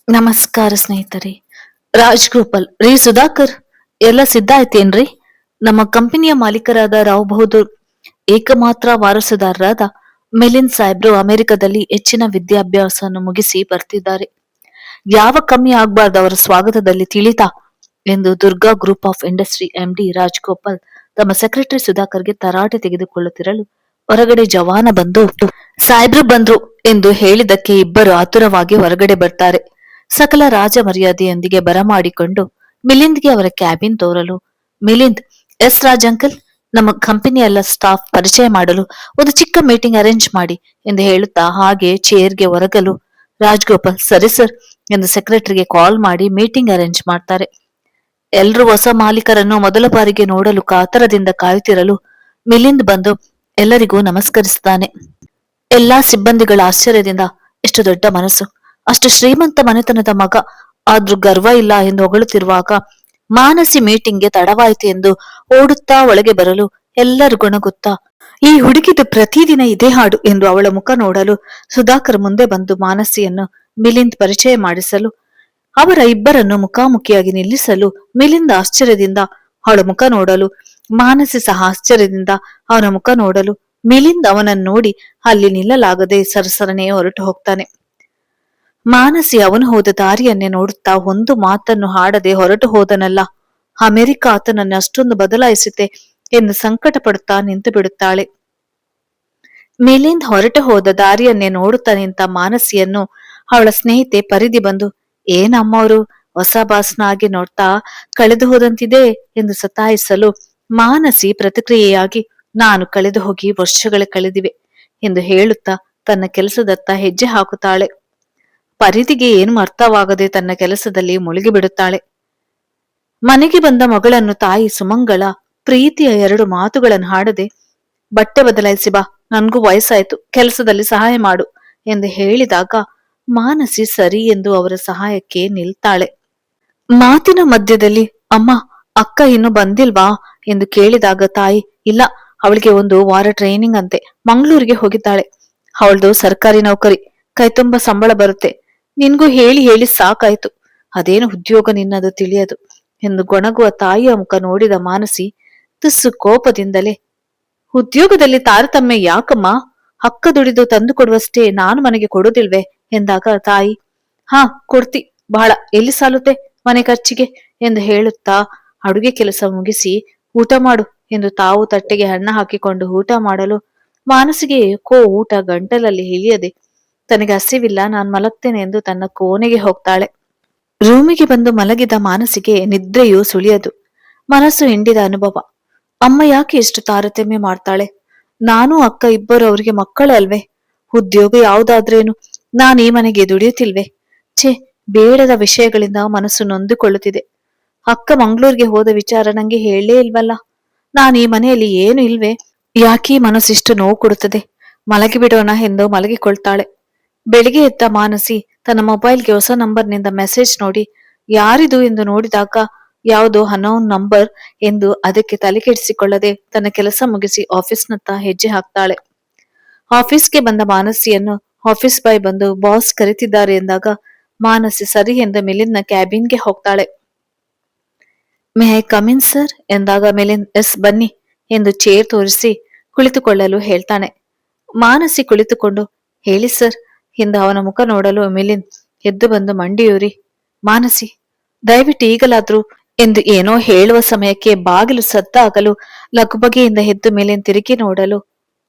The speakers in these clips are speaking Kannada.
ನಮಸ್ಕಾರ ಸ್ನೇಹಿತರೆ. ರಾಜ್ಗೋಪಾಲ್ ರೀ ಸುಧಾಕರ್, ಎಲ್ಲ ಸಿದ್ಧ ಆಯ್ತೇನ್ರಿ? ನಮ್ಮ ಕಂಪನಿಯ ಮಾಲೀಕರಾದ ರಾವ್ ಬಹದ್ದೂರ್ ಏಕಮಾತ್ರ ವಾರಸುದಾರರಾದ ಮಿಲಿಂದ್ ಸಾಹೇಬ್ರು ಅಮೆರಿಕದಲ್ಲಿ ಹೆಚ್ಚಿನ ವಿದ್ಯಾಭ್ಯಾಸವನ್ನು ಮುಗಿಸಿ ಬರ್ತಿದ್ದಾರೆ. ಯಾವ ಕಮ್ಮಿ ಆಗ್ಬಾರ್ದು ಅವರ ಸ್ವಾಗತದಲ್ಲಿ ತಿಳಿತಾ ಎಂದು Durga group of industry MD Rajgopal ತಮ್ಮ ಸೆಕ್ರೆಟರಿ ಸುಧಾಕರ್ಗೆ ತರಾಟೆ ತೆಗೆದುಕೊಳ್ಳುತ್ತಿರಲು ಹೊರಗಡೆ ಜವಾನ ಬಂದು ಸಾಹೇಬ್ರು ಬಂದ್ರು ಎಂದು ಹೇಳಿದಕ್ಕೆ ಇಬ್ಬರು ಆತುರವಾಗಿ ಹೊರಗಡೆ ಬರ್ತಾರೆ. ಸಕಲ ರಾಜ ಮರ್ಯಾದೆಯೊಂದಿಗೆ ಬರಮಾಡಿಕೊಂಡು ಮಿಲಿಂದ್ಗೆ ಅವರ ಕ್ಯಾಬಿನ್ ತೋರಲು, ಮಿಲಿಂದ್, ಎಸ್ ರಾಜ್ ಅಂಕಲ್, ನಮ್ಮ ಕಂಪನಿಯ ಎಲ್ಲ ಸ್ಟಾಫ್ ಪರಿಚಯ ಮಾಡಲು ಒಂದು ಚಿಕ್ಕ ಮೀಟಿಂಗ್ ಅರೇಂಜ್ ಮಾಡಿ ಎಂದು ಹೇಳುತ್ತಾ ಹಾಗೆ ಚೇರ್ಗೆ ಒರಗಲು ರಾಜ್ಗೋಪಾಲ್ ಸರಿ ಸರ್ ಎಂದು ಸೆಕ್ರೆಟರಿಗೆ ಕಾಲ್ ಮಾಡಿ ಮೀಟಿಂಗ್ ಅರೇಂಜ್ ಮಾಡ್ತಾರೆ. ಎಲ್ರೂ ಹೊಸ ಮಾಲೀಕರನ್ನು ಮೊದಲ ಬಾರಿಗೆ ನೋಡಲು ಕಾತರದಿಂದ ಕಾಯುತ್ತಿರಲು ಮಿಲಿಂದ್ ಬಂದು ಎಲ್ಲರಿಗೂ ನಮಸ್ಕರಿಸುತ್ತಾನೆ. ಎಲ್ಲಾ ಸಿಬ್ಬಂದಿಗಳ ಆಶ್ಚರ್ಯದಿಂದ ಎಷ್ಟು ದೊಡ್ಡ ಮನಸ್ಸು, ಅಷ್ಟು ಶ್ರೀಮಂತ ಮನೆತನದ ಮಗ, ಆದ್ರೂ ಗರ್ವ ಇಲ್ಲ ಎಂದು ಹೊಗಳುತ್ತಿರುವಾಗ ಮಾನಸಿ ಮೀಟಿಂಗ್ಗೆ ತಡವಾಯಿತು ಎಂದು ಓಡುತ್ತಾ ಒಳಗೆ ಬರಲು ಎಲ್ಲರೂ ಗೊಣಗುತ್ತಾ ಈ ಹುಡುಗಿದು ಪ್ರತಿದಿನ ಇದೇ ಹಾಡು ಎಂದು ಅವಳ ಮುಖ ನೋಡಲು ಸುಧಾಕರ್ ಮುಂದೆ ಬಂದು ಮಾನಸಿಯನ್ನು ಮಿಲಿಂದ್ ಪರಿಚಯ ಮಾಡಿಸಲು ಅವರ ಇಬ್ಬರನ್ನು ಮುಖಾಮುಖಿಯಾಗಿ ನಿಲ್ಲಿಸಲು ಮಿಲಿಂದ್ ಆಶ್ಚರ್ಯದಿಂದ ಅವಳ ಮುಖ ನೋಡಲು, ಮಾನಸಿ ಸಹ ಆಶ್ಚರ್ಯದಿಂದ ಅವನ ಮುಖ ನೋಡಲು ಮಿಲಿಂದ್ ಅವನನ್ನು ನೋಡಿ ಅಲ್ಲಿ ನಿಲ್ಲಲಾಗದೆ ಸರಸರನೆ ಹೊರಟು ಹೋಗ್ತಾನೆ. ಮಾನಸಿ ಅವನು ಹೋದ ದಾರಿಯನ್ನೇ ನೋಡುತ್ತಾ ಒಂದು ಮಾತನ್ನು ಹಾಡದೆ ಹೊರಟು ಹೋದನಲ್ಲ, ಅಮೆರಿಕ ಆತನನ್ನು ಅಷ್ಟೊಂದು ಬದಲಾಯಿಸಿತೆ ಎಂದು ಸಂಕಟ ಪಡುತ್ತಾ ನಿಂತು ಬಿಡುತ್ತಾಳೆ. ಮಿಲಿಂದ್ ಹೊರಟು ಹೋದ ದಾರಿಯನ್ನೇ ನೋಡುತ್ತಾ ನಿಂತ ಮಾನಸಿಯನ್ನು ಅವಳ ಸ್ನೇಹಿತೆ ಪರಿಧಿ ಬಂದು, ಏನಮ್ಮವರು ಹೊಸ ಬಾಸ್ನ ಆಗಿ ನೋಡ್ತಾ ಕಳೆದು ಹೋದಂತಿದೆ ಎಂದು ಸತಾಯಿಸಲು ಮಾನಸಿ ಪ್ರತಿಕ್ರಿಯೆಯಾಗಿ, ನಾನು ಕಳೆದು ಹೋಗಿ ವರ್ಷಗಳೇ ಕಳೆದಿವೆ ಎಂದು ಹೇಳುತ್ತಾ ತನ್ನ ಕೆಲಸದತ್ತ ಹೆಜ್ಜೆ ಹಾಕುತ್ತಾಳೆ. ಪರಿಧಿಗೆ ಏನು ಅರ್ಥವಾಗದೆ ತನ್ನ ಕೆಲಸದಲ್ಲಿ ಮುಳುಗಿ ಬಿಡುತ್ತಾಳೆ. ಮನೆಗೆ ಬಂದ ಮಗಳನ್ನು ತಾಯಿ ಸುಮಂಗಳ ಪ್ರೀತಿಯ ಎರಡು ಮಾತುಗಳನ್ನು ಹಾಡದೆ, ಬಟ್ಟೆ ಬದಲಾಯಿಸಿ ಬಾ, ನನ್ಗೂ ವಯಸ್ಸಾಯ್ತು, ಕೆಲಸದಲ್ಲಿ ಸಹಾಯ ಮಾಡು ಎಂದು ಹೇಳಿದಾಗ ಮಾನಸಿ ಸರಿ ಎಂದು ಅವರ ಸಹಾಯಕ್ಕೆ ನಿಲ್ತಾಳೆ. ಮಾತಿನ ಮಧ್ಯದಲ್ಲಿ, ಅಮ್ಮ, ಅಕ್ಕ ಇನ್ನು ಬಂದಿಲ್ವಾ ಎಂದು ಕೇಳಿದಾಗ ತಾಯಿ, ಇಲ್ಲ, ಅವಳಿಗೆ ಒಂದು ವಾರ ಟ್ರೈನಿಂಗ್ ಅಂತೆ, ಮಂಗಳೂರಿಗೆ ಹೋಗಿದ್ದಾಳೆ. ಅವಳದು ಸರ್ಕಾರಿ ನೌಕರಿ, ಕೈತುಂಬ ಸಂಬಳ ಬರುತ್ತೆ. ನಿನ್ಗೂ ಹೇಳಿ ಹೇಳಿ ಸಾಕಾಯ್ತು, ಅದೇನು ಉದ್ಯೋಗ ನಿನ್ನದು ತಿಳಿಯದು ಎಂದು ಗೊಣಗುವ ತಾಯಿಯ ಮುಖ ನೋಡಿದ ಮಾನಸಿ ತುಸು ಕೋಪದಿಂದಲೇ, ಉದ್ಯೋಗದಲ್ಲಿ ತಾರತಮ್ಯ ಯಾಕಮ್ಮ, ಅಕ್ಕ ದುಡಿದು ತಂದು ಕೊಡುವಷ್ಟೇ ನಾನು ಮನೆಗೆ ಕೊಡುದಿಲ್ವೇ ಎಂದಾಗ ತಾಯಿ, ಹಾ ಕೊಡ್ತಿ, ಬಹಳ ಎಲ್ಲಿ ಸಾಲುತ್ತೆ ಮನೆ ಖರ್ಚಿಗೆ ಎಂದು ಹೇಳುತ್ತಾ ಅಡುಗೆ ಕೆಲಸ ಮುಗಿಸಿ ಊಟ ಮಾಡು ಎಂದು ತಾವು ತಟ್ಟೆಗೆ ಅನ್ನ ಹಾಕಿಕೊಂಡು ಊಟ ಮಾಡಲು ಮಾನಸಿಗೆ ಏಕೋ ಊಟ ಗಂಟಲಲ್ಲಿ ಇಳಿಯದೆ ತನಗೆ ಹಸಿವಿಲ್ಲ, ನಾನ್ ಮಲಗ್ತೇನೆ ಎಂದು ತನ್ನ ಕೋಣೆಗೆ ಹೋಗ್ತಾಳೆ. ರೂಮಿಗೆ ಬಂದು ಮಲಗಿದ ಮಾನಸಿಗೆ ನಿದ್ರೆಯೂ ಸುಳಿಯದು, ಮನಸ್ಸು ಹಿಂಡಿದ ಅನುಭವ. ಅಮ್ಮ ಯಾಕೆ ಎಷ್ಟು ತಾರತಮ್ಯ ಮಾಡ್ತಾಳೆ, ನಾನು ಅಕ್ಕ ಇಬ್ಬರು ಅವರಿಗೆ ಮಕ್ಕಳೇ ಅಲ್ವೇ, ಉದ್ಯೋಗ ಯಾವುದಾದ್ರೇನು, ನಾನು ಈ ಮನೆಗೆ ದುಡಿಯುತ್ತಿಲ್ವೇ, ಛೇ, ಬೇಡದ ವಿಷಯಗಳಿಂದ ಮನಸ್ಸು ನೊಂದುಕೊಳ್ಳುತ್ತಿದೆ. ಅಕ್ಕ ಮಂಗಳೂರಿಗೆ ಹೋದ ವಿಚಾರ ನಂಗೆ ಹೇಳಲೇ ಇಲ್ವಲ್ಲ, ನಾನು ಈ ಮನೆಯಲ್ಲಿ ಏನು ಇಲ್ವೇ, ಯಾಕೆ ಮನಸ್ಸಿಷ್ಟು ನೋವು ಕೊಡುತ್ತದೆ, ಮಲಗಿಬಿಡೋಣ ಎಂದು ಮಲಗಿಕೊಳ್ತಾಳೆ. ಬೆಳಿಗ್ಗೆ ಎದ್ದ ಮಾನಸಿ ತನ್ನ ಮೊಬೈಲ್ಗೆ ಹೊಸ ನಂಬರ್ನಿಂದ ಮೆಸೇಜ್ ನೋಡಿ ಯಾರಿದು ಎಂದು ನೋಡಿದಾಗ ಯಾವುದೋ ಅನೌನ್ ನಂಬರ್ ಎಂದು ಅದಕ್ಕೆ ತಲೆಕೆಡಿಸಿಕೊಳ್ಳದೆ ತನ್ನ ಕೆಲಸ ಮುಗಿಸಿ ಆಫೀಸ್ನತ್ತ ಹೆಜ್ಜೆ ಹಾಕ್ತಾಳೆ. ಆಫೀಸ್ಗೆ ಬಂದ ಮಾನಸಿಯನ್ನು ಆಫೀಸ್ ಬಾಯ್ ಬಂದು ಬಾಸ್ ಕರೆತಿದ್ದಾರೆ ಎಂದಾಗ ಮಾನಸಿ ಸರಿ ಎಂದು ಮಿಲಿಂದ್ನ ಕ್ಯಾಬಿನ್ಗೆ ಹೋಗ್ತಾಳೆ. ಮೇ ಐ ಕಮಿನ್ ಸರ್ ಎಂದಾಗ ಮಿಲಿಂದ್ ಎಸ್ ಬನ್ನಿ ಎಂದು ಚೇರ್ ತೋರಿಸಿ ಕುಳಿತುಕೊಳ್ಳಲು ಹೇಳ್ತಾನೆ. ಮಾನಸಿ ಕುಳಿತುಕೊಂಡು ಹೇಳಿ ಸರ್ ಎಂದು ಅವನ ಮುಖ ನೋಡಲು ಮಿಲಿಂದ್ ಎದ್ದು ಬಂದು ಮಂಡಿಯೂರಿ, ಮಾನಸಿ ದಯವಿಟ್ಟು ಈಗಲಾದ್ರೂ ಎಂದು ಏನೋ ಹೇಳುವ ಸಮಯಕ್ಕೆ ಬಾಗಿಲು ಸದ್ದಾಗಲು ಲಘುಬಗೆಯಿಂದ ಎದ್ದು ಮಿಲಿಂದ್ ತಿರುಗಿ ನೋಡಲು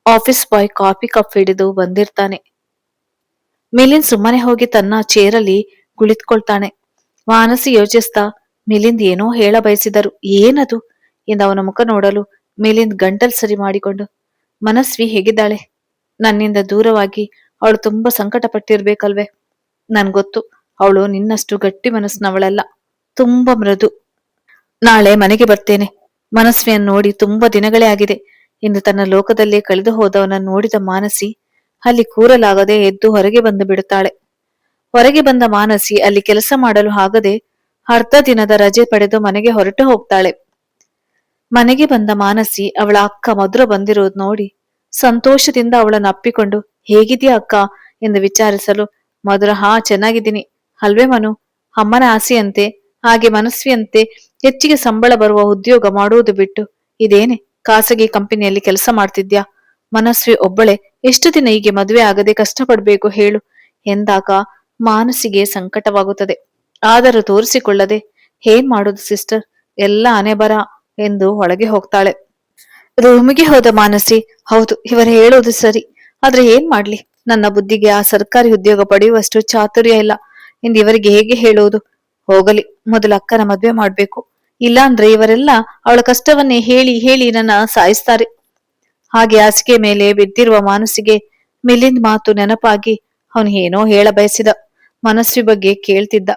ಆಫೀಸ್ ಬಾಯ್ ಕಾಫಿ ಕಪ್ ಹಿಡಿದು ಬಂದಿರ್ತಾನೆ. ಮಿಲಿಂದ್ ಸುಮ್ಮನೆ ಹೋಗಿ ತನ್ನ ಚೇರಲ್ಲಿ ಕುಳಿತುಕೊಳ್ತಾನೆ. ಮಾನಸಿ ಯೋಚಿಸ್ತಾ ಮಿಲಿಂದ್ ಏನೋ ಹೇಳ ಬಯಸಿದರು, ಏನದು ಎಂದು ಅವನ ಮುಖ ನೋಡಲು ಮಿಲಿಂದ್ ಗಂಟಲ್ ಸರಿ ಮಾಡಿಕೊಂಡು, ಮನಸ್ವಿ ಹೇಗಿದ್ದಾಳೆ, ನನ್ನಿಂದ ದೂರವಾಗಿ ಅವಳು ತುಂಬಾ ಸಂಕಟ ಪಟ್ಟಿರ್ಬೇಕಲ್ವೇ, ನನ್ಗೊತ್ತು, ಅವಳು ನಿನ್ನಷ್ಟು ಗಟ್ಟಿ ಮನಸ್ಸಿನವಳಲ್ಲ, ತುಂಬಾ ಮೃದು. ನಾಳೆ ಮನೆಗೆ ಬರ್ತೇನೆ, ಮನಸ್ವಿಯನ್ನು ನೋಡಿ ತುಂಬಾ ದಿನಗಳೇ ಆಗಿದೆ ಎಂದು ತನ್ನ ಲೋಕದಲ್ಲೇ ಕಳೆದು ಹೋದವನನ್ನು ನೋಡಿದ ಮಾನಸಿ ಅಲ್ಲಿ ಕೂರಲಾಗದೆ ಎದ್ದು ಹೊರಗೆ ಬಂದು ಬಿಡುತ್ತಾಳೆ. ಹೊರಗೆ ಬಂದ ಮಾನಸಿ ಅಲ್ಲಿ ಕೆಲಸ ಮಾಡಲು ಆಗದೆ ಅರ್ಧ ದಿನದ ರಜೆ ಪಡೆದು ಮನೆಗೆ ಹೊರಟು ಹೋಗ್ತಾಳೆ. ಮನೆಗೆ ಬಂದ ಮಾನಸಿ ಅವಳ ಅಕ್ಕ ಮಧುರ ಬಂದಿರುವುದು ನೋಡಿ ಸಂತೋಷದಿಂದ ಅವಳನ್ನು ಅಪ್ಪಿಕೊಂಡು ಹೇಗಿದೆಯಾ ಅಕ್ಕ ಎಂದು ವಿಚಾರಿಸಲು ಮಧುರ, ಹಾ ಚೆನ್ನಾಗಿದ್ದೀನಿ, ಅಲ್ವೇ ಮನು? ಅಮ್ಮನ ಆಸೆಯಂತೆ ಹಾಗೆ ಮನಸ್ವಿಯಂತೆ ಹೆಚ್ಚಿಗೆ ಸಂಬಳ ಬರುವ ಉದ್ಯೋಗ ಮಾಡುವುದು ಬಿಟ್ಟು ಇದೇನೆ ಖಾಸಗಿ ಕಂಪನಿಯಲ್ಲಿ ಕೆಲಸ ಮಾಡ್ತಿದ್ಯಾ? ಮನಸ್ವಿ ಒಬ್ಬಳೆ ಎಷ್ಟು ದಿನ ಹೀಗೆ ಮದುವೆ ಆಗದೆ ಕಷ್ಟಪಡ್ಬೇಕು ಹೇಳು ಎಂದಾಗ ಮಾನಸಿಗೆ ಸಂಕಟವಾಗುತ್ತದೆ. ಆದರೂ ತೋರಿಸಿಕೊಳ್ಳದೆ ಏನ್ ಮಾಡುದು ಸಿಸ್ಟರ್, ಎಲ್ಲ ಹಣೆಬರ ಎಂದು ಒಳಗೆ ಹೋಗ್ತಾಳೆ. ರೂಮಿಗೆ ಹೋದ ಮಾನಸಿ, ಹೌದು ಇವರು ಹೇಳೋದು ಸರಿ, ಆದ್ರೆ ಏನ್ ಮಾಡ್ಲಿ, ನನ್ನ ಬುದ್ಧಿಗೆ ಆ ಸರ್ಕಾರಿ ಉದ್ಯೋಗ ಪಡೆಯುವಷ್ಟು ಚಾತುರ್ಯ ಇಲ್ಲ ಎಂದು ಇವರಿಗೆ ಹೇಗೆ ಹೇಳುವುದು? ಹೋಗಲಿ, ಮೊದಲು ಅಕ್ಕನ ಮದ್ವೆ ಮಾಡ್ಬೇಕು, ಇಲ್ಲಾಂದ್ರೆ ಇವರೆಲ್ಲ ಅವಳ ಕಷ್ಟವನ್ನೇ ಹೇಳಿ ಹೇಳಿ ನನ್ನ ಸಾಯಿಸ್ತಾರೆ. ಹಾಗೆ ಹಾಸಿಗೆ ಮೇಲೆ ಬಿದ್ದಿರುವ ಮಾನಸಿಗೆ ಮಿಲಿಂದ್ ಮಾತು ನೆನಪಾಗಿ ಅವನು ಏನೋ ಹೇಳ ಬಯಸಿದ. ಮನಸ್ವಿ ಬಗ್ಗೆ ಕೇಳ್ತಿದ್ದ,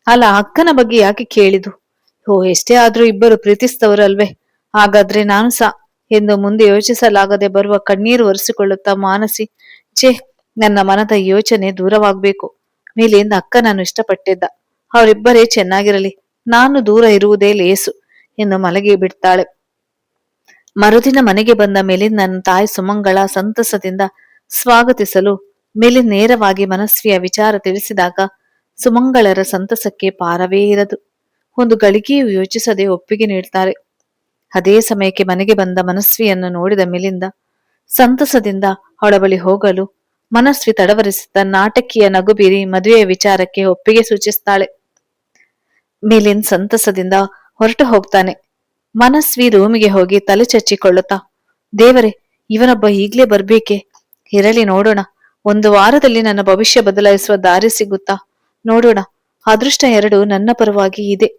ಅಲ್ಲ ಅಕ್ಕನ ಬಗ್ಗೆ ಯಾಕೆ ಕೇಳಿದು? ಓ, ಎಷ್ಟೇ ಆದ್ರೂ ಇಬ್ಬರು ಪ್ರೀತಿಸಿದವರು ಅಲ್ವೇ, ಹಾಗಾದ್ರೆ ನಾನು ಎಂದು ಮುಂದೆ ಯೋಚಿಸಲಾಗದೆ ಬರುವ ಕಣ್ಣೀರು ಒರೆಸಿಕೊಳ್ಳುತ್ತಾ ಮಾನಸಿ, ಛೇ, ನನ್ನ ಮನದ ಯೋಚನೆ ದೂರವಾಗ್ಬೇಕು. ಮೇಲಿಂದ ಅಕ್ಕನನ್ನು ಇಷ್ಟಪಟ್ಟಿದ್ದ, ಅವರಿಬ್ಬರೇ ಚೆನ್ನಾಗಿರಲಿ, ನಾನು ದೂರ ಇರುವುದೇ ಲೇಸು ಎಂದು ಮಲಗಿ ಬಿಡ್ತಾಳೆ. ಮರುದಿನ ಮನೆಗೆ ಬಂದ ಮೇಲಿಂದ ನನ್ನ ತಾಯಿ ಸುಮಂಗಳ ಸಂತಸದಿಂದ ಸ್ವಾಗತಿಸಲು ಮೇಲಿಂದ ನೇರವಾಗಿ ಮನಸ್ವಿಯ ವಿಚಾರ ತಿಳಿಸಿದಾಗ ಸುಮಂಗಳರ ಸಂತಸಕ್ಕೆ ಪಾರವೇ ಇರದು. ಒಂದು ಗಳಿಗೆಯೂ ಯೋಚಿಸದೆ ಒಪ್ಪಿಗೆ ನೀಡ್ತಾರೆ. ಅದೇ ಸಮಯಕ್ಕೆ ಮನೆಗೆ ಬಂದ ಮನಸ್ವಿಯನ್ನು ನೋಡಿದ ಮೇಲಿಂದ ಸಂತಸದಿಂದ ಅವಳ ಬಳಿ ಹೋಗಲು ಮನಸ್ವಿ ತಡವರಿಸುತ್ತ ನಾಟಕೀಯ ನಗು ಬೀರಿ ಮದುವೆಯ ವಿಚಾರಕ್ಕೆ ಒಪ್ಪಿಗೆ ಸೂಚಿಸ್ತಾಳೆ. ಮೇಲಿಂದ ಸಂತಸದಿಂದ ಹೊರಟು ಹೋಗ್ತಾನೆ. ಮನಸ್ವಿ ರೂಮಿಗೆ ಹೋಗಿ ತಲೆ ಚಚ್ಚಿಕೊಳ್ಳುತ್ತಾ, ದೇವರೇ, ಇವನೊಬ್ಬ ಈಗ್ಲೇ ಬರ್ಬೇಕೆ? ಇರಲಿ ನೋಡೋಣ, ಒಂದು ವಾರದಲ್ಲಿ ನನ್ನ ಭವಿಷ್ಯ ಬದಲಾಯಿಸುವ ದಾರಿ ಸಿಗುತ್ತಾ ನೋಡೋಣ. ಅದೃಷ್ಟ ಎರಡು ನನ್ನ ಪರವಾಗಿ ಇದೆ.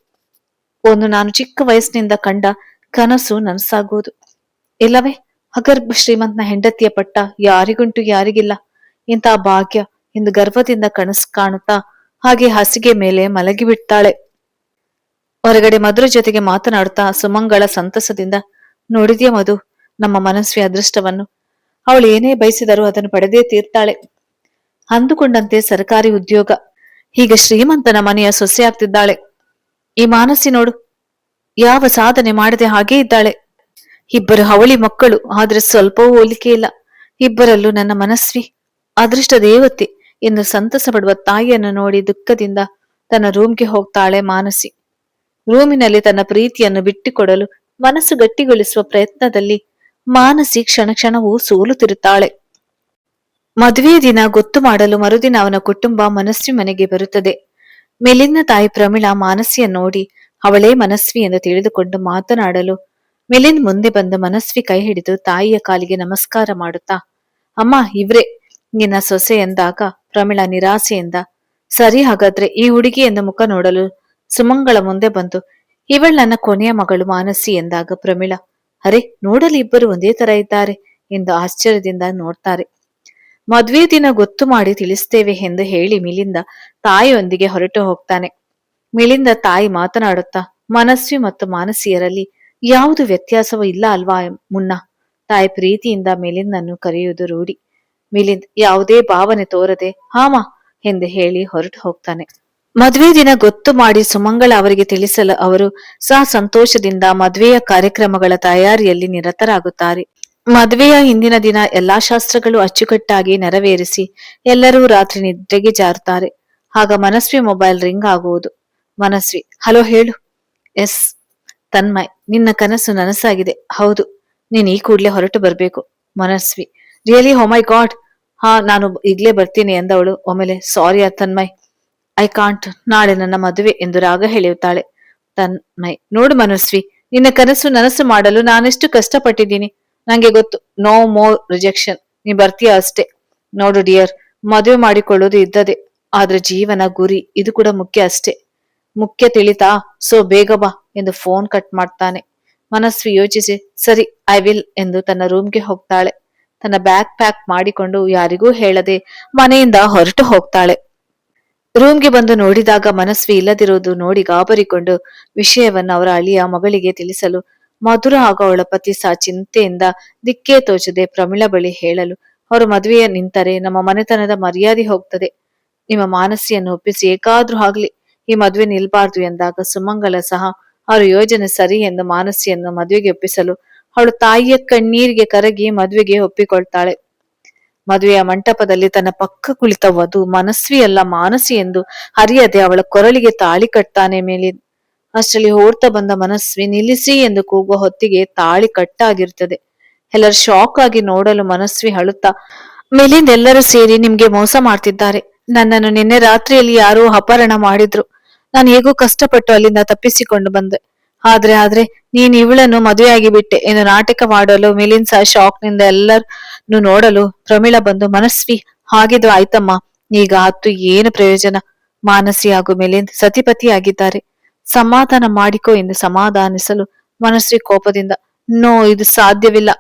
ಒಂದು ನಾನು ಚಿಕ್ಕ ವಯಸ್ಸಿನಿಂದ ಕಂಡ ಕನಸು ನನಸಾಗುವುದು, ಇಲ್ಲವೇ ಅಗರ್ಭ ಶ್ರೀಮಂತನ ಹೆಂಡತಿಯ ಪಟ್ಟ ಯಾರಿಗುಂಟು ಯಾರಿಗಿಲ್ಲ, ಇಂತಹ ಭಾಗ್ಯ ಎಂದು ಗರ್ವದಿಂದ ಕನಸು ಕಾಣುತ್ತಾ ಹಾಗೆ ಹಾಸಿಗೆ ಮೇಲೆ ಮಲಗಿಬಿಡ್ತಾಳೆ. ಹೊರಗಡೆ ಮಧುರ ಜೊತೆಗೆ ಮಾತನಾಡುತ್ತಾ ಸುಮಂಗಳ ಸಂತಸದಿಂದ, ನೋಡಿದ್ಯಾ ಮಧು, ನಮ್ಮ ಮನಸ್ವಿ ಅದೃಷ್ಟವನ್ನು, ಅವಳು ಏನೇ ಬಯಸಿದರೂ ಅದನ್ನು ಪಡೆದೇ ತೀರ್ತಾಳೆ. ಅಂದುಕೊಂಡಂತೆ ಸರ್ಕಾರಿ ಉದ್ಯೋಗ, ಈಗ ಶ್ರೀಮಂತನ ಮನೆಯ ಸೊಸೆ ಆಗ್ತಿದ್ದಾಳೆ. ಈ ಮಾನಸಿ ನೋಡು, ಯಾವ ಸಾಧನೆ ಮಾಡದೆ ಹಾಗೇ ಇದ್ದಾಳೆ. ಇಬ್ಬರು ಅವಳಿ ಮಕ್ಕಳು, ಆದ್ರೆ ಸ್ವಲ್ಪವೂ ಹೋಲಿಕೆ ಇಲ್ಲ. ಇಬ್ಬರಲ್ಲೂ ನನ್ನ ಮನಸ್ವಿ ಅದೃಷ್ಟ ದೇವತೆ ಎಂದು ಸಂತಸ ಪಡುವ ತಾಯಿಯನ್ನು ನೋಡಿ ದುಃಖದಿಂದ ತನ್ನ ರೂಮ್ಗೆ ಹೋಗ್ತಾಳೆ ಮಾನಸಿ. ರೂಮಿನಲ್ಲಿ ತನ್ನ ಪ್ರೀತಿಯನ್ನು ಬಿಟ್ಟುಕೊಡಲು ಮನಸ್ಸು ಗಟ್ಟಿಗೊಳಿಸುವ ಪ್ರಯತ್ನದಲ್ಲಿ ಮಾನಸಿ ಕ್ಷಣ ಕ್ಷಣವೂ ಸೋಲುತ್ತಿರುತ್ತಾಳೆ. ಮದುವೆ ದಿನ ಗೊತ್ತು ಮಾಡಲು ಮರುದಿನ ಅವನ ಕುಟುಂಬ ಮನಸ್ವಿ ಮನೆಗೆ ಬರುತ್ತದೆ. ಮೇಲಿನ ತಾಯಿ ಪ್ರಮಿಳಾ ಮಾನಸಿಯ ನೋಡಿ ಅವಳೇ ಮನಸ್ವಿ ಎಂದು ತಿಳಿದುಕೊಂಡು ಮಾತನಾಡಲು ಮಿಲಿಂದ್ ಮುಂದೆ ಬಂದು ಮನಸ್ವಿ ಕೈ ಹಿಡಿದು ತಾಯಿಯ ಕಾಲಿಗೆ ನಮಸ್ಕಾರ ಮಾಡುತ್ತಾ, ಅಮ್ಮ ಇವ್ರೇ ನಿನ್ನ ಸೊಸೆ ಎಂದಾಗ ಪ್ರಮಿಳಾ ನಿರಾಸೆಯಿಂದ, ಸರಿ ಹಾಗಾದ್ರೆ ಈ ಹುಡುಗಿ ಎಂದು ಮುಖ ನೋಡಲು ಸುಮಂಗಳ ಮುಂದೆ ಬಂದು, ಇವಳು ನನ್ನ ಕೊನೆಯ ಮಗಳು ಮಾನಸಿ ಎಂದಾಗ ಪ್ರಮಿಳಾ, ಅರೆ ನೋಡಲು ಇಬ್ಬರು ಒಂದೇ ತರ ಇದ್ದಾರೆ ಎಂದು ಆಶ್ಚರ್ಯದಿಂದ ನೋಡ್ತಾರೆ. ಮದುವೆ ದಿನ ಗೊತ್ತು ಮಾಡಿ ತಿಳಿಸ್ತೇವೆ ಎಂದು ಹೇಳಿ ಮಿಲಿಂದ ತಾಯಿಯೊಂದಿಗೆ ಹೊರಟು ಹೋಗ್ತಾನೆ. ಮಿಲಿಂದ ತಾಯಿ ಮಾತನಾಡುತ್ತಾ, ಮನಸ್ವಿ ಮತ್ತು ಮಾನಸಿಯರಲ್ಲಿ ಯಾವುದು ವ್ಯತ್ಯಾಸವೂ ಇಲ್ಲ ಅಲ್ವಾ ಮುನ್ನ? ತಾಯಿ ಪ್ರೀತಿಯಿಂದ ಮಿಲಿಂದನ್ನು ಕರೆಯುವುದು ರೂಢಿ. ಮಿಲಿಂದ್ ಯಾವುದೇ ಭಾವನೆ ತೋರದೆ ಹಾಮ ಎಂದು ಹೇಳಿ ಹೊರಟು ಹೋಗ್ತಾನೆ. ಮದುವೆ ದಿನ ಗೊತ್ತು ಮಾಡಿ ಸುಮಂಗಳ ಅವರಿಗೆ ತಿಳಿಸಲು ಅವರು ಸಹ ಸಂತೋಷದಿಂದ ಮದುವೆಯ ಕಾರ್ಯಕ್ರಮಗಳ ತಯಾರಿಯಲ್ಲಿ ನಿರತರಾಗುತ್ತಾರೆ. ಮದುವೆಯ ಹಿಂದಿನ ದಿನ ಎಲ್ಲಾ ಶಾಸ್ತ್ರಗಳು ಅಚ್ಚುಕಟ್ಟಾಗಿ ನೆರವೇರಿಸಿ ಎಲ್ಲರೂ ರಾತ್ರಿ ನಿದ್ರೆಗೆ ಜಾರುತ್ತಾರೆ. ಆಗ ಮನಸ್ವಿ ಮೊಬೈಲ್ ರಿಂಗ್ ಆಗುವುದು. ಮನಸ್ವಿ, ಹಲೋ ಹೇಳು. ಎಸ್ ತನ್ಮಯ್, ನಿನ್ನ ಕನಸು ನನಸಾಗಿದೆ. ಹೌದು, ನೀನ್ ಈ ಕೂಡ್ಲೆ ಹೊರಟು ಬರ್ಬೇಕು. ಮನಸ್ವಿ, ರಿಯಲಿ, ಹೋ ಮೈ ಗಾಡ್, ಹಾ ನಾನು ಈಗ್ಲೇ ಬರ್ತೀನಿ ಎಂದವಳು ಒಮ್ಮೆಲೆ, ಸಾರಿ ತನ್ಮಯ್, ಐ ಕಾಂಟ್, ನಾಳೆ ನನ್ನ ಮದುವೆ ಎಂದು ರಾಗ ಎಳೆಯುತ್ತಾಳೆ. ತನ್ಮಯ್, ನೋಡು ಮನಸ್ವಿ, ನಿನ್ನ ಕನಸು ನನಸು ಮಾಡಲು ನಾನೆಷ್ಟು ಕಷ್ಟಪಟ್ಟಿದ್ದೀನಿ ನಂಗೆ ಗೊತ್ತು. ನೋ ಮೋರ್ ರಿಜೆಕ್ಷನ್, ನೀ ಬರ್ತೀಯ ಅಷ್ಟೇ. ನೋಡು ಡಿಯರ್, ಮದುವೆ ಮಾಡಿಕೊಳ್ಳೋದು ಇದ್ದದೆ, ಆದ್ರೆ ಜೀವನ ಗುರಿ ಇದು ಕೂಡ ಮುಖ್ಯ ಅಷ್ಟೇ. ಮುಖ್ಯ ತಿಳಿತಾ, ಸೊ ಬೇಗ ಬಾ ಎಂದು ಫೋನ್ ಕಟ್ ಮಾಡ್ತಾನೆ. ಮನಸ್ವಿ ಯೋಚಿಸಿ, ಸರಿ ಐ ವಿಲ್ ಎಂದು ತನ್ನ ರೂಮ್ಗೆ ಹೋಗ್ತಾಳೆ. ತನ್ನ ಬ್ಯಾಗ್ ಪ್ಯಾಕ್ ಮಾಡಿಕೊಂಡು ಯಾರಿಗೂ ಹೇಳದೆ ಮನೆಯಿಂದ ಹೊರಟು ಹೋಗ್ತಾಳೆ. ರೂಮ್ಗೆ ಬಂದು ನೋಡಿದಾಗ ಮನಸ್ವಿ ಇಲ್ಲದಿರುವುದು ನೋಡಿ ಗಾಬರಿಕೊಂಡು ವಿಷಯವನ್ನು ಅವರ ಅಳಿಯ ಮಗಳಿಗೆ ತಿಳಿಸಲು ಮಧುರ ಹಾಗೂ ಅವಳ ಪತಿ ಸಹ ಚಿಂತೆಯಿಂದ ದಿಕ್ಕೇ ತೋಚದೆ ಪ್ರಮಿಳ ಬಳಿ ಹೇಳಲು, ಅವರು ಮದುವೆಯ ನಿಂತರೆ ನಮ್ಮ ಮನೆತನದ ಮರ್ಯಾದೆ ಹೋಗ್ತದೆ. ನಿಮ್ಮ ಮಾನಸಿಯನ್ನು ಒಪ್ಪಿಸಿ ಏಕಾದ್ರೂ ಆಗ್ಲಿ ಈ ಮದುವೆ ನಿಲ್ಬಾರ್ದು ಎಂದಾಗ ಸುಮಂಗಲ ಸಹ ಅವರ ಯೋಜನೆ ಸರಿ ಎಂದು ಮಾನಸಿಯನ್ನು ಮದುವೆಗೆ ಒಪ್ಪಿಸಲು ಅವಳು ತಾಯಿಯ ಕಣ್ಣೀರಿಗೆ ಕರಗಿ ಮದುವೆಗೆ ಒಪ್ಪಿಕೊಳ್ತಾಳೆ. ಮದುವೆಯ ಮಂಟಪದಲ್ಲಿ ತನ್ನ ಪಕ್ಕ ಕುಳಿತ ವಧು ಮನಸ್ವಿ ಅಲ್ಲ ಮಾನಸಿ ಎಂದು ಅರಿಯದೆ ಅವಳ ಕೊರಳಿಗೆ ತಾಳಿ ಕಟ್ತಾನೆ ಮಿಲಿಂದ್. ಅಷ್ಟರಲ್ಲಿ ಓಡ್ತಾ ಬಂದ ಮನಸ್ವಿ ನಿಲ್ಲಿಸಿ ಎಂದು ಕೂಗುವ ಹೊತ್ತಿಗೆ ತಾಳಿ ಕಟ್ಟಾಗಿರ್ತದೆ. ಎಲ್ಲರೂ ಶಾಕ್ ಆಗಿ ನೋಡಲು ಮನಸ್ವಿ ಅಳುತ್ತಾ, ಮಿಲಿಂದ್ ಎಲ್ಲರೂ ಸೇರಿ ನಿಮ್ಗೆ ಮೋಸ ಮಾಡ್ತಿದ್ದಾರೆ. ನನ್ನನ್ನು ನಿನ್ನೆ ರಾತ್ರಿಯಲ್ಲಿ ಯಾರೋ ಅಪಹರಣ ಮಾಡಿದ್ರು. ನಾನು ಹೇಗೋ ಕಷ್ಟಪಟ್ಟು ಅಲ್ಲಿಂದ ತಪ್ಪಿಸಿಕೊಂಡು ಬಂದೆ. ಆದ್ರೆ ನೀನ್ ಇವಳನ್ನು ಮದುವೆಯಾಗಿ ಬಿಟ್ಟೆ ಎಂದು ನಾಟಕ ಮಾಡಲು ಮಿಲಿಂದ್ ಸಹ ಶಾಕ್ ನಿಂದ ಎಲ್ಲರನ್ನು ನೋಡಲು ಪ್ರಮೀಳಾ ಬಂದು, ಮನಸ್ವಿ ಹಾಗಿದ್ದು ಆಯ್ತಮ್ಮ, ಈಗ ಹತ್ತು ಏನು ಪ್ರಯೋಜನ? ಮಾನಸಿ ಹಾಗೂ ಮಿಲಿಂದ್ ಸತಿಪತಿಯಾಗಿದ್ದಾರೆ, ಸಮಾಧಾನ ಮಾಡಿಕೊ ಎಂದು ಸಮಾಧಾನಿಸಲು ಮನಸ್ವಿ ಕೋಪದಿಂದ, ನೋ, ಇದು ಸಾಧ್ಯವಿಲ್ಲ.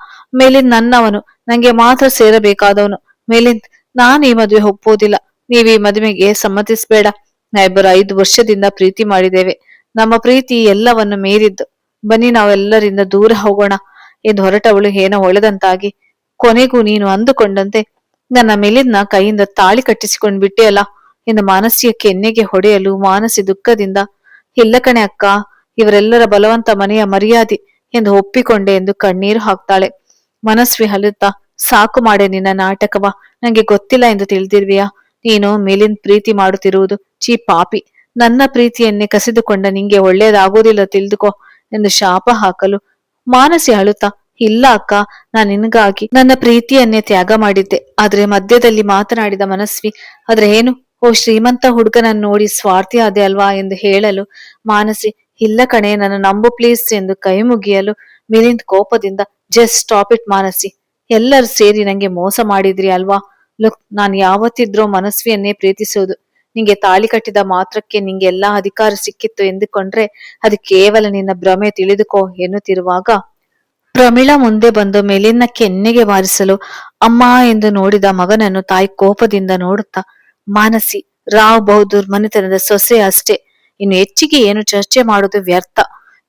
ಮಿಲಿಂದ್ ನನ್ನವನು, ನಂಗೆ ಮಾತ್ರ ಸೇರಬೇಕಾದವನು. ಮಿಲಿಂದ್, ನಾನು ಈ ಮದುವೆ ಒಪ್ಪೋದಿಲ್ಲ. ನೀವು ಈ ಮದುವೆಗೆ ಸಮ್ಮತಿಸ್ಬೇಡ. ನಾವಿಬ್ಬರು 5 ವರ್ಷದಿಂದ ಪ್ರೀತಿ ಮಾಡಿದ್ದೇವೆ. ನಮ್ಮ ಪ್ರೀತಿ ಎಲ್ಲವನ್ನು ಮೀರಿದ್ದು. ಬನ್ನಿ ನಾವೆಲ್ಲರಿಂದ ದೂರ ಹೋಗೋಣ ಎಂದು ಹೊರಟವಳು ಏನೋ ಹೊಳೆದಂತಾಗಿ, ಕೊನೆಗೂ ನೀನು ಅಂದುಕೊಂಡಂತೆ ನನ್ನ ಮಿಲಿಂದ್ನ ಕೈಯಿಂದ ತಾಳಿ ಕಟ್ಟಿಸಿಕೊಂಡು ಬಿಟ್ಟೆಯಲ್ಲ ಎಂದು ಮಾನಸಿಯ ಕೆನ್ನೆಗೆ ಹೊಡೆಯಲು ಮಾನಸಿ ದುಃಖದಿಂದ, ಇಲ್ಲ ಕಣೆ ಅಕ್ಕ, ಇವರೆಲ್ಲರ ಬಲವಂತ ಮನೆಯ ಮರ್ಯಾದೆ ಎಂದು ಒಪ್ಪಿಕೊಂಡೆ ಎಂದು ಕಣ್ಣೀರು ಹಾಕ್ತಾಳೆ. ಮನಸ್ವಿ ಅಳುತ್ತಾ, ಸಾಕು ಮಾಡೆ ನಿನ್ನ ನಾಟಕವ. ನಂಗೆ ಗೊತ್ತಿಲ್ಲ ಎಂದು ತಿಳಿದಿರ್ವಿಯಾ? ನೀನು ಮಿಲಿಂದ್ ಪ್ರೀತಿ ಮಾಡುತ್ತಿರುವುದು. ಚೀ ಪಾಪಿ, ನನ್ನ ಪ್ರೀತಿಯನ್ನೇ ಕಸಿದುಕೊಂಡ ನಿಂಗೆ ಒಳ್ಳೇದಾಗೋದಿಲ್ಲ ತಿಳಿದುಕೋ ಎಂದು ಶಾಪ ಹಾಕಲು ಮಾನಸಿ ಅಳುತ್ತಾ, ಇಲ್ಲ ಅಕ್ಕ, ನಾನು ನಿನಗಾಗಿ ನನ್ನ ಪ್ರೀತಿಯನ್ನೇ ತ್ಯಾಗ ಮಾಡಿದ್ದೆ. ಆದ್ರೆ ಮಧ್ಯದಲ್ಲಿ ಮಾತನಾಡಿದ ಮನಸ್ವಿ, ಆದ್ರೆ ಏನು? ಓ ಶ್ರೀಮಂತ ಹುಡುಗನನ್ನು ನೋಡಿ ಸ್ವಾರ್ಥಿ ಆದೆ ಅಲ್ವಾ ಎಂದು ಹೇಳಲು ಮಾನಸಿ, ಇಲ್ಲ ಕಣೆ, ನನ್ನ ನಂಬು ಪ್ಲೀಸ್ ಎಂದು ಕೈ ಮುಗಿಯಲು ಮಿಲಿಂದ್ ಕೋಪದಿಂದ, ಜಸ್ಟ್ ಸ್ಟಾಪ್ ಇಟ್ ಮಾನಸಿ. ಎಲ್ಲರೂ ಸೇರಿ ನಂಗೆ ಮೋಸ ಮಾಡಿದ್ರಿ ಅಲ್ವಾ? ಲುಕ್, ನಾನು ಯಾವತ್ತಿದ್ರೂ ಮನಸ್ವಿಯನ್ನೇ ಪ್ರೀತಿಸೋದು. ನಿಂಗೆ ತಾಳಿ ಕಟ್ಟಿದ ಮಾತ್ರಕ್ಕೆ ನಿಂಗೆ ಎಲ್ಲಾ ಅಧಿಕಾರ ಸಿಕ್ಕಿತ್ತು ಎಂದುಕೊಂಡ್ರೆ ಅದು ಕೇವಲ ನಿನ್ನ ಭ್ರಮೆ, ತಿಳಿದುಕೋ ಎನ್ನುತ್ತಿರುವಾಗ ಪ್ರಮೀಳಾ ಮುಂದೆ ಬಂದು ಮಿಲಿಂದ್ನ ಕೆನ್ನೆಗೆ ಬಾರಿಸಲು ಅಮ್ಮ ಎಂದು ನೋಡಿದ ಮಗನನ್ನು ತಾಯಿ ಕೋಪದಿಂದ ನೋಡುತ್ತಾ, ಮಾನಸಿ ರಾವ್ ಬಹದ್ದೂರ್ ಮನೆತನದ ಸೊಸೆ ಅಷ್ಟೇ, ಇನ್ನು ಹೆಚ್ಚಿಗೆ ಏನು ಚರ್ಚೆ ಮಾಡೋದು ವ್ಯರ್ಥ.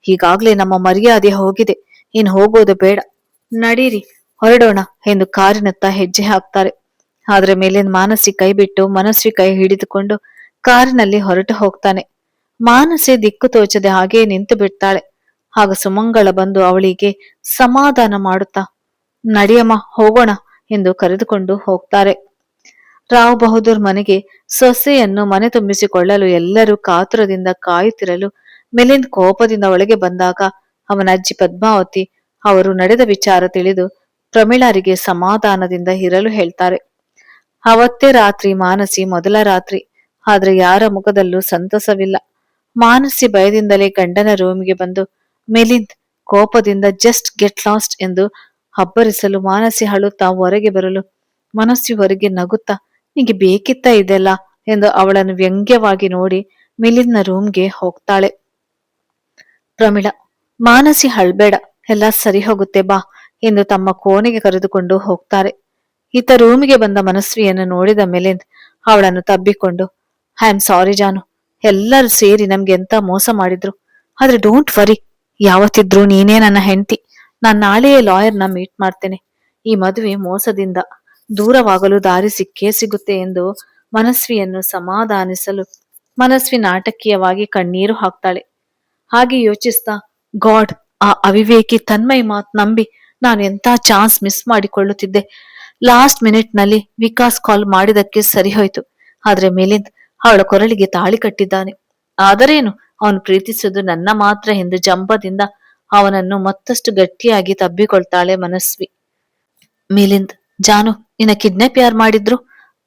ಈಗಾಗ್ಲೇ ನಮ್ಮ ಮರ್ಯಾದೆ ಹೋಗಿದೆ, ಇನ್ನು ಹೋಗೋದು ಬೇಡ. ನಡೀರಿ ಹೊರಡೋಣ ಎಂದು ಕಾರಿನತ್ತ ಹೆಜ್ಜೆ ಹಾಕ್ತಾರೆ. ಆದ್ರೆ ಮಿಲಿಂದ್ ಮಾನಸಿ ಕೈ ಬಿಟ್ಟು ಮನಸ್ವಿ ಕೈ ಹಿಡಿದುಕೊಂಡು ಕಾರಿನಲ್ಲಿ ಹೊರಟು ಹೋಗ್ತಾನೆ. ಮಾನಸಿ ದಿಕ್ಕು ತೋಚದೆ ಹಾಗೇ ನಿಂತು ಬಿಡ್ತಾಳೆ. ಆಗ ಸುಮಂಗಳ ಬಂದು ಅವಳಿಗೆ ಸಮಾಧಾನ ಮಾಡುತ್ತಾ, ನಡಿಯಮ್ಮ ಹೋಗೋಣ ಎಂದು ಕರೆದುಕೊಂಡು ಹೋಗ್ತಾರೆ. ರಾವ್ ಬಹದ್ದೂರ್ ಮನೆಗೆ ಸೊಸೆಯನ್ನು ಮನೆ ತುಂಬಿಸಿಕೊಳ್ಳಲು ಎಲ್ಲರೂ ಕಾತುರದಿಂದ ಕಾಯುತ್ತಿರಲು ಮಿಲಿಂದ್ ಕೋಪದಿಂದ ಒಳಗೆ ಬಂದಾಗ ಅವನ ಅಜ್ಜಿ ಪದ್ಮಾವತಿ ಅವರು ನಡೆದ ವಿಚಾರ ತಿಳಿದು ಪ್ರಮೀಳಾರಿಗೆ ಸಮಾಧಾನದಿಂದ ಇರಲು ಹೇಳ್ತಾರೆ. ಅವತ್ತೇ ರಾತ್ರಿ ಮಾನಸಿ ಮೊದಲ ರಾತ್ರಿ. ಆದ್ರೆ ಯಾರ ಮುಖದಲ್ಲೂ ಸಂತಸವಿಲ್ಲ. ಮಾನಸಿ ಭಯದಿಂದಲೇ ಗಂಡನ ರೂಮಿಗೆ ಬಂದು ಮಿಲಿಂದ್ ಕೋಪದಿಂದ ಜಸ್ಟ್ ಗೆಟ್ ಲಾಸ್ಟ್ ಎಂದು ಹಬ್ಬರಿಸಲು ಮಾನಸಿ ಅಳುತ್ತಾ ಹೊರಗೆ ಬರಲು ಮನಸ್ವಿ ಹೊರಗೆ ನಗುತ್ತಾ, ನಿಂಗೆ ಬೇಕಿತ್ತ ಇದೆಲ್ಲ ಎಂದು ಅವಳನ್ನು ವ್ಯಂಗ್ಯವಾಗಿ ನೋಡಿ ಮಿಲಿಂದ್ನ ರೂಮ್ಗೆ ಹೋಗ್ತಾಳೆ. ಪ್ರಮೀಳಾ, ಮಾನಸಿ ಅಳ್ಬೇಡ, ಎಲ್ಲ ಸರಿ ಹೋಗುತ್ತೆ ಬಾ ಎಂದು ತಮ್ಮ ಕೋಣೆಗೆ ಕರೆದುಕೊಂಡು ಹೋಗ್ತಾರೆ. ಈತ ರೂಮಿಗೆ ಬಂದ ಮನಸ್ವಿಯನ್ನು ನೋಡಿದ ಮಿಲಿಂದ್ ಅವಳನ್ನು ತಬ್ಬಿಕೊಂಡು, ಐ ಆಮ್ ಸಾರಿ ಜಾನು, ಎಲ್ಲರೂ ಸೇರಿ ನಮ್ಗೆ ಎಂತ ಮೋಸ ಮಾಡಿದ್ರು. ಆದ್ರೆ ಡೋಂಟ್ ವರಿ, ಯಾವತ್ತಿದ್ರು ನೀನೇ ನನ್ನ ಹೆಂಡತಿ. ನಾನ್ ನಾಳೆಯೇ ಲಾಯರ್ನ ಮೀಟ್ ಮಾಡ್ತೇನೆ. ಈ ಮದುವೆ ಮೋಸದಿಂದ ದೂರವಾಗಲು ದಾರಿ ಸಿಕ್ಕೇ ಸಿಗುತ್ತೆ ಎಂದು ಮನಸ್ವಿಯನ್ನು ಸಮಾಧಾನಿಸಲು ಮನಸ್ವಿ ನಾಟಕೀಯವಾಗಿ ಕಣ್ಣೀರು ಹಾಕ್ತಾಳೆ. ಹಾಗೆ ಯೋಚಿಸ್ತಾ, ಗಾಡ್, ಆ ಅವಿವೇಕಿ ತನ್ಮಯ್ ಮಾತ್ ನಂಬಿ ನಾನು ಎಂತ ಚಾನ್ಸ್ ಮಿಸ್ ಮಾಡಿಕೊಳ್ಳುತ್ತಿದ್ದೆ. ಲಾಸ್ಟ್ ಮಿನಿಟ್ ನಲ್ಲಿ ವಿಕಾಸ್ ಕಾಲ್ ಮಾಡಿದಕ್ಕೆ ಸರಿ ಹೋಯ್ತು. ಆದ್ರೆ ಮಿಲಿಂದ್ ಅವಳ ಕೊರಳಿಗೆ ತಾಳಿ ಕಟ್ಟಿದ್ದಾನೆ. ಆದರೇನು, ಅವನು ಪ್ರೀತಿಸುವುದು ನನ್ನ ಮಾತ್ರ ಎಂದು ಜಂಬದಿಂದ ಅವನನ್ನು ಮತ್ತಷ್ಟು ಗಟ್ಟಿಯಾಗಿ ತಬ್ಬಿಕೊಳ್ತಾಳೆ ಮನಸ್ವಿ. ಮಿಲಿಂದ್, ಜಾನು, ನಿನ್ನ ಕಿಡ್ನಾಪ್ ಯಾರು ಮಾಡಿದ್ರು?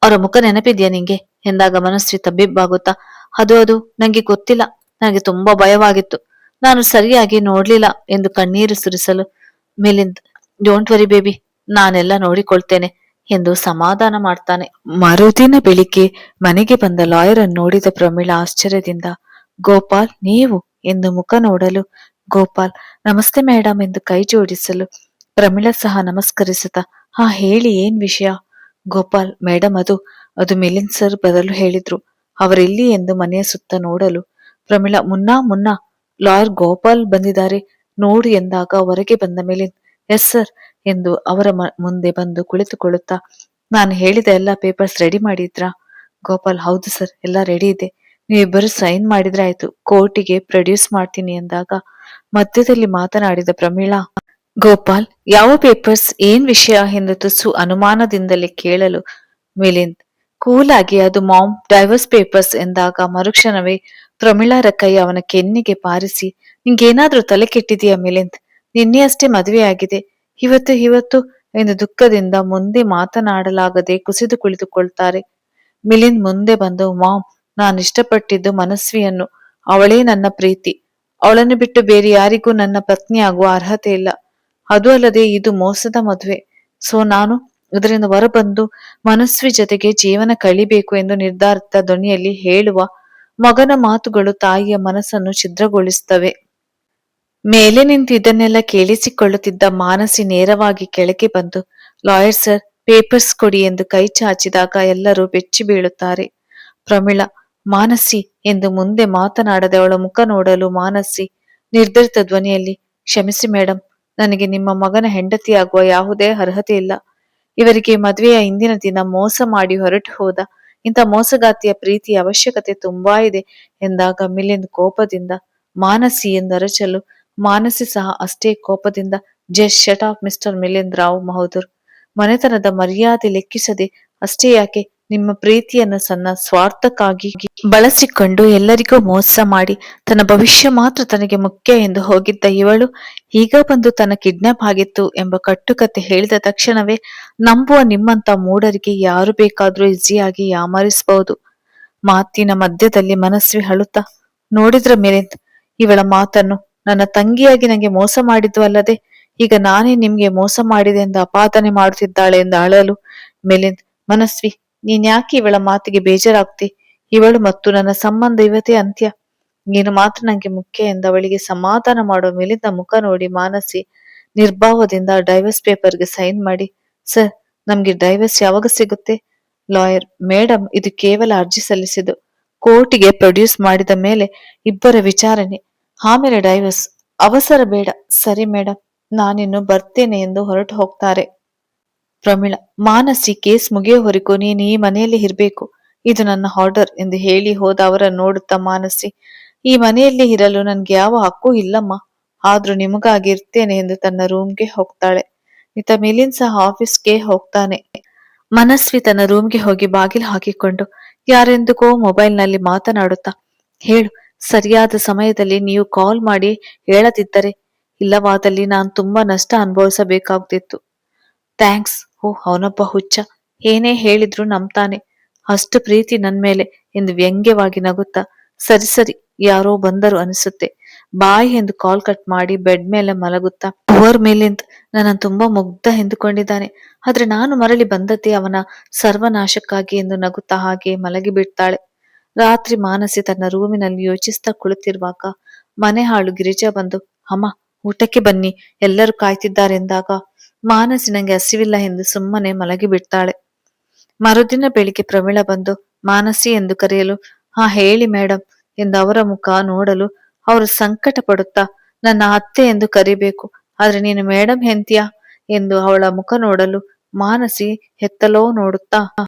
ಅವರ ಮುಖ ನೆನಪಿದ್ಯಾ ನಿಂಗೆ ಎಂದಾಗ ಮನಸ್ವಿ ತಬ್ಬಿಬ್ಬಾಗುತ್ತಾ, ಅದು ನಂಗೆ ಗೊತ್ತಿಲ್ಲ, ನನಗೆ ತುಂಬಾ ಭಯವಾಗಿತ್ತು, ನಾನು ಸರಿಯಾಗಿ ನೋಡ್ಲಿಲ್ಲ ಎಂದು ಕಣ್ಣೀರು ಸುರಿಸಲು ಮಿಲಿಂದ್, ಡೋಂಟ್ ವರಿ ಬೇಬಿ, ನಾನೆಲ್ಲ ನೋಡಿಕೊಳ್ತೇನೆ ಎಂದು ಸಮಾಧಾನ ಮಾಡ್ತಾನೆ. ಮರುದಿನ ಬೆಳಿಗ್ಗೆ ಮನೆಗೆ ಬಂದ ಲಾಯರ್ ಅನ್ನು ನೋಡಿದ ಪ್ರಮೀಳಾ ಆಶ್ಚರ್ಯದಿಂದ, ಗೋಪಾಲ್ ನೀವು ಎಂದು ಮುಖ ನೋಡಲು ಗೋಪಾಲ್ ನಮಸ್ತೆ ಮೇಡಮ್ ಎಂದು ಕೈ ಜೋಡಿಸಲು ಪ್ರಮೀಳಾ ಸಹ ನಮಸ್ಕರಿಸುತ್ತಾ, ಹಾ ಹೇಳಿ, ಏನ್ ವಿಷಯ? ಗೋಪಾಲ್, ಮೇಡಮ್ ಅದು ಮಿಲಿಂದ್ ಸರ್ ಬರಲು ಹೇಳಿದ್ರು, ಅವರೆಲ್ಲಿ ಎಂದು ಮನೆಯ ಸುತ್ತ ನೋಡಲು ಪ್ರಮೀಳಾ, ಮುನ್ನಾ ಲಾಯರ್ ಗೋಪಾಲ್ ಬಂದಿದ್ದಾರೆ ನೋಡಿ ಎಂದಾಗ ಹೊರಗೆ ಬಂದ ಮಿಲಿಂದ್, ಎಸ್ ಸರ್ ಎಂದು ಅವರ ಮುಂದೆ ಬಂದು ಕುಳಿತುಕೊಳ್ಳುತ್ತಾ, ನಾನು ಹೇಳಿದ ಎಲ್ಲ ಪೇಪರ್ಸ್ ರೆಡಿ ಮಾಡಿದ್ರಾ? ಗೋಪಾಲ್, ಹೌದು ಸರ್, ಎಲ್ಲ ರೆಡಿ ಇದೆ, ನೀವಿಬ್ಬರು ಸೈನ್ ಮಾಡಿದ್ರೆ ಆಯ್ತು, ಕೋರ್ಟಿಗೆ ಪ್ರೊಡ್ಯೂಸ್ ಮಾಡ್ತೀನಿ ಎಂದಾಗ ಮಧ್ಯದಲ್ಲಿ ಮಾತನಾಡಿದ ಪ್ರಮೀಳಾ, ಗೋಪಾಲ್, ಯಾವ ಪೇಪರ್ಸ್, ಏನ್ ವಿಷಯ ಎಂದು ತುಸು ಅನುಮಾನದಿಂದಲೇ ಕೇಳಲು ಮಿಲಿಂದ್ ಕೂಲ್ ಆಗಿ ಅದು ಮಾಮ್ ಡೈವರ್ಸ್ ಪೇಪರ್ಸ್ ಎಂದಾಗ ಮರುಕ್ಷಣವೇ ಪ್ರಮಿಳಾರ ಕೈ ಅವನ ಕೆನ್ನೆಗೆ ಬಾರಿಸಿ, ನಿಂಗೇನಾದ್ರೂ ತಲೆ ಕೆಟ್ಟಿದೆಯಾ ಮಿಲಿಂದ್? ನಿನ್ನೆ ಅಷ್ಟೇ ಮದುವೆಯಾಗಿದೆ, ಇವತ್ತು ಇವತ್ತು ಎಂದು ದುಃಖದಿಂದ ಮುಂದೆ ಮಾತನಾಡಲಾಗದೆ ಕುಸಿದು ಕುಳಿತುಕೊಳ್ತಾರೆ. ಮಿಲಿಂದ್ ಮುಂದೆ ಬಂದು, ಮಾಮ್, ನಾನಿಷ್ಟಪಟ್ಟಿದ್ದು ಮನಸ್ವಿಯನ್ನು. ಅವಳೇ ನನ್ನ ಪ್ರೀತಿ. ಅವಳನ್ನು ಬಿಟ್ಟು ಬೇರೆ ಯಾರಿಗೂ ನನ್ನ ಪತ್ನಿಯಾಗುವ ಅರ್ಹತೆ ಇಲ್ಲ. ಅದು ಅಲ್ಲದೆ ಇದು ಮೋಸದ ಮದುವೆ. ಸೊ ನಾನು ಇದರಿಂದ ಹೊರಬಂದು ಮನಸ್ವಿ ಜೊತೆಗೆ ಜೀವನ ಕಳಿಬೇಕು ಎಂದು ನಿರ್ಧಾರಿತ ಧ್ವನಿಯಲ್ಲಿ ಹೇಳುವ ಮಗನ ಮಾತುಗಳು ತಾಯಿಯ ಮನಸ್ಸನ್ನು ಛಿದ್ರಗೊಳಿಸುತ್ತವೆ. ಮೇಲೆ ನಿಂತು ಇದನ್ನೆಲ್ಲ ಕೇಳಿಸಿಕೊಳ್ಳುತ್ತಿದ್ದ ಮಾನಸಿ ನೇರವಾಗಿ ಕೆಳಗೆ ಬಂದು, ಲಾಯರ್ ಸರ್, ಪೇಪರ್ಸ್ ಕೊಡಿ ಎಂದು ಕೈ ಚಾಚಿದಾಗ ಎಲ್ಲರೂ ಬೆಚ್ಚಿ ಬೀಳುತ್ತಾರೆ. ಪ್ರಮಿಳಾ, ಮಾನಸಿ ಎಂದು ಮುಂದೆ ಮಾತನಾಡದೆ ಅವಳ ಮುಖ ನೋಡಲು ಮಾನಸಿ ನಿರ್ಧರಿತ ಧ್ವನಿಯಲ್ಲಿ, ಕ್ಷಮಿಸಿ ಮೇಡಮ್, ನನಗೆ ನಿಮ್ಮ ಮಗನ ಹೆಂಡತಿಯಾಗುವ ಯಾವುದೇ ಅರ್ಹತೆ ಇಲ್ಲ. ಇವರಿಗೆ ಮದುವೆಯ ಹಿಂದಿನ ದಿನ ಮೋಸ ಮಾಡಿ ಹೊರಟು ಹೋದ ಇಂಥ ಮೋಸಗಾತಿಯ ಪ್ರೀತಿಯ ಅವಶ್ಯಕತೆ ತುಂಬಾ ಇದೆ ಎಂದಾಗ ಮಿಲಿಂದ್ ಕೋಪದಿಂದ, ಮಾನಸಿ ಎಂದರಚಲು ಮಾನಸಿ ಸಹ ಅಷ್ಟೇ ಕೋಪದಿಂದ, just shut off mister Milind Rao Mahodar. ಮನೆತನದ ಮರ್ಯಾದೆ ಲೆಕ್ಕಿಸದೆ ಅಷ್ಟೇ ಯಾಕೆ ನಿಮ್ಮ ಪ್ರೀತಿಯನ್ನು ಸಣ್ಣ ಸ್ವಾರ್ಥಕ್ಕಾಗಿ ಬಳಸಿಕೊಂಡು ಎಲ್ಲರಿಗೂ ಮೋಸ ಮಾಡಿ ತನ್ನ ಭವಿಷ್ಯ ಮಾತ್ರ ತನಗೆ ಮುಖ್ಯ ಎಂದು ಹೋಗಿದ್ದ ಇವಳು ಈಗ ಬಂದು ತನ್ನ ಕಿಡ್ನಾಪ್ ಆಗಿತ್ತು ಎಂಬ ಕಟ್ಟುಕತೆ ಹೇಳಿದ ತಕ್ಷಣವೇ ನಂಬುವ ನಿಮ್ಮಂತ ಮೂಢರಿಗೆ ಯಾರು ಬೇಕಾದ್ರೂ ಈಸಿಯಾಗಿ ಯಾಮಾರಿಸಬಹುದು. ಮಾತಿನ ಮಧ್ಯದಲ್ಲಿ ಮನಸ್ವಿ ಅಳುತ್ತಾ, ನೋಡಿದ್ರ ಮಿಲಿಂದ್, ಇವಳ ಮಾತನ್ನು, ನನ್ನ ತಂಗಿಯಾಗಿ ನಂಗೆ ಮೋಸ ಮಾಡಿದ್ದು ಅಲ್ಲದೆ ಈಗ ನಾನೇ ನಿಮ್ಗೆ ಮೋಸ ಮಾಡಿದೆ ಎಂದು ಅಪಾದನೆ ಮಾಡುತ್ತಿದ್ದಾಳೆ ಎಂದು ಅಳಲು ಮಿಲಿಂದ್, ಮನಸ್ವಿ, ನೀನ್ಯಾಕೆ ಇವಳ ಮಾತಿಗೆ ಬೇಜಾರಾಗ್ತಿ? ಇವಳು ಮತ್ತು ನನ್ನ ಸಂಬಂಧ ಇವತ್ತೇ ಅಂತ್ಯ. ನೀನು ಮಾತ್ರ ನಂಗೆ ಮುಖ್ಯ ಎಂದವಳಿಗೆ ಸಮಾಧಾನ ಮಾಡುವ ಮಿಲಿಂದ ಮುಖ ನೋಡಿ ಮಾನಸಿ ನಿರ್ಭಾವದಿಂದ ಡೈವರ್ಸ್ ಪೇಪರ್ಗೆ ಸೈನ್ ಮಾಡಿ, ಸರ್, ನಮ್ಗೆ ಡೈವರ್ಸ್ ಯಾವಾಗ ಸಿಗುತ್ತೆ? ಲಾಯರ್, ಮೇಡಮ್, ಇದು ಕೇವಲ ಅರ್ಜಿ ಸಲ್ಲಿಸಿದ್ದು ಕೋರ್ಟಿಗೆ ಪ್ರೊಡ್ಯೂಸ್ ಮಾಡಿದ ಮೇಲೆ ಇಬ್ಬರ ವಿಚಾರಣೆ, ಆಮೇಲೆ ಡೈವರ್ಸ್. ಅವಸರ ಬೇಡ. ಸರಿ ಮೇಡಮ್, ನಾನಿನ್ನು ಬರ್ತೇನೆ ಎಂದು ಹೊರಟು ಹೋಗ್ತಾರೆ. ಪ್ರಮಿಳಾ, ಮಾನಸಿ, ಕೇಸ್ ಮುಗಿಯೋವರೆಗೂ ನೀನು ಈ ಮನೆಯಲ್ಲಿ ಇರ್ಬೇಕು. ಇದು ನನ್ನ ಆರ್ಡರ್ ಎಂದು ಹೇಳಿ ಹೋದ ಅವರನ್ನು ನೋಡುತ್ತಾ ಮಾನಸಿ, ಈ ಮನೆಯಲ್ಲಿ ಇರಲು ನನ್ಗೆ ಯಾವ ಹಕ್ಕು ಇಲ್ಲಮ್ಮ, ಆದ್ರೂ ನಿಮಗಾಗಿ ಇರ್ತೇನೆ ಎಂದು ತನ್ನ ರೂಮ್ಗೆ ಹೋಗ್ತಾಳೆ. ಇತ್ತ ಮಿಲಿಂದ್ ಸಹ ಆಫೀಸ್ಗೆ ಹೋಗ್ತಾನೆ. ಮನಸ್ವಿ ತನ್ನ ರೂಮ್ಗೆ ಹೋಗಿ ಬಾಗಿಲು ಹಾಕಿಕೊಂಡು ಯಾರೆಂದುಕೋ ಮೊಬೈಲ್ನಲ್ಲಿ ಮಾತನಾಡುತ್ತಾ, ಹೇಳು, ಸರಿಯಾದ ಸಮಯದಲ್ಲಿ ನೀವು ಕಾಲ್ ಮಾಡಿ ಹೇಳದಿದ್ದರೆ, ಇಲ್ಲವಾದಲ್ಲಿ ನಾನು ತುಂಬಾ ನಷ್ಟ ಅನುಭವಿಸಬೇಕಾಗ್ತಿತ್ತು. ಥ್ಯಾಂಕ್ಸ್. ಓ, ಅವನೊಬ್ಬ ಹುಚ್ಚ, ಏನೇ ಹೇಳಿದ್ರು ನಂಬ್ತಾನೆ, ಅಷ್ಟು ಪ್ರೀತಿ ನನ್ ಮೇಲೆ ಎಂದು ವ್ಯಂಗ್ಯವಾಗಿ ನಗುತ್ತಾ, ಸರಿ ಸರಿ, ಯಾರೋ ಬಂದರು ಅನಿಸುತ್ತೆ, ಬಾಯ್ ಎಂದು ಕಾಲ್ ಕಟ್ ಮಾಡಿ ಬೆಡ್ ಮೇಲೆ ಮಲಗುತ್ತಾ, ಪುವರ್ ಮಿಲಿಂದ್ ನನ್ನ ತುಂಬಾ ಮುಗ್ಧ ಎಂದುಕೊಂಡಿದ್ದಾನೆ, ಆದ್ರೆ ನಾನು ಮರಳಿ ಬಂದದ್ದೇ ಅವನ ಸರ್ವನಾಶಕ್ಕಾಗಿ ಎಂದು ನಗುತ್ತಾ ಹಾಗೆ ಮಲಗಿ ಬಿಡ್ತಾಳೆ. ರಾತ್ರಿ ಮಾನಸಿ ತನ್ನ ರೂಮಿನಲ್ಲಿ ಯೋಚಿಸ್ತಾ ಕುಳಿತಿರುವಾಗ ಮನೆ ಹಾಳು ಗಿರಿಜಾ ಬಂದು, ಅಮ್ಮ, ಊಟಕ್ಕೆ ಬನ್ನಿ, ಎಲ್ಲರೂ ಕಾಯ್ತಿದ್ದಾರೆಂದಾಗ ಮಾನಸಿ ನಂಗೆ ಹಸಿವಿಲ್ಲ ಎಂದು ಸುಮ್ಮನೆ ಮಲಗಿ ಬಿಡ್ತಾಳೆ. ಮರುದಿನ ಬೆಳಿಗ್ಗೆ ಪ್ರಮಿಳ ಬಂದು ಮಾನಸಿ ಎಂದು ಕರೆಯಲು, ಹಾ ಹೇಳಿ ಮೇಡಮ್ ಎಂದು ಅವರ ಮುಖ ನೋಡಲು ಅವರು ಸಂಕಟ ಪಡುತ್ತಾ, ನನ್ನ ಅತ್ತೆ ಎಂದು ಕರಿಬೇಕು, ಆದ್ರೆ ನೀನು ಮೇಡಮ್ ಹೆಂಡ್ತಿಯಾ ಎಂದು ಅವಳ ಮುಖ ನೋಡಲು ಮಾನಸಿ ಹೆತ್ತಲೋ ನೋಡುತ್ತಾ,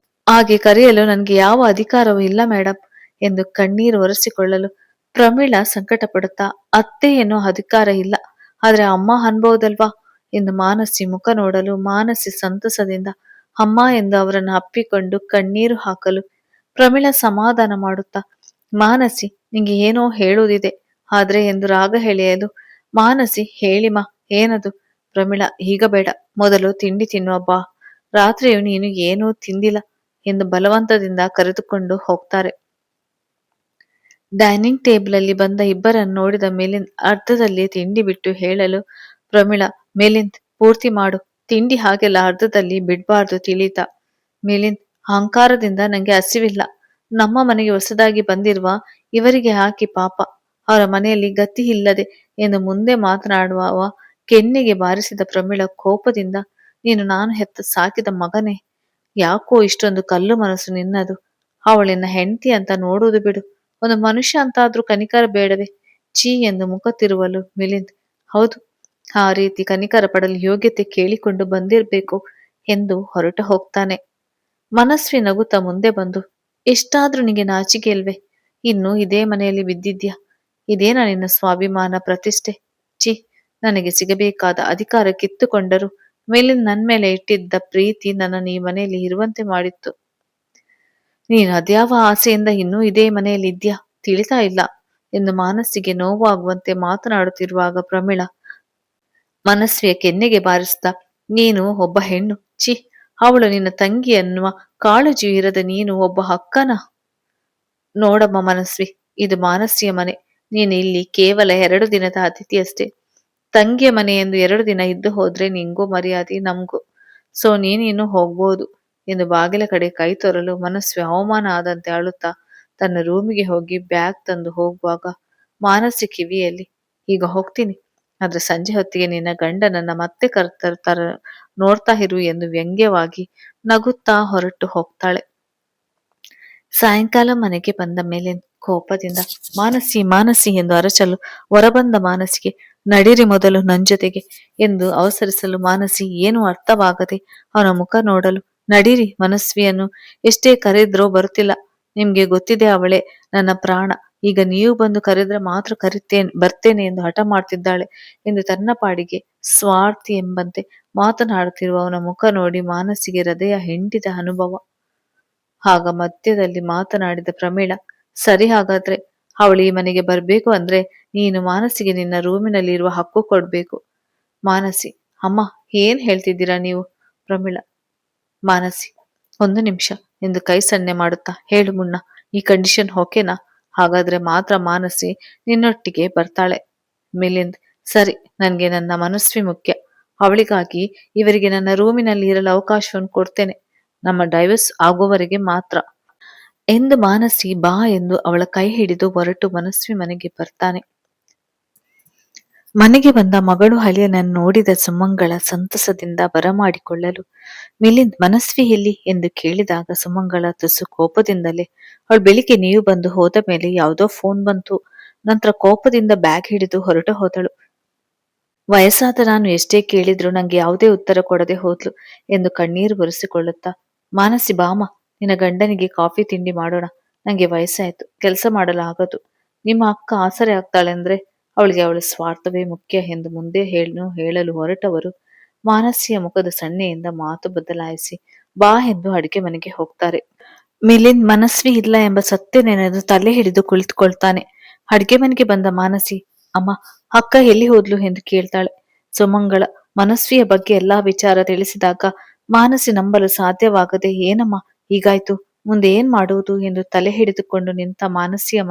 ಹಾಗೆ ಕರೆಯಲು ನನ್ಗೆ ಯಾವ ಅಧಿಕಾರವೂ ಇಲ್ಲ ಮೇಡಮ್ ಎಂದು ಕಣ್ಣೀರು ಒರೆಸಿಕೊಳ್ಳಲು ಪ್ರಮೀಳ ಸಂಕಟ ಪಡುತ್ತಾ, ಅತ್ತೆ ಎನ್ನುವ ಅಧಿಕಾರ ಇಲ್ಲ, ಆದ್ರೆ ಅಮ್ಮ ಅನ್ಬಹುದಲ್ವಾ ಎಂದು ಮಾನಸಿ ಮುಖ ನೋಡಲು ಮಾನಸಿ ಸಂತಸದಿಂದ ಅಮ್ಮ ಎಂದು ಅವರನ್ನು ಅಪ್ಪಿಕೊಂಡು ಕಣ್ಣೀರು ಹಾಕಲು ಪ್ರಮೀಳ ಸಮಾಧಾನ ಮಾಡುತ್ತಾ, ಮಾನಸಿ, ನಿಂಗೆ ಏನೋ ಹೇಳುವುದಿದೆ ಆದ್ರೆ ಎಂದು ರಾಗ ಎಳೆಯಲು ಮಾನಸಿ, ಹೇಳಿಮಾ, ಏನದು? ಪ್ರಮೀಳ, ಈಗ ಬೇಡ, ಮೊದಲು ತಿಂಡಿ ತಿನ್ನುವ ಬಾ, ರಾತ್ರಿಯೂ ನೀನು ಏನೂ ತಿಂದಿಲ್ಲ ಎಂದು ಬಲವಂತದಿಂದ ಕರೆದುಕೊಂಡು ಹೋಗ್ತಾರೆ. ಡೈನಿಂಗ್ ಟೇಬಲ್ ಅಲ್ಲಿ ಬಂದ ಇಬ್ಬರನ್ನು ನೋಡಿದ ಮಿಲಿಂದ್ ಅರ್ಧದಲ್ಲಿ ತಿಂಡಿ ಬಿಟ್ಟು ಹೇಳಲು ಪ್ರಮಿಳಾ, ಮಿಲಿಂದ್, ಪೂರ್ತಿ ಮಾಡು ತಿಂಡಿ, ಹಾಗೆಲ್ಲ ಅರ್ಧದಲ್ಲಿ ಬಿಡ್ಬಾರ್ದು ತಿಳಿತಾ? ಮಿಲಿಂದ್ ಅಹಂಕಾರದಿಂದ, ನಂಗೆ ಹಸಿವಿಲ್ಲ, ನಮ್ಮ ಮನೆಗೆ ಹೊಸದಾಗಿ ಬಂದಿರುವ ಇವರಿಗೆ ಹಾಕಿ ಪಾಪ, ಅವರ ಮನೆಯಲ್ಲಿ ಗತಿ ಇಲ್ಲದೆ ಎಂದು ಮುಂದೆ ಮಾತನಾಡುವ ಕೆನ್ನೆಗೆ ಬಾರಿಸಿದ ಪ್ರಮಿಳ ಕೋಪದಿಂದ, ನೀನು ನಾನು ಹೆತ್ತ ಸಾಕಿದ ಮಗನೇ, ಯಾಕೋ ಇಷ್ಟೊಂದು ಕಲ್ಲು ಮನಸ್ಸು ನಿನ್ನದು, ಅವಳಿನ ಹೆಂಡತಿ ಅಂತ ನೋಡುವುದು ಬಿಡು, ಒಂದು ಮನುಷ್ಯ ಅಂತಾದ್ರೂ ಕನಿಕರ ಬೇಡವೆ? ಛೀ ಎಂದು ಮುಖ ತಿರುವಲು ಮಿಲಿಂದ್, ಹೌದು, ಆ ರೀತಿ ಕನಿಕರ ಪಡಲು ಯೋಗ್ಯತೆ ಕೇಳಿಕೊಂಡು ಬಂದಿರಬೇಕು ಎಂದು ಹೊರಟು ಹೋಗ್ತಾನೆ. ಮನಸ್ವಿ ನಗುತ್ತಾ ಮುಂದೆ ಬಂದು, ಎಷ್ಟಾದ್ರೂ ನಿನಗೆ ನಾಚಿಕೆ ಇಲ್ವೇ? ಇನ್ನು ಇದೇ ಮನೆಯಲ್ಲಿ ಬಿದ್ದಿದ್ಯಾ? ಇದೇನಾ ನಿನ್ನ ಸ್ವಾಭಿಮಾನ ಪ್ರತಿಷ್ಠೆ? ಛೀ, ನನಗೆ ಸಿಗಬೇಕಾದ ಅಧಿಕಾರ ಕಿತ್ತುಕೊಂಡರು. ಮೇಲಿನ ನನ್ ಮೇಲೆ ಇಟ್ಟಿದ್ದ ಪ್ರೀತಿ ನನ್ನನ್ನು ಈ ಮನೆಯಲ್ಲಿ ಇರುವಂತೆ ಮಾಡಿತ್ತು. ನೀನು ಅದ್ಯಾವ ಆಸೆಯಿಂದ ಇನ್ನೂ ಇದೇ ಮನೆಯಲ್ಲಿ ಇದ್ಯಾ ತಿಳಿತಾ ಇಲ್ಲ ಎಂದು ಮಾನಸ್ಸಿಗೆ ನೋವಾಗುವಂತೆ ಮಾತನಾಡುತ್ತಿರುವಾಗ ಪ್ರಮೀಳ ಮನಸ್ವಿಯ ಕೆನ್ನೆಗೆ ಬಾರಿಸಿದ. ನೀನು ಒಬ್ಬ ಹೆಣ್ಣು, ಛೀ, ಅವಳು ನಿನ್ನ ತಂಗಿ ಅನ್ನುವ ಕಾಳಜಿಯೂ ಇರದ ನೀನು ಒಬ್ಬ ಅಕ್ಕನ. ನೋಡಮ್ಮ ಮನಸ್ವಿ, ಇದು ಮಾನಸಿಯ ಮನೆ. ನೀನು ಇಲ್ಲಿ ಕೇವಲ 2 ದಿನದ ಅತಿಥಿಯಷ್ಟೇ. ತಂಗಿಯ ಮನೆ ಎಂದು 2 ದಿನ ಇದ್ದು ಹೋದ್ರೆ ನಿಂಗೂ ಮರ್ಯಾದೆ ನಮ್ಗೂ. ಸೊ ನೀನಿನ್ನು ಹೋಗ್ಬೋದು ಎಂದು ಬಾಗಿಲ ಕಡೆ ಕೈ ತೋರಲು ಮನಸ್ವಿ ಅವಮಾನ ಆದಂತೆ ಅಳುತ್ತಾ ತನ್ನ ರೂಮಿಗೆ ಹೋಗಿ ಬ್ಯಾಗ್ ತಂದು ಹೋಗುವಾಗ ಮಾನಸಿ ಕಿವಿಯಲ್ಲಿ, ಈಗ ಹೋಗ್ತೀನಿ, ಆದ್ರೆ ಸಂಜೆ ಹೊತ್ತಿಗೆ ನಿನ್ನ ಗಂಡನನ್ನ ಮತ್ತೆ ಕರ್ತರ್ತಾರ ನೋಡ್ತಾ ಇರು ಎಂದು ವ್ಯಂಗ್ಯವಾಗಿ ನಗುತ್ತಾ ಹೊರಟು ಹೋಗ್ತಾಳೆ. ಸಾಯಂಕಾಲ ಮನೆಗೆ ಬಂದ ಮೇಲೆ ಕೋಪದಿಂದ ಮಾನಸಿ ಮಾನಸಿ ಎಂದು ಅರಚಲು ಹೊರಬಂದ ಮಾನಸಿಗೆ, ನಡೀರಿ ಮೊದಲು ನನ್ ಜೊತೆಗೆ ಎಂದು ಅವಸರಿಸಲು ಮಾನಸಿ ಏನೂ ಅರ್ಥವಾಗದೆ ಅವನ ಮುಖ ನೋಡಲು, ನಡೀರಿ, ಮನಸ್ವಿಯನ್ನು ಎಷ್ಟೇ ಕರೆದ್ರೂ ಬರುತ್ತಿಲ್ಲ. ನಿಮ್ಗೆ ಗೊತ್ತಿದೆ ಅವಳೇ ನನ್ನ ಪ್ರಾಣ. ಈಗ ನೀವು ಬಂದು ಕರೆದ್ರೆ ಮಾತ್ರ ಬರ್ತೇನೆ ಎಂದು ಹಠ ಮಾಡ್ತಿದ್ದಾಳೆ ಎಂದು ತನ್ನ ಪಾಡಿಗೆ ಸ್ವಾರ್ಥಿ ಎಂಬಂತೆ ಮಾತನಾಡುತ್ತಿರುವ ಅವನ ಮುಖ ನೋಡಿ ಮಾನಸಿಗೆ ಹೃದಯ ಹಿಂಡಿದ ಅನುಭವ. ಆಗ ಮಧ್ಯದಲ್ಲಿ ಮಾತನಾಡಿದ ಪ್ರಮೀಳ, ಸರಿ, ಹಾಗಾದ್ರೆ ಅವಳು ಈ ಮನೆಗೆ ಬರ್ಬೇಕು ಅಂದ್ರೆ ನೀನು ಮಾನಸಿಗೆ ನಿನ್ನ ರೂಮಿನಲ್ಲಿ ಇರುವ ಹಕ್ಕು ಕೊಡ್ಬೇಕು. ಮಾನಸಿ, ಅಮ್ಮ, ಏನ್ ಹೇಳ್ತಿದ್ದೀರಾ ನೀವು? ಪ್ರಮೀಳ, ಮಾನಸಿ, 1 ನಿಮಿಷ ಎಂದು ಕೈ ಸನ್ನೆ ಮಾಡುತ್ತಾ, ಹೇಳು ಮುನ್ನ, ಈ ಕಂಡೀಷನ್ ಓಕೆನಾ? ಹಾಗಾದ್ರೆ ಮಾತ್ರ ಮಾನಸಿ ನಿನ್ನೊಟ್ಟಿಗೆ ಬರ್ತಾಳೆ. ಮಿಲಿಂದ್, ಸರಿ, ನನ್ಗೆ ನನ್ನ ಮನಸ್ವಿ ಮುಖ್ಯ. ಅವಳಿಗಾಗಿ ಇವರಿಗೆ ನನ್ನ ರೂಮಿನಲ್ಲಿ ಇರಲು ಅವಕಾಶವನ್ನು ಕೊಡ್ತೇನೆ. ನಮ್ಮ ಡೈವರ್ಸ್ ಆಗುವವರೆಗೆ ಮಾತ್ರ ಎಂದು ಮಾನಸಿ ಬಾ ಎಂದು ಅವಳ ಕೈ ಹಿಡಿದು ಹೊರಟು ಮನಸ್ವಿ ಮನೆಗೆ ಬರ್ತಾನೆ. ಮನೆಗೆ ಬಂದ ಮಗಳು ಅಳಿಯನನ್ನು ನೋಡಿದ ಸುಮಂಗಳ ಸಂತಸದಿಂದ ಬರಮಾಡಿಕೊಳ್ಳಲು, ಮಿಲಿಂದ್, ಮನಸ್ವಿ ಎಲ್ಲಿ ಎಂದು ಕೇಳಿದಾಗ ಸುಮಂಗಳ ತುಸು ಕೋಪದಿಂದಲೇ, ಅವಳು ಬೆಳಿಗ್ಗೆ ನೀವು ಬಂದು ಹೋದ ಮೇಲೆ ಯಾವುದೋ ಫೋನ್ ಬಂತು, ನಂತರ ಕೋಪದಿಂದ ಬ್ಯಾಗ್ ಹಿಡಿದು ಹೊರಟು ಹೋದಳು. ವಯಸ್ಸಾದ ನಾನು ಎಷ್ಟೇ ಕೇಳಿದ್ರು ನಂಗೆ ಯಾವುದೇ ಉತ್ತರ ಕೊಡದೆ ಹೋದ್ಲು ಎಂದು ಕಣ್ಣೀರು ಒರೆಸಿಕೊಳ್ಳುತ್ತಾ, ಮಾನಸಿ, ಬಾಮ, ನಿನ್ನ ಗಂಡನಿಗೆ ಕಾಫಿ ತಿಂಡಿ ಮಾಡೋಣ. ನಂಗೆ ವಯಸ್ಸಾಯ್ತು, ಕೆಲಸ ಮಾಡಲು ಆಗದು. ನಿಮ್ಮ ಅಕ್ಕ ಆಸರೆ ಆಗ್ತಾಳೆಂದ್ರೆ ಅವಳಿಗೆ ಅವಳ ಸ್ವಾರ್ಥವೇ ಮುಖ್ಯ ಎಂದು ಮುಂದೆ ಹೇಳಲು ಹೊರಟವರು ಮಾನಸಿಯ ಮುಖದ ಸನ್ನೆಯಿಂದ ಮಾತು ಬದಲಾಯಿಸಿ ಬಾ ಎಂದು ಅಡಿಗೆ ಮನೆಗೆ ಹೋಗ್ತಾರೆ. ಮಿಲಿಂದ್ ಮನಸ್ವಿ ಇಲ್ಲ ಎಂಬ ಸತ್ಯ ನೆನೆದು ತಲೆ ಹಿಡಿದು ಕುಳಿತುಕೊಳ್ತಾನೆ. ಅಡಿಗೆ ಮನೆಗೆ ಬಂದ ಮಾನಸಿ, ಅಮ್ಮ, ಅಕ್ಕ ಎಲ್ಲಿ ಹೋದ್ಲು ಎಂದು ಕೇಳ್ತಾಳೆ. ಸುಮಂಗಳ ಮನಸ್ವಿಯ ಬಗ್ಗೆ ಎಲ್ಲಾ ವಿಚಾರ ತಿಳಿಸಿದಾಗ ಮಾನಸಿ ನಂಬಲು ಸಾಧ್ಯವಾಗದೆ, ಏನಮ್ಮ ಹೀಗಾಯ್ತು, ಮುಂದೆ ಏನ್ ಮಾಡುವುದು ಎಂದು ತಲೆ ಹಿಡಿದುಕೊಂಡು ನಿಂತ ಮಾನಸಿಯ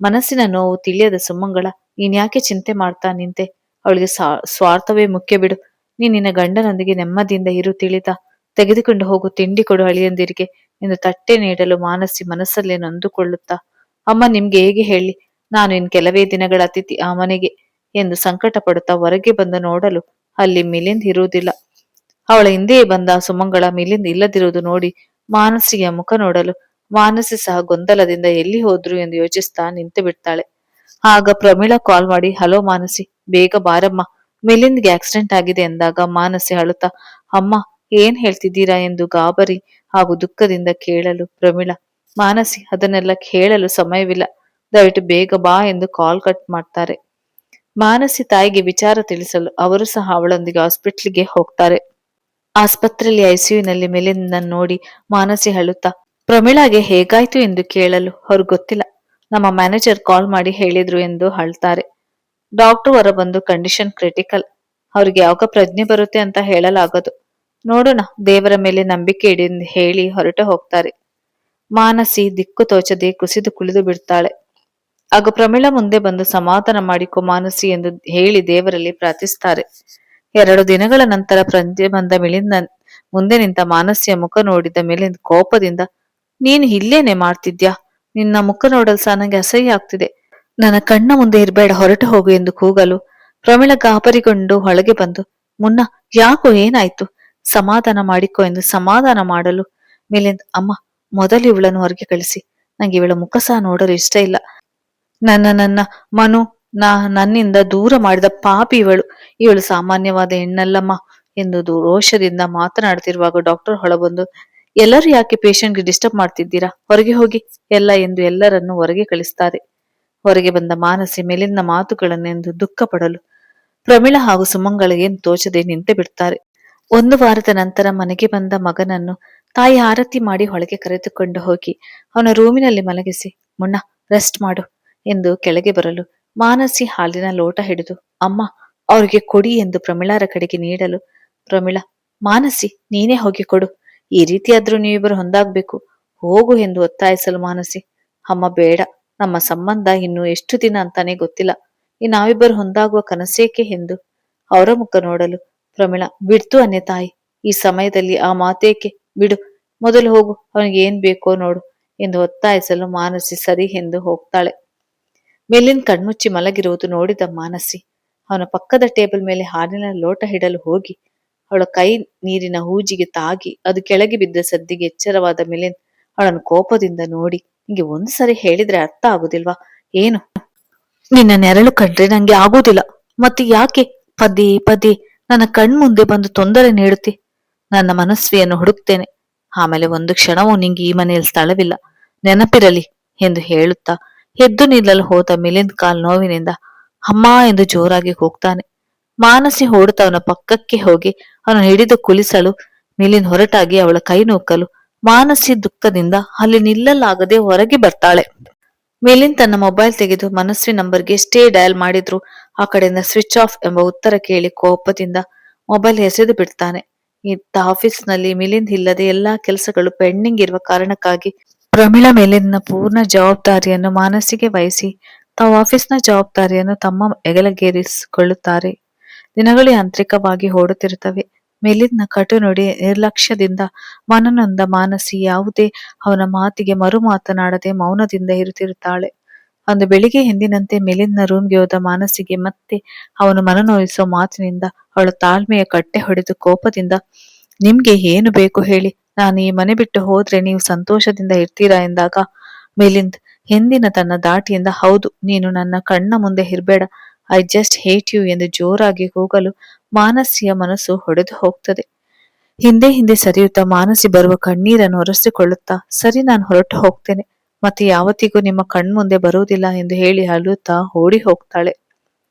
ಮನಸ್ಸಿನ ನೋವು ತಿಳಿಯದ ಸುಮಂಗಳ, ನೀನ್ಯಾಕೆ ಚಿಂತೆ ಮಾಡ್ತಾ ನಿಂತೆ? ಅವಳಿಗೆ ಸ್ವಾರ್ಥವೇ ಮುಖ್ಯ ಬಿಡು. ನಿನ್ನ ಗಂಡನೊಂದಿಗೆ ನೆಮ್ಮದಿಯಿಂದ ಇರು ತಿಳಿತಾ. ತೆಗೆದುಕೊಂಡು ಹೋಗು, ತಿಂಡಿ ಕೊಡು ಅಳಿಯಂದಿರಿಗೆ ಎಂದು ತಟ್ಟೆ ನೀಡಲು ಮಾನಸಿ ಮನಸ್ಸಲ್ಲೇ ನೊಂದುಕೊಳ್ಳುತ್ತಾ, ಅಮ್ಮ, ನಿಮ್ಗೆ ಹೇಗೆ ಹೇಳಿ, ನಾನು ಇನ್ ಕೆಲವೇ ದಿನಗಳ ಅತಿಥಿ ಆ ಮನೆಗೆ ಎಂದು ಸಂಕಟ ಪಡುತ್ತಾ ಹೊರಗೆ ಬಂದು ನೋಡಲು ಅಲ್ಲಿ ಮಿಲಿಂದ್ ಇರುವುದಿಲ್ಲ. ಅವಳ ಹಿಂದೆಯೇ ಬಂದ ಸುಮಂಗಳ ಮಿಲಿಂದ್ ಇಲ್ಲದಿರುವುದು ನೋಡಿ ಮಾನಸಿಯ ಮುಖ ನೋಡಲು ಮಾನಸಿ ಸಹ ಗೊಂದಲದಿಂದ ಎಲ್ಲಿ ಹೋದ್ರು ಎಂದು ಯೋಚಿಸ್ತಾ ನಿಂತು ಬಿಡ್ತಾಳೆ. ಆಗ ಪ್ರಮೀಳಾ ಕಾಲ್ ಮಾಡಿ, ಹಲೋ ಮಾನಸಿ, ಬೇಗ ಬಾರಮ್ಮ, ಮಿಲಿಂದ್ಗೆ ಆಕ್ಸಿಡೆಂಟ್ ಆಗಿದೆ ಎಂದಾಗ ಮಾನಸಿ ಅಳುತ್ತಾ, ಅಮ್ಮ, ಏನ್ ಹೇಳ್ತಿದ್ದೀರಾ ಎಂದು ಗಾಬರಿ ಹಾಗೂ ದುಃಖದಿಂದ ಕೇಳಲು ಪ್ರಮೀಳಾ, ಮಾನಸಿ, ಅದನ್ನೆಲ್ಲ ಕೇಳಲು ಸಮಯವಿಲ್ಲ, ದಯವಿಟ್ಟು ಬೇಗ ಬಾ ಎಂದು ಕಾಲ್ ಕಟ್ ಮಾಡ್ತಾರೆ. ಮಾನಸಿ ತಾಯಿಗೆ ವಿಚಾರ ತಿಳಿಸಲು ಅವರು ಸಹ ಅವಳೊಂದಿಗೆ ಹಾಸ್ಪಿಟ್ಲಿಗೆ ಹೋಗ್ತಾರೆ. ಆಸ್ಪತ್ರೆಯಲ್ಲಿ ಐಸಿಯುನಲ್ಲಿ ಮಿಲಿಂದ್ನನ್ನು ನೋಡಿ ಮಾನಸಿ ಅಳುತ್ತಾ ಪ್ರಮೀಳಾಗೆ ಹೇಗಾಯ್ತು ಎಂದು ಕೇಳಲು, ಅವ್ರು ಗೊತ್ತಿಲ್ಲ, ನಮ್ಮ ಮ್ಯಾನೇಜರ್ ಕಾಲ್ ಮಾಡಿ ಹೇಳಿದ್ರು ಎಂದು ಅಳ್ತಾರೆ. ಡಾಕ್ಟರ್ ಹೊರ ಬಂದು ಕಂಡೀಷನ್ ಕ್ರಿಟಿಕಲ್, ಅವ್ರಿಗೆ ಯಾವಾಗ ಪ್ರಜ್ಞೆ ಬರುತ್ತೆ ಅಂತ ಹೇಳಲಾಗದು, ನೋಡೋಣ, ದೇವರ ಮೇಲೆ ನಂಬಿಕೆ ಇಡಿ ಎಂದು ಹೇಳಿ ಹೊರಟು ಹೋಗ್ತಾರೆ. ಮಾನಸಿ ದಿಕ್ಕು ತೋಚದೆ ಕುಸಿದು ಕುಳಿದು ಬಿಡ್ತಾಳೆ. ಆಗ ಪ್ರಮೀಳಾ ಮುಂದೆ ಬಂದು ಸಮಾಧಾನ ಮಾಡಿಕೊ ಮಾನಸಿ ಎಂದು ಹೇಳಿ ದೇವರಲ್ಲಿ ಪ್ರಾರ್ಥಿಸ್ತಾರೆ. 2 ದಿನಗಳ ನಂತರ ಪ್ರಜ್ಞೆ ಬಂದ ಮಿಲಿಂದ್ ಮುಂದೆ ನಿಂತ ಮಾನಸಿಯ ಮುಖ ನೋಡಿದ ಮಿಲಿಂದ್ ಕೋಪದಿಂದ, ನೀನು ಇಲ್ಲೇನೆ ಮಾಡ್ತಿದ್ಯಾ? ನಿನ್ನ ಮುಖ ನೋಡಲು ಸಹ ನನಗೆ ಅಸಹ್ಯ ಆಗ್ತಿದೆ. ನನ್ನ ಕಣ್ಣ ಮುಂದೆ ಇರಬೇಡ, ಹೊರಟು ಹೋಗು ಎಂದು ಕೂಗಲು ಪ್ರಮೀಳಾ ಗಾಬರಿಗೊಂಡು ಒಳಗೆ ಬಂದು, ಮುನ್ನ, ಯಾಕೋ, ಏನಾಯ್ತು? ಸಮಾಧಾನ ಮಾಡಿಕೊ ಎಂದು ಸಮಾಧಾನ ಮಾಡಲು ಮಿಲಿಂದ್, ಅಮ್ಮ, ಮೊದಲು ಇವಳನ್ನು ಹೊರಗೆ ಕಳಿಸಿ, ನಂಗೆ ಇವಳ ಮುಖ ಸಹ ನೋಡಲು ಇಷ್ಟ ಇಲ್ಲ. ನನ್ನ ಮನು ನನ್ನಿಂದ ದೂರ ಮಾಡಿದ ಪಾಪಿ ಇವಳು ಸಾಮಾನ್ಯವಾದ ಹೆಣ್ಣಲ್ಲಮ್ಮ ಎಂದು ರೋಷದಿಂದ ಮಾತನಾಡುತ್ತಿರುವಾಗ ಡಾಕ್ಟರ್ ಹೊಳಬಂದು, ಎಲ್ಲರೂ ಯಾಕೆ ಪೇಷಂಟ್ಗೆ ಡಿಸ್ಟರ್ಬ್ ಮಾಡ್ತಿದ್ದೀರಾ, ಹೊರಗೆ ಹೋಗಿ ಎಲ್ಲ ಎಂದು ಎಲ್ಲರನ್ನು ಹೊರಗೆ ಕಳಿಸ್ತಾರೆ. ಹೊರಗೆ ಬಂದ ಮಾನಸಿ ಮಿಲಿಂದ್ನ ಮಾತುಗಳನ್ನೆಂದು ದುಃಖ ಪಡಲು ಪ್ರಮೀಳಾ ಹಾಗೂ ಸುಮಂಗಳಿಗೆ ತೋಚದೆ ನಿಂತೆ ಬಿಡ್ತಾರೆ. ಒಂದು ವಾರದ ನಂತರ ಮನೆಗೆ ಬಂದ ಮಗನನ್ನು ತಾಯಿ ಆರತಿ ಮಾಡಿ ಒಳಗೆ ಕರೆದುಕೊಂಡು ಹೋಗಿ ಅವನ ರೂಮಿನಲ್ಲಿ ಮಲಗಿಸಿ, ಮುನ್ನ ರೆಸ್ಟ್ ಮಾಡು ಎಂದು ಕೆಳಗೆ ಬರಲು ಮಾನಸಿ ಹಾಲಿನ ಲೋಟ ಹಿಡಿದು, ಅಮ್ಮ ಅವ್ರಿಗೆ ಕೊಡಿ ಎಂದು ಪ್ರಮಿಳಾರ ಕಡೆಗೆ ನೀಡಲು, ಪ್ರಮಿಳಾ, ಮಾನಸಿ ನೀನೇ ಹೋಗಿ ಕೊಡು, ಈ ರೀತಿಯಾದ್ರೂ ನೀವಿಬ್ಬರು ಹೊಂದಾಗ್ಬೇಕು, ಹೋಗು ಎಂದು ಒತ್ತಾಯಿಸಲು ಮಾನಸಿ, ಅಮ್ಮ ಬೇಡ, ನಮ್ಮ ಸಂಬಂಧ ಇನ್ನು ಎಷ್ಟು ದಿನ ಅಂತಾನೆ ಗೊತ್ತಿಲ್ಲ, ಈ ನಾವಿಬ್ಬರು ಹೊಂದಾಗುವ ಕನಸೇಕೆ ಎಂದು ಅವರ ಮುಖ ನೋಡಲು ಪ್ರಮಿಳಾ, ಬಿಡ್ತು ಅನ್ನೆ ತಾಯಿ, ಈ ಸಮಯದಲ್ಲಿ ಆ ಮಾತೇಕೆ, ಬಿಡು, ಮೊದಲು ಹೋಗು, ಅವನಿಗೆ ಏನ್ ಬೇಕೋ ನೋಡು ಎಂದು ಒತ್ತಾಯಿಸಲು ಮಾನಸಿ ಸರಿ ಎಂದು ಹೋಗ್ತಾಳೆ. ಮಿಲಿಂದ್ ಕಣ್ಮುಚ್ಚಿ ಮಲಗಿರುವುದು ನೋಡಿದ ಮಾನಸಿ ಅವನ ಪಕ್ಕದ ಟೇಬಲ್ ಮೇಲೆ ಹಾಲಿನ ಲೋಟ ಇಡಲು ಹೋಗಿ ಅವಳ ಕೈ ನೀರಿನ ಹೂಜಿಗೆ ತಾಗಿ ಅದು ಕೆಳಗೆ ಬಿದ್ದ ಸದ್ದಿಗೆ ಎಚ್ಚರವಾದ ಮಿಲಿಂದ್ ಅವಳನ್ನು ಕೋಪದಿಂದ ನೋಡಿ, ನಿಂಗೆ ಒಂದು ಸರಿ ಹೇಳಿದ್ರೆ ಅರ್ಥ ಆಗುದಿಲ್ವಾ ಏನು? ನಿನ್ನ ನೆರಳು ಕಂಡ್ರೆ ನಂಗೆ ಆಗುದಿಲ್ಲ, ಮತ್ತೆ ಯಾಕೆ ಪದೇ ಪದೇ ನನ್ನ ಕಣ್ಮುಂದೆ ಬಂದು ತೊಂದರೆ ನೀಡುತ್ತಿ? ನನ್ನ ಮನಸ್ವಿಯನ್ನು ಹುಡುಕ್ತೇನೆ, ಆಮೇಲೆ ಒಂದು ಕ್ಷಣವೂ ನಿಂಗೆ ಈ ಮನೆಯಲ್ಲಿ ಸ್ಥಳವಿಲ್ಲ, ನೆನಪಿರಲಿ ಎಂದು ಹೇಳುತ್ತಾ ಎದ್ದು ನಿಲ್ಲಲು ಹೋದ ಮಿಲಿಂದ್ ಕಾಲ್ ನೋವಿನಿಂದ ಅಮ್ಮ ಎಂದು ಜೋರಾಗಿ ಕೂಗ್ತಾನೆ. ಮಾನಸಿ ಓಡುತ್ತಾ ಅವನ ಪಕ್ಕಕ್ಕೆ ಹೋಗಿ ಅವನು ಹಿಡಿದು ಕುಲಿಸಲು ಮಿಲಿಂದ್ ಹೊರಟಾಗಿ ಅವಳ ಕೈ ನೂಕಲು ಮಾನಸಿ ದುಃಖದಿಂದ ಅಲ್ಲಿ ನಿಲ್ಲಲಾಗದೆ ಹೊರಗೆ ಬರ್ತಾಳೆ. ಮಿಲಿಂದ್ ತನ್ನ ಮೊಬೈಲ್ ತೆಗೆದು ಮನಸ್ವಿ ನಂಬರ್ಗೆ ಎಷ್ಟೇ ಡಯಲ್ ಮಾಡಿದ್ರು ಆ ಕಡೆಯಿಂದ ಸ್ವಿಚ್ ಆಫ್ ಎಂಬ ಉತ್ತರ ಕೇಳಿ ಕೋಪದಿಂದ ಮೊಬೈಲ್ ಎಸೆದು ಬಿಡ್ತಾನೆ. ಇತ್ತ ಆಫೀಸ್ನಲ್ಲಿ ಮಿಲಿಂದ್ ಇಲ್ಲದೆ ಎಲ್ಲಾ ಕೆಲಸಗಳು ಪೆಂಡಿಂಗ್ ಇರುವ ಕಾರಣಕ್ಕಾಗಿ ಪ್ರಮೀಳಾ ಮೇಲಿನ ಪೂರ್ಣ ಜವಾಬ್ದಾರಿಯನ್ನು ಮಾನಸಿಗೆ ವಹಿಸಿ ತಾವು ಆಫೀಸ್ನ ಜವಾಬ್ದಾರಿಯನ್ನು ತಮ್ಮ ಹೆಗಲಿಗೇರಿಸಿಕೊಳ್ಳುತ್ತಾರೆ. ದಿನಗಳು ಯಾಂತ್ರಿಕವಾಗಿ ಓಡುತ್ತಿರುತ್ತವೆ. ಮಿಲಿಂದ್ನ ಕಟು ನುಡಿ ನಿರ್ಲಕ್ಷ್ಯದಿಂದ ಮನನೊಂದ ಮಾನಸಿ ಯಾವುದೇ ಅವನ ಮಾತಿಗೆ ಮರು ಮಾತನಾಡದೆ ಮೌನದಿಂದ ಇರುತ್ತಿರುತ್ತಾಳೆ. ಅಂದು ಬೆಳಿಗ್ಗೆ ಎಂದಿನಂತೆ ಮಿಲಿಂದ್ನ ರೂಮ್ಗೆ ಹೋದ ಮಾನಸಿಗೆ ಮತ್ತೆ ಅವನು ಮನನೋಯಿಸುವ ಮಾತಿನಿಂದ ಅವಳ ತಾಳ್ಮೆಯ ಕಟ್ಟೆ ಹೊಡೆದು ಕೋಪದಿಂದ, ನಿಮ್ಗೆ ಏನು ಬೇಕು ಹೇಳಿ, ನಾನು ಈ ಮನೆ ಬಿಟ್ಟು ಹೋದ್ರೆ ನೀವು ಸಂತೋಷದಿಂದ ಇರ್ತೀರಾ ಎಂದಾಗ ಮಿಲಿಂದ್ ಎಂದಿನ ತನ್ನ ದಾಟಿಯಿಂದ, ಹೌದು, ನೀನು ನನ್ನ ಕಣ್ಣ ಮುಂದೆ ಇರ್ಬೇಡ, ಐ ಜಸ್ಟ್ ಹೇಟ್ ಯು ಎಂದು ಜೋರಾಗಿ ಕೂಗಲು ಮಾನಸಿಯ ಮನಸ್ಸು ಹೊಡೆದು ಹೋಗ್ತದೆ. ಹಿಂದೆ ಹಿಂದೆ ಸರಿಯುತ್ತಾ ಮಾನಸಿ ಬರುವ ಕಣ್ಣೀರನ್ನು ಒರೆಸಿಕೊಳ್ಳುತ್ತಾ, ಸರಿ, ನಾನು ಹೊರಟು ಹೋಗ್ತೇನೆ, ಮತ್ತೆ ಯಾವತ್ತಿಗೂ ನಿಮ್ಮ ಕಣ್ಮುಂದೆ ಬರುವುದಿಲ್ಲ ಎಂದು ಹೇಳಿ ಅಳುತ್ತಾ ಓಡಿ ಹೋಗ್ತಾಳೆ.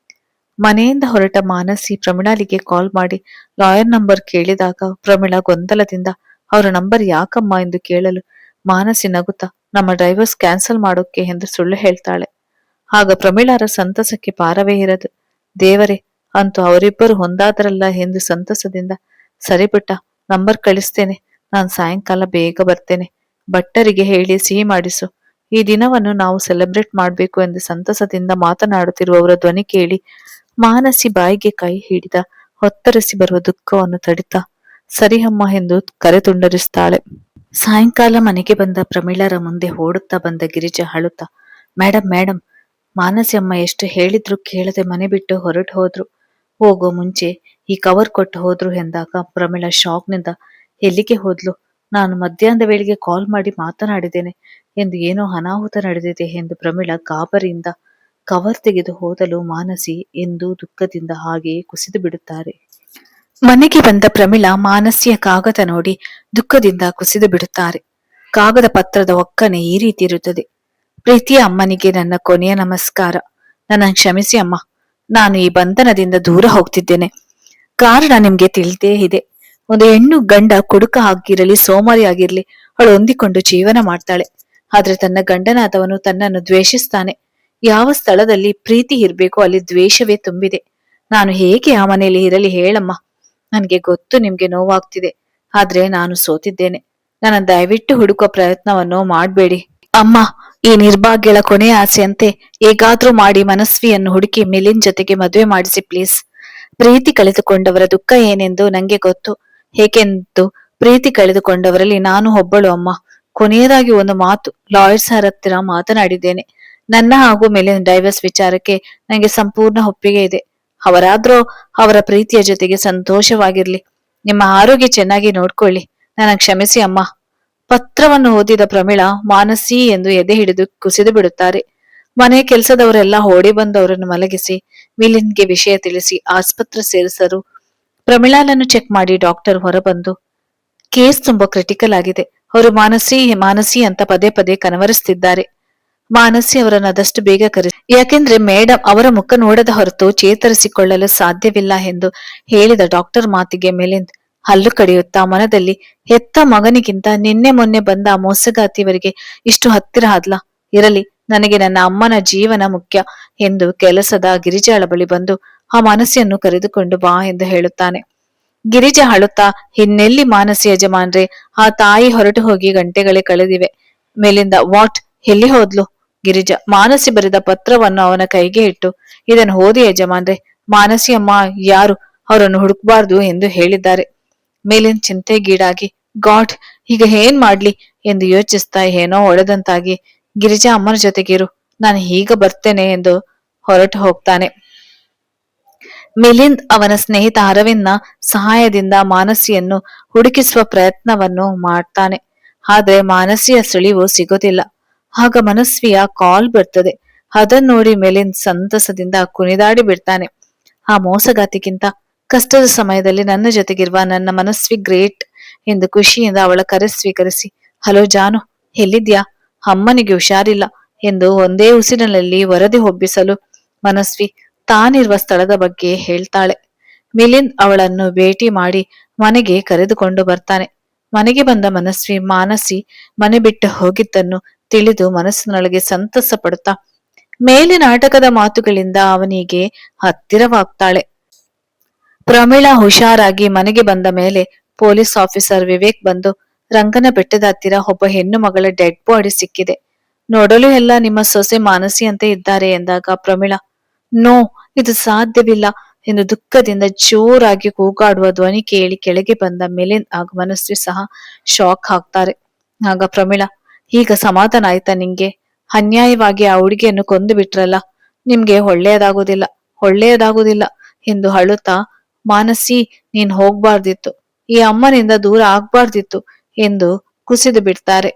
ಮನೆಯಿಂದ ಹೊರಟ ಮಾನಸಿ ಪ್ರಮಿಳಾಲಿಗೆ ಕಾಲ್ ಮಾಡಿ ಲಾಯರ್ ನಂಬರ್ ಕೇಳಿದಾಗ ಪ್ರಮಿಳಾ ಗೊಂದಲದಿಂದ ಅವರ ನಂಬರ್ ಯಾಕಮ್ಮ ಎಂದು ಕೇಳಲು ಮಾನಸಿ ನಗುತ್ತಾ, ನಮ್ಮ ಡ್ರೈವರ್ಸ್ ಕ್ಯಾನ್ಸಲ್ ಮಾಡೋಕೆ ಎಂದು ಸುಳ್ಳು ಹೇಳ್ತಾಳೆ. ಆಗ ಪ್ರಮಿಳಾರ ಸಂತಸಕ್ಕೆ ಪಾರವೇ ಇರದು. ದೇವರೇ, ಅಂತೂ ಅವರಿಬ್ಬರು ಹೊಂದಾದರಲ್ಲ ಎಂದು ಸಂತಸದಿಂದ, ಸರಿ ಪುಟ್ಟ, ನಂಬರ್ ಕಳಿಸ್ತೇನೆ, ನಾನು ಸಾಯಂಕಾಲ ಬೇಗ ಬರ್ತೇನೆ, ಭಟ್ಟರಿಗೆ ಹೇಳಿ ಸಿಹಿ ಮಾಡಿಸು, ಈ ದಿನವನ್ನು ನಾವು ಸೆಲೆಬ್ರೇಟ್ ಮಾಡಬೇಕು ಎಂದು ಸಂತಸದಿಂದ ಮಾತನಾಡುತ್ತಿರುವವರ ಧ್ವನಿ ಕೇಳಿ ಮಾನಸಿ ಬಾಯಿಗೆ ಕೈ ಹಿಡಿದ ಹೊತ್ತರಿಸಿ ಬರುವ ದುಃಖವನ್ನು ತಡಿತಾ ಸರಿ ಅಮ್ಮ ಎಂದು ಕರೆ ತುಂಡರಿಸ್ತಾಳೆ. ಸಾಯಂಕಾಲ ಮನೆಗೆ ಬಂದ ಪ್ರಮೀಳರ ಮುಂದೆ ಓಡುತ್ತಾ ಬಂದ ಗಿರಿಜಾ ಅಳುತ್ತಾ, ಮೇಡಮ್ ಮೇಡಮ್, ಮಾನಸಿ ಅಮ್ಮ ಎಷ್ಟು ಹೇಳಿದ್ರು ಕೇಳದೆ ಮನೆ ಬಿಟ್ಟು ಹೊರಟು ಹೋದ್ರು, ಹೋಗೋ ಮುಂಚೆ ಈ ಕವರ್ ಕೊಟ್ಟು ಹೋದ್ರು ಎಂದಾಗ ಪ್ರಮೀಳಾ ಶಾಕ್ನಿಂದ, ಎಲ್ಲಿಗೆ ಹೋದ್ಲು? ನಾನು ಮಧ್ಯಾಹ್ನದ ವೇಳೆಗೆ ಕಾಲ್ ಮಾಡಿ ಮಾತನಾಡಿದ್ದೇನೆ ಎಂದು ಏನೋ ಅನಾಹುತ ನಡೆದಿದೆ ಎಂದು ಪ್ರಮೀಳಾ ಗಾಬರಿಯಿಂದ ಕವರ್ ತೆಗೆದು ಹೋದಲು ಮಾನಸಿ ಎಂದು ದುಃಖದಿಂದ ಹಾಗೆಯೇ ಕುಸಿದು ಬಿಡುತ್ತಾರೆ. ಮನೆಗೆ ಬಂದ ಪ್ರಮೀಳಾ ಮಾನಸಿಯ ಕಾಗದ ನೋಡಿ ದುಃಖದಿಂದ ಕುಸಿದು ಬಿಡುತ್ತಾರೆ. ಕಾಗದ ಪತ್ರದ ಒಕ್ಕನೆ ಈ ರೀತಿ ಇರುತ್ತದೆ. ಪ್ರೀತಿಯ ಅಮ್ಮನಿಗೆ ನನ್ನ ಕೊನೆಯ ನಮಸ್ಕಾರ. ನನ್ನ ಕ್ಷಮಿಸಿ ಅಮ್ಮ, ನಾನು ಈ ಬಂಧನದಿಂದ ದೂರ ಹೋಗ್ತಿದ್ದೇನೆ. ಕಾರಣ ನಿಮ್ಗೆ ತಿಳಿದೇ ಇದೆ. ಒಂದು ಹೆಣ್ಣು ಗಂಡ ಕುಡುಕ ಆಗಿರಲಿ ಸೋಮಾರಿ ಆಗಿರ್ಲಿ ಅವಳು ಹೊಂದಿಕೊಂಡು ಜೀವನ ಮಾಡ್ತಾಳೆ. ಆದ್ರೆ ತನ್ನ ಗಂಡನಾದವನು ತನ್ನನ್ನು ದ್ವೇಷಿಸ್ತಾನೆ. ಯಾವ ಸ್ಥಳದಲ್ಲಿ ಪ್ರೀತಿ ಇರ್ಬೇಕೋ ಅಲ್ಲಿ ದ್ವೇಷವೇ ತುಂಬಿದೆ. ನಾನು ಹೇಗೆ ಆ ಮನೆಯಲ್ಲಿ ಇರಲಿ ಹೇಳಮ್ಮ? ನನ್ಗೆ ಗೊತ್ತು ನಿಮ್ಗೆ ನೋವಾಗ್ತಿದೆ, ಆದ್ರೆ ನಾನು ಸೋತಿದ್ದೇನೆ. ನನ್ನ ದಯವಿಟ್ಟು ಹುಡುಕುವ ಪ್ರಯತ್ನವನ್ನು ಮಾಡ್ಬೇಡಿ ಅಮ್ಮ. ಈ ನಿರ್ಭಾಗ್ಯಳ ಕೊನೆಯ ಆಸೆಯಂತೆ ಹೇಗಾದ್ರೂ ಮಾಡಿ ಮನಸ್ವಿಯನ್ನು ಹುಡುಕಿ ಮಿಲಿಂದ್ ಜೊತೆಗೆ ಮದುವೆ ಮಾಡಿಸಿ ಪ್ಲೀಸ್. ಪ್ರೀತಿ ಕಳೆದುಕೊಂಡವರ ದುಃಖ ಏನೆಂದು ನಂಗೆ ಗೊತ್ತು. ಏಕೆಂದು ಪ್ರೀತಿ ಕಳೆದುಕೊಂಡವರಲ್ಲಿ ನಾನು ಒಬ್ಬಳು ಅಮ್ಮ. ಕೊನೆಯದಾಗಿ ಒಂದು ಮಾತು, ಲಾಯರ್ ಸರ್ ಹತ್ತಿರ ಮಾತನಾಡಿದ್ದೇನೆ. ನನ್ನ ಹಾಗೂ ಮಿಲಿಂದ್ ಡೈವರ್ಸ್ ವಿಚಾರಕ್ಕೆ ನನಗೆ ಸಂಪೂರ್ಣ ಒಪ್ಪಿಗೆ ಇದೆ. ಅವರಾದ್ರೂ ಅವರ ಪ್ರೀತಿಯ ಜೊತೆಗೆ ಸಂತೋಷವಾಗಿರ್ಲಿ. ನಿಮ್ಮ ಆರೋಗ್ಯ ಚೆನ್ನಾಗಿ ನೋಡ್ಕೊಳ್ಳಿ. ನನ್ನ ಕ್ಷಮಿಸಿ ಅಮ್ಮ. ಪತ್ರವನ್ನು ಓದಿದ ಪ್ರಮೀಳಾ ಮಾನಸಿ ಎಂದು ಎದೆ ಹಿಡಿದು ಕುಸಿದು ಬಿಡುತ್ತಾರೆ. ಮನೆ ಕೆಲಸದವರೆಲ್ಲ ಓಡಿ ಬಂದು ಅವರನ್ನು ಮಲಗಿಸಿ ಮಿಲಿಂದ್ಗೆ ವಿಷಯ ತಿಳಿಸಿ ಆಸ್ಪತ್ರೆ ಸೇರಿಸರು. ಪ್ರಮೀಳಾಲನ್ನು ಚೆಕ್ ಮಾಡಿ ಡಾಕ್ಟರ್ ಹೊರಬಂದು, ಕೇಸ್ ತುಂಬಾ ಕ್ರಿಟಿಕಲ್ ಆಗಿದೆ, ಅವರು ಮಾನಸಿ ಮಾನಸಿ ಅಂತ ಪದೇ ಪದೇ ಕನವರಿಸ್ತಿದ್ದಾರೆ. ಮಾನಸಿ ಅವರನ್ನು ಆದಷ್ಟು ಬೇಗ ಕರೆಸಿ, ಯಾಕೆಂದ್ರೆ ಮೇಡಮ್ ಅವರ ಮುಖ ನೋಡದ ಹೊರತು ಚೇತರಿಸಿಕೊಳ್ಳಲು ಸಾಧ್ಯವಿಲ್ಲ ಎಂದು ಹೇಳಿದ ಡಾಕ್ಟರ್ ಮಾತಿಗೆ ಮಿಲಿಂದ್ ಹಲ್ಲು ಕಡಿಯುತ್ತಾ ಮನದಲ್ಲಿ ಹೆತ್ತ ಮಗನಿಗಿಂತ ನಿನ್ನೆ ಮೊನ್ನೆ ಬಂದ ಆ ಮೋಸಗಾತಿಯವರಿಗೆ ಇಷ್ಟು ಹತ್ತಿರ ಆದ್ಲ. ಇರಲಿ, ನನಗೆ ನನ್ನ ಅಮ್ಮನ ಜೀವನ ಮುಖ್ಯ ಎಂದು ಕೆಲಸದ ಗಿರಿಜಾಳ ಬಳಿ ಬಂದು ಆ ಮಾನಸಿಯನ್ನು ಕರೆದುಕೊಂಡು ಬಾ ಎಂದು ಹೇಳುತ್ತಾನೆ. ಗಿರಿಜಾ ಅಳುತ್ತಾ, ಇನ್ನೆಲ್ಲಿ ಮಾನಸಿ ಯಜಮಾನ್ರೆ, ಆ ತಾಯಿ ಹೊರಟು ಹೋಗಿ ಗಂಟೆಗಳೇ ಕಳೆದಿವೆ. ಮೇಲಿಂದ, ವಾಟ್, ಎಲ್ಲಿ ಹೋದ್ಲು? ಗಿರಿಜಾ ಮಾನಸಿ ಬರೆದ ಪತ್ರವನ್ನು ಅವನ ಕೈಗೆ ಇಟ್ಟು, ಇದನ್ನು ಓದಿ ಯಜಮಾನ್ರೆ, ಮಾನಸಿ ಅಮ್ಮ ಯಾರು, ಅವರನ್ನು ಹುಡುಕ್ಬಾರ್ದು ಎಂದು ಹೇಳಿದ್ದಾರೆ. ಮೇಲಿಂದ ಚಿಂತೆಗೀಡಾಗಿ, ಗಾಡ್, ಈಗ ಏನ್ ಮಾಡ್ಲಿ ಎಂದು ಯೋಚಿಸ್ತಾ ಏನೋ ಹೊಳೆದಂತಾಗಿ, ಗಿರಿಜಾ ಅಮ್ಮನ ಜೊತೆಗಿರು, ನಾನು ಈಗ ಬರ್ತೇನೆ ಎಂದು ಹೊರಟು ಹೋಗ್ತಾನೆ. ಮಿಲಿಂದ್ ಅವನ ಸ್ನೇಹಿತ ಅರವಿಂದ್ನ ಸಹಾಯದಿಂದ ಮಾನಸಿಯನ್ನು ಹುಡುಕಿಸುವ ಪ್ರಯತ್ನವನ್ನು ಮಾಡ್ತಾನೆ. ಆದ್ರೆ ಮಾನಸಿಯ ಸುಳಿವು ಸಿಗೋದಿಲ್ಲ. ಆಗ ಮನಸ್ವಿಯ ಕಾಲ್ ಬರ್ತದೆ. ಅದನ್ನ ನೋಡಿ ಮಿಲಿಂದ್ ಸಂತಸದಿಂದ ಕುಣಿದಾಡಿ ಬಿಡ್ತಾನೆ. ಆ ಮೋಸಗಾತಿಗಿಂತ ಕಷ್ಟದ ಸಮಯದಲ್ಲಿ ನನ್ನ ಜೊತೆಗಿರುವ ನನ್ನ ಮನಸ್ವಿ ಗ್ರೇಟ್ ಎಂದು ಖುಷಿಯಿಂದ ಅವಳ ಕರೆ ಸ್ವೀಕರಿಸಿ, ಹಲೋ ಜಾನು, ಎಲ್ಲಿದ್ಯಾ? ಅಮ್ಮನಿಗೆ ಹುಷಾರಿಲ್ಲ ಎಂದು ಒಂದೇ ಉಸಿರಿನಲ್ಲಿ ವರದಿ ಒಬ್ಬಿಸಲು ಮನಸ್ವಿ ತಾನಿರುವ ಸ್ಥಳದ ಬಗ್ಗೆ ಹೇಳ್ತಾಳೆ. ಮಿಲಿಂದ್ ಅವಳನ್ನು ಭೇಟಿ ಮಾಡಿ ಮನೆಗೆ ಕರೆದುಕೊಂಡು ಬರ್ತಾನೆ. ಮನೆಗೆ ಬಂದ ಮನಸ್ವಿ ಮಾನಸಿ ಮನೆ ಬಿಟ್ಟು ಹೋಗಿದ್ದನ್ನು ತಿಳಿದು ಮನಸ್ಸಿನೊಳಗೆ ಸಂತಸ ಪಡುತ್ತಾ ಮೇಲೆ ನಾಟಕದ ಮಾತುಗಳಿಂದ ಅವನಿಗೆ ಹತ್ತಿರವಾಗ್ತಾಳೆ. ಪ್ರಮೀಳಾ ಹುಷಾರಾಗಿ ಮನೆಗೆ ಬಂದ ಮೇಲೆ ಪೊಲೀಸ್ ಆಫೀಸರ್ ವಿವೇಕ್ ಬಂದು, ರಂಗನ ಬೆಟ್ಟದ ಹತ್ತಿರ ಒಬ್ಬ ಹೆಣ್ಣು ಮಗಳ ಡೆಡ್ ಬಾಡಿ ಸಿಕ್ಕಿದೆ, ನೋಡಲು ಎಲ್ಲ ನಿಮ್ಮ ಸೊಸೆ ಮಾನಸಿಯಂತೆ ಇದ್ದಾರೆ ಎಂದಾಗ ಪ್ರಮೀಳಾ, ನೋ, ಇದು ಸಾಧ್ಯವಿಲ್ಲ ಎಂದು ದುಃಖದಿಂದ ಜೋರಾಗಿ ಕೂಗಾಡುವ ಧ್ವನಿ ಕೇಳಿ ಕೆಳಗೆ ಬಂದ ಮಿಲಿಂದ್ ಹಾಗೂ ಮನಸ್ವಿ ಸಹ ಶಾಕ್ ಆಗ್ತಾರೆ. ಆಗ ಪ್ರಮೀಳಾ, ಈಗ ಸಮಾಧಾನ ಆಯ್ತಾ ನಿಂಗೆ? ಅನ್ಯಾಯವಾಗಿ ಆ ಹುಡುಗಿಯನ್ನು ಕೊಂದು ಬಿಟ್ರಲ್ಲ, ನಿಮ್ಗೆ ಒಳ್ಳೆಯದಾಗುದಿಲ್ಲ, ಒಳ್ಳೆಯದಾಗುದಿಲ್ಲ ಎಂದು ಅಳುತ್ತಾ, ಮಾನಸಿ, ನೀನ್ ಹೋಗ್ಬಾರ್ದಿತ್ತು, ಈ ಅಮ್ಮನಿಂದ ದೂರ ಆಗ್ಬಾರ್ದಿತ್ತು ಎಂದು ಕುಸಿದು ಬಿಡ್ತಾರೆ.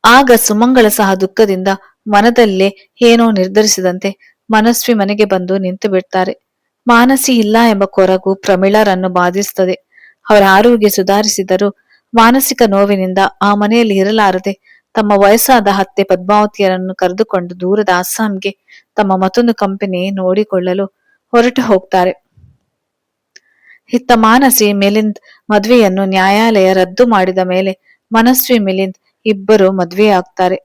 ಆಗ ಸುಮಂಗಳ ಸಹ ದುಃಖದಿಂದ ಮನದಲ್ಲೇ ಏನೋ ನಿರ್ಧರಿಸಿದಂತೆ ಮನಸ್ವಿ ಮನೆಗೆ ಬಂದು ನಿಂತು ಬಿಡ್ತಾರೆ. ಮಾನಸಿ ಇಲ್ಲ ಎಂಬ ಕೊರಗು ಪ್ರಮೀಳರನ್ನು ಬಾಧಿಸುತ್ತದೆ. ಅವರ ಆರೋಗ್ಯ ಸುಧಾರಿಸಿದರೂ ಮಾನಸಿಕ ನೋವಿನಿಂದ ಆ ಮನೆಯಲ್ಲಿ ಇರಲಾರದೆ ತಮ್ಮ ವಯಸ್ಸಾದ ಅತ್ತೆ ಪದ್ಮಾವತಿಯರನ್ನು ಕರೆದುಕೊಂಡು ದೂರದ ಅಸ್ಸಾಂಗೆ ತಮ್ಮ ಮತ್ತೊಂದು ಕಂಪನಿ ನೋಡಿಕೊಳ್ಳಲು ಹೊರಟು ಹೋಗ್ತಾರೆ. ಇತ್ತ ಮಾನಸಿ ಮಿಲಿಂದ್ ಮದ್ವೆಯನ್ನು ನ್ಯಾಯಾಲಯ ರದ್ದು ಮಾಡಿದ ಮೇಲೆ ಮನಸ್ವಿ ಮಿಲಿಂದ್ ಇಬ್ಬರು ಮದ್ವೆಯಾಗ್ತಾರೆ.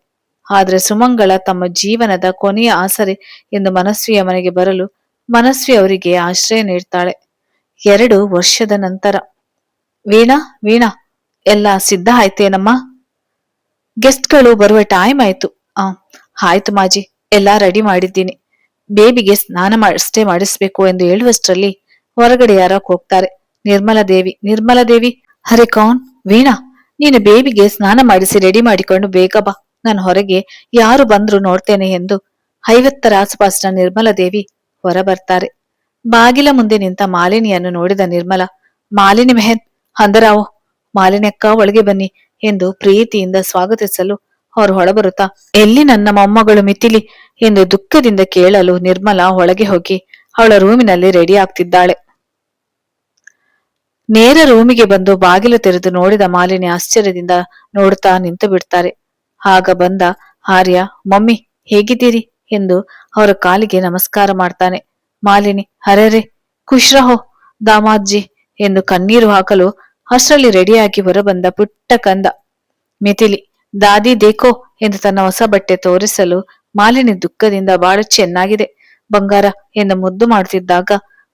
ಆದ್ರೆ ಸುಮಂಗಳ ತಮ್ಮ ಜೀವನದ ಕೊನೆಯ ಆಸರೆ ಎಂದು ಮನಸ್ವಿಯ ಮನೆಗೆ ಬರಲು ಮನಸ್ವಿ ಅವರಿಗೆ ಆಶ್ರಯ ನೀಡ್ತಾಳೆ. 2 ವರ್ಷದ ನಂತರ. ವೀಣಾ, ವೀಣಾ, ಎಲ್ಲ ಸಿದ್ಧ ಆಯ್ತೇನಮ್ಮ? ಗೆಸ್ಟ್ಗಳು ಬರುವ ಟೈಮ್ ಆಯ್ತು. ಆಯ್ತು ಮಾಜಿ, ಎಲ್ಲಾ ರೆಡಿ ಮಾಡಿದ್ದೀನಿ. ಬೇಬಿಗೆ ಸ್ನಾನ ಅಷ್ಟೇ ಮಾಡಿಸ್ಬೇಕು ಎಂದು ಹೇಳುವಷ್ಟರಲ್ಲಿ ಹೊರಗಡೆ ಯಾರೋ ಹೋಗ್ತಾರೆ. ನಿರ್ಮಲಾದೇವಿ, ನಿರ್ಮಲಾದೇವಿ, ಹರೇ ಕೌನ್? ವೀಣಾ, ನೀನು ಬೇಬಿಗೆ ಸ್ನಾನ ಮಾಡಿಸಿ ರೆಡಿ ಮಾಡಿಕೊಂಡು ಬೇಗ ಬಾ, ನಾನು ಹೊರಗೆ ಯಾರು ಬಂದ್ರು ನೋಡ್ತೇನೆ ಎಂದು 50ರ ಆಸುಪಾಸಿನ ನಿರ್ಮಲಾದೇವಿ ಹೊರ ಬರ್ತಾರೆ. ಬಾಗಿಲ ಮುಂದೆ ನಿಂತ ಮಾಲಿನಿಯನ್ನು ನೋಡಿದ ನಿರ್ಮಲಾ, ಮಾಲಿನಿ ಮೆಹನ್, ಅಂದರಾವು, ಮಾಲಿನಿ ಅಕ್ಕ ಒಳಗೆ ಬನ್ನಿ ಎಂದು ಪ್ರೀತಿಯಿಂದ ಸ್ವಾಗತಿಸಲು ಅವರು ಹೊಳಬರುತ್ತಾ, ಎಲ್ಲಿ ನನ್ನ ಮೊಮ್ಮಗಳು ಮಿಥಿಲಿ ಎಂದು ದುಃಖದಿಂದ ಕೇಳಲು ನಿರ್ಮಲಾ ಒಳಗೆ ಹೋಗಿ ಅವಳ ರೂಮಿನಲ್ಲಿ ರೆಡಿ ಆಗ್ತಿದ್ದಾಳೆ. ನೇರ ರೂಮಿಗೆ ಬಂದು ಬಾಗಿಲು ತೆರೆದು ನೋಡಿದ ಮಾಲಿನಿ ಆಶ್ಚರ್ಯದಿಂದ ನೋಡುತ್ತಾ ನಿಂತು ಬಿಡ್ತಾರೆ. ಆಗ ಬಂದ ಆರ್ಯ, ಮಮ್ಮಿ ಹೇಗಿದ್ದೀರಿ ಎಂದು ಅವರ ಕಾಲಿಗೆ ನಮಸ್ಕಾರ ಮಾಡ್ತಾನೆ. ಮಾಲಿನಿ, ಹರರೆ ಖುಷ್ ರಹೋ ದಾಮಾಜ್ಜಿ ಎಂದು ಕಣ್ಣೀರು ಹಾಕಲು ಅಷ್ಟರಲ್ಲಿ ರೆಡಿಯಾಗಿ ಹೊರಬಂದ ಪುಟ್ಟ ಕಂದ ಮಿಥಿಲಿ, ದಾದಿ ದೇಖೋ ಎಂದು ತನ್ನ ಹೊಸ ಬಟ್ಟೆ ತೋರಿಸಲು ಮಾಲಿನಿ ದುಃಖದಿಂದ ಬಹಳ ಚೆನ್ನಾಗಿದೆ ಬಂಗಾರ ಎಂದು ಮುದ್ದು ಮಾಡುತ್ತಿದ್ದಾಗ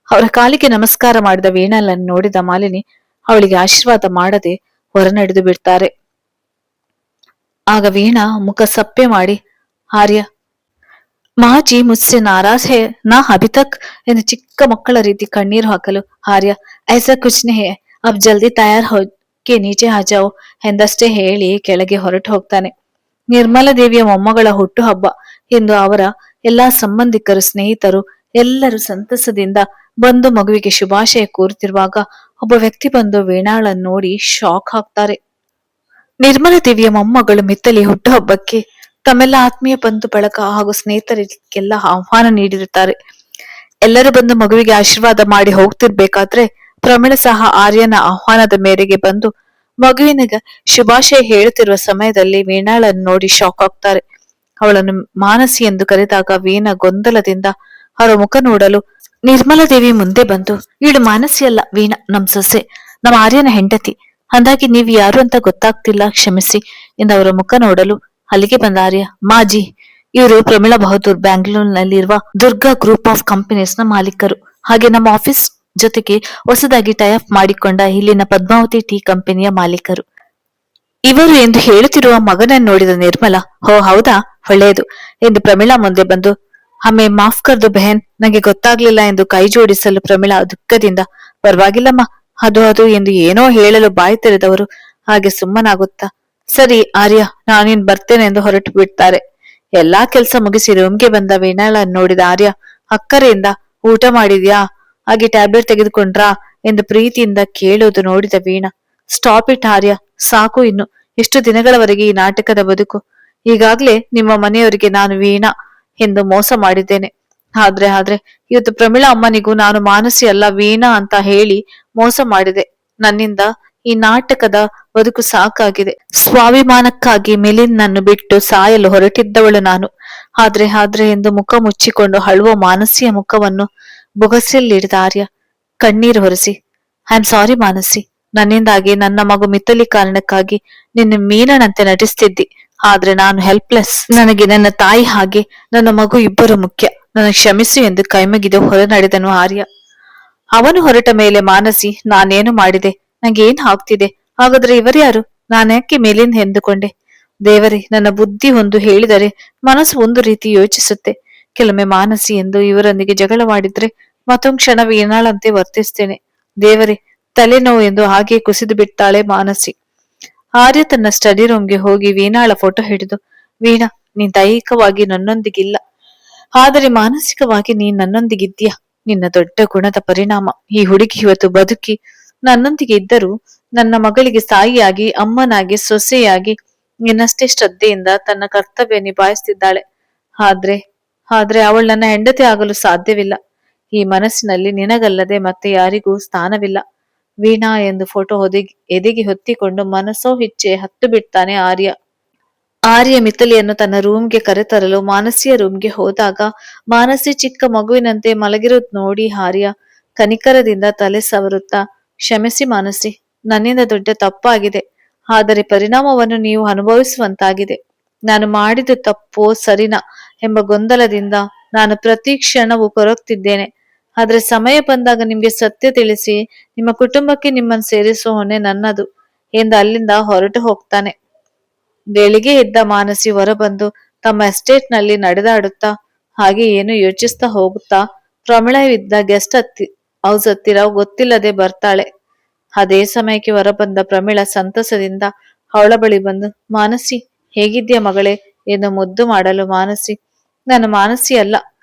ಅವರ ಕಾಲಿಗೆ ನಮಸ್ಕಾರ ಮಾಡಿದ ವೀಣಾಳನ್ನು ನೋಡಿದ ಮಾಲಿನಿ ಅವಳಿಗೆ ಆಶೀರ್ವಾದ ಮಾಡದೆ ಹೊರ ನಡೆದು ಬಿಡ್ತಾರೆ. ಆಗ ವೀಣಾ ಮುಖ ಸಪ್ಪೆ ಮಾಡಿ, ಆರ್ಯ, ಮಾಜಿ ಮುಸ್ಸೆ ನಾರಾಜ್ ಹೇ ನಾ ಅಭಿ ತಕ್ ಎಂದು ಚಿಕ್ಕ ಮಕ್ಕಳ ರೀತಿ ಕಣ್ಣೀರು ಹಾಕಲು, ಆರ್ಯ, ಐಸಾ ಕುಚ್ ನಹಿ ಹೈ, ಅಬ್ ಜಲ್ದಿ ತಯಾರ್ ಹೋಕೆ ನೀಚೆ ಆ ಜಾओ ಎಂದಷ್ಟೇ ಹೇಳಿ ಕೆಳಗೆ ಹೊರಟು ಹೋಗ್ತಾನೆ. ನಿರ್ಮಲಾ ದೇವಿಯ ಮೊಮ್ಮಗಳ ಹುಟ್ಟು ಹಬ್ಬ ಎಂದು ಅವರ ಎಲ್ಲಾ ಸಂಬಂಧಿಕರು ಸ್ನೇಹಿತರು ಎಲ್ಲರೂ ಸಂತಸದಿಂದ ಬಂದು ಮಗುವಿಗೆ ಶುಭಾಶಯ ಕೋರುತ್ತಿರುವಾಗ ಒಬ್ಬ ವ್ಯಕ್ತಿ ಬಂದು ವೀಣಾಳನ್ನು ನೋಡಿ ಶಾಕ್ ಆಗ್ತಾರೆ. ನಿರ್ಮಲಾ ದೇವಿಯ ಮೊಮ್ಮಗಳು ಮಿಥಿಲಿ ಹುಟ್ಟುಹಬ್ಬಕ್ಕೆ ತಮ್ಮೆಲ್ಲ ಆತ್ಮೀಯ ಬಂಧು ಬಳಗ ಹಾಗೂ ಸ್ನೇಹಿತರಿಗೆಲ್ಲ ಆಹ್ವಾನ ನೀಡಿರುತ್ತಾರೆ. ಎಲ್ಲರೂ ಬಂದು ಮಗುವಿಗೆ ಆಶೀರ್ವಾದ ಮಾಡಿ ಹೋಗ್ತಿರ್ಬೇಕಾದ್ರೆ ಪ್ರಮೀಳ ಸಹ ಆರ್ಯನ ಆಹ್ವಾನದ ಮೇರೆಗೆ ಬಂದು ಮಗುವಿನಿಗೆ ಶುಭಾಶಯ ಹೇಳುತ್ತಿರುವ ಸಮಯದಲ್ಲಿ ವೀಣಾಳನ್ನು ನೋಡಿ ಶಾಕ್ ಆಗ್ತಾರೆ. ಅವಳನ್ನು ಮಾನಸಿ ಎಂದು ಕರೆದಾಗ ವೀಣಾ ಗೊಂದಲದಿಂದ ಅವರ ಮುಖ ನೋಡಲು ನಿರ್ಮಲಾ ದೇವಿ ಮುಂದೆ ಬಂದು, ಇವಳು ಮಾನಸಿ ಅಲ್ಲ, ವೀಣಾ, ನಮ್ ಸೊಸೆ, ನಮ್ಮ ಆರ್ಯನ ಹೆಂಡತಿ. ಅಂದಾಗಿ ನೀವ್ ಯಾರು ಅಂತ ಗೊತ್ತಾಗ್ತಿಲ್ಲ, ಕ್ಷಮಿಸಿ ಎಂದು ಅವರ ಮುಖ ನೋಡಲು ಅಲ್ಲಿಗೆ ಬಂದ ಆರ್ಯ, ಮಾಜಿ, ಇವರು ಪ್ರಮೀಳಾ ಬಹದ್ದೂರ್, ಬ್ಯಾಂಗ್ಳೂರ್ನಲ್ಲಿರುವ ದುರ್ಗಾ ಗ್ರೂಪ್ ಆಫ್ ಕಂಪನೀಸ್ ನ ಮಾಲೀಕರು. ಹಾಗೆ ನಮ್ಮ ಆಫೀಸ್ ಜೊತೆಗೆ ಹೊಸದಾಗಿ ಟೈ ಅಪ್ ಮಾಡಿಕೊಂಡ ಇಲ್ಲಿನ ಪದ್ಮಾವತಿ ಟೀ ಕಂಪನಿಯ ಮಾಲೀಕರು ಇವರು ಎಂದು ಹೇಳುತ್ತಿರುವ ಮಗನನ್ನು ನೋಡಿದ ನಿರ್ಮಲಾ, ಹೋ ಹೌದಾ, ಒಳ್ಳೆಯದು ಎಂದು ಪ್ರಮೀಳಾ ಮುಂದೆ ಬಂದು, ಹಮ್ಮೆ ಮಾಫ್ ಕರ್ದು ಬೆಹನ್, ನಂಗೆ ಗೊತ್ತಾಗ್ಲಿಲ್ಲ ಎಂದು ಕೈ ಜೋಡಿಸಲು ಪ್ರಮೀಳಾ ದುಃಖದಿಂದ, ಪರವಾಗಿಲ್ಲಮ್ಮ, ಅದು ಎಂದು ಏನೋ ಹೇಳಲು ಬಾಯಿ ತೆರೆದವರು ಹಾಗೆ ಸುಮ್ಮನಾಗುತ್ತಾ, ಸರಿ ಆರ್ಯ, ನಾನಿನ್ ಬರ್ತೇನೆ ಎಂದು ಹೊರಟು ಬಿಡ್ತಾರೆ. ಎಲ್ಲಾ ಕೆಲ್ಸ ಮುಗಿಸಿ ರೂಮ್ಗೆ ಬಂದ ವೀಣಾಳನ್ನು ನೋಡಿದ ಆರ್ಯ ಅಕ್ಕರೆಯಿಂದ, ಊಟ ಮಾಡಿದ್ಯಾ, ಹಾಗೆ ಟ್ಯಾಬ್ಲೆಟ್ ತೆಗೆದುಕೊಂಡ್ರಾ ಎಂದು ಪ್ರೀತಿಯಿಂದ ಕೇಳುವುದು ನೋಡಿದ ವೀಣಾ, ಸ್ಟಾಪ್ ಇಟ್ ಆರ್ಯ, ಸಾಕು ಇನ್ನು, ಎಷ್ಟು ದಿನಗಳವರೆಗೆ ಈ ನಾಟಕದ ಬದುಕು. ಈಗಾಗ್ಲೇ ನಿಮ್ಮ ಮನೆಯವರಿಗೆ ನಾನು ವೀಣಾ ಎಂದು ಮೋಸ ಮಾಡಿದ್ದೇನೆ. ಆದ್ರೆ ಇವತ್ತು ಪ್ರಮೀಳಾ ಅಮ್ಮನಿಗೂ ನಾನು ಮಾನಸಿ ಅಲ್ಲ ವೀಣಾ ಅಂತ ಹೇಳಿ ಮೋಸ ಮಾಡಿದೆ. ನನ್ನಿಂದ ಈ ನಾಟಕದ ಬದುಕು ಸಾಕಾಗಿದೆ. ಸ್ವಾಭಿಮಾನಕ್ಕಾಗಿ ಮಿಲಿಂದ್ ನನ್ನು ಬಿಟ್ಟು ಸಾಯಲು ಹೊರಟಿದ್ದವಳು ನಾನು. ಆದ್ರೆ ಎಂದು ಮುಖ ಮುಚ್ಚಿಕೊಂಡು ಅಳುವ ಮಾನಸಿಯ ಮುಖವನ್ನು ಬೊಗಸೆಯಲ್ಲಿಡಿದ ಆರ್ಯ ಕಣ್ಣೀರು ಹೊರಿಸಿ, ಐ ಆಮ್ ಸಾರಿ ಮಾನಸಿ, ನನ್ನಿಂದಾಗಿ ನನ್ನ ಮಗು ಮಿಥುಲಿ ಕಾರಣಕ್ಕಾಗಿ ನಿನ್ನ ಮೀನನಂತೆ ನಟಿಸ್ತಿದ್ದಿ. ಆದ್ರೆ ನಾನು ಹೆಲ್ಪ್ಲೆಸ್. ನನಗೆ ನನ್ನ ತಾಯಿ ಹಾಗೆ ನನ್ನ ಮಗು ಇಬ್ಬರು ಮುಖ್ಯ. ನನ್ನ ಕ್ಷಮಿಸು ಎಂದು ಕೈಮುಗಿದು ಹೊರ ನಡೆದನು ಆರ್ಯ. ಅವನು ಹೊರಟ ಮೇಲೆ ಮಾನಸಿ, ನಾನೇನು ಮಾಡಿದೆ, ನಂಗೆ ಏನ್ ಆಗ್ತಿದೆ, ಹಾಗಾದ್ರೆ ಇವರ್ಯಾರು, ನಾನ್ಯಾಕೆ ಮೇಲಿಂದ ಎಂದುಕೊಂಡೆ. ದೇವರೇ, ನನ್ನ ಬುದ್ಧಿ ಒಂದು ಹೇಳಿದರೆ ಮನಸ್ಸು ಒಂದು ರೀತಿ ಯೋಚಿಸುತ್ತೆ. ಕೆಲವೊಮ್ಮೆ ಮಾನಸಿ ಎಂದು ಇವರೊಂದಿಗೆ ಜಗಳವಾಡಿದ್ರೆ ಮತ್ತೊಂದು ಕ್ಷಣ ವೀಣಾಳಂತೆ ವರ್ತಿಸ್ತೇನೆ. ದೇವರೇ, ತಲೆನೋವು ಎಂದು ಹಾಗೆ ಕುಸಿದು ಬಿಡ್ತಾಳೆ ಮಾನಸಿ. ಆರ್ಯ ತನ್ನ ಸ್ಟಡಿ ರೂಮ್ಗೆ ಹೋಗಿ ವೀಣಾಳ ಫೋಟೋ ಹಿಡಿದು, ವೀಣಾ, ನೀನ್ ದೈಹಿಕವಾಗಿ ನನ್ನೊಂದಿಗಿಲ್ಲ, ಆದರೆ ಮಾನಸಿಕವಾಗಿ ನೀನ್ ನನ್ನೊಂದಿಗಿದ್ಯಾ. ನಿನ್ನ ದೊಡ್ಡ ಗುಣದ ಪರಿಣಾಮ ಈ ಹುಡುಗಿ ಇವತ್ತು ಬದುಕಿ ನನ್ನೊಂದಿಗೆ ಇದ್ದರೂ ನನ್ನ ಮಗಳಿಗೆ ತಾಯಿಯಾಗಿ, ಅಮ್ಮನಾಗಿ, ಸೊಸೆಯಾಗಿ ನಿನ್ನಷ್ಟೇ ಶ್ರದ್ಧೆಯಿಂದ ತನ್ನ ಕರ್ತವ್ಯ ನಿಭಾಯಿಸ್ತಿದ್ದಾಳೆ. ಆದ್ರೆ ಅವಳು ನನ್ನ ಹೆಂಡತಿ ಆಗಲು ಸಾಧ್ಯವಿಲ್ಲ. ಈ ಮನಸ್ಸಿನಲ್ಲಿ ನಿನಗಲ್ಲದೆ ಮತ್ತೆ ಯಾರಿಗೂ ಸ್ಥಾನವಿಲ್ಲ. ವೀಣಾ ಎಂದು ಫೋಟೋ ಎದೆಗೆ ಹೊತ್ತಿಕೊಂಡು ಮನಸ್ಸೋ ಇಚ್ಛೆ ಹತ್ತು ಬಿಡ್ತಾನೆ ಆರ್ಯ ಮಿಥುಲಿಯನ್ನು ತನ್ನ ರೂಮ್ಗೆ ಕರೆತರಲು ಮಾನಸಿಯ ರೂಮ್ಗೆ ಹೋದಾಗ ಮಾನಸಿ ಚಿಕ್ಕ ಮಗುವಿನಂತೆ ಮಲಗಿರುವುದು ನೋಡಿ ಆರ್ಯ ಕನಿಕರದಿಂದ ತಲೆ ಸವರುತ್ತಾ, ಕ್ಷಮಿಸಿ ಮಾನಸಿ, ನನ್ನಿಂದ ದೊಡ್ಡ ತಪ್ಪಾಗಿದೆ. ಆದರೆ ಪರಿಣಾಮವನ್ನು ನೀವು ಅನುಭವಿಸುವಂತಾಗಿದೆ. ನಾನು ಮಾಡಿದ ತಪ್ಪೋ ಸರಿನಾ ಎಂಬ ಗೊಂದಲದಿಂದ ನಾನು ಪ್ರತಿ ಕ್ಷಣವೂ ಕೊರಗ್ತಿದ್ದೇನೆ. ಆದ್ರೆ ಸಮಯ ಬಂದಾಗ ನಿಮ್ಗೆ ಸತ್ಯ ತಿಳಿಸಿ ನಿಮ್ಮ ಕುಟುಂಬಕ್ಕೆ ನಿಮ್ಮನ್ನು ಸೇರಿಸುವ ಹೊಣೆ ನನ್ನದು ಎಂದು ಅಲ್ಲಿಂದ ಹೊರಟು ಹೋಗ್ತಾನೆ. ಬೆಳಿಗ್ಗೆ ಎದ್ದ ಮಾನಸಿ ಹೊರಬಂದು ತಮ್ಮ ಎಸ್ಟೇಟ್ ನಲ್ಲಿ ನಡೆದಾಡುತ್ತಾ ಹಾಗೆ ಏನು ಯೋಚಿಸ್ತಾ ಹೋಗುತ್ತಾ ಪ್ರಮಿಳವಿದ್ದ ಗೆಸ್ಟ್ ಹೌಸ್ ಹತ್ತಿರ ಗೊತ್ತಿಲ್ಲದೆ ಬರ್ತಾಳೆ. ಅದೇ ಸಮಯಕ್ಕೆ ಹೊರಬಂದ ಪ್ರಮಿಳ ಸಂತಸದಿಂದ ಅವಳ ಬಳಿ ಬಂದು, ಮಾನಸಿ, ಹೇಗಿದ್ಯಾ ಮಗಳೇ ಎಂದು ಮುದ್ದು ಮಾಡಲು ಮಾನಸಿ, ನಾನು ಮಾನಸಿ ಅಲ್ಲ,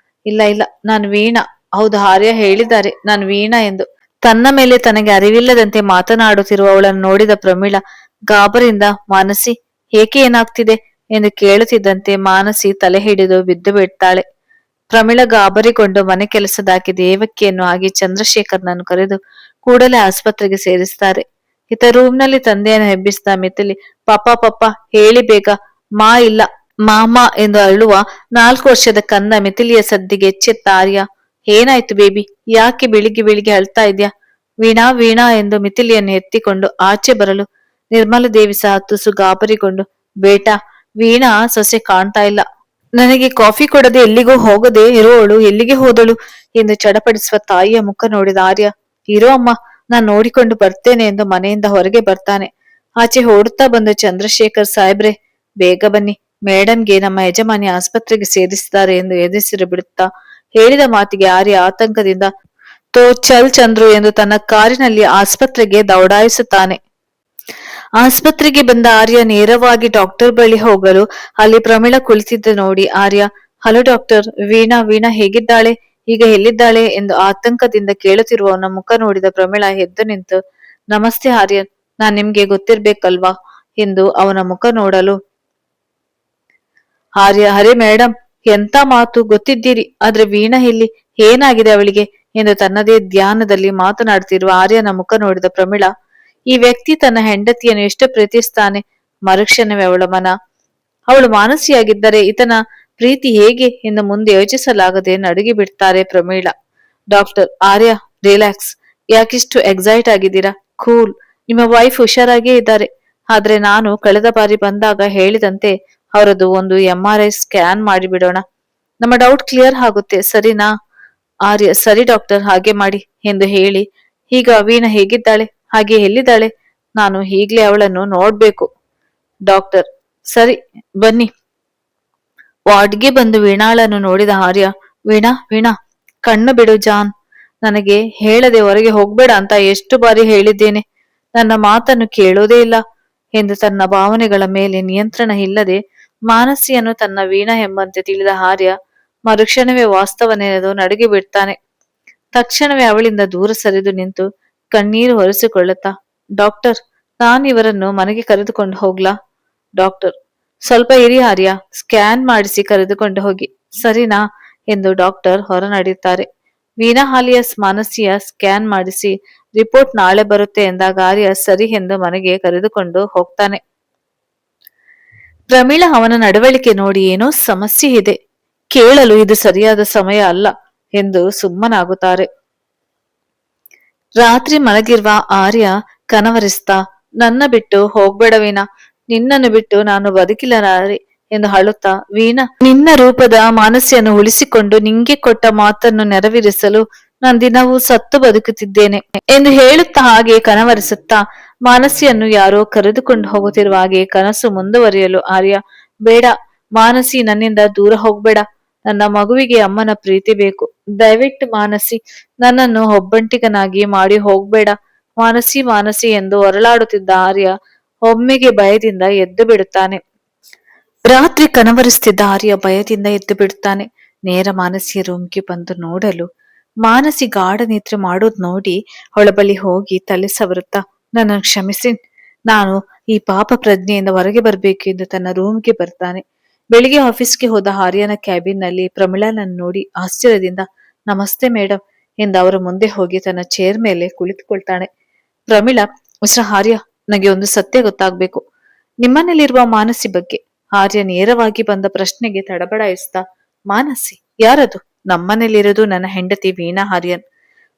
ಇಲ್ಲ ನಾನು ವೀಣಾ. ಹೌದು, ಆರ್ಯ ಹೇಳಿದ್ದಾರೆ ನಾನು ವೀಣಾ ಎಂದು. ತನ್ನ ಮೇಲೆ ತನಗೆ ಅರಿವಿಲ್ಲದಂತೆ ಮಾತನಾಡುತ್ತಿರುವ ಅವಳನ್ನು ನೋಡಿದ ಪ್ರಮೀಳ ಗಾಬರಿಂದ, ಮಾನಸಿ, ಏಕೆ, ಏನಾಗ್ತಿದೆ ಎಂದು ಕೇಳುತ್ತಿದ್ದಂತೆ ಮಾನಸಿ ತಲೆ ಹಿಡಿದು ಬಿದ್ದು ಬಿಡ್ತಾಳೆ. ಪ್ರಮೀಳ ಗಾಬರಿಗೊಂಡು ಮನೆ ಕೆಲಸದಾಕಿ ದೇವಕಿಯನ್ನು ಹಾಗೆ ಚಂದ್ರಶೇಖರ್ನನ್ನು ಕರೆದು ಕೂಡಲೇ ಆಸ್ಪತ್ರೆಗೆ ಸೇರಿಸ್ತಾರೆ. ಇತ ರೂಮ್ನಲ್ಲಿ ತಂದೆಯನ್ನು ಹೆಬ್ಬಿಸಿದ ಮಿಥಿಲಿ, ಪಪ್ಪ ಹೇಳಿ ಬೇಗ, ಮಾ ಇಲ್ಲ ಮಾಮಾ ಎಂದು ಅಳುವ 4 ವರ್ಷದ ಕಂದ ಮಿಥಿಲಿಯ ಸದ್ದಿಗೆ ಎಚ್ಚೆತ್ತ ಆರ್ಯ, ಏನಾಯ್ತು ಬೇಬಿ, ಯಾಕೆ ಬೆಳಿಗ್ಗೆ ಅಳ್ತಾ ಇದ್ಯಾ. ವೀಣಾ ಎಂದು ಮಿಥಿಲಿಯನ್ನು ಎತ್ತಿಕೊಂಡು ಆಚೆ ಬರಲು ನಿರ್ಮಲದೇವಿ ಸಹ ತುಸು ಗಾಬರಿಗೊಂಡು, ಬೇಟಾ, ವೀಣಾ ಸೊಸೆ ಕಾಣ್ತಾ ಇಲ್ಲ, ನನಗೆ ಕಾಫಿ ಕೊಡದೆ ಎಲ್ಲಿಗೂ ಹೋಗದೆ ಇರೋವಳು ಎಲ್ಲಿಗೆ ಹೋದಳು ಎಂದು ಚಡಪಡಿಸುವ ತಾಯಿಯ ಮುಖ ನೋಡಿದ ಆರ್ಯ, ಇರೋ ಅಮ್ಮ, ನಾನ್ ನೋಡಿಕೊಂಡು ಬರ್ತೇನೆ ಎಂದು ಮನೆಯಿಂದ ಹೊರಗೆ ಬರ್ತಾನೆ. ಆಚೆ ಓಡುತ್ತಾ ಬಂದು ಚಂದ್ರಶೇಖರ್ ಸಾಹೇಬ್ರೆ, ಬೇಗ ಬನ್ನಿ, ಮೇಡಮ್ಗೆ ನಮ್ಮ ಯಜಮಾನಿ ಆಸ್ಪತ್ರೆಗೆ ಸೇರಿಸಿದ್ದಾರೆ ಎಂದು ಎದುರಿಸಿರು ಬಿಡುತ್ತಾ ಹೇಳಿದ ಮಾತಿಗೆ ಆರ್ಯ ಆತಂಕದಿಂದ, ತೋ ಚಲ್ ಚಂದ್ರು ಎಂದು ತನ್ನ ಕಾರಿನಲ್ಲಿ ಆಸ್ಪತ್ರೆಗೆ ದೌಡಾಯಿಸುತ್ತಾನೆ. ಆಸ್ಪತ್ರೆಗೆ ಬಂದ ಆರ್ಯ ನೇರವಾಗಿ ಡಾಕ್ಟರ್ ಬಳಿ ಹೋಗಲು ಅಲ್ಲಿ ಪ್ರಮೀಳ ಕುಳಿತಿದ್ದ ನೋಡಿ ಆರ್ಯ, ಹಲೋ ಡಾಕ್ಟರ್, ವೀಣಾ ಹೇಗಿದ್ದಾಳೆ, ಈಗ ಎಲ್ಲಿದ್ದಾಳೆ ಎಂದು ಆತಂಕದಿಂದ ಕೇಳುತ್ತಿರುವವನ ಮುಖ ನೋಡಿದ ಪ್ರಮೀಳ ಎದ್ದು ನಿಂತು, ನಮಸ್ತೆ ಆರ್ಯನ್, ನಾನ್ ನಿಮ್ಗೆ ಗೊತ್ತಿರ್ಬೇಕಲ್ವಾ ಎಂದು ಅವನ ಮುಖ ನೋಡಲು ಆರ್ಯ, ಹರೇ ಮೇಡಮ್, ಎಂತ ಮಾತು, ಗೊತ್ತಿದ್ದೀರಿ, ಆದ್ರೆ ವೀಣಾ ಎಲ್ಲಿ, ಏನಾಗಿದೆ ಅವಳಿಗೆ ಎಂದು ತನ್ನದೇ ಧ್ಯಾನದಲ್ಲಿ ಮಾತನಾಡುತ್ತಿರುವ ಆರ್ಯನ ಮುಖ ನೋಡಿದ ಪ್ರಮೀಳ, ಈ ವ್ಯಕ್ತಿ ತನ್ನ ಹೆಂಡತಿಯನ್ನು ಎಷ್ಟು ಪ್ರೀತಿಸ್ತಾನೆ. ಮರುಕ್ಷಣವೇ ಅವಳು ಮಾನಸಿಯಾಗಿದ್ದರೆ ಈತನ ಪ್ರೀತಿ ಹೇಗೆ ಎಂದು ಮುಂದೆ ಯೋಚಿಸಲಾಗದೆ ನಡುಗಿ ಬಿಡ್ತಾರೆ ಪ್ರಮೀಳಾ. ಡಾಕ್ಟರ್ ಆರ್ಯ, ರಿಲ್ಯಾಕ್ಸ್. ಯಾಕಿಷ್ಟು ಎಕ್ಸೈಟ್ ಆಗಿದ್ದೀರಾ? ಕೂಲ್. ನಿಮ್ಮ ವೈಫ್ ಹುಷಾರಾಗೇ ಇದ್ದಾರೆ. ಆದ್ರೆ ನಾನು ಕಳೆದ ಬಾರಿ ಬಂದಾಗ ಹೇಳಿದಂತೆ ಅವರದ್ದು ಒಂದು MRI ಸ್ಕ್ಯಾನ್ ಮಾಡಿಬಿಡೋಣ. ನಮ್ಮ ಡೌಟ್ ಕ್ಲಿಯರ್ ಆಗುತ್ತೆ, ಸರಿನಾ? ಆರ್ಯ, ಸರಿ ಡಾಕ್ಟರ್, ಹಾಗೆ ಮಾಡಿ ಎಂದು ಹೇಳಿ, ಈಗ ವೀಣಾ ಹೇಗಿದ್ದಾಳೆ? ಹಾಗೆ ಎಲ್ಲಿದ್ದಾಳೆ? ನಾನು ಈಗ್ಲೇ ಅವಳನ್ನು ನೋಡ್ಬೇಕು. ಡಾಕ್ಟರ್, ಸರಿ ಬನ್ನಿ. ವಾರ್ಡ್ಗೆ ಬಂದು ವೀಣಾಳನ್ನು ನೋಡಿದ ಆರ್ಯ, ವೀಣಾ ವೀಣಾ, ಕಣ್ಣು ಬಿಡು ಜಾನ್. ನನಗೆ ಹೇಳದೆ ಹೊರಗೆ ಹೋಗ್ಬೇಡ ಅಂತ ಎಷ್ಟು ಬಾರಿ ಹೇಳಿದ್ದೇನೆ. ನನ್ನ ಮಾತನ್ನು ಕೇಳೋದೇ ಇಲ್ಲ ಎಂದು ತನ್ನ ಭಾವನೆಗಳ ಮೇಲೆ ನಿಯಂತ್ರಣ ಇಲ್ಲದೆ ಮಾನಸಿಯನ್ನು ತನ್ನ ವೀಣಾ ಎಂಬಂತೆ ತಿಳಿದ ಆರ್ಯ ಮರುಕ್ಷಣವೇ ವಾಸ್ತವ ನೆನೆದು ನಡುಗಿ ಬಿಡ್ತಾನೆ. ತಕ್ಷಣವೇ ಅವಳಿಂದ ದೂರ ಸರಿದು ನಿಂತು ಕಣ್ಣೀರು ಒರೆಸಿಕೊಳ್ಳುತ್ತಾ, ಡಾಕ್ಟರ್, ನಾನಿವರನ್ನು ಮನೆಗೆ ಕರೆದುಕೊಂಡು ಹೋಗ್ಲಾ? ಡಾಕ್ಟರ್, ಸ್ವಲ್ಪ ಇರಿ ಆರ್ಯ, ಸ್ಕ್ಯಾನ್ ಮಾಡಿಸಿ ಕರೆದುಕೊಂಡು ಹೋಗಿ, ಸರಿನಾ ಎಂದು ಡಾಕ್ಟರ್ ಹೊರ ನಡೆಯುತ್ತಾರೆ. ವೀಣಾ ಹಾಲಿಯಸ್ ಮಾನಸಿಯ ಸ್ಕ್ಯಾನ್ ಮಾಡಿಸಿ ರಿಪೋರ್ಟ್ ನಾಳೆ ಬರುತ್ತೆ ಎಂದಾಗ ಆರ್ಯ ಸರಿ ಎಂದು ಮನೆಗೆ ಕರೆದುಕೊಂಡು ಹೋಗ್ತಾನೆ. ಪ್ರಮೀಳಾ ಅವನ ನಡವಳಿಕೆ ನೋಡಿ ಏನೋ ಸಮಸ್ಯೆ ಇದೆ, ಕೇಳಲು ಇದು ಸರಿಯಾದ ಸಮಯ ಅಲ್ಲ ಎಂದು ಸುಮ್ಮನಾಗುತ್ತಾರೆ. ರಾತ್ರಿ ಮಲಗಿರುವ ಆರ್ಯ ಕನವರಿಸ್ತಾ, ನನ್ನ ಬಿಟ್ಟು ಹೋಗ್ಬೇಡ ವೀಣಾ, ನಿನ್ನನ್ನು ಬಿಟ್ಟು ನಾನು ಬದುಕಿಲಾರೆ ಎಂದು ಅಳುತ್ತಾ, ವೀಣಾ, ನಿನ್ನ ರೂಪದ ಮಾನಸಿಯನ್ನು ಉಳಿಸಿಕೊಂಡು ನಿಂಗೆ ಕೊಟ್ಟ ಮಾತನ್ನು ನೆರವೇರಿಸಲು ನಾನು ದಿನವೂ ಸತ್ತು ಬದುಕುತ್ತಿದ್ದೇನೆ ಎಂದು ಹೇಳುತ್ತಾ ಹಾಗೆ ಕನವರಿಸುತ್ತಾ ಮಾನಸಿಯನ್ನು ಯಾರೋ ಕರೆದುಕೊಂಡು ಹೋಗುತ್ತಿರುವ ಹಾಗೆ ಕನಸು ಮುಂದುವರಿಯಲು ಆರ್ಯ, ಬೇಡ ಮಾನಸಿ, ನನ್ನಿಂದ ದೂರ ಹೋಗ್ಬೇಡ. ನನ್ನ ಮಗುವಿಗೆ ಅಮ್ಮನ ಪ್ರೀತಿ ಬೇಕು. ದಯವಿಟ್ಟು ಮಾನಸಿ, ನನ್ನನ್ನು ಒಬ್ಬಂಟಿಗನಾಗಿ ಮಾಡಿ ಹೋಗ್ಬೇಡ. ಮಾನಸಿ ಮಾನಸಿ ಎಂದು ಹೊರಳಾಡುತ್ತಿದ್ದ ಆರ್ಯ ಒಮ್ಮೆಗೆ ಭಯದಿಂದ ಎದ್ದು ಬಿಡುತ್ತಾನೆ. ರಾತ್ರಿ ಕನವರಿಸುತ್ತಿದ್ದ ಆರ್ಯ ಭಯದಿಂದ ಎದ್ದು ಬಿಡುತ್ತಾನೆ. ನೇರ ಮಾನಸಿಯ ರೂಮ್ಗೆ ಬಂದು ನೋಡಲು ಮಾನಸಿ ಗಾಢ ನಿದ್ರೆ ಮಾಡೋದ್ ನೋಡಿ ಅವಳ ಬಳಿ ಹೋಗಿ ತಲೆ ಸವರುತ್ತಾ, ನನ್ನನ್ನು ಕ್ಷಮಿಸಿ, ನಾನು ಈ ಪಾಪ ಪ್ರಜ್ಞೆಯಿಂದ ಹೊರಗೆ ಬರಬೇಕು ಎಂದು ತನ್ನ ರೂಮ್ಗೆ ಬರ್ತಾನೆ. ಬೆಳಿಗ್ಗೆ ಆಫೀಸ್ಗೆ ಹೋದ ಆರ್ಯನ ಕ್ಯಾಬಿನ್ ನಲ್ಲಿ ಪ್ರಮೀಳಾನನ್ನು ನೋಡಿ ಆಶ್ಚರ್ಯದಿಂದ, ನಮಸ್ತೆ ಮೇಡಮ್ ಎಂದು ಅವರ ಮುಂದೆ ಹೋಗಿ ತನ್ನ ಚೇರ್ ಮೇಲೆ ಕುಳಿತುಕೊಳ್ತಾನೆ. ಪ್ರಮೀಳಾ, ಮಿಸ್ಟರ್ ಆರ್ಯ, ನನಗೆ ಒಂದು ಸತ್ಯ ಗೊತ್ತಾಗ್ಬೇಕು, ನಿಮ್ಮನೇಲಿರುವ ಮಾನಸಿ ಬಗ್ಗೆ. ಆರ್ಯ ನೇರವಾಗಿ ಬಂದ ಪ್ರಶ್ನೆಗೆ ತಡಬಡಾಯಿಸ್ತಾ, ಮಾನಸಿ ಯಾರದು? ನಮ್ಮನೇಲಿರೋದು ನನ್ನ ಹೆಂಡತಿ ವೀಣಾ ಆರ್ಯನ್.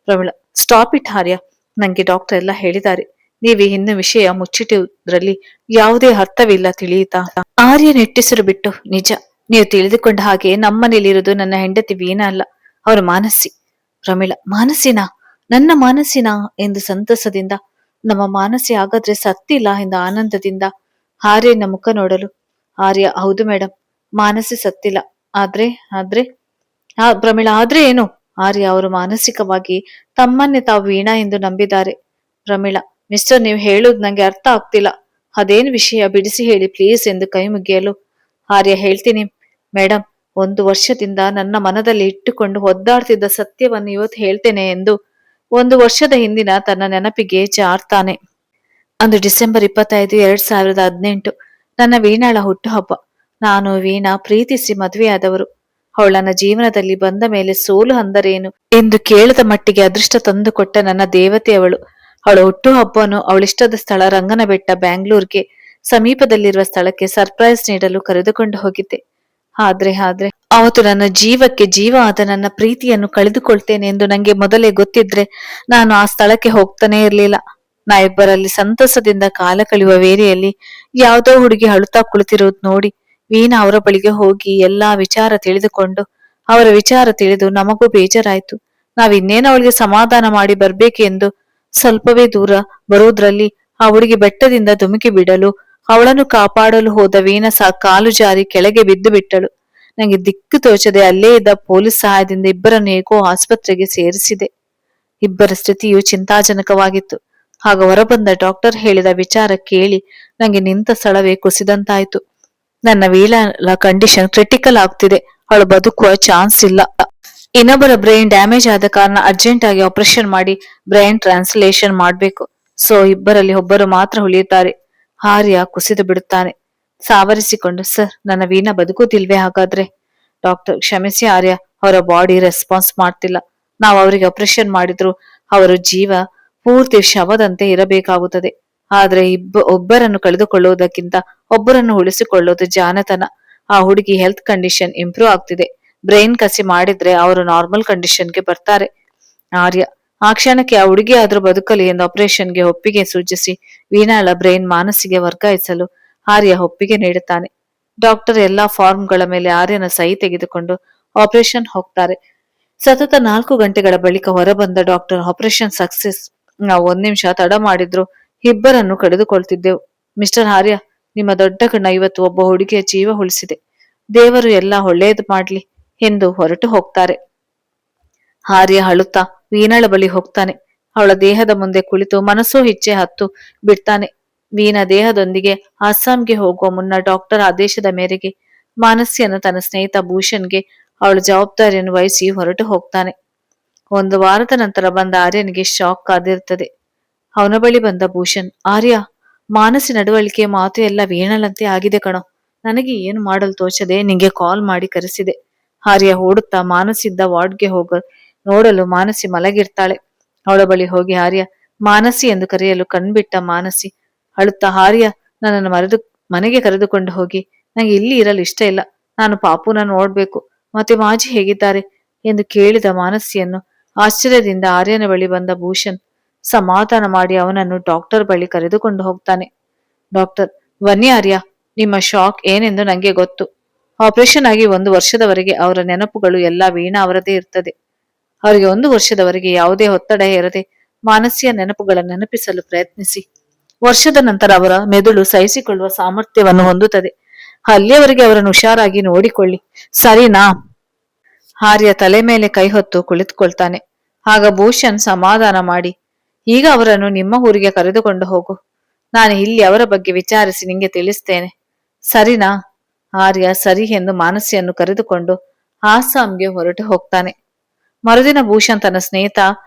ಪ್ರಮೀಳಾ, ಸ್ಟಾಪ್ ಇಟ್ ಆರ್ಯ, ನಂಗೆ ಡಾಕ್ಟರ್ ಎಲ್ಲ ಹೇಳಿದ್ದಾರೆ, ನೀವೇ ಇನ್ನು ವಿಷಯ ಮುಚ್ಚಿಟ್ಟುದ್ರಲ್ಲಿ ಯಾವುದೇ ಅರ್ಥವಿಲ್ಲ, ತಿಳಿಯಿತಾ? ಆರ್ಯ ನೆಟ್ಟಿಸಿರು ಬಿಟ್ಟು, ನಿಜ, ನೀವು ತಿಳಿದುಕೊಂಡ ಹಾಗೆ ನಮ್ಮನೇಲಿರೋದು ನನ್ನ ಹೆಂಡತಿ ವೀಣಾ ಅಲ್ಲ, ಅವರು ಮಾನಸಿ. ಪ್ರಮೀಳಾ, ಮಾನಸಿನಾ? ನನ್ನ ಮಾನಸಿನಾ ಎಂದು ಸಂತಸದಿಂದ, ನಮ್ಮ ಮಾನಸಿ ಹಾಗಾದ್ರೆ ಸತ್ತಿಲ್ಲ ಎಂದು ಆನಂದದಿಂದ ಆರ್ಯನ ಮುಖ ನೋಡಲು ಆರ್ಯ, ಹೌದು ಮೇಡಮ್, ಮಾನಸಿ ಸತ್ತಿಲ್ಲ. ಆದ್ರೆ ಆದ್ರೆ ಪ್ರಮೀಳಾ, ಆದ್ರೆ ಏನು? ಆರ್ಯ, ಅವರು ಮಾನಸಿಕವಾಗಿ ತಮ್ಮನ್ನೇ ತಾವು ವೀಣಾ ಎಂದು ನಂಬಿದ್ದಾರೆ. ಪ್ರಮೀಳಾ, ಮಿಸ್ಟರ್, ನೀವು ಹೇಳುವುದು ನಂಗೆ ಅರ್ಥ ಆಗ್ತಿಲ್ಲ, ಅದೇನು ವಿಷಯ ಬಿಡಿಸಿ ಹೇಳಿ ಪ್ಲೀಸ್ ಎಂದು ಕೈ ಮುಗಿಯಲು ಆರ್ಯ, ಹೇಳ್ತೀನಿ ಮೇಡಮ್, 1 ವರ್ಷದಿಂದ ನನ್ನ ಮನದಲ್ಲಿ ಇಟ್ಟುಕೊಂಡು ಒದ್ದಾಡ್ತಿದ್ದ ಸತ್ಯವನ್ನು ಇವತ್ತು ಹೇಳ್ತೇನೆ ಎಂದು 1 ವರ್ಷದ ಹಿಂದಿನ ತನ್ನ ನೆನಪಿಗೆ ಜಾರ್ತಾನೆ. ಅಂದು ಡಿಸೆಂಬರ್ 25, 2018 ನನ್ನ ವೀಣಾಳ ಹುಟ್ಟುಹಬ್ಬ. ನಾನು ವೀಣಾ ಪ್ರೀತಿಸಿ ಮದುವೆಯಾದವರು. ಅವಳನ್ನ ಜೀವನದಲ್ಲಿ ಬಂದ ಮೇಲೆ ಸೋಲು ಅಂದರೇನು ಎಂದು ಕೇಳದ ಮಟ್ಟಿಗೆ ಅದೃಷ್ಟ ತಂದುಕೊಟ್ಟ ನನ್ನ ದೇವತೆ ಅವಳು. ಅವಳ ಹುಟ್ಟುಹಬ್ಬವನ್ನು ಅವಳಿಷ್ಟದ ಸ್ಥಳ ರಂಗನಬೆಟ್ಟ ಬ್ಯಾಂಗ್ಳೂರ್ಗೆ ಸಮೀಪದಲ್ಲಿರುವ ಸ್ಥಳಕ್ಕೆ ಸರ್ಪ್ರೈಸ್ ನೀಡಲು ಕರೆದುಕೊಂಡು ಹೋಗಿದ್ದೆ. ಆದ್ರೆ ಅವತ್ತು ನನ್ನ ಜೀವಕ್ಕೆ ಜೀವ ಆದ ನನ್ನ ಪ್ರೀತಿಯನ್ನು ಕಳೆದುಕೊಳ್ತೇನೆ ಎಂದು ನಂಗೆ ಮೊದಲೇ ಗೊತ್ತಿದ್ರೆ ನಾನು ಆ ಸ್ಥಳಕ್ಕೆ ಹೋಗ್ತಾನೆ ಇರ್ಲಿಲ್ಲ. ನಾವಿಬ್ಬರಲ್ಲಿ ಸಂತಸದಿಂದ ಕಾಲ ಕಳೆಯುವ ವೇಳೆಯಲ್ಲಿ ಯಾವುದೋ ಹುಡುಗಿ ಅಳುತ್ತಾ ಕುಳಿತಿರುವುದು ನೋಡಿ ವೀಣಾ ಅವರ ಬಳಿಗೆ ಹೋಗಿ ಎಲ್ಲಾ ವಿಚಾರ ತಿಳಿದುಕೊಂಡು, ಅವರ ವಿಚಾರ ತಿಳಿದು ನಮಗೂ ಬೇಜಾರಾಯ್ತು. ನಾವಿನ್ನೇನು ಅವಳಿಗೆ ಸಮಾಧಾನ ಮಾಡಿ ಬರ್ಬೇಕೆಂದು ಸ್ವಲ್ಪವೇ ದೂರ ಬರುವುದರಲ್ಲಿ ಆ ಹುಡುಗಿ ಬೆಟ್ಟದಿಂದ ಧುಮುಕಿ ಬಿಡಲು ಅವಳನ್ನು ಕಾಪಾಡಲು ಹೋದ ವೀಣಾ ಕಾಲು ಜಾರಿ ಕೆಳಗೆ ಬಿದ್ದು ಬಿಟ್ಟಳು. ನಂಗೆ ದಿಕ್ಕು ತೋಚದೆ ಅಲ್ಲೇ ಇದ್ದ ಪೊಲೀಸ್ ಸಹಾಯದಿಂದ ಇಬ್ಬರನ್ನು ಏಕೋ ಆಸ್ಪತ್ರೆಗೆ ಸೇರಿಸಿದೆ. ಇಬ್ಬರ ಸ್ಥಿತಿಯು ಚಿಂತಾಜನಕವಾಗಿತ್ತು. ಆಗ ಹೊರಬಂದ ಡಾಕ್ಟರ್ ಹೇಳಿದ ವಿಚಾರ ಕೇಳಿ ನಂಗೆ ನಿಂತ ಸ್ಥಳವೇ ಕುಸಿದಂತಾಯ್ತು. ನನ್ನ ವೀಣಾಳ ಕಂಡೀಷನ್ ಕ್ರಿಟಿಕಲ್ ಆಗ್ತಿದೆ, ಅವಳು ಬದುಕುವ ಚಾನ್ಸ್ ಇಲ್ಲ. ಇನ್ನೊಬ್ಬರ ಬ್ರೈನ್ ಡ್ಯಾಮೇಜ್ ಆದ ಕಾರಣ ಅರ್ಜೆಂಟ್ ಆಗಿ ಆಪರೇಷನ್ ಮಾಡಿ ಬ್ರೈನ್ ಟ್ರಾನ್ಸ್ಲೇಷನ್ ಮಾಡ್ಬೇಕು. ಸೊ ಇಬ್ಬರಲ್ಲಿ ಒಬ್ಬರು ಮಾತ್ರ ಉಳಿಯುತ್ತಾರೆ. ಆರ್ಯ ಕುಸಿದು ಬಿಡುತ್ತಾನೆ. ಸಾವರಿಸಿಕೊಂಡು, ಸರ್, ನನ್ನ ವೀಣಾ ಬದುಕುತ್ತಿಲ್ವೇ ಹಾಗಾದ್ರೆ? ಡಾಕ್ಟರ್, ಕ್ಷಮಿಸಿ ಆರ್ಯ, ಅವರ ಬಾಡಿ ರೆಸ್ಪಾನ್ಸ್ ಮಾಡ್ತಿಲ್ಲ. ನಾವು ಅವರಿಗೆ ಆಪರೇಷನ್ ಮಾಡಿದ್ರು ಅವರ ಜೀವ ಪೂರ್ತಿ ಶವದಂತೆ ಇರಬೇಕಾಗುತ್ತದೆ. ಆದ್ರೆ ಒಬ್ಬರನ್ನು ಕಳೆದುಕೊಳ್ಳುವುದಕ್ಕಿಂತ ಒಬ್ಬರನ್ನು ಉಳಿಸಿಕೊಳ್ಳುವುದು ಜಾಣತನ. ಆ ಹುಡುಗಿ ಹೆಲ್ತ್ ಕಂಡೀಷನ್ ಇಂಪ್ರೂವ್ ಆಗ್ತಿದೆ. ಬ್ರೈನ್ ಕಸಿ ಮಾಡಿದ್ರೆ ಅವರು ನಾರ್ಮಲ್ ಕಂಡೀಷನ್ಗೆ ಬರ್ತಾರೆ. ಆರ್ಯ ಆ ಕ್ಷಣಕ್ಕೆ ಆ ಹುಡುಗಿ ಆದ್ರೂ ಬದುಕಲಿ ಎಂದು ಆಪರೇಷನ್ಗೆ ಒಪ್ಪಿಗೆ ಸೂಚಿಸಿ ವೀಣಾಳ ಬ್ರೈನ್ ಮಾನಸಿಗೆ ವರ್ಗಾಯಿಸಲು ಆರ್ಯ ಒಪ್ಪಿಗೆ ನೀಡುತ್ತಾನೆ. ಡಾಕ್ಟರ್ ಎಲ್ಲಾ ಫಾರ್ಮ್ಗಳ ಮೇಲೆ ಆರ್ಯನ ಸಹಿ ತೆಗೆದುಕೊಂಡು ಆಪರೇಷನ್ ಹೋಗ್ತಾರೆ. ಸತತ 4 ಗಂಟೆಗಳ ಬಳಿಕ ಹೊರಬಂದ ಡಾಕ್ಟರ್, ಆಪರೇಷನ್ ಸಕ್ಸೆಸ್. ನಾವು 1 ನಿಮಿಷ ತಡ ಮಾಡಿದ್ರು ಇಬ್ಬರನ್ನು ಕಳೆದುಕೊಳ್ತಿದ್ದೆವು. ಮಿಸ್ಟರ್ ಆರ್ಯ, ನಿಮ್ಮ ದೊಡ್ಡ ಕಣ್ಣ ಇವತ್ತು ಒಬ್ಬ ಹುಡುಗಿಯ ಜೀವ ಉಳಿಸಿದೆ. ದೇವರು ಎಲ್ಲ ಒಳ್ಳೆಯದು ಮಾಡ್ಲಿ ಎಂದು ಹೊರಟು ಹೋಗ್ತಾರೆ. ಆರ್ಯ ಅಳುತ್ತಾ ವೀಣಾಳ ಬಳಿ ಹೋಗ್ತಾನೆ. ಅವಳ ದೇಹದ ಮುಂದೆ ಕುಳಿತು ಮನಸ್ಸೋ ಇಚ್ಛೆ ಹತ್ತು ಬಿಡ್ತಾನೆ. ವೀಣಾ ದೇಹದೊಂದಿಗೆ ಅಸ್ಸಾಂಗೆ ಹೋಗುವ ಮುನ್ನ ಡಾಕ್ಟರ್ ಆದೇಶದ ಮೇರೆಗೆ ಮಾನಸಿಯನ್ನು ತನ್ನ ಸ್ನೇಹಿತ ಭೂಷಣ್ಗೆ ಅವಳ ಜವಾಬ್ದಾರಿಯನ್ನು ವಹಿಸಿ ಹೊರಟು ಹೋಗ್ತಾನೆ. 1 ವಾರದ ನಂತರ ಬಂದ ಆರ್ಯನಿಗೆ ಶಾಕ್ ಆದಿರುತ್ತದೆ. ಅವನ ಬಳಿ ಬಂದ ಭೂಷಣ್, ಆರ್ಯ, ಮಾನಸಿ ನಡವಳಿಕೆ ಮಾತು ಎಲ್ಲ ವೀಣಳಂತೆ ಆಗಿದೆ ಕಣೋ. ನನಗೆ ಏನು ಮಾಡಲು ತೋಚದೆ ನಿಂಗೆ ಕಾಲ್ ಮಾಡಿ ಕರೆಸಿದೆ. ಆರ್ಯ ಓಡುತ್ತಾ ಮಾನಸಿದ್ದ ವಾರ್ಡ್ಗೆ ನೋಡಲು ಮಾನಸಿ ಮಲಗಿರ್ತಾಳೆ. ಅವಳ ಬಳಿ ಹೋಗಿ ಆರ್ಯ, ಮಾನಸಿ ಎಂದು ಕರೆಯಲು ಕಣ್ಬಿಟ್ಟ ಮಾನಸಿ ಅಳುತ್ತಾ, ಆರ್ಯ, ನನ್ನನ್ನು ಮನೆಗೆ ಕರೆದುಕೊಂಡು ಹೋಗಿ. ನಂಗೆ ಇಲ್ಲಿ ಇರಲು ಇಷ್ಟ ಇಲ್ಲ. ನಾನು ಪಾಪುನ ನೋಡ್ಬೇಕು. ಮತ್ತೆ ಮಾಜಿ ಹೇಗಿದ್ದಾರೆ ಎಂದು ಕೇಳಿದ ಮಾನಸಿಯನ್ನು ಆಶ್ಚರ್ಯದಿಂದ ಆರ್ಯನ ಬಳಿ ಬಂದ ಭೂಷಣ್ ಸಮಾಧಾನ ಮಾಡಿ ಅವನನ್ನು ಡಾಕ್ಟರ್ ಬಳಿ ಕರೆದುಕೊಂಡು ಹೋಗ್ತಾನೆ. ಡಾಕ್ಟರ್, ಬನ್ನಿ ಆರ್ಯ, ನಿಮ್ಮ ಶಾಕ್ ಏನೆಂದು ನಂಗೆ ಗೊತ್ತು. ಆಪರೇಷನ್ ಆಗಿ 1 ವರ್ಷದವರೆಗೆ ಅವರ ನೆನಪುಗಳು ಎಲ್ಲ ವೀಣಾ ಅವರದೇ ಇರ್ತದೆ. ಅವರಿಗೆ 1 ವರ್ಷದವರೆಗೆ ಯಾವುದೇ ಒತ್ತಡ ಇರದೆ ಮಾನಸಿಯ ನೆನಪುಗಳನ್ನು ನೆನಪಿಸಲು ಪ್ರಯತ್ನಿಸಿ. ವರ್ಷದ ನಂತರ ಅವರ ಮೆದುಳು ಸಹಿಸಿಕೊಳ್ಳುವ ಸಾಮರ್ಥ್ಯವನ್ನು ಹೊಂದುತ್ತದೆ. ಅಲ್ಲಿಯವರೆಗೆ ಅವರನ್ನು ಹುಷಾರಾಗಿ ನೋಡಿಕೊಳ್ಳಿ, ಸರಿನಾ? ಆರ್ಯ ತಲೆ ಮೇಲೆ ಕೈ ಹೊತ್ತು ಕುಳಿತುಕೊಳ್ತಾನೆ. ಆಗ ಭೂಷಣ್ ಸಮಾಧಾನ ಮಾಡಿ, ಈಗ ಅವರನ್ನು ನಿಮ್ಮ ಊರಿಗೆ ಕರೆದುಕೊಂಡು ಹೋಗು. ನಾನು ಇಲ್ಲಿ ಅವರ ಬಗ್ಗೆ ವಿಚಾರಿಸಿ ನಿಂಗೆ ತಿಳಿಸ್ತೇನೆ, ಸರಿನಾ? ಆರ್ಯ ಸರಿ ಎಂದು ಮಾನಸಿಯನ್ನು ಕರೆದುಕೊಂಡು ಆಸಾಂಗೆ ಹೊರಟು ಹೋಗ್ತಾನೆ. ಮರುದಿನ ಭೂಷಣ್ ತನ್ನ ಸ್ನೇಹಿತ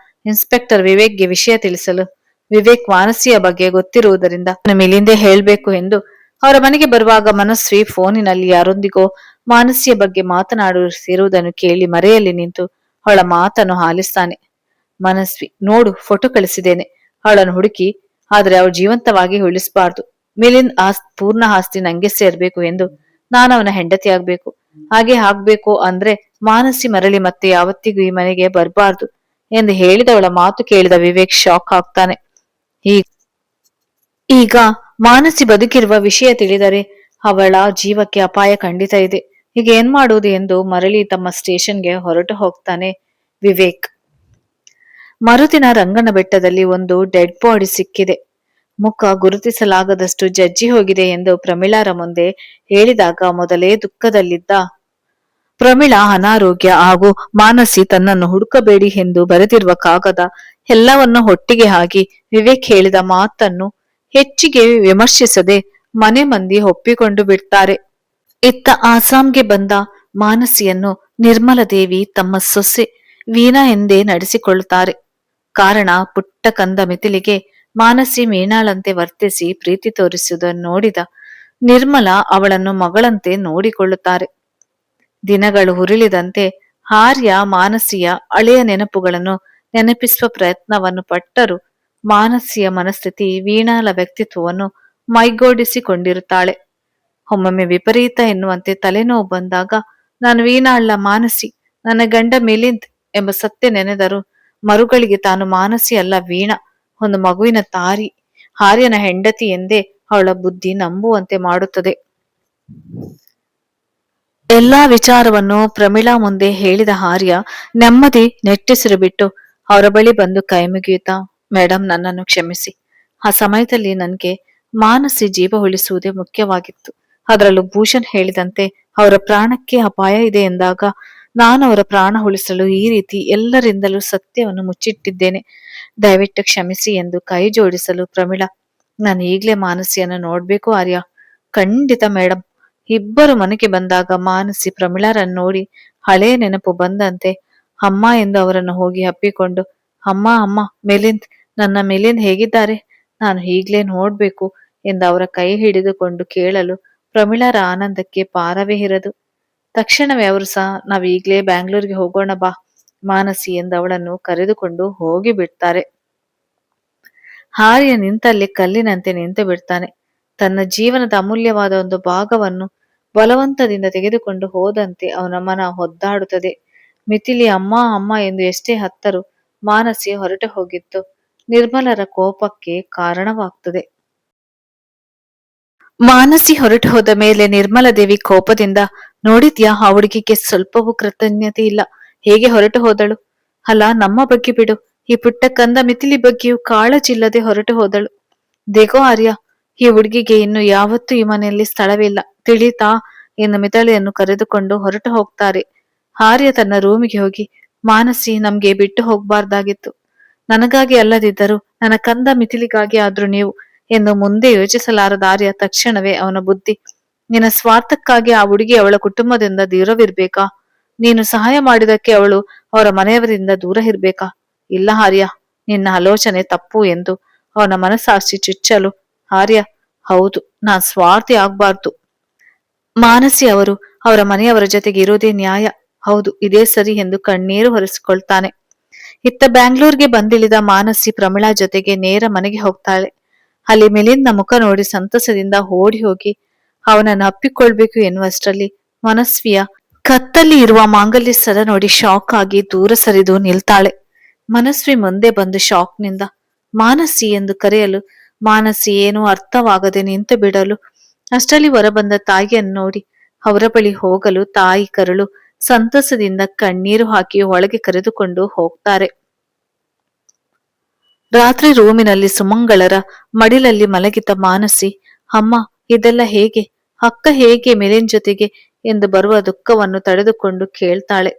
ಇನ್ಸ್ಪೆಕ್ಟರ್ ವಿವೇಕ್ಗೆ ವಿಷಯ ತಿಳಿಸಲು, ವಿವೇಕ್ ಮಾನಸಿಯ ಬಗ್ಗೆ ಗೊತ್ತಿರುವುದರಿಂದ ಮೇಲಿಂದೇ ಹೇಳ್ಬೇಕು ಎಂದು ಅವರ ಮನೆಗೆ ಬರುವಾಗ ಮನಸ್ವಿ ಫೋನಿನಲ್ಲಿ ಯಾರೊಂದಿಗೋ ಮಾನಸಿಯ ಬಗ್ಗೆ ಮಾತನಾಡುತ್ತಿರುವುದನ್ನು ಕೇಳಿ ಮರೆಯಲ್ಲಿ ನಿಂತು ಅವಳ ಮಾತನ್ನು ಆಲಿಸ್ತಾನೆ. ಮನಸ್ವಿ, ನೋಡು, ಫೋಟೋ ಕಳಿಸಿದ್ದೇನೆ. ಅವಳನ್ನು ಹುಡುಕಿ, ಆದ್ರೆ ಅವಳು ಜೀವಂತವಾಗಿ ಉಳಿಸಬಾರ್ದು. ಮಿಲಿಂದ್ ಪೂರ್ಣ ಆಸ್ತಿ ನಂಗೆ ಸೇರ್ಬೇಕು ಎಂದು ನಾನು ಅವನ ಹೆಂಡತಿ ಆಗ್ಬೇಕು. ಹಾಗೆ ಆಗ್ಬೇಕು ಅಂದ್ರೆ ಮಾನಸಿ ಮರಳಿ ಮತ್ತೆ ಯಾವತ್ತಿಗೂ ಈ ಮನೆಗೆ ಬರಬಾರ್ದು ಎಂದು ಹೇಳಿದವಳ ಮಾತು ಕೇಳಿದ ವಿವೇಕ್ ಶಾಕ್ ಆಗ್ತಾನೆ. ಈಗ ಮಾನಸಿ ಬದುಕಿರುವ ವಿಷಯ ತಿಳಿದರೆ ಅವಳ ಜೀವಕ್ಕೆ ಅಪಾಯ ಖಂಡಿತ ಇದೆ. ಈಗ ಏನ್ ಮಾಡುವುದು ಎಂದು ಮರಳಿ ತಮ್ಮ ಸ್ಟೇಷನ್ಗೆ ಹೊರಟು ಹೋಗ್ತಾನೆ ವಿವೇಕ್. ಮರುದಿನ ರಂಗನ ಬೆಟ್ಟದಲ್ಲಿ ಒಂದು ಡೆಡ್ ಬಾಡಿ ಸಿಕ್ಕಿದೆ. ಮುಖ ಗುರುತಿಸಲಾಗದಷ್ಟು ಜಜ್ಜಿ ಹೋಗಿದೆ ಎಂದು ಪ್ರಮೀಳಾರ ಮುಂದೆ ಹೇಳಿದಾಗ ಮೊದಲೇ ದುಃಖದಲ್ಲಿದ್ದ ಪ್ರಮೀಳಾ ಅನಾರೋಗ್ಯ ಹಾಗೂ ಮಾನಸಿ ತನ್ನನ್ನು ಹುಡುಕಬೇಡಿ ಎಂದು ಬರೆದಿರುವ ಕಾಗದ ಎಲ್ಲವನ್ನು ಒಟ್ಟಿಗೆ ಹಾಕಿ ವಿವೇಕ್ ಹೇಳಿದ ಮಾತನ್ನು ಹೆಚ್ಚಿಗೆ ವಿಮರ್ಶಿಸದೆ ಮನೆ ಮಂದಿ ಒಪ್ಪಿಕೊಂಡು ಬಿಡ್ತಾರೆ. ಇತ್ತ ಆಸಾಂಗೆ ಬಂದ ಮಾನಸಿಯನ್ನು ನಿರ್ಮಲ ದೇವಿ ತಮ್ಮ ಸೊಸೆ ವೀಣಾ ಎಂದೇ ನಡೆಸಿಕೊಳ್ಳುತ್ತಾರೆ. ಕಾರಣ, ಪುಟ್ಟ ಕಂದ ಮಿಥಿಲಿಗೆ ಮಾನಸಿ ಮೀನಾಳಂತೆ ವರ್ತಿಸಿ ಪ್ರೀತಿ ತೋರಿಸುವುದನ್ನು ನೋಡಿದ ನಿರ್ಮಲ ಅವಳನ್ನು ಮಗಳಂತೆ ನೋಡಿಕೊಳ್ಳುತ್ತಾರೆ. ದಿನಗಳು ಉರುಳಿದಂತೆ ಆರ್ಯ ಮಾನಸಿಯ ಹಳೆಯ ನೆನಪುಗಳನ್ನು ನೆನಪಿಸುವ ಪ್ರಯತ್ನವನ್ನು ಪಟ್ಟರು ಮಾನಸಿಯ ಮನಸ್ಥಿತಿ ವೀಣಾಳ ವ್ಯಕ್ತಿತ್ವವನ್ನು ಮೈಗೂಡಿಸಿಕೊಂಡಿರುತ್ತಾಳೆ. ಒಮ್ಮೊಮ್ಮೆ ವಿಪರೀತ ಎನ್ನುವಂತೆ ತಲೆನೋವು ಬಂದಾಗ, ನಾನು ವೀಣಾಳ ಮಾನಸಿ, ನನ್ನ ಗಂಡ ಮಿಲಿಂದ್ ಎಂಬ ಸತ್ಯ ನೆನೆದರು ಮರುಗಳಿಗೆ ತಾನು ಮಾನಸಿ ಅಲ್ಲ, ವೀಣಾ ಒಂದು ಮಗುವಿನ ತಾರಿ, ಆರ್ಯನ ಹೆಂಡತಿ ಎಂದೇ ಅವಳ ಬುದ್ಧಿ ನಂಬುವಂತೆ ಮಾಡುತ್ತದೆ. ಎಲ್ಲಾ ವಿಚಾರವನ್ನು ಪ್ರಮೀಳಾ ಮುಂದೆ ಹೇಳಿದ ಆರ್ಯ ನೆಮ್ಮದಿ ನೆಟ್ಟಿಸಿರು ಬಿಟ್ಟು ಅವರ ಬಳಿ ಬಂದು ಕೈ ಮುಗಿಯುತ್ತಾ, ಮೇಡಮ್, ನನ್ನನ್ನು ಕ್ಷಮಿಸಿ. ಆ ಸಮಯದಲ್ಲಿ ನನಗೆ ಮಾನಸಿ ಜೀವ ಉಳಿಸುವುದೇ ಮುಖ್ಯವಾಗಿತ್ತು. ಅದರಲ್ಲೂ ಭೂಷಣ್ ಹೇಳಿದಂತೆ ಅವರ ಪ್ರಾಣಕ್ಕೆ ಅಪಾಯ ಇದೆ ಎಂದಾಗ ನಾನು ಅವರ ಪ್ರಾಣ ಉಳಿಸಲು ಈ ರೀತಿ ಎಲ್ಲರಿಂದಲೂ ಸತ್ಯವನ್ನು ಮುಚ್ಚಿಟ್ಟಿದ್ದೇನೆ. ದಯವಿಟ್ಟು ಕ್ಷಮಿಸಿ ಎಂದು ಕೈ ಜೋಡಿಸಲು ಪ್ರಮೀಳಾ, ನಾನು ಈಗಲೇ ಮಾನಸಿಯನ್ನು ನೋಡ್ಬೇಕು ಆರ್ಯ. ಖಂಡಿತ ಮೇಡಮ್. ಇಬ್ಬರು ಮನೆಗೆ ಬಂದಾಗ ಮಾನಸಿ ಪ್ರಮೀಳಾರನ್ನು ನೋಡಿ ಹಳೆಯ ನೆನಪು ಬಂದಂತೆ ಅಮ್ಮ ಎಂದು ಅವರನ್ನು ಹೋಗಿ ಅಪ್ಪಿಕೊಂಡು, ಅಮ್ಮ ಅಮ್ಮ, ಮಿಲಿಂದ್, ನನ್ನ ಮಿಲಿಂದ್ ಹೇಗಿದ್ದಾರೆ? ನಾನು ಈಗ್ಲೇ ನೋಡ್ಬೇಕು ಎಂದು ಅವರ ಕೈ ಹಿಡಿದುಕೊಂಡು ಕೇಳಲು ಪ್ರಮೀಳಾರ ಆನಂದಕ್ಕೆ ಪಾರವೇ ಇರದು. ತಕ್ಷಣವೇ ಅವರು ಸಹ, ನಾವು ಈಗ್ಲೇ ಬ್ಯಾಂಗ್ಳೂರ್ಗೆ ಹೋಗೋಣ ಬಾ ಮಾನಸಿ ಎಂದು ಅವಳನ್ನು ಕರೆದುಕೊಂಡು ಹೋಗಿ ಬಿಡ್ತಾರೆ. ಹಾರಿಯ ನಿಂತಲ್ಲಿ ಕಲ್ಲಿನಂತೆ ನಿಂತು ಬಿಡ್ತಾನೆ. ತನ್ನ ಜೀವನದ ಅಮೂಲ್ಯವಾದ ಒಂದು ಭಾಗವನ್ನು ಬಲವಂತದಿಂದ ತೆಗೆದುಕೊಂಡು ಹೋದಂತೆ ಅವನ ಮನ ಒದ್ದಾಡುತ್ತದೆ. ಮಿಥಿಲಿ ಅಮ್ಮ ಅಮ್ಮ ಎಂದು ಎಷ್ಟೇ ಹತ್ತರೂ ಮಾನಸಿ ಹೊರಟು ಹೋಗಿತ್ತು ನಿರ್ಮಲರ ಕೋಪಕ್ಕೆ ಕಾರಣವಾಗ್ತದೆ. ಮಾನಸಿ ಹೊರಟು ಹೋದ ಮೇಲೆ ನಿರ್ಮಲಾ ದೇವಿ ಕೋಪದಿಂದ, ನೋಡಿದ್ಯಾ, ಆ ಹುಡುಗಿಗೆ ಸ್ವಲ್ಪವೂ ಕೃತಜ್ಞತೆ ಇಲ್ಲ, ಹೇಗೆ ಹೊರಟು ಹೋದಳು. ಅಲ್ಲ, ನಮ್ಮ ಬಗ್ಗೆ ಬಿಡು, ಈ ಪುಟ್ಟ ಕಂದ ಮಿಥಿಲಿ ಬಗ್ಗೆಯೂ ಕಾಳಜಿಲ್ಲದೆ ಹೊರಟು ಹೋದಳು. ದೇಗೋ ಆರ್ಯ, ಈ ಹುಡುಗಿಗೆ ಇನ್ನು ಯಾವತ್ತೂ ಈ ಮನೆಯಲ್ಲಿ ಸ್ಥಳವಿಲ್ಲ, ತಿಳಿತಾ ಎಂದು ಮಿಥಿಲಿಯನ್ನು ಕರೆದುಕೊಂಡು ಹೊರಟು ಹೋಗ್ತಾರೆ. ಆರ್ಯ ತನ್ನ ರೂಮಿಗೆ ಹೋಗಿ, ಮಾನಸಿ ನಮ್ಗೆ ಬಿಟ್ಟು ಹೋಗ್ಬಾರ್ದಾಗಿತ್ತು, ನನಗಾಗಿ ಅಲ್ಲದಿದ್ದರೂ ನನ್ನ ಕಂದ ಮಿಥಿಲಿಗಾಗಿ ಆದ್ರೂ ನೀವು ಎಂದು ಮುಂದೆ ಯೋಚಿಸಲಾರದ ಆರ್ಯ ತಕ್ಷಣವೇ ಅವನ ಬುದ್ಧಿ, ನಿನ್ನ ಸ್ವಾರ್ಥಕ್ಕಾಗಿ ಆ ಹುಡುಗಿ ಅವಳ ಕುಟುಂಬದಿಂದ ದೂರವಿರ್ಬೇಕಾ? ನೀನು ಸಹಾಯ ಮಾಡಿದಕ್ಕೆ ಅವಳು ಅವರ ಮನೆಯವರಿಂದ ದೂರ ಇರ್ಬೇಕಾ? ಇಲ್ಲ ಆರ್ಯ, ನಿನ್ನ ಆಲೋಚನೆ ತಪ್ಪು ಎಂದು ಅವನ ಮನಸ್ಸಾಕ್ಷಿ ಚುಚ್ಚಲು, ಆರ್ಯ, ಹೌದು, ನಾನ್ ಸ್ವಾರ್ಥಿ ಆಗ್ಬಾರ್ದು. ಮಾನಸಿ ಅವರು ಅವರ ಮನೆಯವರ ಜೊತೆಗೆ ಇರೋದೇ ನ್ಯಾಯ, ಹೌದು, ಇದೇ ಸರಿ ಎಂದು ಕಣ್ಣೀರು ಒರೆಸಿಕೊಳ್ತಾನೆ. ಇತ್ತ ಬ್ಯಾಂಗ್ಳೂರ್ಗೆ ಬಂದಿಳಿದ ಮಾನಸಿ ಪ್ರಮಿಳಾ ಜೊತೆಗೆ ನೇರ ಮನೆಗೆ ಹೋಗ್ತಾಳೆ. ಅಲ್ಲಿ ಮಿಲಿಂದ್ನ ಮುಖ ನೋಡಿ ಸಂತಸದಿಂದ ಓಡಿ ಹೋಗಿ ಅವನನ್ನು ಅಪ್ಪಿಕೊಳ್ಬೇಕು ಎನ್ನುವಷ್ಟರಲ್ಲಿ ಮನಸ್ವಿಯ ಕತ್ತಲ್ಲಿ ಇರುವ ಮಾಂಗಲ್ಯ ಸರ ನೋಡಿ ಶಾಕ್ ಆಗಿ ದೂರ ಸರಿದು ನಿಲ್ತಾಳೆ. ಮನಸ್ವಿ ಮುಂದೆ ಬಂದು ಶಾಕ್ನಿಂದ ಮಾನಸಿ ಎಂದು ಕರೆಯಲು ಮಾನಸಿ ಏನೂ ಅರ್ಥವಾಗದೆ ನಿಂತು ಬಿಡಲು, ಅಷ್ಟರಲ್ಲಿ ಹೊರಬಂದ ತಾಯಿಯನ್ನು ನೋಡಿ ಅವರ ಬಳಿ ಹೋಗಲು ತಾಯಿ ಕರಳು ಸಂತಸದಿಂದ ಕಣ್ಣೀರು ಹಾಕಿ ಒಳಗೆ ಕರೆದುಕೊಂಡು ಹೋಗ್ತಾರೆ. ರಾತ್ರಿ ರೂಮಿನಲ್ಲಿ ಸುಮಂಗಳರ ಮಡಿಲಲ್ಲಿ ಮಲಗಿದ್ದ ಮಾನಸಿ, ಅಮ್ಮ, ಇದೆಲ್ಲ ಹೇಗೆ, ಅಕ್ಕ ಹೇಗೆ ಮಿಲಿನ್ ಜೊತೆಗೆ ಎಂದು ಬರುವ ದುಃಖವನ್ನು ತಡೆದುಕೊಂಡು ಕೇಳ್ತಾಳೆ.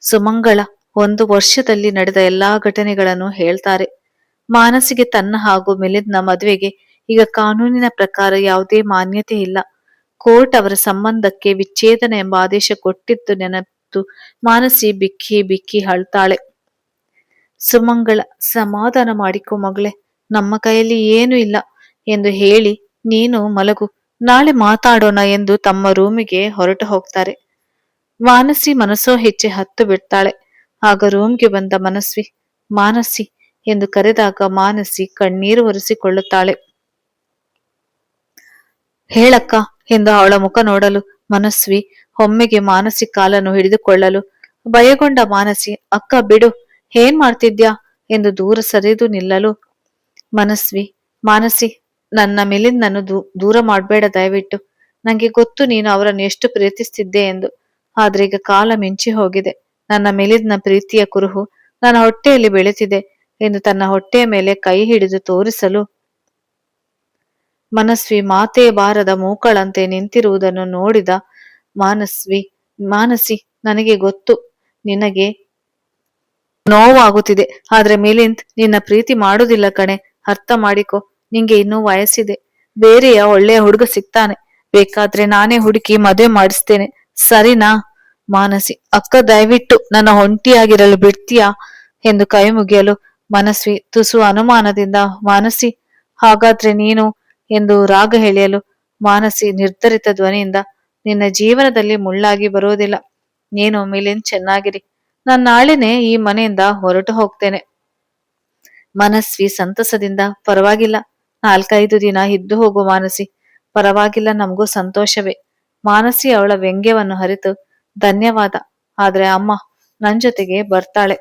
ಸುಮಂಗಳ 1 ವರ್ಷದಲ್ಲಿ ನಡೆದ ಎಲ್ಲಾ ಘಟನೆಗಳನ್ನು ಹೇಳ್ತಾರೆ. ಮಾನಸಿಗೆ ತನ್ನ ಹಾಗೂ ಮಿಲಿಂದ್ನ ಮದುವೆಗೆ ಈಗ ಕಾನೂನಿನ ಪ್ರಕಾರ ಯಾವುದೇ ಮಾನ್ಯತೆ ಇಲ್ಲ. ಕೋರ್ಟ್ ಅವರ ಸಂಬಂಧಕ್ಕೆ ವಿಚ್ಛೇದನ ಎಂಬ ಆದೇಶ ಕೊಟ್ಟಿದ್ದು ನೆನಪು ಮಾನಸಿ ಬಿಕ್ಕಿ ಬಿಕ್ಕಿ ಅಳ್ತಾಳೆ. ಸುಮಂಗಳ, ಸಮಾಧಾನ ಮಾಡಿಕೊ ಮಗಳೇ, ನಮ್ಮ ಕೈಯಲ್ಲಿ ಏನೂ ಇಲ್ಲ ಎಂದು ಹೇಳಿ ನೀನು ಮಲಗು, ನಾಳೆ ಮಾತಾಡೋಣ ಎಂದು ತಮ್ಮ ರೂಮಿಗೆ ಹೊರಟು ಹೋಗ್ತಾರೆ. ಮಾನಸಿ ಮನಸ್ಸೋ ಹೆಚ್ಚೆ ಹತ್ತು ಬಿಡ್ತಾಳೆ. ಆಗ ರೂಮ್ಗೆ ಬಂದ ಮನಸ್ವಿ, ಮಾನಸಿ ಎಂದು ಕರೆದಾಗ ಮಾನಸಿ ಕಣ್ಣೀರು ಒರೆಸಿಕೊಳ್ಳುತ್ತಾಳೆ. ಹೇಳಕ್ಕ ಎಂದು ಅವಳ ಮುಖ ನೋಡಲು ಮನಸ್ವಿ ಒಮ್ಮೆಗೆ ಮಾನಸಿ ಕಾಲನ್ನು ಹಿಡಿದುಕೊಳ್ಳಲು ಭಯಗೊಂಡ ಮಾನಸಿ, ಅಕ್ಕ ಬಿಡು, ಏನ್ ಮಾಡ್ತಿದ್ಯಾ ಎಂದು ದೂರ ಸರಿದು ನಿಲ್ಲಲು ಮನಸ್ವಿ, ಮಾನಸಿ, ನನ್ನ ಮಿಲಿಂದ್ನನ್ನು ದೂರ ಮಾಡ್ಬೇಡ ದಯವಿಟ್ಟು, ನಂಗೆ ಗೊತ್ತು ನೀನು ಅವರನ್ನು ಎಷ್ಟು ಪ್ರೀತಿಸ್ತಿದ್ದೆ ಎಂದು, ಆದ್ರೆ ಈಗ ಕಾಲ ಮಿಂಚಿ ಹೋಗಿದೆ. ನನ್ನ ಮಿಲಿಂದ್ನ ಪ್ರೀತಿಯ ಕುರುಹು ನನ್ನ ಹೊಟ್ಟೆಯಲ್ಲಿ ಬೆಳೆತಿದೆ ಎಂದು ತನ್ನ ಹೊಟ್ಟೆಯ ಮೇಲೆ ಕೈ ಹಿಡಿದು ತೋರಿಸಲು ಮನಸ್ವಿ ಮಾತೇ ಬಾರದ ಮೂಕಳಂತೆ ನಿಂತಿರುವುದನ್ನು ನೋಡಿದ ಮಾನಸಿ, ನನಗೆ ಗೊತ್ತು ನಿನಗೆ ನೋವಾಗುತ್ತಿದೆ, ಆದ್ರೆ ಮಿಲಿಂದ್ ನಿನ್ನ ಪ್ರೀತಿ ಮಾಡುದಿಲ್ಲ ಕಣೆ, ಅರ್ಥ ಮಾಡಿಕೊ, ನಿಂಗೆ ಇನ್ನೂ ವಯಸ್ಸಿದೆ, ಬೇರೆಯ ಒಳ್ಳೆಯ ಹುಡುಗ ಸಿಗ್ತಾನೆ, ಬೇಕಾದ್ರೆ ನಾನೇ ಹುಡುಕಿ ಮದುವೆ ಮಾಡಿಸ್ತೇನೆ, ಸರಿನಾ? ಮಾನಸಿ, ಅಕ್ಕ ದಯವಿಟ್ಟು ನನ್ನ ಒಂಟಿಯಾಗಿರಲು ಬಿಡ್ತೀಯಾ ಎಂದು ಕೈ ಮುಗಿಯಲು ಮನಸ್ವಿ ತುಸು ಅನುಮಾನದಿಂದ, ಮಾನಸಿ, ಹಾಗಾದ್ರೆ ನೀನು ಎಂದು ರಾಗ ಎಳೆಯಲು ಮಾನಸಿ ನಿರ್ಧರಿತ ಧ್ವನಿಯಿಂದ, ನಿನ್ನ ಜೀವನದಲ್ಲಿ ಮುಳ್ಳಾಗಿ ಬರೋದಿಲ್ಲ, ನೀನು ಮಿಲಿಂದ್ ಚೆನ್ನಾಗಿರಿ, ನಾನು ನಾಳೆನೆ ಈ ಮನೆಯಿಂದ ಹೊರಟು ಹೋಗ್ತೇನೆ. ಮನಸ್ವಿ ಸಂತಸದಿಂದ, ಪರವಾಗಿಲ್ಲ, 4-5 ದಿನ ಇದ್ದು ಹೋಗು ಮಾನಸಿ, ಪರವಾಗಿಲ್ಲ, ನಮಗೂ ಸಂತೋಷವೇ. ಮಾನಸಿ ಅವಳ ವ್ಯಂಗ್ಯವನ್ನು ಅರಿತು, ಧನ್ಯವಾದ, ಆದ್ರೆ ಅಮ್ಮ ನನ್ ಜೊತೆಗೆ ಬರ್ತಾಳೆ.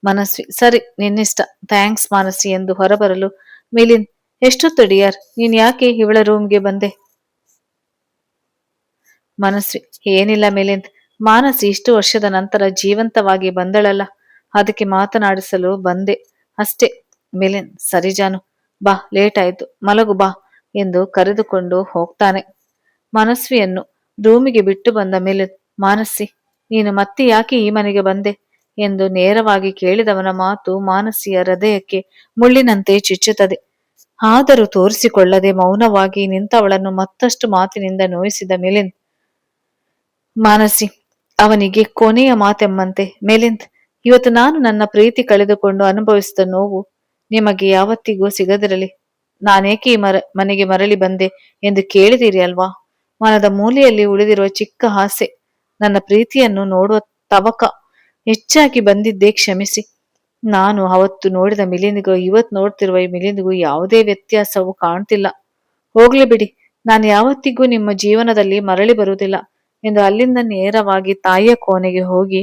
ಮನಸ್ವಿ, ಸರಿ, ನಿನ್ನಿಷ್ಟ, ಥ್ಯಾಂಕ್ಸ್ ಮಾನಸಿ ಎಂದು ಹೊರಬರಲು ಮಿಲಿಂದ್, ಎಷ್ಟೊತ್ತು ಡಿಯರ್, ನೀನ್ ಯಾಕೆ ಇವಳ ರೂಮ್ಗೆ ಬಂದೆ? ಮನಸ್ವಿ, ಏನಿಲ್ಲ ಮಿಲಿಂದ್, ಮಾನಸಿ ಇಷ್ಟು ವರ್ಷದ ನಂತರ ಜೀವಂತವಾಗಿ ಬಂದಳಲ್ಲ, ಅದಕ್ಕೆ ಮಾತನಾಡಿಸಲು ಬಂದೆ ಅಷ್ಟೇ. ಮಿಲಿಂದ್, ಸರಿ ಜಾನು, ಬಾ, ಲೇಟ್ ಆಯ್ತು, ಮಲಗು ಬಾ ಎಂದು ಕರೆದುಕೊಂಡು ಹೋಗ್ತಾನೆ. ಮನಸ್ವಿಯನ್ನು ರೂಮಿಗೆ ಬಿಟ್ಟು ಬಂದ ಮಿಲಿಂದ್, ಮಾನಸಿ, ನೀನು ಮತ್ತೆ ಯಾಕೆ ಈ ಮನೆಗೆ ಬಂದೆ ಎಂದು ನೇರವಾಗಿ ಕೇಳಿದವನ ಮಾತು ಮಾನಸಿಯ ಹೃದಯಕ್ಕೆ ಮುಳ್ಳಿನಂತೆ ಚುಚ್ಚುತ್ತದೆ. ಆದರೂ ತೋರಿಸಿಕೊಳ್ಳದೆ ಮೌನವಾಗಿ ನಿಂತವಳನ್ನು ಮತ್ತಷ್ಟು ಮಾತಿನಿಂದ ನೋಯಿಸಿದ ಮಿಲಿಂದ್, ಮಾನಸಿ ಅವನಿಗೆ ಕೊನೆಯ ಮಾತೆಂಬಂತೆ, ಮಿಲಿಂದ್, ಇವತ್ತು ನಾನು ನನ್ನ ಪ್ರೀತಿ ಕಳೆದುಕೊಂಡು ಅನುಭವಿಸಿದ ನೋವು ನಿಮಗೆ ಯಾವತ್ತಿಗೂ ಸಿಗದಿರಲಿ. ನಾನೇಕೆ ಈ ಮನೆಗೆ ಮರಳಿ ಬಂದೆ ಎಂದು ಕೇಳಿದಿರಿ ಅಲ್ವಾ? ಮನದ ಮೂಲೆಯಲ್ಲಿ ಉಳಿದಿರುವ ಚಿಕ್ಕ ಆಸೆ, ನನ್ನ ಪ್ರೀತಿಯನ್ನು ನೋಡುವ ತವಕ ಹೆಚ್ಚಾಗಿ ಬಂದಿದ್ದೇ ಕ್ಷಮಿಸಿ. ನಾನು ಅವತ್ತು ನೋಡಿದ ಮಿಲಿಂದಿಗೂ ಇವತ್ತು ನೋಡ್ತಿರುವ ಈ ಮಿಲಿಂದಿಗೂ ಯಾವುದೇ ವ್ಯತ್ಯಾಸವೂ ಕಾಣ್ತಿಲ್ಲ. ಹೋಗ್ಲಿ ಬಿಡಿ, ನಾನು ಯಾವತ್ತಿಗೂ ನಿಮ್ಮ ಜೀವನದಲ್ಲಿ ಮರಳಿ ಬರುವುದಿಲ್ಲ ಎಂದು ಅಲ್ಲಿಂದ ನೇರವಾಗಿ ತಾಯಿಯ ಕೋಣೆಗೆ ಹೋಗಿ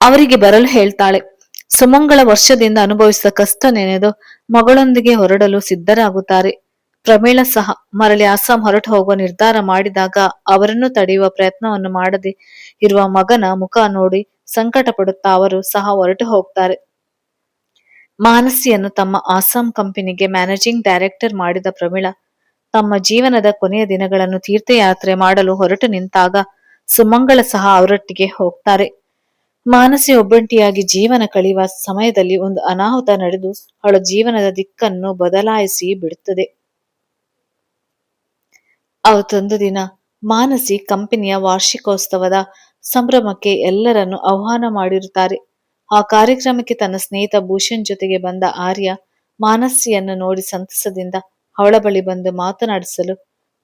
ಅವರಿಗೆ ಬರಲು ಹೇಳ್ತಾಳೆ. ಸುಮಂಗಳ ವರ್ಷದಿಂದ ಅನುಭವಿಸಿದ ಕಷ್ಟ ನೆನೆದು ಮಗಳೊಂದಿಗೆ ಹೊರಡಲು ಸಿದ್ಧರಾಗುತ್ತಾರೆ. ಪ್ರಮೀಳ ಸಹ ಮರಳಿ ಅಸ್ಸಾಂ ಹೊರಟು ಹೋಗುವ ನಿರ್ಧಾರ ಮಾಡಿದಾಗ ಅವರನ್ನು ತಡೆಯುವ ಪ್ರಯತ್ನವನ್ನು ಮಾಡದೆ ಇರುವ ಮಗನ ಮುಖ ನೋಡಿ ಸಂಕಟ ಪಡುತ್ತಾ ಅವರು ಸಹ ಹೊರಟು ಹೋಗ್ತಾರೆ. ಮಾನಸಿಯನ್ನು ತಮ್ಮ ಅಸ್ಸಾಂ ಕಂಪನಿಗೆ ಮ್ಯಾನೇಜಿಂಗ್ ಡೈರೆಕ್ಟರ್ ಮಾಡಿದ ಪ್ರಮೀಳ ತಮ್ಮ ಜೀವನದ ಕೊನೆಯ ದಿನಗಳನ್ನು ತೀರ್ಥಯಾತ್ರೆ ಮಾಡಲು ಹೊರಟು ನಿಂತಾಗ ಸುಮಂಗಳ ಸಹ ಅವರೊಟ್ಟಿಗೆ ಹೋಗ್ತಾರೆ. ಮಾನಸಿ ಒಬ್ಬಂಟಿಯಾಗಿ ಜೀವನ ಕಳೆಯುವ ಸಮಯದಲ್ಲಿ ಒಂದು ಅನಾಹುತ ನಡೆದು ಅವಳ ಜೀವನದ ದಿಕ್ಕನ್ನು ಬದಲಾಯಿಸಿ ಬಿಡುತ್ತದೆ. ಅವತ್ತೊಂದು ದಿನ ಮಾನಸಿ ಕಂಪನಿಯ ವಾರ್ಷಿಕೋತ್ಸವದ ಸಂಭ್ರಮಕ್ಕೆ ಎಲ್ಲರನ್ನು ಆಹ್ವಾನ ಮಾಡಿರುತ್ತಾರೆ. ಆ ಕಾರ್ಯಕ್ರಮಕ್ಕೆ ತನ್ನ ಸ್ನೇಹಿತ ಭೂಷಣ್ ಜೊತೆಗೆ ಬಂದ ಆರ್ಯ ಮಾನಸಿಯನ್ನು ನೋಡಿ ಸಂತಸದಿಂದ ಅವಳ ಬಳಿ ಬಂದು ಮಾತನಾಡಿಸಲು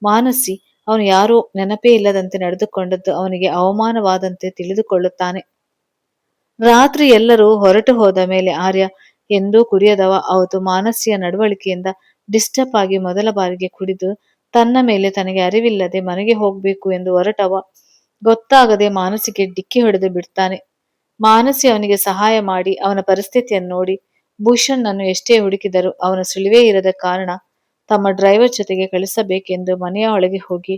ಮಾನಸಿ ಅವನು ಯಾರೋ ನೆನಪೇ ಇಲ್ಲದಂತೆ ನಡೆದುಕೊಂಡದ್ದು ಅವನಿಗೆ ಅವಮಾನವಾದಂತೆ ತಿಳಿದುಕೊಳ್ಳುತ್ತಾನೆ. ರಾತ್ರಿ ಎಲ್ಲರೂ ಹೊರಟು ಹೋದ ಮೇಲೆ ಆರ್ಯ ಎಂದೂ ಕುಡಿಯದವ ಅವತ್ತು ಮಾನಸಿಯ ನಡವಳಿಕೆಯಿಂದ ಡಿಸ್ಟರ್ಬ್ ಆಗಿ ಮೊದಲ ಬಾರಿಗೆ ಕುಡಿದು ತನ್ನ ಮೇಲೆ ತನಗೆ ಅರಿವಿಲ್ಲದೆ ಮನೆಗೆ ಹೋಗ್ಬೇಕು ಎಂದು ಹೊರಟವ ಗೊತ್ತಾಗದೆ ಮಾನಸಿಗೆ ಡಿಕ್ಕಿ ಹೊಡೆದು ಬಿಡ್ತಾನೆ. ಮಾನಸಿ ಅವನಿಗೆ ಸಹಾಯ ಮಾಡಿ ಅವನ ಪರಿಸ್ಥಿತಿಯನ್ನು ನೋಡಿ ಭೂಷಣ್ ನನ್ನು ಎಷ್ಟೇ ಹುಡುಕಿದರೂ ಅವನ ಸುಳಿವೇ ಇರದ ಕಾರಣ ತಮ್ಮ ಡ್ರೈವರ್ ಜೊತೆಗೆ ಕಳಿಸಬೇಕೆಂದು ಮನೆಯ ಒಳಗೆ ಹೋಗಿ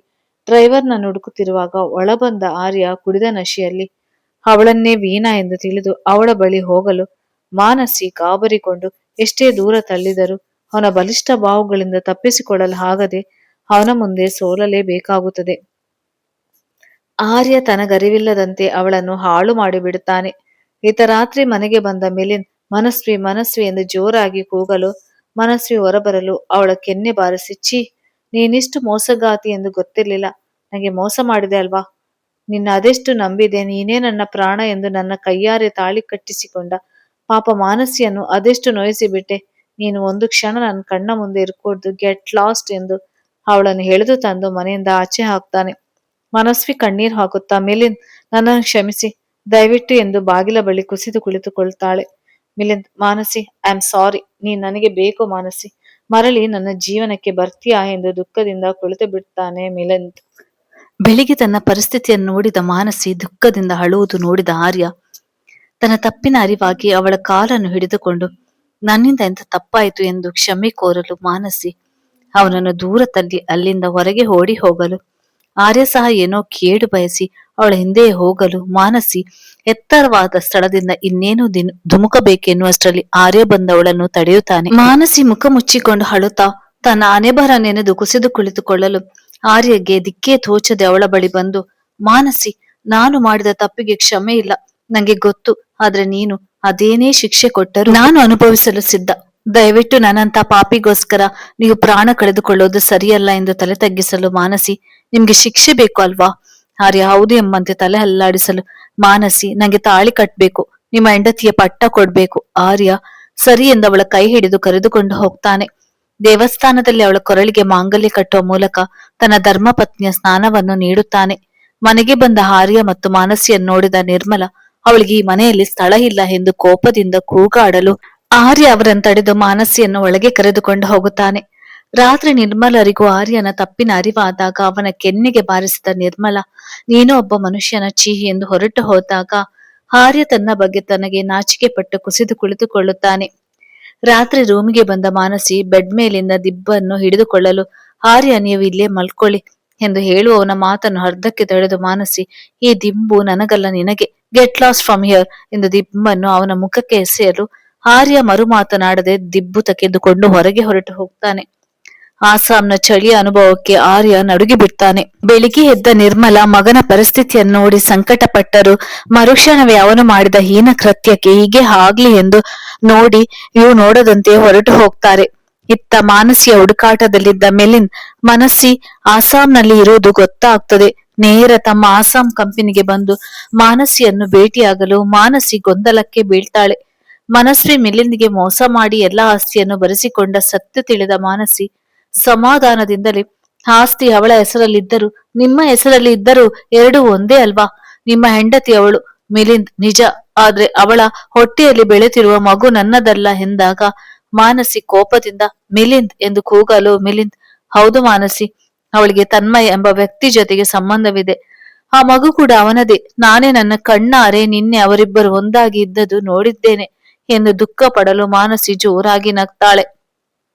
ಡ್ರೈವರ್ನನ್ನು ಹುಡುಕುತ್ತಿರುವಾಗ ಒಳಬಂದ ಆರ್ಯ ಕುಡಿದ ನಶೆಯಲ್ಲಿ ಅವಳನ್ನೇ ವೀಣಾ ಎಂದು ತಿಳಿದು ಅವಳ ಬಳಿ ಹೋಗಲು ಮಾನಸಿ ಗಾಬರಿಕೊಂಡು ಎಷ್ಟೇ ದೂರ ತಳ್ಳಿದರೂ ಅವನ ಬಲಿಷ್ಠ ಬಾಹುಗಳಿಂದ ತಪ್ಪಿಸಿಕೊಳ್ಳಲು ಆಗದೆ ಅವನ ಮುಂದೆ ಸೋಲಲೇಬೇಕಾಗುತ್ತದೆ. ಆರ್ಯ ತನಗರಿವಿಲ್ಲದಂತೆ ಅವಳನ್ನು ಹಾಳು ಮಾಡಿಬಿಡುತ್ತಾನೆ. ಈತ ರಾತ್ರಿ ಮನೆಗೆ ಬಂದ ಮಿಲಿಂದ್ ಮನಸ್ವಿ ಮನಸ್ವಿ ಎಂದು ಜೋರಾಗಿ ಕೂಗಲು ಮನಸ್ವಿ ಹೊರಬರಲು ಅವಳ ಕೆನ್ನೆ ಬಾರಿಸಿ, ಛೀ, ನೀನಿಷ್ಟು ಮೋಸಗಾತಿ ಎಂದು ಗೊತ್ತಿರಲಿಲ್ಲ. ನನಗೆ ಮೋಸ ಮಾಡಿದೆ ಅಲ್ವಾ? ನಿನ್ನ ಅದೆಷ್ಟು ನಂಬಿದೆ, ನೀನೇ ನನ್ನ ಪ್ರಾಣ ಎಂದು ನನ್ನ ಕೈಯಾರೆ ತಾಳಿ ಕಟ್ಟಿಸಿಕೊಂಡ ಪಾಪ ಮಾನಸಿಯನ್ನು ಅದೆಷ್ಟು ನೋಯಿಸಿಬಿಟ್ಟೆ. ನೀನು ಒಂದು ಕ್ಷಣ ನನ್ನ ಕಣ್ಣ ಮುಂದೆ ಇರ್ಕೂಡ್ದು, ಗೆಟ್ ಲಾಸ್ಟ್ ಎಂದು ಅವಳನ್ನು ಎಳೆದು ತಂದು ಮನೆಯಿಂದ ಆಚೆ ಹಾಕ್ತಾನೆ. ಮನಸ್ವಿ ಕಣ್ಣೀರು ಹಾಕುತ್ತಾ, ಮಿಲಿಂದ್, ನನ್ನನ್ನು ಕ್ಷಮಿಸಿ ದಯವಿಟ್ಟು ಎಂದು ಬಾಗಿಲ ಬಳಿ ಕುಸಿದು ಕುಳಿತುಕೊಳ್ತಾಳೆ. Milind, Manasi, I am sorry, ನೀನ್ ನನಗೆ ಬೇಕು ಮಾನಸಿ, ಮರಳಿ ನನ್ನ ಜೀವನಕ್ಕೆ ಬರ್ತೀಯಾ ಎಂದು ದುಃಖದಿಂದ ಕುಳಿತು ಬಿಡ್ತಾನೆ ಮಿಲಿಂದ್. ಬೆಳಿಗ್ಗೆ ತನ್ನ ಪರಿಸ್ಥಿತಿಯನ್ನು ನೋಡಿದ ಮಾನಸಿ ದುಃಖದಿಂದ ಅಳುವುದು ನೋಡಿದ ಆರ್ಯ ತನ್ನ ತಪ್ಪಿನ ಅರಿವಾಗಿ ಅವಳ ಕಾಲನ್ನು ಹಿಡಿದುಕೊಂಡು ನನ್ನಿಂದ ಎಂತ ತಪ್ಪಾಯಿತು ಎಂದು ಕ್ಷಮೆ ಕೋರಲು ಮಾನಸಿ ಅವನನ್ನು ದೂರ ತಳ್ಳಿ ಅಲ್ಲಿಂದ ಹೊರಗೆ ಓಡಿ ಹೋಗಲು ಆರ್ಯ ಸಹ ಏನೋ ಕೇಡು ಬಯಸಿ ಅವಳ ಹಿಂದೆ ಹೋಗಲು ಮಾನಸಿ ಎತ್ತರವಾದ ಸ್ಥಳದಿಂದ ಇನ್ನೇನು ಧುಮುಕಬೇಕೆನ್ನುವಷ್ಟರಲ್ಲಿ ಆರ್ಯ ಬಂದವಳನ್ನು ತಡೆಯುತ್ತಾನೆ. ಮಾನಸಿ ಮುಖ ಮುಚ್ಚಿಕೊಂಡು ಅಳುತ್ತಾ ತನ್ನ ಹಣೆಬರ ನೆನೆದು ಕುಸಿದು ಕುಳಿತುಕೊಳ್ಳಲು ಆರ್ಯಗೆ ದಿಕ್ಕೇ ತೋಚದೆ ಅವಳ ಬಳಿ ಬಂದು, ಮಾನಸಿ, ನಾನು ಮಾಡಿದ ತಪ್ಪಿಗೆ ಕ್ಷಮೆ ಇಲ್ಲ, ನಂಗೆ ಗೊತ್ತು. ಆದ್ರೆ ನೀನು ಅದೇನೇ ಶಿಕ್ಷೆ ಕೊಟ್ಟರು ನಾನು ಅನುಭವಿಸಲು ಸಿದ್ಧ. ದಯವಿಟ್ಟು ನನ್ನಂತ ಪಾಪಿಗೋಸ್ಕರ ನೀವು ಪ್ರಾಣ ಕಳೆದುಕೊಳ್ಳೋದು ಸರಿಯಲ್ಲ ಎಂದು ತಲೆ ತಗ್ಗಿಸಲು ಮಾನಸಿ, ನಿಮ್ಗೆ ಶಿಕ್ಷೆ ಬೇಕು ಅಲ್ವಾ? ಆರ್ಯ ಹೌದು ಎಂಬಂತೆ ತಲೆ ಅಲ್ಲಾಡಿಸಲು ಮಾನಸಿ, ನಂಗೆ ತಾಳಿ ಕಟ್ಬೇಕು, ನಿಮ್ಮ ಹೆಂಡತಿಯ ಪಟ್ಟ ಕೊಡ್ಬೇಕು. ಆರ್ಯ ಸರಿ ಎಂದು ಅವಳ ಕೈ ಹಿಡಿದು ಕರೆದುಕೊಂಡು ಹೋಗ್ತಾನೆ. ದೇವಸ್ಥಾನದಲ್ಲಿ ಅವಳ ಕೊರಳಿಗೆ ಮಾಂಗಲ್ಯ ಕಟ್ಟುವ ಮೂಲಕ ತನ್ನ ಧರ್ಮಪತ್ನಿಯ ಸ್ನಾನವನ್ನು ನೀಡುತ್ತಾನೆ. ಮನೆಗೆ ಬಂದ ಆರ್ಯ ಮತ್ತು ಮಾನಸಿಯನ್ನು ನೋಡಿದ ನಿರ್ಮಲ ಅವಳಿಗೆ ಈ ಮನೆಯಲ್ಲಿ ಸ್ಥಳ ಇಲ್ಲ ಎಂದು ಕೋಪದಿಂದ ಕೂಗಾಡಲು ಆರ್ಯ ಅವರನ್ನು ತಡೆದು ಮಾನಸಿಯನ್ನು ಒಳಗೆ ಕರೆದುಕೊಂಡು ಹೋಗುತ್ತಾನೆ. ರಾತ್ರಿ ನಿರ್ಮಲರಿಗೂ ಆರ್ಯನ ತಪ್ಪಿನ ಅರಿವಾದಾಗ ಅವನ ಕೆನ್ನೆಗೆ ಬಾರಿಸಿದ ನಿರ್ಮಲ, ನೀನು ಒಬ್ಬ ಮನುಷ್ಯನ ಚೀಹಿ ಎಂದು ಹೊರಟು ಹೋದಾಗ ಆರ್ಯ ತನ್ನ ಬಗ್ಗೆ ತನಗೆ ನಾಚಿಕೆ ಪಟ್ಟು ಕುಸಿದು ಕುಳಿತುಕೊಳ್ಳುತ್ತಾನೆ. ರಾತ್ರಿ ರೂಮಿಗೆ ಬಂದ ಮಾನಸಿ ಬೆಡ್ ಮೇಲಿಂದ ದಿಬ್ಬನ್ನು ಹಿಡಿದುಕೊಳ್ಳಲು ಆರ್ಯ, ನೀವು ಇಲ್ಲೇ ಮಲ್ಕೊಳ್ಳಿ ಎಂದು ಹೇಳುವವನ ಮಾತನ್ನು ಅರ್ಧಕ್ಕೆ ತಡೆದು ಮಾನಸಿ, ಈ ದಿಂಬು ನನಗಲ್ಲ ನಿನಗೆ, ಗೆಟ್ ಲಾಸ್ಟ್ ಫ್ರಮ್ ಹಿಯರ್ ಎಂದು ದಿಬ್ಬನ್ನು ಅವನ ಮುಖಕ್ಕೆ ಎಸೆಯಲು ಆರ್ಯ ಮರು ಮಾತನಾಡದೆ ದಿಬ್ಬು ತೆಗೆದುಕೊಂಡು ಹೊರಗೆ ಹೊರಟು ಹೋಗ್ತಾನೆ. ಆಸಾಂನ ಚಳಿಯ ಅನುಭವಕ್ಕೆ ಆರ್ಯ ನಡುಗಿ ಬಿಡ್ತಾನೆ. ಬೆಳಿಗ್ಗೆ ಎದ್ದ ನಿರ್ಮಲ ಮಗನ ಪರಿಸ್ಥಿತಿಯನ್ನು ನೋಡಿ ಸಂಕಟ ಪಟ್ಟರು. ಮರುಕ್ಷಣವೇ ಅವನು ಮಾಡಿದ ಹೀನ ಕೃತ್ಯಕ್ಕೆ ಹೀಗೆ ಆಗ್ಲಿ ಎಂದು ನೋಡಿ ಇವು ನೋಡದಂತೆ ಹೊರಟು ಹೋಗ್ತಾರೆ. ಇತ್ತ ಮಾನಸಿಯ ಹುಡುಕಾಟದಲ್ಲಿದ್ದ ಮಿಲಿಂದ್ ಮನಸ್ಸಿ ಆಸಾಂನಲ್ಲಿ ಇರುವುದು ಗೊತ್ತಾಗ್ತದೆ. ನೇರ ತಮ್ಮ ಆಸಾಂ ಕಂಪನಿಗೆ ಬಂದು ಮಾನಸಿಯನ್ನು ಭೇಟಿಯಾಗಲು ಮಾನಸಿ ಗೊಂದಲಕ್ಕೆ ಬೀಳ್ತಾಳೆ. ಮನಸ್ವಿ ಮಿಲಿಂದ್ಗೆ ಮೋಸ ಮಾಡಿ ಎಲ್ಲಾ ಆಸ್ತಿಯನ್ನು ಬರೆಸಿಕೊಂಡ ಸತ್ಯ ತಿಳಿದ ಮಾನಸಿ ಸಮಾಧಾನದಿಂದಲೇ, ಆಸ್ತಿ ಅವಳ ಹೆಸರಲ್ಲಿದ್ದರೂ ನಿಮ್ಮ ಹೆಸರಲ್ಲಿ ಇದ್ದರೂ ಎರಡೂ ಒಂದೇ ಅಲ್ವಾ? ನಿಮ್ಮ ಹೆಂಡತಿ ಅವಳು, ಮಿಲಿಂದ್ ನಿಜ, ಆದ್ರೆ ಅವಳ ಹೊಟ್ಟೆಯಲ್ಲಿ ಬೆಳೆತಿರುವ ಮಗು ನನ್ನದಲ್ಲ ಎಂದಾಗ ಮಾನಸಿ ಕೋಪದಿಂದ ಮಿಲಿಂದ್ ಎಂದು ಕೂಗಲು ಮಿಲಿಂದ್, ಹೌದು ಮಾನಸಿ, ಅವಳಿಗೆ ತನ್ಮಯ ಎಂಬ ವ್ಯಕ್ತಿ ಜೊತೆಗೆ ಸಂಬಂಧವಿದೆ. ಆ ಮಗು ಕೂಡ ಅವನದೇ. ನಾನೇ ನನ್ನ ಕಣ್ಣಾರೆ ನಿನ್ನೆ ಅವರಿಬ್ಬರು ಒಂದಾಗಿ ಇದ್ದದ್ದು ನೋಡಿದ್ದೇನೆ ಎಂದು ದುಃಖ ಪಡಲು ಮಾನಸಿ ಜೋರಾಗಿ ನಗ್ತಾಳೆ.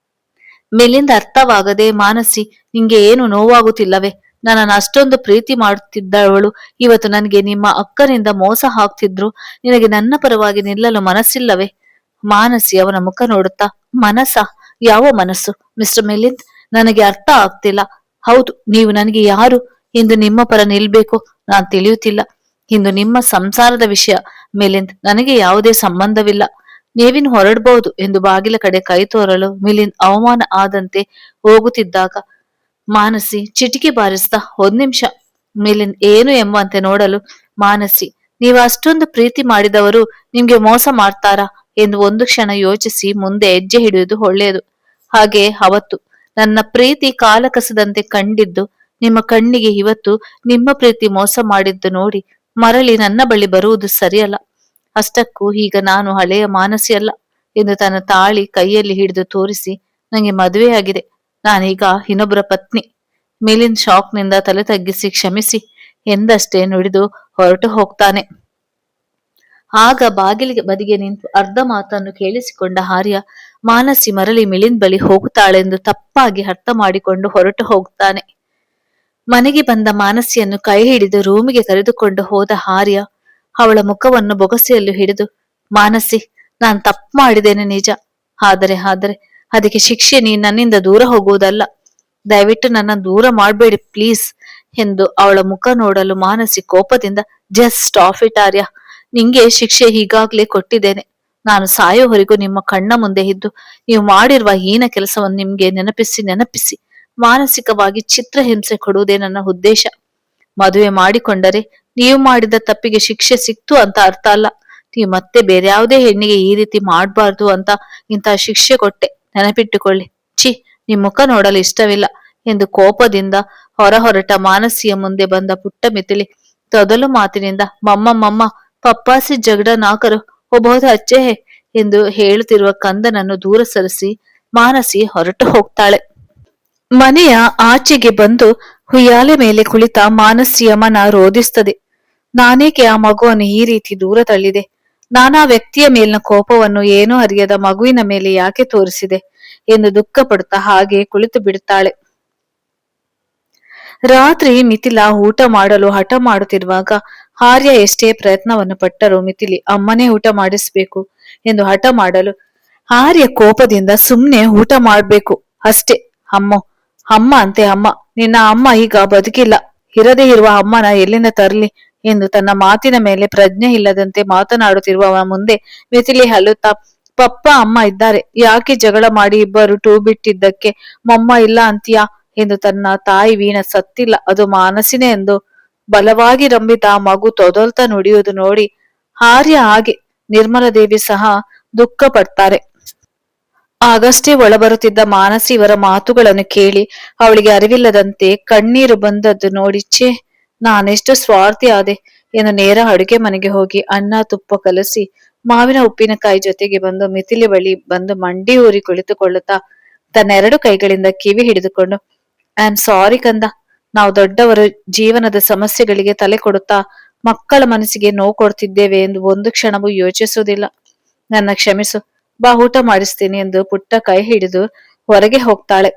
ಮಿಲಿಂದ್ ಅರ್ಥವಾಗದೆ, ಮಾನಸಿ, ನಿಂಗೆ ಏನು ನೋವಾಗುತ್ತಿಲ್ಲವೇ? ನನ್ನನ್ನು ಅಷ್ಟೊಂದು ಪ್ರೀತಿ ಮಾಡುತ್ತಿದ್ದವಳು ಇವತ್ತು ನನಗೆ ನಿಮ್ಮ ಅಕ್ಕನಿಂದ ಮೋಸ ಹಾಕ್ತಿದ್ರು. ನಿನಗೆ ನನ್ನ ಪರವಾಗಿ ನಿಲ್ಲಲು ಮನಸ್ಸಿಲ್ಲವೇ? ಮಾನಸಿ ಅವನ ಮುಖ ನೋಡುತ್ತಾ, ಮನಸ್ಸ? ಯಾವ ಮನಸ್ಸು ಮಿಸ್ಟರ್ ಮಿಲಿಂದ್? ನನಗೆ ಅರ್ಥ ಆಗ್ತಿಲ್ಲ. ಹೌದು, ನೀವು ನನಗೆ ಯಾರು ಎಂದು ನಿಮ್ಮ ಪರ ನಿಲ್ಬೇಕು ನಾನ್ ತಿಳಿಯುತ್ತಿಲ್ಲ. ಇಂದು ನಿಮ್ಮ ಸಂಸಾರದ ವಿಷಯ ಮಿಲಿಂದ್, ನನಗೆ ಯಾವುದೇ ಸಂಬಂಧವಿಲ್ಲ. ನೀವಿನ್ ಹೊರಡಬಹುದು ಎಂದು ಬಾಗಿಲ ಕಡೆ ಕೈ ತೋರಲು ಮಿಲಿಂದ್ ಅವಮಾನ ಆದಂತೆ ಹೋಗುತ್ತಿದ್ದಾಗ ಮಾನಸಿ ಚಿಟಿಕೆ ಬಾರಿಸ್ತಾ, ಒಂದ್ ನಿಮಿಷ. ಮಿಲಿಂದ್ ಏನು ಎಂಬಂತೆ ನೋಡಲು ಮಾನಸಿ, ನೀವು ಅಷ್ಟೊಂದು ಪ್ರೀತಿ ಮಾಡಿದವರು ನಿಮ್ಗೆ ಮೋಸ ಮಾಡ್ತಾರಾ ಎಂದು ಒಂದು ಕ್ಷಣ ಯೋಚಿಸಿ ಮುಂದೆ ಹೆಜ್ಜೆ ಹಿಡಿಯುವುದು ಒಳ್ಳೆಯದು. ಹಾಗೆ ಅವತ್ತು ನನ್ನ ಪ್ರೀತಿ ಕಾಲ ಕಸದಂತೆ ಕಂಡಿದ್ದು ನಿಮ್ಮ ಕಣ್ಣಿಗೆ ಇವತ್ತು ನಿಮ್ಮ ಪ್ರೀತಿ ಮೋಸ ಮಾಡಿದ್ದು ನೋಡಿ ಮರಳಿ ನನ್ನ ಬಳಿ ಬರುವುದು ಸರಿಯಲ್ಲ. ಅಷ್ಟಕ್ಕೂ ಈಗ ನಾನು ಹಳೆಯ ಮಾನಸಿ ಅಲ್ಲ ಎಂದು ತನ್ನ ತಾಳಿ ಕೈಯಲ್ಲಿ ಹಿಡಿದು ತೋರಿಸಿ, ನಂಗೆ ಮದುವೆಯಾಗಿದೆ, ನಾನೀಗ ಇನ್ನೊಬ್ಬರ ಪತ್ನಿ. ಮಿಲಿಂದ್ ಶಾಕ್ನಿಂದ ತಲೆ ತಗ್ಗಿಸಿ ಕ್ಷಮಿಸಿ ಎಂದಷ್ಟೇ ನುಡಿದು ಹೊರಟು ಹೋಗ್ತಾನೆ. ಆಗ ಬಾಗಿಲಿಗೆ ಬದಿಗೆ ನಿಂತು ಅರ್ಧ ಮಾತನ್ನು ಕೇಳಿಸಿಕೊಂಡ ಆರ್ಯ, ಮಾನಸಿ ಮರಳಿ ಮಿಲಿಂದ್ ಬಳಿ ಹೋಗುತ್ತಾಳೆಂದು ತಪ್ಪಾಗಿ ಅರ್ಥ ಮಾಡಿಕೊಂಡು ಹೊರಟು ಹೋಗ್ತಾನೆ. ಮನೆಗೆ ಬಂದ ಮಾನಸಿಯನ್ನು ಕೈ ಹಿಡಿದು ರೂಮಿಗೆ ಕರೆದುಕೊಂಡು ಹೋದ ಆರ್ಯ ಅವಳ ಮುಖವನ್ನು ಬೊಗಸೆಯಲ್ಲೂ ಹಿಡಿದು, ಮಾನಸಿ, ನಾನ್ ತಪ್ಪು ಮಾಡಿದ್ದೇನೆ ನಿಜ, ಆದರೆ ಅದಕ್ಕೆ ಶಿಕ್ಷೆ ನೀನ್ ನನ್ನಿಂದ ದೂರ ಹೋಗುವುದಲ್ಲ. ದಯವಿಟ್ಟು ನನ್ನ ದೂರ ಮಾಡಬೇಡಿ ಪ್ಲೀಸ್ ಎಂದು ಅವಳ ಮುಖ ನೋಡಲು ಮಾನಸಿ ಕೋಪದಿಂದ, ಜಸ್ಟ್ ಸ್ಟಾಪ್ ಇಟ್ ಆರ್ಯ, ನಿಂಗೆ ಶಿಕ್ಷೆ ಈಗಾಗ್ಲೇ ಕೊಟ್ಟಿದ್ದೇನೆ. ನಾನು ಸಾಯೋವರೆಗೂ ನಿಮ್ಮ ಕಣ್ಣ ಮುಂದೆ ಇದ್ದು ನೀವು ಮಾಡಿರುವ ಹೀನ ಕೆಲಸವನ್ನು ನಿಮ್ಗೆ ನೆನಪಿಸಿ ಮಾನಸಿಕವಾಗಿ ಚಿತ್ರಹಿಂಸೆ ಕೊಡುವುದೇ ನನ್ನ ಉದ್ದೇಶ. ಮದುವೆ ಮಾಡಿಕೊಂಡರೆ ನೀವು ಮಾಡಿದ ತಪ್ಪಿಗೆ ಶಿಕ್ಷೆ ಸಿಕ್ತು ಅಂತ ಅರ್ಥ ಅಲ್ಲ. ನೀವು ಮತ್ತೆ ಬೇರ್ಯಾವುದೇ ಹೆಣ್ಣಿಗೆ ಈ ರೀತಿ ಮಾಡಬಾರ್ದು ಅಂತ ಇಂತಹ ಶಿಕ್ಷೆ ಕೊಟ್ಟೆ, ನೆನಪಿಟ್ಟುಕೊಳ್ಳಿ. ಛೀ, ನಿಮ್ ಮುಖ ನೋಡಲು ಇಷ್ಟವಿಲ್ಲ ಎಂದು ಕೋಪದಿಂದ ಹೊರಟ ಮಾನಸಿಯ ಮುಂದೆ ಬಂದ ಪುಟ್ಟ ಮಿಥಿಲಿ ತೊದಲು ಮಾತಿನಿಂದ, ಮಮ್ಮ ಪಪ್ಪಾಸಿ ಜಗಡ ನಾಕರು ಒಬಹುದು ಅಚ್ಚೆ ಎಂದು ಹೇಳುತ್ತಿರುವ ಕಂದನನ್ನು ದೂರ ಸರಿಸಿ ಮಾನಸಿ ಹೊರಟು ಹೋಗ್ತಾಳೆ. ಮನೆಯ ಆಚೆಗೆ ಬಂದು ಹುಯ್ಯಾಲೆ ಮೇಲೆ ಕುಳಿತ ಮಾನಸಿಯ ಮನ ರೋಧಿಸ್ತದೆ. ನಾನೇಕೆ ಆ ಮಗುವನ್ನು ಈ ರೀತಿ ದೂರ ತಳ್ಳಿದೆ? ನಾನಾ ವ್ಯಕ್ತಿಯ ಮೇಲಿನ ಕೋಪವನ್ನು ಏನೂ ಅರಿಯದ ಮಗುವಿನ ಮೇಲೆ ಯಾಕೆ ತೋರಿಸಿದೆ ಎಂದು ದುಃಖ ಪಡುತ್ತಾ ಹಾಗೆ ಕುಳಿತು ಬಿಡುತ್ತಾಳೆ. ರಾತ್ರಿ ಮಿಥಿಲಾ ಊಟ ಮಾಡಲು ಹಠ ಮಾಡುತ್ತಿರುವಾಗ ಆರ್ಯ ಎಷ್ಟೇ ಪ್ರಯತ್ನವನ್ನು ಪಟ್ಟರೂ ಮಿಥಿಲಿ ಅಮ್ಮನೇ ಊಟ ಮಾಡಿಸ್ಬೇಕು ಎಂದು ಹಠ ಮಾಡಲು ಆರ್ಯ ಕೋಪದಿಂದ, ಸುಮ್ನೆ ಊಟ ಮಾಡ್ಬೇಕು ಅಷ್ಟೇ, ಅಮ್ಮ ಅಂತೆ ಅಮ್ಮ, ನಿನ್ನ ಅಮ್ಮ ಈಗ ಬದುಕಿಲ್ಲ, ಇರದೇ ಇರುವ ಅಮ್ಮನ ಎಲ್ಲಿಂದ ತರ್ಲಿ ಎಂದು ತನ್ನ ಮಾತಿನ ಮೇಲೆ ಪ್ರಜ್ಞೆ ಇಲ್ಲದಂತೆ ಮಾತನಾಡುತ್ತಿರುವ ಮುಂದೆ ಮಿಥಿಲಿ ಹಲ್ಲುತ್ತಾ, ಪಪ್ಪ ಅಮ್ಮ ಇದ್ದಾರೆ, ಯಾಕೆ ಜಗಳ ಮಾಡಿ ಇಬ್ಬರು ಟೂ ಬಿಟ್ಟಿದ್ದಕ್ಕೆ ಮಮ್ಮ ಇಲ್ಲ ಅಂತೀಯಾ ಎಂದು ತನ್ನ ತಾಯಿ ವೀಣಾ ಸತ್ತಿಲ್ಲ, ಅದು ಮಾನಸಿನೇ ಎಂದು ಬಲವಾಗಿ ರಂಬಿತ ಆ ಮಗು ತೊದಲ್ತಾ ನುಡಿಯುವುದು ನೋಡಿ ಆರ್ಯ ಹಾಗೆ ನಿರ್ಮಲದೇವಿ ಸಹ ದುಃಖ ಪಡ್ತಾರೆ. ಆಗಷ್ಟೇ ಒಳಬರುತ್ತಿದ್ದ ಮಾನಸಿ ಇವರ ಮಾತುಗಳನ್ನು ಕೇಳಿ ಅವಳಿಗೆ ಅರಿವಿಲ್ಲದಂತೆ ಕಣ್ಣೀರು ಬಂದದ್ದು ನೋಡಿ, ಛೇ, ನಾನೆಷ್ಟು ಸ್ವಾರ್ಥಿ ಆದೆ ಎಂದು ನೇರ ಅಡುಗೆ ಮನೆಗೆ ಹೋಗಿ ಅನ್ನ ತುಪ್ಪ ಕಲಸಿ ಮಾವಿನ ಉಪ್ಪಿನಕಾಯಿ ಜೊತೆಗೆ ಬಂದು ಮಿಥಿಲಿ ಬಳಿ ಬಂದು ಮಂಡಿ ಊರಿ ಕುಳಿತುಕೊಳ್ಳುತ್ತಾ ತನ್ನ ಎರಡು ಕೈಗಳಿಂದ ಕಿವಿ ಹಿಡಿದುಕೊಂಡು, ಐ ಆಮ್ ಸಾರಿ ಕಂದ, ನಾವು ದೊಡ್ಡವರು ಜೀವನದ ಸಮಸ್ಯೆಗಳಿಗೆ ತಲೆ ಕೊಡುತ್ತಾ ಮಕ್ಕಳ ಮನಸ್ಸಿಗೆ ನೋವು ಕೊಡ್ತಿದ್ದೇವೆ ಎಂದು ಒಂದು ಕ್ಷಣವೂ ಯೋಚಿಸುವುದಿಲ್ಲ. ನನ್ನ ಕ್ಷಮಿಸು, ಬಾ ಊಟ ಮಾಡಿಸ್ತೀನಿ ಎಂದು ಪುಟ್ಟ ಕೈ ಹಿಡಿದು ಹೊರಗೆ ಹೋಗ್ತಾಳೆ.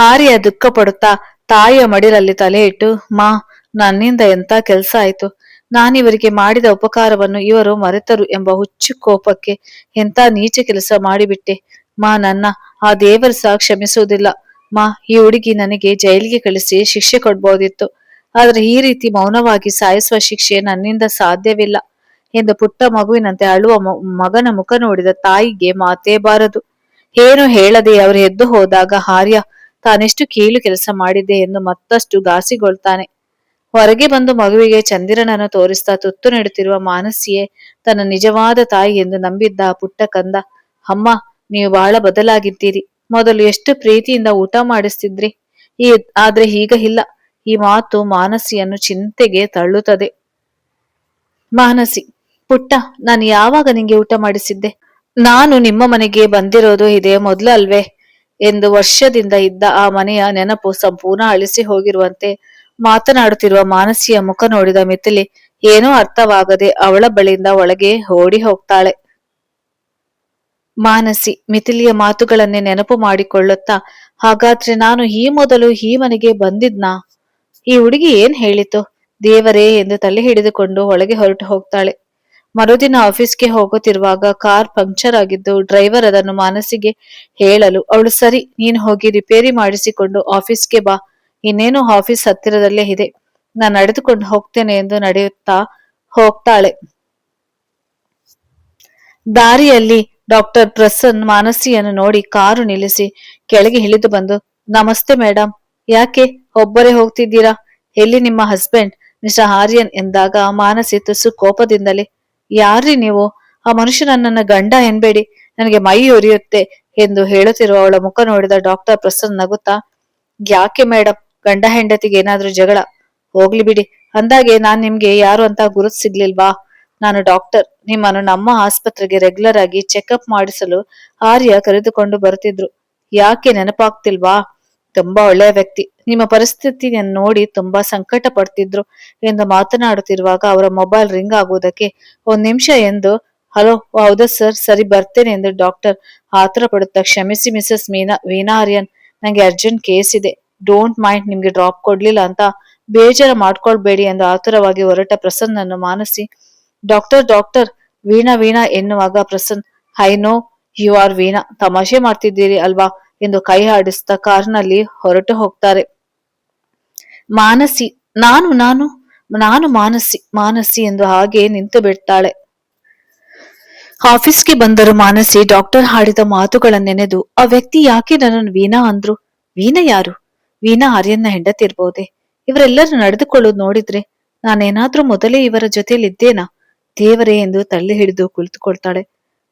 ಆರ್ಯ ದುಃಖ ಪಡುತ್ತಾ ತಾಯಿಯ ಮಡಿಲಲ್ಲಿ ತಲೆ ಇಟ್ಟು, ಮಾ, ನನ್ನಿಂದ ಎಂತ ಕೆಲಸ ಆಯ್ತು, ನಾನಿವರಿಗೆ ಮಾಡಿದ ಉಪಕಾರವನ್ನು ಇವರು ಮರೆತರು ಎಂಬ ಹುಚ್ಚು ಕೋಪಕ್ಕೆ ಎಂತ ನೀಚ ಕೆಲಸ ಮಾಡಿಬಿಟ್ಟೆ ಮಾ, ನನ್ನ ಆ ದೇವರು ಸಹ ಕ್ಷಮಿಸುವುದಿಲ್ಲ ಮಾ, ಈ ಹುಡುಗಿ ನನಗೆ ಜೈಲಿಗೆ ಕಳಿಸಿ ಶಿಕ್ಷೆ ಕೊಡ್ಬೋದಿತ್ತು, ಆದ್ರೆ ಈ ರೀತಿ ಮೌನವಾಗಿ ಸಾಯಿಸುವ ಶಿಕ್ಷೆ ನನ್ನಿಂದ ಸಾಧ್ಯವಿಲ್ಲ ಎಂದು ಪುಟ್ಟ ಮಗುವಿನಂತೆ ಅಳುವ ಮಗನ ಮುಖ ನೋಡಿದ ತಾಯಿಗೆ ಮಾತೇ ಬಾರದು. ಏನು ಹೇಳದೆ ಅವರು ಎದ್ದು ಹೋದಾಗ ಆರ್ಯ ತಾನೆಷ್ಟು ಕೀಳು ಕೆಲಸ ಮಾಡಿದ್ದೆ ಎಂದು ಮತ್ತಷ್ಟು ಘಾಸಿಗೊಳ್ತಾನೆ. ಹೊರಗೆ ಬಂದು ಮಗುವಿಗೆ ಚಂದಿರನನ್ನು ತೋರಿಸ್ತಾ ತುತ್ತು ನೀಡುತ್ತಿರುವ ಮಾನಸಿಯೇ ತನ್ನ ನಿಜವಾದ ತಾಯಿ ಎಂದು ನಂಬಿದ್ದ ಆ ಪುಟ್ಟ ಕಂದ, ಅಮ್ಮ, ನೀವು ಬಹಳ ಬದಲಾಗಿದ್ದೀರಿ, ಮೊದಲು ಎಷ್ಟು ಪ್ರೀತಿಯಿಂದ ಊಟ ಮಾಡಿಸ್ತಿದ್ರಿ, ಆದ್ರೆ ಈಗ ಇಲ್ಲ. ಈ ಮಾತು ಮಾನಸಿಯನ್ನು ಚಿಂತೆಗೆ ತಳ್ಳುತ್ತದೆ. ಮಾನಸಿ, ಪುಟ್ಟ, ನಾನು ಯಾವಾಗ ನಿಂಗೆ ಊಟ ಮಾಡಿಸಿದ್ದೆ? ನಾನು ನಿಮ್ಮ ಮನೆಗೆ ಬಂದಿರೋದು ಇದೇ ಮೊದ್ಲು ಅಲ್ವೇ? ಎಂದು ವರ್ಷದಿಂದ ಇದ್ದ ಆ ಮನೆಯ ನೆನಪು ಸಂಪೂರ್ಣ ಅಳಿಸಿ ಹೋಗಿರುವಂತೆ ಮಾತನಾಡುತ್ತಿರುವ ಮಾನಸಿಯ ಮುಖ ನೋಡಿದ ಮಿಥಿಲಿ ಏನೂ ಅರ್ಥವಾಗದೆ ಅವಳ ಬಳಿಯಿಂದ ಒಳಗೆ ಓಡಿ ಹೋಗ್ತಾಳೆ. ಮಾನಸಿ ಮಿಥಿಲಿಯ ಮಾತುಗಳನ್ನೇ ನೆನಪು ಮಾಡಿಕೊಳ್ಳುತ್ತಾ, ಹಾಗಾದ್ರೆ ನಾನು ಈ ಮೊದಲು ಈ ಮನೆಗೆ ಬಂದಿದ್ನಾ? ಈ ಹುಡುಗಿ ಏನ್ ಹೇಳಿತು? ದೇವರೇ ಎಂದು ತಲೆ ಹಿಡಿದುಕೊಂಡು ಒಳಗೆ ಹೊರಟು ಹೋಗ್ತಾಳೆ. ಮರುದಿನ ಆಫೀಸ್ಗೆ ಹೋಗುತ್ತಿರುವಾಗ ಕಾರ್ ಪಂಕ್ಚರ್ ಆಗಿದ್ದು ಡ್ರೈವರ್ ಅದನ್ನು ಮಾನಸಿಗೆ ಹೇಳಲು ಅವಳು, ಸರಿ, ನೀನು ಹೋಗಿ ರಿಪೇರಿ ಮಾಡಿಸಿಕೊಂಡು ಆಫೀಸ್ಗೆ ಬಾ, ಇನ್ನೇನು ಆಫೀಸ್ ಹತ್ತಿರದಲ್ಲೇ ಇದೆ, ನಾನು ನಡೆದುಕೊಂಡು ಹೋಗ್ತೇನೆ ಎಂದು ನಡೆಯುತ್ತಾ ಹೋಗ್ತಾಳೆ. ದಾರಿಯಲ್ಲಿ ಡಾಕ್ಟರ್ ಪ್ರಸನ್ ಮಾನಸಿಯನ್ನು ನೋಡಿ ಕಾರು ನಿಲ್ಲಿಸಿ ಕೆಳಗೆ ಇಳಿದು ಬಂದು, ನಮಸ್ತೆ ಮೇಡಮ್, ಯಾಕೆ ಒಬ್ಬರೇ ಹೋಗ್ತಿದ್ದೀರಾ? ಎಲ್ಲಿ ನಿಮ್ಮ ಹಸ್ಬೆಂಡ್ ಮಿಸ್ಟರ್ ಆರ್ಯನ್ ಎಂದಾಗ ಮಾನಸಿ ತುಸು ಕೋಪದಿಂದಲೇ, ಯಾರ್ರಿ ನೀವು? ಆ ಮನುಷ್ಯನನ್ನ ನನ್ನ ಗಂಡ ಎನ್ಬೇಡಿ, ನನಗೆ ಮೈ ಉರಿಯುತ್ತೆ ಎಂದು ಹೇಳುತ್ತಿರುವ ಅವಳ ಮುಖ ನೋಡಿದ ಡಾಕ್ಟರ್ ಪ್ರಸನ್ ನಗುತ್ತಾ, ಯಾಕೆ ಮೇಡಮ್, ಗಂಡ ಹೆಂಡತಿಗೆ ಏನಾದ್ರೂ ಜಗಳ? ಹೋಗ್ಲಿ ಬಿಡಿ. ಅಂದಾಗೆ ನಾನ್ ನಿಮ್ಗೆ ಯಾರು ಅಂತ ಗುರುತು ಸಿಗ್ಲಿಲ್ವಾ? ನಾನು ಡಾಕ್ಟರ್. ನಿಮ್ಮನ್ನು ನಮ್ಮ ಆಸ್ಪತ್ರೆಗೆ ರೆಗ್ಯುಲರ್ ಆಗಿ ಚೆಕ್ಅಪ್ ಮಾಡಿಸಲು ಆರ್ಯ ಕರೆದುಕೊಂಡು ಬರುತ್ತಿದ್ರು. ಯಾಕೆ ನೆನಪಾಗ್ತಿಲ್ವಾ? ತುಂಬಾ ಒಳ್ಳೆಯ ವ್ಯಕ್ತಿ. ನಿಮ್ಮ ಪರಿಸ್ಥಿತಿಯನ್ನು ನೋಡಿ ತುಂಬಾ ಸಂಕಟ ಪಡ್ತಿದ್ರು ಎಂದು ಮಾತನಾಡುತ್ತಿರುವಾಗ ಅವರ ಮೊಬೈಲ್ ರಿಂಗ್ ಆಗುವುದಕ್ಕೆ ಒಂದ್ ನಿಮಿಷ ಎಂದು, ಹಲೋ, ಹೌದಾ ಸರ್, ಸರಿ ಬರ್ತೇನೆ ಎಂದು ಡಾಕ್ಟರ್ ಆತುರ ಪಡುತ್ತಾ, ಕ್ಷಮಿಸಿ ಮಿಸಸ್ ವೀಣಾ ಆರ್ಯನ್, ನಂಗೆ ಅರ್ಜೆಂಟ್ ಕೇಸ್ ಇದೆ, ಡೋಂಟ್ ಮೈಂಡ್, ನಿಮ್ಗೆ ಡ್ರಾಪ್ ಕೊಡ್ಲಿಲ್ಲ ಅಂತ ಬೇಜಾರ ಮಾಡ್ಕೊಳ್ಬೇಡಿ ಎಂದು ಆತುರವಾಗಿ ಹೊರಟ ಪ್ರಸನ್ನನ್ನು ಮಾನಸಿ, ಡಾಕ್ಟರ್ ಡಾಕ್ಟರ್, ವೀಣಾ ವೀಣಾ ಎನ್ನುವಾಗ Prasan, I know you are Veena, ತಮಾಷೆ ಮಾಡ್ತಿದ್ದೀರಿ ಅಲ್ವಾ ಎಂದು ಕೈ ಆಡಿಸುತ್ತಾ ಕಾರ್ನಲ್ಲಿ ಹೊರಟು ಹೋಗ್ತಾರೆ. ಮಾನಸಿ, ನಾನು ನಾನು ನಾನು ಮಾನಸಿ ಮಾನಸಿ ಎಂದು ಹಾಗೆ ನಿಂತು ಬಿಡ್ತಾಳೆ. ಆಫೀಸ್ಗೆ ಬಂದರು ಮಾನಸಿ ಡಾಕ್ಟರ್ ಹಾಡಿದ ಮಾತುಗಳನ್ನೆನೆದು, ಆ ವ್ಯಕ್ತಿ ಯಾಕೆ ನನ್ನನ್ನು ವೀಣಾ ಅಂದ್ರು? ವೀಣಾ ಯಾರು? ವೀಣಾ ಆರ್ಯನ್ನ ಹೆಂಡತಿರ್ಬೋದೆ? ಇವರೆಲ್ಲರೂ ನಡೆದುಕೊಳ್ಳೋದು ನೋಡಿದ್ರೆ ನಾನೇನಾದ್ರೂ ಮೊದಲೇ ಇವರ ಜೊತೆಯಲ್ಲಿದ್ದೇನಾ? ದೇವರೇ ಎಂದು ತಳ್ಳಿ ಹಿಡಿದು ಕುಳಿತುಕೊಳ್ತಾಳೆ.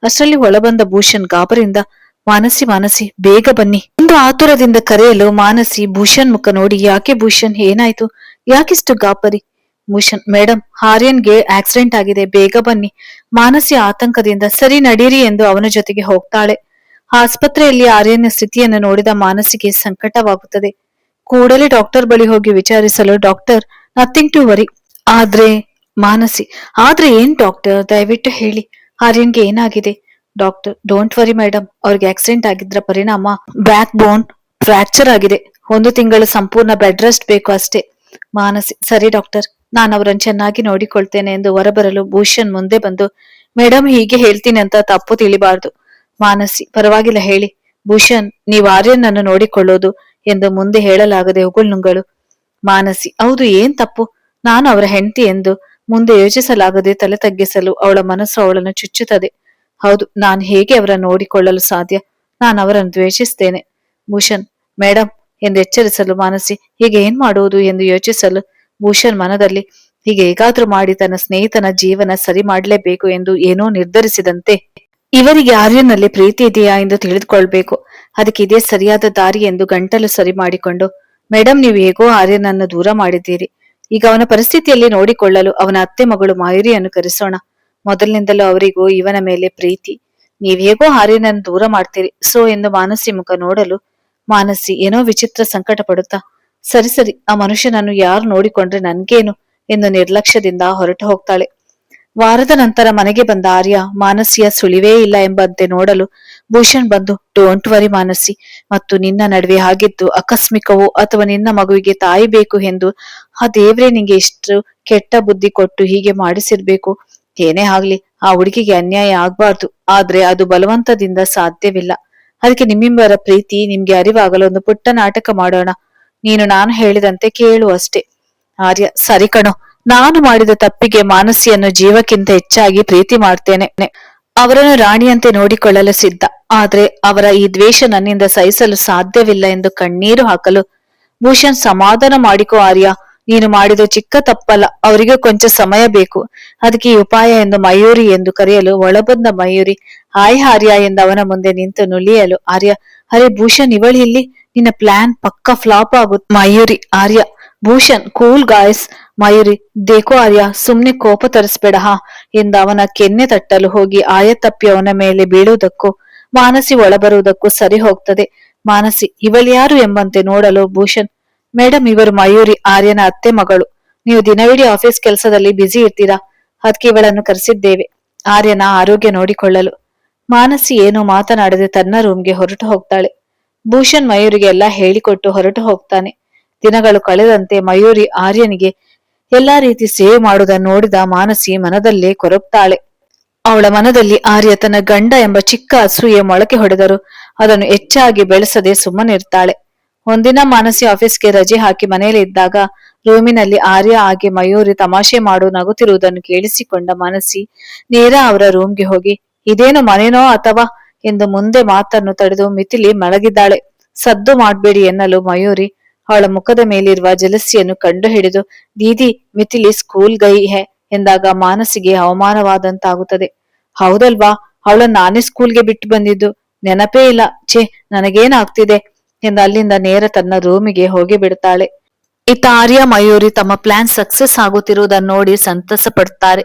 ಅಷ್ಟರಲ್ಲಿ ಒಳಬಂದ ಭೂಷಣ್ ಗಾಬರಿಯಿಂದ, ಮಾನಸಿ ಮಾನಸಿ, ಬೇಗ ಬನ್ನಿ ಎಂದು ಆತುರದಿಂದ ಕರೆಯಲು ಮಾನಸಿ ಭೂಷಣ್ ಮುಖ ನೋಡಿ, ಯಾಕೆ ಭೂಷಣ್, ಏನಾಯ್ತು? ಯಾಕಿಷ್ಟು ಗಾಬರಿ? ಭೂಷಣ್, ಮೇಡಮ್, ಆರ್ಯನ್ಗೆ ಆಕ್ಸಿಡೆಂಟ್ ಆಗಿದೆ, ಬೇಗ ಬನ್ನಿ. ಮಾನಸಿ ಆತಂಕದಿಂದ, ಸರಿ ನಡೀರಿ ಎಂದು ಅವನ ಜೊತೆಗೆ ಹೋಗ್ತಾಳೆ. ಆಸ್ಪತ್ರೆಯಲ್ಲಿ ಆರ್ಯನ ಸ್ಥಿತಿಯನ್ನು ನೋಡಿದ ಮಾನಸಿಗೆ ಸಂಕಟವಾಗುತ್ತದೆ. ಕೂಡಲೇ ಡಾಕ್ಟರ್ ಬಳಿ ಹೋಗಿ ವಿಚಾರಿಸಲು, ಡಾಕ್ಟರ್, ನಥಿಂಗ್ ಟು ವರಿ. ಆದ್ರೆ ಮಾನಸಿ, ಆದ್ರೆ ಏನ್ ಡಾಕ್ಟರ್, ದಯವಿಟ್ಟು ಹೇಳಿ, ಆರ್ಯನ್ಗೆ ಏನಾಗಿದೆ? ಡಾಕ್ಟರ್, ಡೋಂಟ್ ವರಿ ಮೇಡಮ್, ಅವ್ರಿಗೆ ಆಕ್ಸಿಡೆಂಟ್ ಆಗಿದ್ರ ಪರಿಣಾಮ ಬ್ಯಾಕ್ ಬೋನ್ ಫ್ರಾಕ್ಚರ್ ಆಗಿದೆ, 1 ತಿಂಗಳು ಸಂಪೂರ್ಣ ಬೆಡ್ ರೆಸ್ಟ್ ಬೇಕು ಅಷ್ಟೇ. ಮಾನಸಿ, ಸರಿ ಡಾಕ್ಟರ್, ನಾನು ಅವರನ್ನು ಚೆನ್ನಾಗಿ ನೋಡಿಕೊಳ್ತೇನೆ ಎಂದು ಹೊರಬರಲು ಭೂಷಣ್ ಮುಂದೆ ಬಂದು, ಮೇಡಮ್ ಹೀಗೆ ಹೇಳ್ತೀನಿ ಅಂತ ತಪ್ಪು ತಿಳಿಬಾರ್ದು. ಮಾನಸಿ, ಪರವಾಗಿಲ್ಲ ಹೇಳಿ. ಭೂಷಣ್, ನೀವು ಆರ್ಯನ್ ಅನ್ನು ನೋಡಿಕೊಳ್ಳೋದು ಎಂದು ಮುಂದೆ ಹೇಳಲಾಗದೆ ಉಗುಳ್ನುಂಗಳು. ಮಾನಸಿ, ಹೌದು, ಏನ್ ತಪ್ಪು? ನಾನು ಅವರ ಹೆಂಡತಿ ಎಂದು ಮುಂದೆ ಯೋಚಿಸಲಾಗದೆ ತಲೆ ತಗ್ಗಿಸಲು ಅವಳ ಮನಸ್ಸು ಅವಳನ್ನು ಚುಚ್ಚುತ್ತದೆ. ಹೌದು, ನಾನು ಹೇಗೆ ಅವರನ್ನು ನೋಡಿಕೊಳ್ಳಲು ಸಾಧ್ಯ? ನಾನು ಅವರನ್ನು ದ್ವೇಷಿಸ್ತೇನೆ. ಭೂಷಣ್, ಮೇಡಮ್ ಎಂದು ಎಚ್ಚರಿಸಲು ಮಾನಸಿ, ಹೀಗೆ ಏನ್ ಮಾಡುವುದು ಎಂದು ಯೋಚಿಸಲು ಭೂಷಣ್ ಮನದಲ್ಲಿ, ಹೀಗೆ ಹೇಗಾದ್ರೂ ಮಾಡಿ ತನ್ನ ಸ್ನೇಹಿತನ ಜೀವನ ಸರಿ ಮಾಡಲೇಬೇಕು ಎಂದು ಏನೋ ನಿರ್ಧರಿಸಿದಂತೆ, ಇವರಿಗೆ ಆರ್ಯನಲ್ಲಿ ಪ್ರೀತಿ ಇದೆಯಾ ಎಂದು ತಿಳಿದುಕೊಳ್ಬೇಕು, ಅದಕ್ಕೆ ಇದೇ ಸರಿಯಾದ ದಾರಿ ಎಂದು ಗಂಟಲು ಸರಿ ಮಾಡಿಕೊಂಡು, ಮೇಡಮ್, ನೀವು ಹೇಗೋ ಆರ್ಯನನ್ನು ದೂರ ಮಾಡಿದ್ದೀರಿ, ಈಗ ಅವನ ಪರಿಸ್ಥಿತಿಯಲ್ಲಿ ನೋಡಿಕೊಳ್ಳಲು ಅವನ ಅತ್ತೆ ಮಗಳು ಮಾಯೂರಿಯನ್ನು ಕರೆಸೋಣ. ಮೊದಲಿನಿಂದಲೂ ಅವರಿಗೂ ಇವನ ಮೇಲೆ ಪ್ರೀತಿ, ನೀವ್ ಹೇಗೋ ಆರ್ಯನನ್ನು ದೂರ ಮಾಡ್ತೀರಿ, ಸೊ ಎಂದು ಮಾನಸಿ ಮುಖ ನೋಡಲು ಮಾನಸಿ ಏನೋ ವಿಚಿತ್ರ ಸಂಕಟ ಪಡುತ್ತಾ, ಸರಿ ಸರಿ, ಆ ಮನುಷ್ಯನನ್ನು ಯಾರು ನೋಡಿಕೊಂಡ್ರೆ ನನ್ಗೇನು ಎಂದು ನಿರ್ಲಕ್ಷ್ಯದಿಂದ ಹೊರಟು ಹೋಗ್ತಾಳೆ. ವಾರದ ನಂತರ ಮನೆಗೆ ಬಂದ ಆರ್ಯ ಮಾನಸಿಯ ಸುಳಿವೇ ಇಲ್ಲ ಎಂಬಂತೆ ನೋಡಲು ಭೂಷಣ್ ಬಂದು, ಡೋಂಟ್ ವರಿ ಮಾನಸಿ, ಮತ್ತು ನಿನ್ನ ನಡುವೆ ಆಗಿದ್ದು ಆಕಸ್ಮಿಕವೋ ಅಥವಾ ನಿನ್ನ ಮಗುವಿಗೆ ತಾಯಿ ಬೇಕು ಎಂದು ಆ ದೇವ್ರೇ ನಿಂಗೆ ಇಷ್ಟು ಕೆಟ್ಟ ಬುದ್ಧಿ ಕೊಟ್ಟು ಹೀಗೆ ಮಾಡಿಸಿರ್ಬೇಕು. ಏನೇ ಆಗ್ಲಿ, ಆ ಹುಡುಗಿಗೆ ಅನ್ಯಾಯ ಆಗ್ಬಾರ್ದು, ಆದ್ರೆ ಅದು ಬಲವಂತದಿಂದ ಸಾಧ್ಯವಿಲ್ಲ. ಅದಕ್ಕೆ ನಿಮ್ಮಿಬ್ಬರ ಪ್ರೀತಿ ನಿಮ್ಗೆ ಅರಿವಾಗಲು ಒಂದು ಪುಟ್ಟ ನಾಟಕ ಮಾಡೋಣ, ನೀನು ನಾನು ಹೇಳಿದಂತೆ ಕೇಳು ಅಷ್ಟೇ. ಆರ್ಯ, ಸರಿ ಕಣೋ, ನಾನು ಮಾಡಿದ ತಪ್ಪಿಗೆ ಮಾನಸಿಯನ್ನು ಜೀವಕ್ಕಿಂತ ಹೆಚ್ಚಾಗಿ ಪ್ರೀತಿ ಮಾಡ್ತೇನೆ, ಅವರನ್ನು ರಾಣಿಯಂತೆ ನೋಡಿಕೊಳ್ಳಲು ಸಿದ್ಧ, ಆದ್ರೆ ಅವರ ಈ ದ್ವೇಷ ನನ್ನಿಂದ ಸಹಿಸಲು ಸಾಧ್ಯವಿಲ್ಲ ಎಂದು ಕಣ್ಣೀರು ಹಾಕಲು ಭೂಷಣ್, ಸಮಾಧಾನ ಮಾಡಿಕೋ ಆರ್ಯ, ನೀನು ಮಾಡಿದ ಚಿಕ್ಕ ತಪ್ಪಲ್ಲ, ಅವರಿಗೂ ಕೊಂಚ ಸಮಯ ಬೇಕು, ಅದಕ್ಕೆ ಈ ಉಪಾಯ ಎಂದು ಮಯೂರಿ ಎಂದು ಕರೆಯಲು ಒಳಬಂದ ಮಯೂರಿ, ಹಾಯ್ ಆರ್ಯ ಎಂದು ಅವನ ಮುಂದೆ ನಿಂತು ನುಲಿಯಲು ಆರ್ಯ, ಅರೆ ಭೂಷಣ್, ಇವಳು ಇಲ್ಲಿ, ನಿನ್ನ ಪ್ಲಾನ್ ಪಕ್ಕ ಫ್ಲಾಪ್ ಆಗುತ್ತೆ. ಮಯೂರಿ, ಆರ್ಯ, ಭೂಷಣ್, ಕೂಲ್ ಗಾಯ್ಸ್, ಮಯೂರಿ, ದೇಕೋ ಆರ್ಯ, ಸುಮ್ನೆ ಕೋಪ ತರಿಸ್ಬೇಡ ಹಾ ಎಂದು ಅವನ ಕೆನ್ನೆ ತಟ್ಟಲು ಹೋಗಿ ಆಯತಪ್ಪಿ ಅವನ ಮೇಲೆ ಬೀಳುವುದಕ್ಕೂ ಮಾನಸಿ ಒಳಬರುವುದಕ್ಕೂ ಸರಿ ಹೋಗ್ತದೆ. ಮಾನಸಿ ಇವಳ್ಯಾರು ಎಂಬಂತೆ ನೋಡಲು ಭೂಷಣ್, ಮೇಡಮ್ ಇವರು ಮಯೂರಿ, ಆರ್ಯನ ಅತ್ತೆ ಮಗಳು. ನೀವು ದಿನವಿಡೀ ಆಫೀಸ್ ಕೆಲಸದಲ್ಲಿ ಬ್ಯುಸಿ ಇರ್ತೀರಾ, ಅದಕ್ಕೆ ಇವಳನ್ನು ಕರೆಸಿದ್ದೇವೆ ಆರ್ಯನ ಆರೋಗ್ಯ ನೋಡಿಕೊಳ್ಳಲು. ಮಾನಸಿ ಏನು ಮಾತನಾಡದೆ ತನ್ನ ರೂಮ್ಗೆ ಹೊರಟು ಹೋಗ್ತಾಳೆ. ಭೂಷಣ್ ಮಯೂರಿಗೆ ಎಲ್ಲ ಹೇಳಿಕೊಟ್ಟು ಹೊರಟು ಹೋಗ್ತಾನೆ. ದಿನಗಳು ಕಳೆದಂತೆ ಮಯೂರಿ ಆರ್ಯನಿಗೆ ಎಲ್ಲಾ ರೀತಿ ಸೇವೆ ಮಾಡುವುದನ್ನು ನೋಡಿದ ಮಾನಸಿ ಮನದಲ್ಲೇ ಕೊರಗ್ತಾಳೆ. ಅವಳ ಮನದಲ್ಲಿ ಆರ್ಯ ತನ್ನ ಗಂಡ ಎಂಬ ಚಿಕ್ಕ ಅಸೂಯೆ ಮೊಳಕೆ ಹೊಡೆದರು ಅದನ್ನು ಹೆಚ್ಚಾಗಿ ಬೆಳೆಸದೆ ಸುಮ್ಮನಿರ್ತಾಳೆ. ಒಂದಿನ ಮಾನಸಿ ಆಫೀಸ್ಗೆ ರಜೆ ಹಾಕಿ ಮನೆಯಲ್ಲಿ ಇದ್ದಾಗ ರೂಮಿನಲ್ಲಿ ಆರ್ಯ ಹಾಗೆ ಮಯೂರಿ ತಮಾಷೆ ಮಾಡು ನಗುತ್ತಿರುವುದನ್ನು ಕೇಳಿಸಿಕೊಂಡ ಮಾನಸಿ ನೇರ ಅವರ ರೂಮ್ಗೆ ಹೋಗಿ, ಇದೇನು ಮನೆನೋ ಅಥವಾ ಎಂದು ಮುಂದೆ ಮಾತನ್ನು ತಡೆದು ಮಿಥಿಲಿ ಮಲಗಿದ್ದಾಳೆ, ಸದ್ದು ಮಾಡ್ಬೇಡಿ ಎನ್ನಲು ಮಯೂರಿ ಅವಳ ಮುಖದ ಮೇಲಿರುವ ಜಲಸಿಯನ್ನು ಕಂಡು ಹಿಡಿದು, ದೀದಿ ಮಿಥಿಲಿ ಸ್ಕೂಲ್ ಗೈ ಹೇ ಎಂದಾಗ ಮಾನಸಿಗೆ ಅವಮಾನವಾದಂತಾಗುತ್ತದೆ. ಹೌದಲ್ವಾ, ಅವಳನ್ನ ನಾನೇ ಸ್ಕೂಲ್ಗೆ ಬಿಟ್ಟು ಬಂದಿದ್ದು, ನೆನಪೇ ಇಲ್ಲ, ಛೇ ನನಗೇನಾಗ್ತಿದೆ ಎಂದು ಅಲ್ಲಿಂದ ನೇರ ತನ್ನ ರೂಮಿಗೆ ಹೋಗಿ ಬಿಡ್ತಾಳೆ. ಇತ್ತ ಆರ್ಯ ಮಯೂರಿ ತಮ್ಮ ಪ್ಲಾನ್ ಸಕ್ಸಸ್ ಆಗುತ್ತಿರುವುದನ್ನು ನೋಡಿ ಸಂತಸ ಪಡ್ತಾರೆ.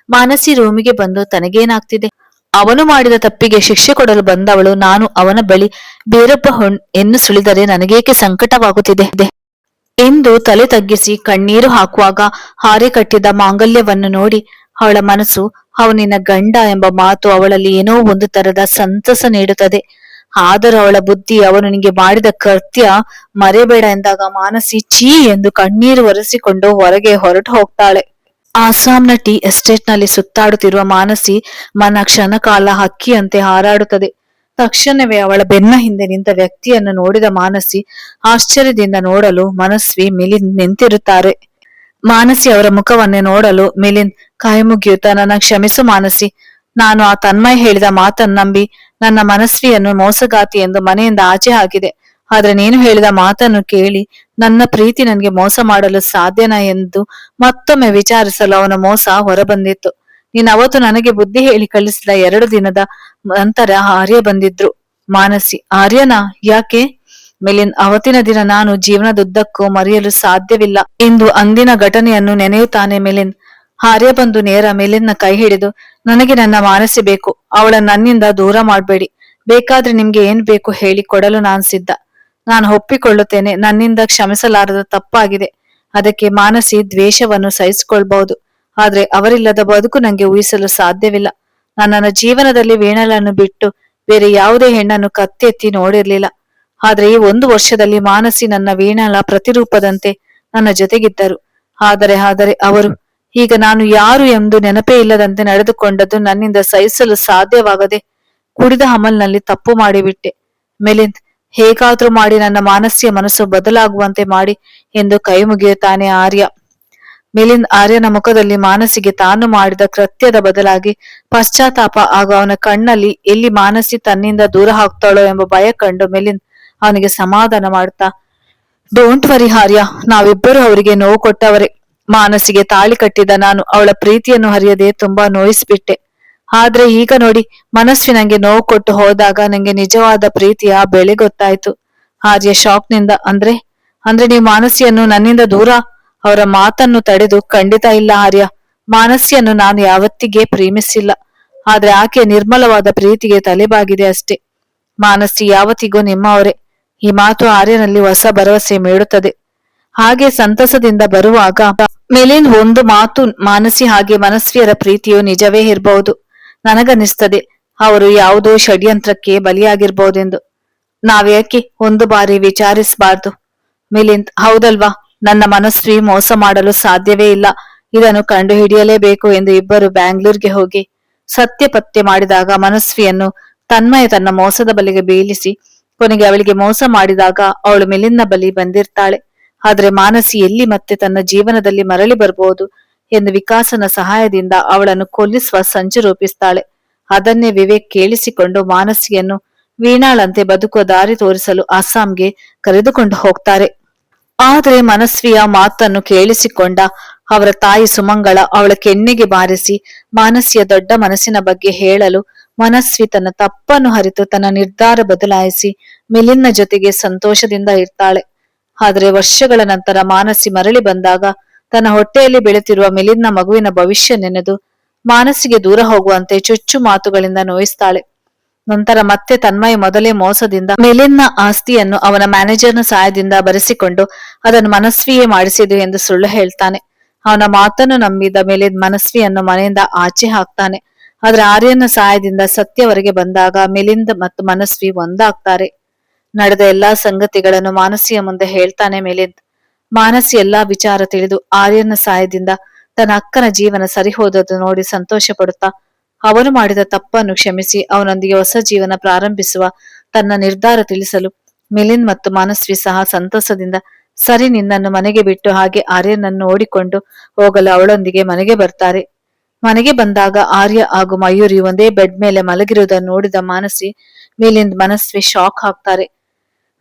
ಮಾನಸಿ ರೂಮಿಗೆ ಬಂದು ತನಗೇನಾಗ್ತಿದೆ, ಅವನು ಮಾಡಿದ ತಪ್ಪಿಗೆ ಶಿಕ್ಷೆ ಕೊಡಲು ಬಂದವಳು ನಾನು ಅವನ ಬಳಿ ಬೇರೊಬ್ಬ ಹೆಣ್ಣು ಸುಳಿದರೆ ನನಗೇಕೆ ಸಂಕಟವಾಗುತ್ತಿದೆ ಎಂದು ತಲೆ ತಗ್ಗಿಸಿ ಕಣ್ಣೀರು ಹಾಕುವಾಗ ಹಾರೆ ಕಟ್ಟಿದ ಮಾಂಗಲ್ಯವನ್ನು ನೋಡಿ ಅವಳ ಮನಸ್ಸು ಅವನಿನ ಗಂಡ ಎಂಬ ಮಾತು ಅವಳಲ್ಲಿ ಏನೋ ಒಂದು ತರದ ಸಂತಸ ನೀಡುತ್ತದೆ. ಆದರೂ ಅವಳ ಬುದ್ಧಿ ಅವನಿಗೆ ಮಾಡಿದ ಕೃತ್ಯ ಮರೆಬೇಡ ಎಂದಾಗ ಮಾನಸಿ ಛೀ ಎಂದು ಕಣ್ಣೀರು ಒರೆಸಿಕೊಂಡು ಹೊರಗೆ ಹೊರಟು ಹೋಗ್ತಾಳೆ. ಆಸಾಂನ ಟೀ ಎಸ್ಟೇಟ್ ನಲ್ಲಿ ಸುತ್ತಾಡುತ್ತಿರುವ ಮಾನಸಿ ಮನ ಕ್ಷಣಕಾಲ ಹಕ್ಕಿಯಂತೆ ಹಾರಾಡುತ್ತದೆ. ತಕ್ಷಣವೇ ಅವಳ ಬೆನ್ನ ಹಿಂದೆ ನಿಂತ ವ್ಯಕ್ತಿಯನ್ನು ನೋಡಿದ ಮಾನಸಿ ಆಶ್ಚರ್ಯದಿಂದ ನೋಡಲು ಮನಸ್ವಿ ಮಿಲಿಂದ್ ನಿಂತಿರುತ್ತಾರೆ. ಮಾನಸಿ ಅವರ ಮುಖವನ್ನೇ ನೋಡಲು ಮಿಲಿಂದ್ ಕೈಮುಗಿಯುತ್ತಾ, ನನ್ನ ಕ್ಷಮಿಸು ಮಾನಸಿ, ನಾನು ಆ ತನ್ಮಯ್ ಹೇಳಿದ ಮಾತನ್ನು ನಂಬಿ ನನ್ನ ಮನಸ್ವಿಯನ್ನು ಮೋಸಗಾತಿ ಎಂದು ಮನೆಯಿಂದ ಆಚೆ ಹಾಕಿದೆ. ಆದ್ರೆ ನೀನು ಹೇಳಿದ ಮಾತನ್ನು ಕೇಳಿ ನನ್ನ ಪ್ರೀತಿ ನನಗೆ ಮೋಸ ಮಾಡಲು ಸಾಧ್ಯನಾ ಎಂದು ಮತ್ತೊಮ್ಮೆ ವಿಚಾರಿಸಲು ಅವನ ಮೋಸ ಹೊರಬಂದಿತ್ತು. ನೀನು ಅವತ್ತು ನನಗೆ ಬುದ್ಧಿ ಹೇಳಿ ಕಳಿಸಿದ 2 ದಿನದ ನಂತರ ಆರ್ಯ ಬಂದಿದ್ರು. ಮಾನಸಿ, ಆರ್ಯನಾ? ಯಾಕೆ? ಮಿಲಿಂದ್, ಅವತ್ತಿನ ದಿನ ನಾನು ಜೀವನದುದ್ದಕ್ಕೂ ಮರೆಯಲು ಸಾಧ್ಯವಿಲ್ಲ ಎಂದು ಅಂದಿನ ಘಟನೆಯನ್ನು ನೆನೆಯುತ್ತಾನೆ ಮಿಲಿಂದ್. ಆರ್ಯ ಬಂದು ನೇರ ಮಿಲಿಂದ್ನ ಕೈ ಹಿಡಿದು, ನನಗೆ ನನ್ನ ಮಾನಸಿ ಬೇಕು, ಅವಳ ನನ್ನಿಂದ ದೂರ ಮಾಡ್ಬೇಡಿ, ಬೇಕಾದ್ರೆ ನಿಮ್ಗೆ ಏನ್ ಬೇಕು ಹೇಳಿ ಕೊಡಲು ನಾನ್ ಸಿದ್ಧ, ನಾನು ಒಪ್ಪಿಕೊಳ್ಳುತ್ತೇನೆ, ನನ್ನಿಂದ ಕ್ಷಮಿಸಲಾರದ ತಪ್ಪಾಗಿದೆ, ಅದಕ್ಕೆ ಮಾನಸಿ ದ್ವೇಷವನ್ನು ಸಹಿಸಿಕೊಳ್ಬಹುದು, ಆದ್ರೆ ಅವರಿಲ್ಲದ ಬದುಕು ನಂಗೆ ಊಹಿಸಲು ಸಾಧ್ಯವಿಲ್ಲ. ನನ್ನ ಜೀವನದಲ್ಲಿ ವೀಣಲನ್ನು ಬಿಟ್ಟು ಬೇರೆ ಯಾವುದೇ ಹೆಣ್ಣನ್ನು ಕತ್ತೆತ್ತಿ ನೋಡಿರ್ಲಿಲ್ಲ, ಆದ್ರೆ ಈ 1 ವರ್ಷದಲ್ಲಿ ಮಾನಸಿ ನನ್ನ ವೀಣಲ ಪ್ರತಿರೂಪದಂತೆ ನನ್ನ ಜೊತೆಗಿದ್ದರು. ಆದರೆ ಅವರು ಈಗ ನಾನು ಯಾರು ಎಂದು ನೆನಪೇ ಇಲ್ಲದಂತೆ ನಡೆದುಕೊಂಡದ್ದು ನನ್ನಿಂದ ಸಹಿಸಲು ಸಾಧ್ಯವಾಗದೆ ಕುಡಿದ ಅಮಲ್ನಲ್ಲಿ ತಪ್ಪು ಮಾಡಿಬಿಟ್ಟೆ. ಮಿಲಿಂದ್, ಹೇಗಾದ್ರೂ ಮಾಡಿ ನನ್ನ ಮಾನಸಿಯ ಮನಸ್ಸು ಬದಲಾಗುವಂತೆ ಮಾಡಿ ಎಂದು ಕೈ ಮುಗಿಯುತ್ತಾನೆ ಆರ್ಯ. ಮಿಲಿಂದ್ ಆರ್ಯನ ಮುಖದಲ್ಲಿ ಮಾನಸಿಗೆ ತಾನು ಮಾಡಿದ ಕೃತ್ಯದ ಬದಲಾಗಿ ಪಶ್ಚಾತ್ತಾಪ ಹಾಗೂ ಅವನ ಕಣ್ಣಲ್ಲಿ ಎಲ್ಲಿ ಮಾನಸಿ ತನ್ನಿಂದ ದೂರ ಹೋಗ್ತಾಳೋ ಎಂಬ ಭಯ ಕಂಡು ಮಿಲಿಂದ್ ಅವನಿಗೆ ಸಮಾಧಾನ ಮಾಡ್ತಾ, ಡೋಂಟ್ ವರಿ ಆರ್ಯ, ನಾವಿಬ್ಬರು ಅವರಿಗೆ ನೋವು ಕೊಟ್ಟವರೇ. ಮಾನಸಿಗೆ ತಾಳಿ ಕಟ್ಟಿದ ನಾನು ಅವಳ ಪ್ರೀತಿಯನ್ನು ಹರಿಯದೆ ತುಂಬಾ ನೋಯಿಸ್ಬಿಟ್ಟೆ. ಆದ್ರೆ ಈಗ ನೋಡಿ, ಮನಸ್ಸು ನಂಗೆ ನೋವು ಕೊಟ್ಟು ಹೋದಾಗ ನಂಗೆ ನಿಜವಾದ ಪ್ರೀತಿಯ ಬೆಲೆ ಗೊತ್ತಾಯ್ತು. ಆರ್ಯ ಶಾಕ್ನಿಂದ, ಅಂದ್ರೆ ನೀವು ಮಾನಸಿಯನ್ನು ನನ್ನಿಂದ ದೂರ? ಅವರ ಮಾತನ್ನು ತಡೆದು, ಖಂಡಿತ ಇಲ್ಲ ಆರ್ಯ, ಮಾನಸಿಯನ್ನು ನಾನು ಯಾವತ್ತಿಗೆ ಪ್ರೇಮಿಸಿಲ್ಲ, ಆದ್ರೆ ಆಕೆ ನಿರ್ಮಲವಾದ ಪ್ರೀತಿಗೆ ತಲೆಬಾಗಿದೆ ಅಷ್ಟೇ. ಮಾನಸಿ ಯಾವತ್ತಿಗೂ ನಿಮ್ಮವರೇ. ಈ ಮಾತು ಆರ್ಯನಲ್ಲಿ ಹೊಸ ಭರವಸೆ ಮೇಡುತ್ತದೆ. ಹಾಗೆ ಸಂತಸದಿಂದ ಬರುವಾಗ ಮಿಲಿಂದ್ ಒಂದು ಮಾತು, ಮಾನಸಿ ಹಾಗೆ ಮನಸ್ವಿಯರ ಪ್ರೀತಿಯು ನಿಜವೇ ಇರಬಹುದು, ನನಗನ್ನಿಸ್ತದೆ ಅವರು ಯಾವುದೋ ಷಡ್ಯಂತ್ರಕ್ಕೆ ಬಲಿಯಾಗಿರ್ಬಹುದೆಂದು. ನಾವ್ಯಾಕೆ ಒಂದು ಬಾರಿ ವಿಚಾರಿಸಬಾರ್ದು? ಮಿಲಿಂದ್, ಹೌದಲ್ವಾ, ನನ್ನ ಮನಸ್ವಿ ಮೋಸ ಮಾಡಲು ಸಾಧ್ಯವೇ ಇಲ್ಲ, ಇದನ್ನು ಕಂಡು ಹಿಡಿಯಲೇಬೇಕು ಎಂದು ಇಬ್ಬರು ಬ್ಯಾಂಗ್ಳೂರ್ಗೆ ಹೋಗಿ ಸತ್ಯ ಪತ್ತೆ ಮಾಡಿದಾಗ ಮನಸ್ವಿಯನ್ನು ತನ್ಮಯ ತನ್ನ ಮೋಸದ ಬಲೆಗೆ ಬೀಳಿಸಿ ಕೊನೆಗೆ ಅವಳಿಗೆ ಮೋಸ ಮಾಡಿದಾಗ ಅವಳು ಮಿಲಿಂದ್ನ ಬಳಿ ಬಂದಿರ್ತಾಳೆ. ಆದ್ರೆ ಮಾನಸಿ ಎಲ್ಲಿ ಮತ್ತೆ ತನ್ನ ಜೀವನದಲ್ಲಿ ಮರಳಿ ಬರಬಹುದು ಎಂದು ವಿಕಾಸನ ಸಹಾಯದಿಂದ ಅವಳನ್ನು ಕೊಲ್ಲಿಸುವ ಸಂಚು ರೂಪಿಸ್ತಾಳೆ. ಅದನ್ನೇ ವಿವೇಕ್ ಕೇಳಿಸಿಕೊಂಡು ಮಾನಸಿಯನ್ನು ವೀಣಾಳಂತೆ ಬದುಕುವ ದಾರಿ ತೋರಿಸಲು ಅಸ್ಸಾಂಗೆ ಕರೆದುಕೊಂಡು ಹೋಗ್ತಾರೆ. ಆದ್ರೆ ಮನಸ್ವಿಯ ಮಾತನ್ನು ಕೇಳಿಸಿಕೊಂಡ ಅವರ ತಾಯಿ ಸುಮಂಗಳ ಅವಳ ಕೆನ್ನೆಗೆ ಬಾರಿಸಿ ಮಾನಸಿಯ ದೊಡ್ಡ ಮನಸ್ಸಿನ ಬಗ್ಗೆ ಹೇಳಲು ಮನಸ್ವಿ ತನ್ನ ತಪ್ಪನ್ನು ಅರಿತು ತನ್ನ ನಿರ್ಧಾರ ಬದಲಾಯಿಸಿ ಮಿಲಿಂದ್ನ ಜೊತೆಗೆ ಸಂತೋಷದಿಂದ ಇರ್ತಾಳೆ. ಆದ್ರೆ ವರ್ಷಗಳ ನಂತರ ಮಾನಸಿ ಮರಳಿ ಬಂದಾಗ ತನ್ನ ಹೊಟ್ಟೆಯಲ್ಲಿ ಬೆಳೆತಿರುವ ಮಿಲಿಂದ್ನ ಮಗುವಿನ ಭವಿಷ್ಯ ನೆನೆದು ಮಾನಸಿಗೆ ದೂರ ಹೋಗುವಂತೆ ಚುಚ್ಚು ಮಾತುಗಳಿಂದ ನೋಯಿಸ್ತಾಳೆ. ನಂತರ ಮತ್ತೆ ತನ್ಮಯ ಮೊದಲೇ ಮೋಸದಿಂದ ಮಿಲಿಂದ್ನ ಆಸ್ತಿಯನ್ನು ಅವನ ಮ್ಯಾನೇಜರ್ನ ಸಹಾಯದಿಂದ ಬರೆಸಿಕೊಂಡು ಅದನ್ನು ಮನಸ್ವಿಯೇ ಮಾಡಿಸಿದ್ದು ಎಂದು ಸುಳ್ಳು ಹೇಳ್ತಾನೆ. ಅವನ ಮಾತನ್ನು ನಂಬಿದ ಮಿಲಿಂದ್ ಮನಸ್ವಿಯನ್ನು ಮನೆಯಿಂದ ಆಚೆ ಹಾಕ್ತಾನೆ. ಆದ್ರೆ ಆರ್ಯನ ಸಹಾಯದಿಂದ ಸತ್ಯವರೆಗೆ ಬಂದಾಗ ಮಿಲಿಂದ್ ಮತ್ತು ಮನಸ್ವಿ ಒಂದಾಗ್ತಾರೆ. ನಡೆದ ಎಲ್ಲಾ ಸಂಗತಿಗಳನ್ನು ಮಾನಸಿಯ ಮುಂದೆ ಹೇಳ್ತಾನೆ ಮಿಲಿಂದ್. ಮಾನಸಿ ಎಲ್ಲಾ ವಿಚಾರ ತಿಳಿದು ಆರ್ಯನ ಸಹಾಯದಿಂದ ತನ್ನ ಅಕ್ಕನ ಜೀವನ ಸರಿ ಹೋದದ್ದು ನೋಡಿ ಸಂತೋಷ ಪಡುತ್ತಾ ಅವನು ಮಾಡಿದ ತಪ್ಪನ್ನು ಕ್ಷಮಿಸಿ ಅವನೊಂದಿಗೆ ಹೊಸ ಜೀವನ ಪ್ರಾರಂಭಿಸುವ ತನ್ನ ನಿರ್ಧಾರ ತಿಳಿಸಲು ಮಿಲಿಂದ್ ಮತ್ತು ಮನಸ್ವಿ ಸಹ ಸಂತಸದಿಂದ ಸರಿ ನಿನ್ನನ್ನು ಮನೆಗೆ ಬಿಟ್ಟು ಹಾಗೆ ಆರ್ಯನನ್ನು ನೋಡಿಕೊಂಡು ಹೋಗಲು ಅವಳೊಂದಿಗೆ ಮನೆಗೆ ಬರ್ತಾರೆ. ಮನೆಗೆ ಬಂದಾಗ ಆರ್ಯ ಹಾಗೂ ಮಯೂರಿ ಒಂದೇ ಬೆಡ್ ಮೇಲೆ ಮಲಗಿರುವುದನ್ನು ನೋಡಿದ ಮಾನಸಿ ಮಿಲಿಂದ್ ಮನಸ್ವಿ ಶಾಕ್ ಆಗ್ತಾರೆ.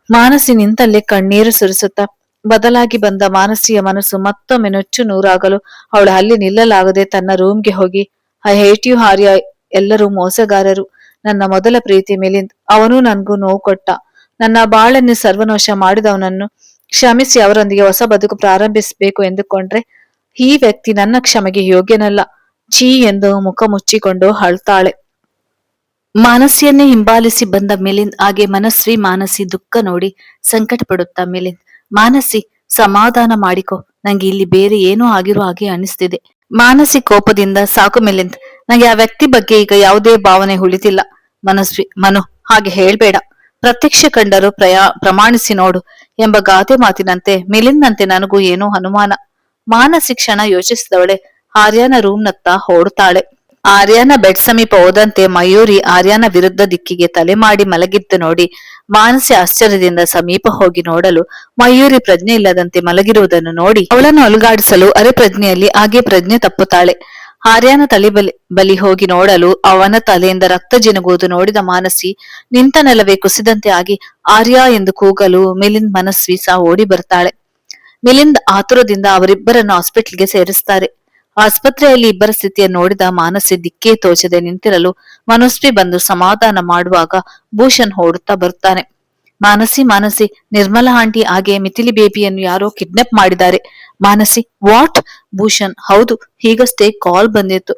ಮಾನಸಿ ನಿಂತಲ್ಲೇ ಕಣ್ಣೀರು ಸುರಿಸುತ್ತಾ ಬದಲಾಗಿ ಬಂದ ಮಾನಸಿಯ ಮನಸ್ಸು ಮತ್ತೊಮ್ಮೆ ನುಚ್ಚು ನೂರಾಗಲು ಅವಳು ಅಲ್ಲಿ ನಿಲ್ಲಲಾಗದೆ ತನ್ನ ರೂಮ್ಗೆ ಹೋಗಿ ಐ ಹೇಟ್ ಯು ಆರ್ಯ, ಎಲ್ಲರೂ ಮೋಸಗಾರರು. ನನ್ನ ಮೊದಲ ಪ್ರೀತಿ ಮಿಲಿಂದ್, ಅವನು ನನ್ಗೂ ನೋವು ಕೊಟ್ಟ. ನನ್ನ ಬಾಳನ್ನು ಸರ್ವನಾಶ ಮಾಡಿದವನನ್ನು ಕ್ಷಮಿಸಿ ಅವರೊಂದಿಗೆ ಹೊಸ ಬದುಕು ಪ್ರಾರಂಭಿಸಬೇಕು ಎಂದುಕೊಂಡ್ರೆ ಈ ವ್ಯಕ್ತಿ ನನ್ನ ಕ್ಷಮೆಗೆ ಯೋಗ್ಯನಲ್ಲ. ಛೀ ಎಂದು ಮುಖ ಮುಚ್ಚಿಕೊಂಡು ಅಳ್ತಾಳೆ. ಮಾನಸಿಯನ್ನೇ ಹಿಂಬಾಲಿಸಿ ಬಂದ ಮಿಲಿಂದ್ ಹಾಗೆ ಮನಸ್ವಿ ಮಾನಸಿ ದುಃಖ ನೋಡಿ ಸಂಕಟ ಪಡುತ್ತಾ ಮಿಲಿಂದ್, ಮಾನಸಿ ಸಮಾಧಾನ ಮಾಡಿಕೊ, ನಂಗೆ ಇಲ್ಲಿ ಬೇರೆ ಏನೋ ಆಗಿರೋ ಹಾಗೆ ಅನಿಸ್ತಿದೆ. ಮಾನಸಿ ಕೋಪದಿಂದ ಸಾಕು ಮಿಲಿಂದ್, ನಂಗೆ ಆ ವ್ಯಕ್ತಿ ಬಗ್ಗೆ ಈಗ ಯಾವುದೇ ಭಾವನೆ ಉಳಿತಿಲ್ಲ. ಮನಸ್ವಿ, ಮನು ಹಾಗೆ ಹೇಳ್ಬೇಡ, ಪ್ರತ್ಯಕ್ಷ ಕಂಡರೂ ಪ್ರಮಾಣಿಸಿ ನೋಡು ಎಂಬ ಗಾದೆ ಮಾತಿನಂತೆ ಮಿಲಿಂದ್ನಂತೆ ನನಗೂ ಏನೋ ಅನುಮಾನ. ಮಾನಸಿ ಕ್ಷಣ ಯೋಚಿಸಿದವಳೆ ಆರ್ಯನ ರೂಮ್ನತ್ತ ಓಡುತ್ತಾಳೆ. ಆರ್ಯನ ಬೆಡ್ ಸಮೀಪ ಹೋದಂತೆ ಮಯೂರಿ ಆರ್ಯನ ವಿರುದ್ಧ ದಿಕ್ಕಿಗೆ ತಲೆ ಮಾಡಿ ಮಲಗಿದ್ದು ನೋಡಿ ಮಾನಸಿ ಆಶ್ಚರ್ಯದಿಂದ ಸಮೀಪ ಹೋಗಿ ನೋಡಲು ಮಯೂರಿ ಪ್ರಜ್ಞೆ ಇಲ್ಲದಂತೆ ಮಲಗಿರುವುದನ್ನು ನೋಡಿ ಅವಳನ್ನು ಅಲುಗಾಡಿಸಲು ಅರೆ ಪ್ರಜ್ಞೆಯಲ್ಲಿ ಹಾಗೆ ಪ್ರಜ್ಞೆ ತಪ್ಪುತ್ತಾಳೆ. ಆರ್ಯನ ತಲೆ ಬಲಿ ಹೋಗಿ ನೋಡಲು ಅವನ ತಲೆಯಿಂದ ರಕ್ತ ಜಿನುಗುವುದು ನೋಡಿದ ಮಾನಸಿ ನಿಂತ ನೆಲವೇ ಕುಸಿದಂತೆ ಆಗಿ ಆರ್ಯ ಎಂದು ಕೂಗಲು ಮಿಲಿಂದ್ ಮನಸ್ವಿ ಸಹ ಓಡಿ ಬರ್ತಾಳೆ. ಮಿಲಿಂದ್ ಆತುರದಿಂದ ಅವರಿಬ್ಬರನ್ನು ಹಾಸ್ಪಿಟ್ಲ್ಗೆ ಸೇರಿಸ್ತಾರೆ. ಆಸ್ಪತ್ರೆಯಲ್ಲಿ ಇಬ್ಬರ ಸ್ಥಿತಿಯನ್ನು ನೋಡಿದ ಮಾನಸಿ ದಿಕ್ಕೇ ತೋಚದೆ ನಿಂತಿರಲು ಮನಸ್ವಿ ಬಂದು ಸಮಾಧಾನ ಮಾಡುವಾಗ ಭೂಷಣ್ ಓಡುತ್ತಾ ಬರುತ್ತಾನೆ. ಮಾನಸಿ ಮಾನಸಿ, ನಿರ್ಮಲಾ ಆಂಟಿ ಹಾಗೆ ಮಿಥಿಲಿ ಬೇಬಿಯನ್ನು ಯಾರೋ ಕಿಡ್ನಾಪ್ ಮಾಡಿದ್ದಾರೆ. ಮಾನಸಿ, ವಾಟ್? ಭೂಷಣ್, ಹೌದು, ಹೀಗಷ್ಟೇ ಕಾಲ್ ಬಂದಿತ್ತು.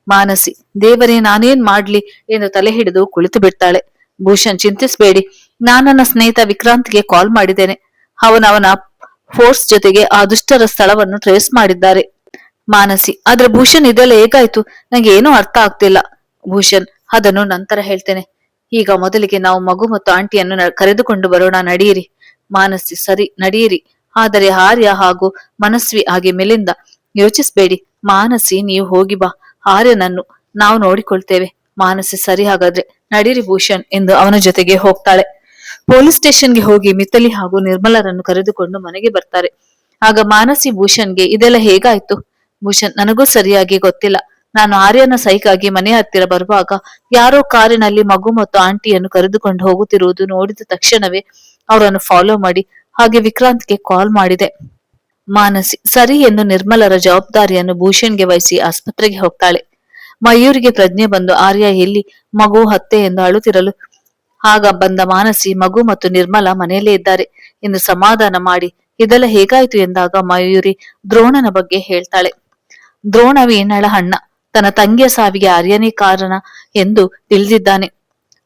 ಮಾನಸಿ, ದೇವರೇ ನಾನೇನ್ ಮಾಡ್ಲಿ ಎಂದು ತಲೆ ಹಿಡಿದು ಕುಳಿತು ಬಿಡ್ತಾಳೆ. ಭೂಷಣ್, ಚಿಂತಿಸಬೇಡಿ, ನನ್ನ ಸ್ನೇಹಿತ ವಿಕ್ರಾಂತ್ಗೆ ಕಾಲ್ ಮಾಡಿದ್ದೇನೆ. ಅವನ ಫೋರ್ಸ್ ಜೊತೆಗೆ ಆ ದುಷ್ಟರ ಸ್ಥಳವನ್ನು ಟ್ರೇಸ್ ಮಾಡಿದ್ದಾರೆ. ಮಾನಸಿ, ಆದ್ರೆ ಭೂಷಣ್ ಇದೆಲ್ಲ ಹೇಗಾಯ್ತು? ನಂಗೆ ಏನೂ ಅರ್ಥ ಆಗ್ತಿಲ್ಲ. ಭೂಷಣ್, ಅದನ್ನು ನಂತರ ಹೇಳ್ತೇನೆ. ಈಗ ಮೊದಲಿಗೆ ನಾವು ಮಗು ಮತ್ತು ಆಂಟಿಯನ್ನು ಕರೆದುಕೊಂಡು ಬರೋಣ, ನಡೀರಿ. ಮಾನಸಿ, ಸರಿ ನಡೀರಿ. ಆದರೆ ಆರ್ಯ ಹಾಗೂ ಮನಸ್ವಿ ಹಾಗೆ ಮಿಲಿಂದ ಯೋಚಿಸ್ಬೇಡಿ. ಮಾನಸಿ, ನೀವು ಹೋಗಿ ಬಾ, ಆರ್ಯನನ್ನು ನಾವು ನೋಡಿಕೊಳ್ತೇವೆ. ಮಾನಸಿ, ಸರಿ ಹಾಗಾದ್ರೆ ನಡೀರಿ ಭೂಷಣ್ ಎಂದು ಅವನ ಜೊತೆಗೆ ಹೋಗ್ತಾಳೆ. ಪೊಲೀಸ್ ಸ್ಟೇಷನ್ಗೆ ಹೋಗಿ ಮಿಥಿಲಿ ಹಾಗೂ ನಿರ್ಮಲರನ್ನು ಕರೆದುಕೊಂಡು ಮನೆಗೆ ಬರ್ತಾರೆ. ಆಗ ಮಾನಸಿ ಭೂಷಣ್ಗೆ ಇದೆಲ್ಲ ಹೇಗಾಯ್ತು? ಭೂಷಣ್, ನನಗೂ ಸರಿಯಾಗಿ ಗೊತ್ತಿಲ್ಲ. ನಾನು ಆರ್ಯನ ಸೈಕಾಗಿ ಮನೆ ಹತ್ತಿರ ಬರುವಾಗ ಯಾರೋ ಕಾರಿನಲ್ಲಿ ಮಗು ಮತ್ತು ಆಂಟಿಯನ್ನು ಕರೆದುಕೊಂಡು ಹೋಗುತ್ತಿರುವುದು ನೋಡಿದ ತಕ್ಷಣವೇ ಅವರನ್ನು ಫಾಲೋ ಮಾಡಿ ಹಾಗೆ ವಿಕ್ರಾಂತ್ಗೆ ಕಾಲ್ ಮಾಡಿದೆ. ಮಾನಸಿ, ಸರಿ ಎಂದು ನಿರ್ಮಲರ ಜವಾಬ್ದಾರಿಯನ್ನು ಭೂಷಣ್ಗೆ ವಹಿಸಿ ಆಸ್ಪತ್ರೆಗೆ ಹೋಗ್ತಾಳೆ. ಮಯೂರಿಗೆ ಪ್ರಜ್ಞೆ ಬಂದು ಆರ್ಯ ಎಲ್ಲಿ, ಮಗು ಹತ್ತೆ ಎಂದು ಅಳುತ್ತಿರಲು ಆಗ ಬಂದ ಮಾನಸಿ ಮಗು ಮತ್ತು ನಿರ್ಮಲಾ ಮನೆಯಲ್ಲೇ ಇದ್ದಾರೆ ಎಂದು ಸಮಾಧಾನ ಮಾಡಿ ಇದೆಲ್ಲ ಹೇಗಾಯ್ತು ಎಂದಾಗ ಮಯೂರಿ ದ್ರೋಣನ ಬಗ್ಗೆ ಹೇಳ್ತಾಳೆ. ದ್ರೋಣ ವೀಣಳ ಅಣ್ಣ, ತನ್ನ ತಂಗಿಯ ಸಾವಿಗೆ ಆರ್ಯನೇ ಕಾರಣ ಎಂದು ತಿಳಿದಿದ್ದಾನೆ.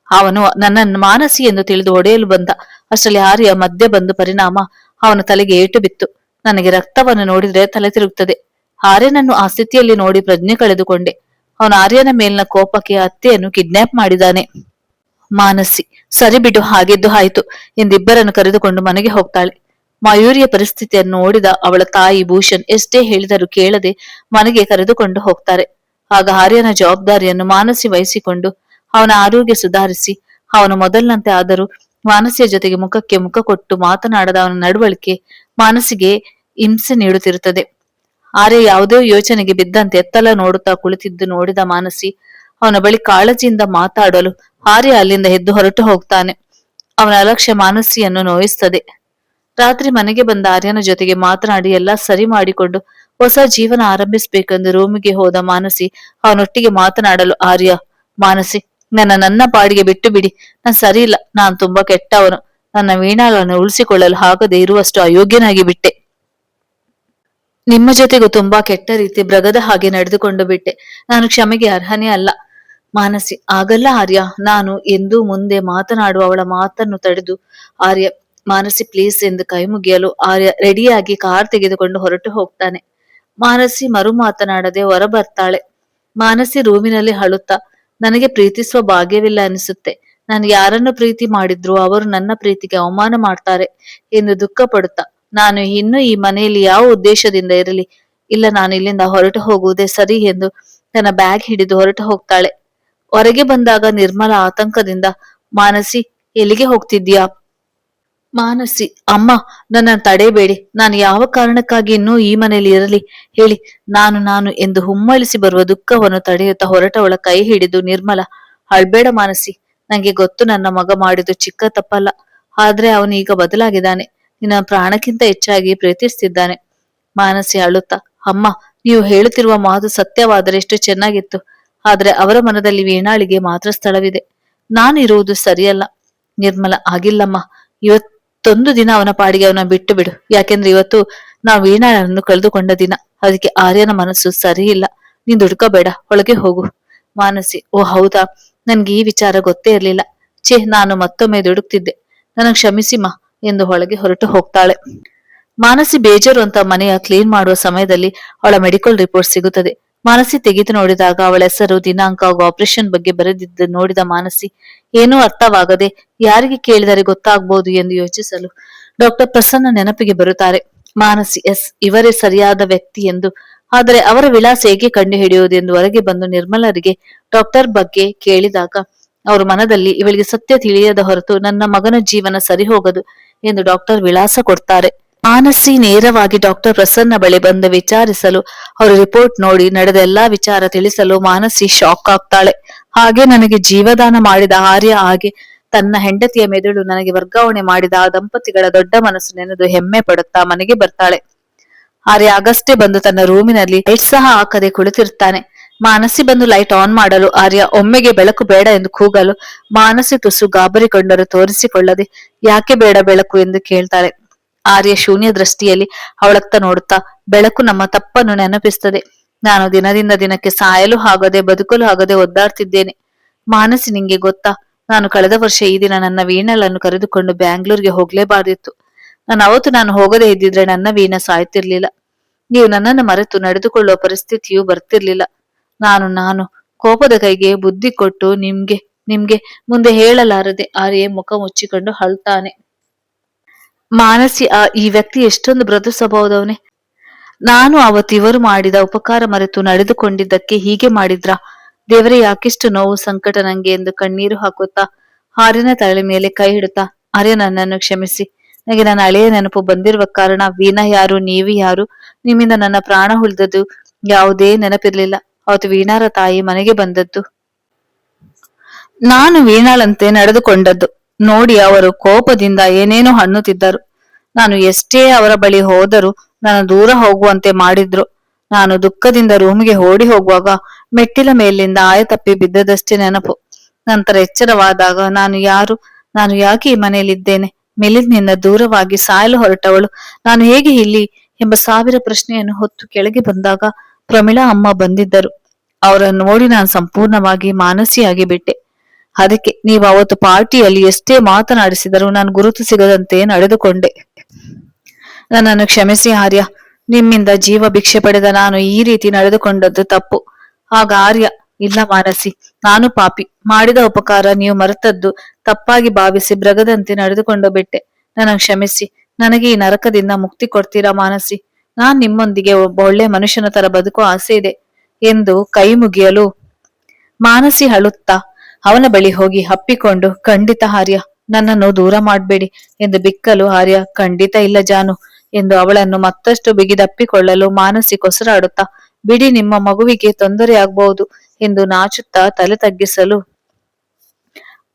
ಅವನು ನನ್ನನ್ನು ಮಾನಸಿ ಎಂದು ತಿಳಿದು ಹೊಡೆಯಲು ಬಂದ. ಅಷ್ಟರಲ್ಲಿ ಆರ್ಯ ಮಧ್ಯೆ ಬಂದು ಪರಿಣಾಮ ಅವನ ತಲೆಗೆ ಏಟು ಬಿತ್ತು. ನನಗೆ ರಕ್ತವನ್ನು ನೋಡಿದ್ರೆ ತಲೆ ತಿರುಗುತ್ತದೆ. ಆರ್ಯನನ್ನು ಆ ಸ್ಥಿತಿಯಲ್ಲಿ ನೋಡಿ ಪ್ರಜ್ಞೆ ಕಳೆದುಕೊಂಡೆ. ಅವನು ಆರ್ಯನ ಮೇಲಿನ ಕೋಪಕ್ಕೆ ಅತ್ತೆಯನ್ನು ಕಿಡ್ನಾಪ್ ಮಾಡಿದ್ದಾನೆ. ಮಾನಸಿ, ಸರಿ ಬಿಡು, ಹಾಗೆದ್ದು ಆಯ್ತು ಎಂದಿಬ್ಬರನ್ನು ಕರೆದುಕೊಂಡು ಮನೆಗೆ ಹೋಗ್ತಾಳೆ. ಮಯೂರಿಯ ಪರಿಸ್ಥಿತಿಯನ್ನು ನೋಡಿದ ಅವಳ ತಾಯಿ ಭೂಷಣ್ ಎಷ್ಟೇ ಹೇಳಿದರೂ ಕೇಳದೆ ಮನೆಗೆ ಕರೆದುಕೊಂಡು ಹೋಗ್ತಾರೆ. ಆಗ ಆರ್ಯನ ಜವಾಬ್ದಾರಿಯನ್ನು ಮಾನಸಿ ವಹಿಸಿಕೊಂಡು ಅವನ ಆರೋಗ್ಯ ಸುಧಾರಿಸಿ ಅವನು ಮೊದಲಿನಂತೆ ಆದರೂ ಮಾನಸಿಯ ಜೊತೆಗೆ ಮುಖಕ್ಕೆ ಮುಖ ಕೊಟ್ಟು ಮಾತನಾಡದ ಅವನ ನಡವಳಿಕೆ ಮಾನಸಿಗೆ ಹಿಂಸೆ ನೀಡುತ್ತಿರುತ್ತದೆ. ಆರ್ಯ ಯಾವುದೋ ಯೋಚನೆಗೆ ಬಿದ್ದಂತೆ ಎತ್ತಲ ನೋಡುತ್ತಾ ಕುಳಿತಿದ್ದು ನೋಡಿದ ಮಾನಸಿ ಅವನ ಬಳಿ ಕಾಳಜಿಯಿಂದ ಮಾತಾಡಲು ಆರ್ಯ ಅಲ್ಲಿಂದ ಎದ್ದು ಹೊರಟು ಹೋಗ್ತಾನೆ. ಅವನ ಅಲಕ್ಷ್ಯ ಮಾನಸಿಯನ್ನು ನೋಯಿಸ್ತದೆ. ರಾತ್ರಿ ಮನೆಗೆ ಬಂದ ಆರ್ಯನ ಜೊತೆಗೆ ಮಾತನಾಡಿ ಎಲ್ಲಾ ಸರಿ ಮಾಡಿಕೊಂಡು ಹೊಸ ಜೀವನ ಆರಂಭಿಸಬೇಕೆಂದು ರೂಮಿಗೆ ಹೋದ ಮಾನಸಿ ಅವನೊಟ್ಟಿಗೆ ಮಾತನಾಡಲು ಆರ್ಯ, ಮಾನಸಿ, ನನ್ನ ಪಾಡಿಗೆ ಬಿಟ್ಟು ಬಿಡಿ, ನಾನ್ ಸರಿ ಇಲ್ಲ, ನಾನ್ ತುಂಬಾ ಕೆಟ್ಟವನು, ನನ್ನ ವೀಣಾಳನ್ನು ಉಳಿಸಿಕೊಳ್ಳಲು ಆಗದೆ ಇರುವಷ್ಟು ಅಯೋಗ್ಯನಾಗಿ ಬಿಟ್ಟೆ. ನಿಮ್ಮ ಜೊತೆಗೂ ತುಂಬಾ ಕೆಟ್ಟ ರೀತಿ ಬ್ರಗದ ಹಾಗೆ ನಡೆದುಕೊಂಡು ಬಿಟ್ಟೆ. ನಾನು ಕ್ಷಮೆಗೆ ಅರ್ಹನೇ ಅಲ್ಲ. ಮಾನಸಿ, ಆಗಲ್ಲ ಆರ್ಯ. ನಾನು ಎಂದೂ ಮುಂದೆ ಮಾತನಾಡುವ ಅವಳ ಮಾತನ್ನು ತಡೆದು ಆರ್ಯ, ಮಾನಸಿ ಪ್ಲೀಸ್ ಎಂದು ಕೈ ಮುಗಿಯಲು ಆರ್ಯ ರೆಡಿಯಾಗಿ ಕಾರ್ ತೆಗೆದುಕೊಂಡು ಹೊರಟು ಹೋಗ್ತಾನೆ. ಮಾನಸಿ ಮರು ಮಾತನಾಡದೆ ಹೊರ ಬರ್ತಾಳೆ. ಮಾನಸಿ ರೂಮಿನಲ್ಲಿ ಅಳುತ್ತಾ, ನನಗೆ ಪ್ರೀತಿಸುವ ಭಾಗ್ಯವಿಲ್ಲ ಅನಿಸುತ್ತೆ. ನಾನು ಯಾರನ್ನು ಪ್ರೀತಿ ಮಾಡಿದ್ರೂ ಅವರು ನನ್ನ ಪ್ರೀತಿಗೆ ಅವಮಾನ ಮಾಡ್ತಾರೆ ಎಂದು ದುಃಖ ಪಡುತ್ತಾ, ನಾನು ಇನ್ನು ಈ ಮನೆಯಲ್ಲಿ ಯಾವ ಉದ್ದೇಶದಿಂದ ಇರಲಿ, ಇಲ್ಲ ನಾನು ಇಲ್ಲಿಂದ ಹೊರಟು ಹೋಗುವುದೇ ಸರಿ ಎಂದು ತನ್ನ ಬ್ಯಾಗ್ ಹಿಡಿದು ಹೊರಟು ಹೋಗ್ತಾಳೆ. ಹೊರಗೆ ಬಂದಾಗ ನಿರ್ಮಲ ಆತಂಕದಿಂದ, ಮಾನಸಿ, ಎಲ್ಲಿಗೆ ಹೋಗ್ತಿದ್ದೀಯಾ? ಮಾನಸಿ, ಅಮ್ಮ, ನನ್ನ ತಡೆಯಬೇಡಿ. ನಾನು ಯಾವ ಕಾರಣಕ್ಕಾಗಿ ಇನ್ನೂ ಈ ಮನೆಯಲ್ಲಿ ಇರಲಿ ಹೇಳಿ. ನಾನು ಎಂದು ಹುಮ್ಮಳಿಸಿ ಬರುವ ದುಃಖವನ್ನು ತಡೆಯುತ್ತಾ ಹೊರಟವಳ ಕೈ ಹಿಡಿದು ನಿರ್ಮಲ, ಅಳ್ಬೇಡ ಮಾನಸಿ. ನಂಗೆ ಗೊತ್ತು ನನ್ನ ಮಗ ಮಾಡಿದ್ದು ಚಿಕ್ಕ ತಪ್ಪಲ್ಲ. ಆದ್ರೆ ಅವನು ಈಗ ಬದಲಾಗಿದ್ದಾನೆ. ನಿನ್ನ ಪ್ರಾಣಕ್ಕಿಂತ ಹೆಚ್ಚಾಗಿ ಪ್ರೀತಿಸ್ತಿದ್ದಾನೆ. ಮಾನಸಿ ಅಳುತ್ತಾ, ಅಮ್ಮ, ನೀವು ಹೇಳುತ್ತಿರುವ ಮಾತು ಸತ್ಯವಾದರೆ ಎಷ್ಟು ಚೆನ್ನಾಗಿತ್ತು. ಆದ್ರೆ ಅವರ ಮನದಲ್ಲಿ ವೀಣಾಳಿಗೆ ಮಾತ್ರ ಸ್ಥಳವಿದೆ. ನಾನಿರುವುದು ಸರಿಯಲ್ಲ. ನಿರ್ಮಲ, ಆಗಿಲ್ಲಮ್ಮ. ಇವತ್ತೊಂದು ದಿನ ಅವನ ಪಾಡಿಗೆ ಅವನ ಬಿಟ್ಟು ಬಿಡು. ಯಾಕೆಂದ್ರೆ ಇವತ್ತು ನಾವು ವೀಣಾಳನ್ನು ಕಳೆದುಕೊಂಡ ದಿನ. ಅದಕ್ಕೆ ಆರ್ಯನ ಮನಸ್ಸು ಸರಿ ಇಲ್ಲ. ನೀನ್ ದುಡ್ಕೋಬೇಡ, ಒಳಗೆ ಹೋಗು. ಮಾನಸಿ, ಓ ಹೌದಾ, ನನ್ಗೆ ಈ ವಿಚಾರ ಗೊತ್ತೇ ಇರ್ಲಿಲ್ಲ. ಛೇ, ನಾನು ಮತ್ತೊಮ್ಮೆ ದುಡುಕ್ತಿದ್ದೆ. ನನಗ್ ಕ್ಷಮಿಸಿಮ್ಮ ಎಂದು ಒಳಗೆ ಹೊರಟು ಹೋಗ್ತಾಳೆ. ಮಾನಸಿ ಬೇಜಾರು ಅಂತ ಮನೆಯ ಕ್ಲೀನ್ ಮಾಡುವ ಸಮಯದಲ್ಲಿ ಅವಳ ಮೆಡಿಕಲ್ ರಿಪೋರ್ಟ್ ಸಿಗುತ್ತದೆ. ಮಾನಸಿ ತೆಗೆದು ನೋಡಿದಾಗ ಅವಳ ಹೆಸರು, ದಿನಾಂಕ ಹಾಗೂ ಆಪರೇಷನ್ ಬಗ್ಗೆ ಬರೆದಿದ್ದು ನೋಡಿದ ಮಾನಸಿ ಏನೂ ಅರ್ಥವಾಗದೆ ಯಾರಿಗೆ ಕೇಳಿದರೆ ಗೊತ್ತಾಗಬಹುದು ಎಂದು ಯೋಚಿಸಲು ಡಾಕ್ಟರ್ ಪ್ರಸನ್ನ ನೆನಪಿಗೆ ಬರುತ್ತಾರೆ. ಮಾನಸಿ, ಎಸ್, ಇವರೇ ಸರಿಯಾದ ವ್ಯಕ್ತಿ ಎಂದು. ಆದರೆ ಅವರ ವಿಳಾಸ ಹೇಗೆ ಕಂಡುಹಿಡಿಯುವುದು ಎಂದು ಹೊರಗೆ ಬಂದು ನಿರ್ಮಲರಿಗೆ ಡಾಕ್ಟರ್ ಬಗ್ಗೆ ಕೇಳಿದಾಗ ಅವರ ಮನದಲ್ಲಿ, ಇವಳಿಗೆ ಸತ್ಯ ತಿಳಿಯದ ಹೊರತು ನನ್ನ ಮಗನ ಜೀವನ ಸರಿ ಹೋಗದು ಎಂದು ಡಾಕ್ಟರ್ ವಿಳಾಸ ಕೊಡ್ತಾರೆ. ಮಾನಸಿ ನೇರವಾಗಿ ಡಾಕ್ಟರ್ ಪ್ರಸನ್ನ ಬಳಿ ಬಂದು ವಿಚಾರಿಸಲು ಅವರ ರಿಪೋರ್ಟ್ ನೋಡಿ ನಡೆದ ಎಲ್ಲಾ ವಿಚಾರ ತಿಳಿಸಲು ಮಾನಸಿ ಶಾಕ್ ಆಗ್ತಾಳೆ. ಹಾಗೆ ನನಗೆ ಜೀವದಾನ ಮಾಡಿದ ಆರ್ಯ, ಹಾಗೆ ತನ್ನ ಹೆಂಡತಿಯ ಮೆದುಳು ನನಗೆ ವರ್ಗಾವಣೆ ಮಾಡಿದ ಆ ದಂಪತಿಗಳ ದೊಡ್ಡ ಮನಸ್ಸು ನೆನೆದು ಹೆಮ್ಮೆ ಪಡುತ್ತಾ ಮನೆಗೆ ಬರ್ತಾಳೆ. ಆರ್ಯ ಆಗಷ್ಟೇ ಬಂದು ತನ್ನ ರೂಮಿನಲ್ಲಿ ಲೈಟ್ ಸಹ ಹಾಕದೆ ಕುಳಿತಿರ್ತಾನೆ. ಮಾನಸಿ ಬಂದು ಲೈಟ್ ಆನ್ ಮಾಡಲು ಆರ್ಯ ಒಮ್ಮೆಗೆ ಬೆಳಕು ಬೇಡ ಎಂದು ಕೂಗಲು ಮಾನಸಿ ತುಸು ಗಾಬರಿಗೊಂಡರೂ ತೋರಿಸಿಕೊಳ್ಳದೆ, ಯಾಕೆ ಬೇಡ ಬೆಳಕು ಎಂದು ಕೇಳ್ತಾಳೆ. ಆರ್ಯ ಶೂನ್ಯ ದೃಷ್ಟಿಯಲ್ಲಿ ಅವಳತ್ತ ನೋಡುತ್ತಾ, ಬೆಳಕು ನಮ್ಮ ತಪ್ಪನ್ನು ನೆನಪಿಸುತ್ತದೆ. ನಾನು ದಿನದಿಂದ ದಿನಕ್ಕೆ ಸಾಯಲು ಆಗದೆ ಬದುಕಲು ಆಗದೆ ಒದ್ದಾಡ್ತಿದ್ದೇನೆ. ಮಾನಸಿ, ನಿಂಗೆ ಗೊತ್ತಾ, ನಾನು ಕಳೆದ ವರ್ಷ ಈ ದಿನ ನನ್ನ ವೀಣಾಳನ್ನು ಕರೆದುಕೊಂಡು ಬ್ಯಾಂಗ್ಳೂರ್ಗೆ ಹೋಗ್ಲೇಬಾರ್ದಿತ್ತು. ನಾನು ಹೋಗದೇ ಇದ್ದಿದ್ರೆ ನನ್ನ ವೀಣಾ ಸಾಯ್ತಿರ್ಲಿಲ್ಲ. ನೀವು ನನ್ನನ್ನು ಮರೆತು ನಡೆದುಕೊಳ್ಳುವ ಪರಿಸ್ಥಿತಿಯೂ ಬರ್ತಿರ್ಲಿಲ್ಲ. ನಾನು ಕೋಪದ ಕೈಗೆ ಬುದ್ಧಿ ಕೊಟ್ಟು ನಿಮ್ಗೆ ಮುಂದೆ ಹೇಳಲಾರದೆ. ಆರ್ಯ ಮುಖ ಮುಚ್ಚಿಕೊಂಡು ಅಳ್ತಾನೆ. ಮಾನಸಿ, ಈ ವ್ಯಕ್ತಿ ಎಷ್ಟೊಂದು ಮೃದು ಸ್ವಭಾವದವನೇ. ನಾನು ಅವತ್ತು ಇವರು ಮಾಡಿದ ಉಪಕಾರ ಮರೆತು ನಡೆದುಕೊಂಡಿದ್ದಕ್ಕೆ ಹೀಗೆ ಮಾಡಿದ್ರಾ? ದೇವರೇ, ಯಾಕಿಷ್ಟು ನೋವು ಸಂಕಟ ನಂಗೆ ಎಂದು ಕಣ್ಣೀರು ಹಾಕುತ್ತಾ ಆರ್ಯನ ತಲೆ ಮೇಲೆ ಕೈ ಇಡುತ್ತಾ, ಆರ್ಯ, ನನ್ನನ್ನು ಕ್ಷಮಿಸಿ. ನನಗೆ ನನ್ನ ಹಳೆಯ ನೆನಪು ಬಂದಿರುವ ಕಾರಣ ವೀಣಾ ಯಾರು, ನೀವು ಯಾರು, ನಿಮ್ಮಿಂದ ನನ್ನ ಪ್ರಾಣ ಉಳಿದದ್ದು ಯಾವುದೇ ನೆನಪಿರ್ಲಿಲ್ಲ. ಅವತ್ತು ವೀಣಾರ ತಾಯಿ ಮನೆಗೆ ಬಂದದ್ದು, ನಾನು ವೀಣಾಳಂತೆ ನಡೆದುಕೊಂಡದ್ದು ನೋಡಿ ಅವರು ಕೋಪದಿಂದ ಏನೇನೋ ಅನ್ನುತ್ತಿದ್ದರು. ನಾನು ಎಷ್ಟೇ ಅವರ ಬಳಿ ಹೋದರೂ ನಾನು ದೂರ ಹೋಗುವಂತೆ ಮಾಡಿದ್ರು. ನಾನು ದುಃಖದಿಂದ ರೂಮಿಗೆ ಓಡಿ ಹೋಗುವಾಗ ಮೆಟ್ಟಿಲ ಮೇಲಿಂದ ಆಯತಪ್ಪಿ ಬಿದ್ದದಷ್ಟೇ ನೆನಪು. ನಂತರ ಎಚ್ಚರವಾದಾಗ ನಾನು ಯಾಕೆ ಈ ಮನೆಯಲ್ಲಿದ್ದೇನೆ? ಮಿಲಿಂದ್ನಿಂದ ದೂರವಾಗಿ ಸಾಯಲು ಹೊರಟವಳು ನಾನು ಹೇಗೆ ಇಲ್ಲಿ ಎಂಬ ಸಾವಿರ ಪ್ರಶ್ನೆಯನ್ನು ಹೊತ್ತು ಕೆಳಗೆ ಬಂದಾಗ ಪ್ರಮೀಳಾ ಅಮ್ಮ ಬಂದಿದ್ದರು. ಅವರನ್ನು ನೋಡಿ ನಾನು ಸಂಪೂರ್ಣವಾಗಿ ಮಾನಸಿಯಾಗಿ ಬಿಟ್ಟೆ. ಅದಕ್ಕೆ ನೀವು ಅವತ್ತು ಪಾರ್ಟಿಯಲ್ಲಿ ಎಷ್ಟೇ ಮಾತನಾಡಿಸಿದರೂ ನಾನು ಗುರುತು ಸಿಗದಂತೆ ನಡೆದುಕೊಂಡೆ. ನನ್ನನ್ನು ಕ್ಷಮಿಸಿ ಆರ್ಯ. ನಿಮ್ಮಿಂದ ಜೀವ ಭಿಕ್ಷೆ ಪಡೆದ ನಾನು ಈ ರೀತಿ ನಡೆದುಕೊಂಡದ್ದು ತಪ್ಪು. ಆಗ ಆರ್ಯ, ಇಲ್ಲ ಮಾನಸಿ, ನಾನು ಪಾಪಿ. ಮಾಡಿದ ಉಪಕಾರ ನೀವು ಮರೆತದ್ದು ತಪ್ಪಾಗಿ ಭಾವಿಸಿ ಬ್ರಗದಂತೆ ನಡೆದುಕೊಂಡು ಬಿಟ್ಟೆ. ನನ್ನ ಕ್ಷಮಿಸಿ. ನನಗೆ ಈ ನರಕದಿಂದ ಮುಕ್ತಿ ಕೊಡ್ತೀರಾ ಮಾನಸಿ? ನಾನ್ ನಿಮ್ಮೊಂದಿಗೆ ಒಬ್ಬ ಒಳ್ಳೆ ಮನುಷ್ಯನ ತರ ಬದುಕೋ ಆಸೆ ಇದೆ ಎಂದು ಕೈ ಮುಗಿಯಲು ಮಾನಸಿ ಅಳುತ್ತಾ ಅವನ ಬಳಿ ಹೋಗಿ ಅಪ್ಪಿಕೊಂಡು, ಖಂಡಿತ ಆರ್ಯ, ನನ್ನನ್ನು ದೂರ ಮಾಡ್ಬೇಡಿ ಎಂದು ಬಿಕ್ಕಲು ಆರ್ಯ, ಖಂಡಿತ ಇಲ್ಲ ಜಾನು ಎಂದು ಅವಳನ್ನು ಮತ್ತಷ್ಟು ಬಿಗಿದಪ್ಪಿಕೊಳ್ಳಲು ಮಾನಸಿ ಕೊಸರಾಡುತ್ತಾ, ಬಿಡಿ, ನಿಮ್ಮ ಮಗುವಿಗೆ ತೊಂದರೆ ಆಗ್ಬಹುದು ಎಂದು ನಾಚುತ್ತಾ ತಲೆ ತಗ್ಗಿಸಲು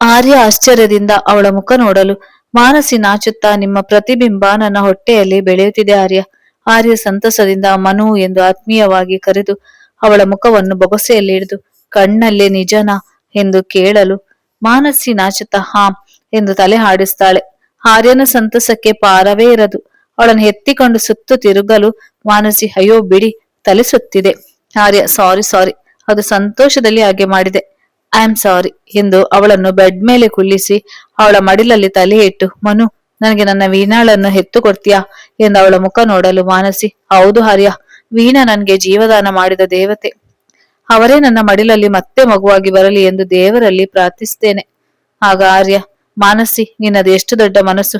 ಆರ್ಯ ಆಶ್ಚರ್ಯದಿಂದ ಅವಳ ಮುಖ ನೋಡಲು ಮಾನಸಿ ನಾಚುತ್ತಾ, ನಿಮ್ಮ ಪ್ರತಿಬಿಂಬ ನನ್ನ ಹೊಟ್ಟೆಯಲ್ಲಿ ಬೆಳೆಯುತ್ತಿದೆ ಆರ್ಯ. ಆರ್ಯ ಸಂತಸದಿಂದ ಮನು ಎಂದು ಆತ್ಮೀಯವಾಗಿ ಕರೆದು ಅವಳ ಮುಖವನ್ನು ಬೊಗಸೆಯಲ್ಲಿ ಹಿಡಿದು, ಕಣ್ಣಲ್ಲೇ ನಿಜನಾ ಎಂದು ಕೇಳಲು ಮಾನಸಿ ನಾಚುತ್ತಾ ಹಾಂ ಎಂದು ತಲೆ ಹಾಡಿಸ್ತಾಳೆ. ಆರ್ಯನ ಸಂತಸಕ್ಕೆ ಪಾರವೇ ಇರದು. ಅವಳನ್ನು ಎತ್ತಿಕೊಂಡು ಸುತ್ತು ತಿರುಗಲು ಮಾನಸಿ ಅಯ್ಯೋ ಬಿಡಿ, ತಲೆ ಸುತ್ತಿದೆ. ಆರ್ಯ ಸಾರಿ ಸಾರಿ, ಅದು ಸಂತೋಷದಲ್ಲಿ ಹಾಗೆ ಮಾಡಿದೆ, ಐ ಆಮ್ ಸಾರಿ ಎಂದು ಅವಳನ್ನು ಬೆಡ್ ಮೇಲೆ ಕುಳ್ಳಿಸಿ ಅವಳ ಮಡಿಲಲ್ಲಿ ತಲೆ ಇಟ್ಟು, ಮನು ನನಗೆ ನನ್ನ ವೀಣಾಳನ್ನು ಎತ್ತು ಕೊಡ್ತೀಯಾ ಎಂದು ಅವಳ ಮುಖ ನೋಡಲು ಮಾನಸಿ, ಹೌದು ಆರ್ಯ, ವೀಣಾ ನನ್ಗೆ ಜೀವದಾನ ಮಾಡಿದ ದೇವತೆ. ಅವರೇ ನನ್ನ ಮಡಿಲಲ್ಲಿ ಮತ್ತೆ ಮಗುವಾಗಿ ಬರಲಿ ಎಂದು ದೇವರಲ್ಲಿ ಪ್ರಾರ್ಥಿಸ್ತೇನೆ. ಆಗ ಆರ್ಯ, ಮಾನಸಿ ನಿನ್ನದು ಎಷ್ಟು ದೊಡ್ಡ ಮನಸ್ಸು.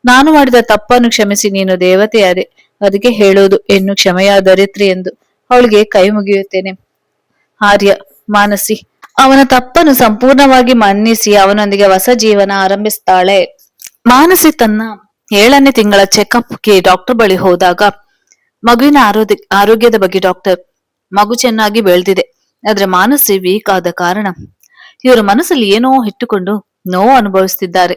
ನಾನು ಮಾಡಿದ ತಪ್ಪನ್ನು ಕ್ಷಮಿಸಿ ನೀನು ದೇವತೆಯಾದೆ, ಅದಕ್ಕೆ ಹೇಳುವುದು ಹೆಣ್ಣು ಕ್ಷಮೆಯ ಧರಿತ್ರಿ ಎಂದು ಅವಳಿಗೆ ಕೈ ಮುಗಿಯುತ್ತೇನೆ. ಆರ್ಯ, ಮಾನಸಿ ಅವನ ತಪ್ಪನ್ನು ಸಂಪೂರ್ಣವಾಗಿ ಮನ್ನಿಸಿ ಅವನೊಂದಿಗೆ ಹೊಸ ಜೀವನ ಆರಂಭಿಸ್ತಾಳೆ. ಮಾನಸಿ ತನ್ನ 7ನೇ ತಿಂಗಳ ಚೆಕಪ್ಗೆ ಡಾಕ್ಟರ್ ಬಳಿ ಹೋದಾಗ ಮಗುವಿನ ಆರೋಗ್ಯದ ಬಗ್ಗೆ ಡಾಕ್ಟರ್, ಮಗು ಚೆನ್ನಾಗಿ ಬೆಳೆದಿದೆ, ಆದ್ರೆ ಮಾನಸಿ ವೀಕ್ ಆದ ಕಾರಣ ಇವರ ಮನಸ್ಸಲ್ಲಿ ಏನೋ ಇಟ್ಟುಕೊಂಡು ನೋವು ಅನುಭವಿಸುತ್ತಿದ್ದಾರೆ.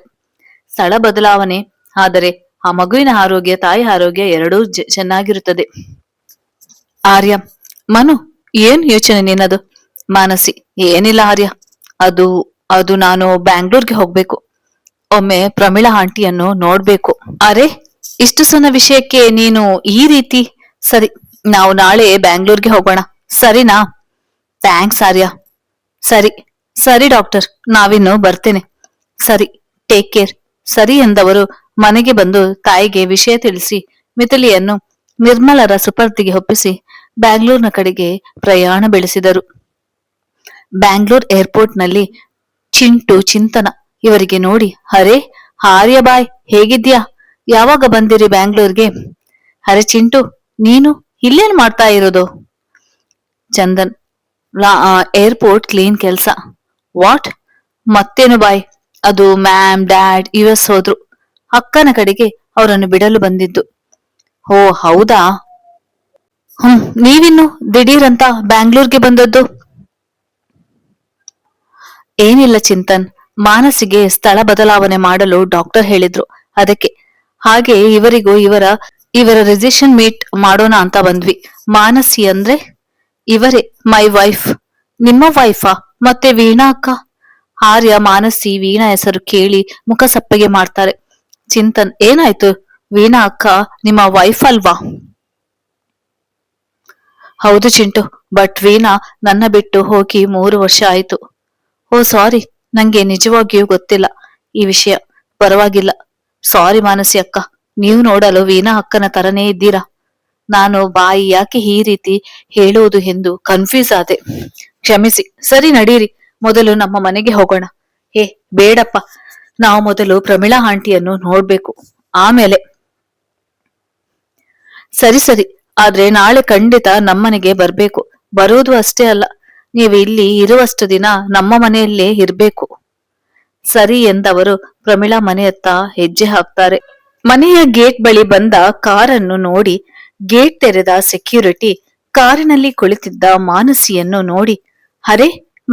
ಸ್ಥಳ ಬದಲಾವಣೆ ಆದರೆ ಆ ಮಗುವಿನ ಆರೋಗ್ಯ, ತಾಯಿ ಆರೋಗ್ಯ ಎರಡೂ ಚೆನ್ನಾಗಿರುತ್ತದೆ. ಆರ್ಯ, ಮನು ಏನ್ ಯೋಚನೆ ನಿನ್ನದು? ಮಾನಸಿ, ಏನಿಲ್ಲ ಆರ್ಯ, ಅದು ಅದು ನಾನು ಬ್ಯಾಂಗ್ಳೂರ್ಗೆ ಹೋಗ್ಬೇಕು, ಒಮ್ಮೆ ಪ್ರಮೀಳಾ ಆಂಟಿಯನ್ನು ನೋಡ್ಬೇಕು. ಅರೆ, ಇಷ್ಟು ಸಣ್ಣ ವಿಷಯಕ್ಕೆ ನೀನು ಈ ರೀತಿ? ಸರಿ, ನಾವು ನಾಳೆ ಬ್ಯಾಂಗ್ಳೂರ್ಗೆ ಹೋಗೋಣ, ಸರಿನಾ? ಥ್ಯಾಂಕ್ಸ್ ಆರ್ಯ. ಸರಿ ಸರಿ ಡಾಕ್ಟರ್, ನಾವಿನ್ನು ಬರ್ತೇನೆ. ಸರಿ, ಟೇಕ್ ಕೇರ್. ಸರಿ ಎಂದವರು ಮನೆಗೆ ಬಂದು ತಾಯಿಗೆ ವಿಷಯ ತಿಳಿಸಿ ಮಿಥಿಲಿಯನ್ನು ನಿರ್ಮಲರ ಸುಪರ್ದಿಗೆ ಒಪ್ಪಿಸಿ ಬ್ಯಾಂಗ್ಳೂರ್ನ ಕಡೆಗೆ ಪ್ರಯಾಣ ಬೆಳೆಸಿದರು. ಬ್ಯಾಂಗ್ಳೂರ್ ಏರ್ಪೋರ್ಟ್ ನಲ್ಲಿ ಚಿಂಟು, ಚಿಂತನ ಇವರಿಗೆ ನೋಡಿ, ಅರೆ ಆರ್ಯ ಬಾಯ್, ಹೇಗಿದ್ಯಾ? ಯಾವಾಗ ಬಂದಿರಿ ಬ್ಯಾಂಗ್ಳೂರ್ಗೆ? ಅರೆ ಚಿಂಟು, ನೀನು ಇಲ್ಲೇನ್ ಮಾಡ್ತಾ ಇರೋದು? ಚಂದನ್, ಏರ್ಪೋರ್ಟ್ ಕ್ಲೀನ್ ಕೆಲ್ಸ. ವಾಟ್? ಮತ್ತೇನು ಬಾಯ್? ಅದು ಮ್ಯಾಮ್ ಡ್ಯಾಡ್ US ಹೋದ್ರು, ಅಕ್ಕನ ಕಡೆಗೆ ಅವರನ್ನು ಬಿಡಲು ಬಂದಿದ್ದು. ಓ ಹೌದಾ? ನೀವಿನ್ನು ದಿಢೀರಂತ ಬ್ಯಾಂಗ್ಳೂರ್ಗೆ ಬಂದದ್ದು? ಏನಿಲ್ಲ ಚಿಂತನ್, ಮಾನಸಿಗೆ ಸ್ಥಳ ಬದಲಾವಣೆ ಮಾಡಲು ಡಾಕ್ಟರ್ ಹೇಳಿದ್ರು, ಅದಕ್ಕೆ. ಹಾಗೆ ಇವರಿಗೂ ಇವರ ರಿಜಿಸ್ಟ್ರೇಷನ್ ಮೀಟ್ ಮಾಡೋಣ ಅಂತ ಬಂದ್ವಿ. ಮಾನಸಿ ಅಂದ್ರೆ ಇವರೇ, ಮೈ ವೈಫ್. ನಿಮ್ಮ ವೈಫಾ? ಮತ್ತೆ ವೀಣಾ ಅಕ್ಕ? ಆರ್ಯ ಮಾನಸಿ ವೀಣಾ ಹೆಸರು ಕೇಳಿ ಮುಖ ಸಪ್ಪಗೆ ಮಾಡ್ತಾರೆ. ಚಿಂತನ್, ಏನಾಯ್ತು? ವೀಣಾ ಅಕ್ಕ ನಿಮ್ಮ ವೈಫ್ ಅಲ್ವಾ? ಹೌದು ಚಿಂಟು, ಬಟ್ ವೀಣಾ ನನ್ನ ಬಿಟ್ಟು ಹೋಗಿ 3 ವರ್ಷ ಆಯ್ತು. ಓ ಸಾರಿ, ನಂಗೆ ನಿಜವಾಗಿಯೂ ಗೊತ್ತಿಲ್ಲ ಈ ವಿಷಯ. ಪರವಾಗಿಲ್ಲ. ಸಾರಿ ಮಾನಸಿ ಅಕ್ಕ, ನೀವು ನೋಡಲು ವೀಣಾ ಅಕ್ಕನ ತರನೇ ಇದ್ದೀರಾ. ನಾನು ಬಾಯಿ ಯಾಕೆ ಈ ರೀತಿ ಹೇಳುವುದು ಎಂದು ಕನ್ಫ್ಯೂಸ್ ಆದೆ, ಕ್ಷಮಿಸಿ. ಸರಿ ನಡೀರಿ, ಮೊದಲು ನಮ್ಮ ಮನೆಗೆ ಹೋಗೋಣ. ಏ ಬೇಡಪ್ಪ, ನಾವು ಮೊದಲು ಪ್ರಮೀಳಾ ಆಂಟಿಯನ್ನು ನೋಡ್ಬೇಕು, ಆಮೇಲೆ. ಸರಿ ಸರಿ, ಆದ್ರೆ ನಾಳೆ ಖಂಡಿತ ನಮ್ಮನೆಗೆ ಬರ್ಬೇಕು. ಬರೋದು ಅಷ್ಟೇ ಅಲ್ಲ, ನೀವು ಇಲ್ಲಿ ಇರುವಷ್ಟು ದಿನ ನಮ್ಮ ಮನೆಯಲ್ಲೇ ಇರ್ಬೇಕು. ಸರಿ ಎಂದವರು ಪ್ರಮೀಳಾ ಮನೆಯತ್ತ ಹೆಜ್ಜೆ ಹಾಕ್ತಾರೆ. ಮನೆಯ ಗೇಟ್ ಬಳಿ ಬಂದ ಕಾರನ್ನು ನೋಡಿ ಗೇಟ್ ತೆರೆದ ಸೆಕ್ಯೂರಿಟಿ ಕಾರಿನಲ್ಲಿ ಕುಳಿತಿದ್ದ ಮಾನಸಿಯನ್ನು ನೋಡಿ, ಅರೆ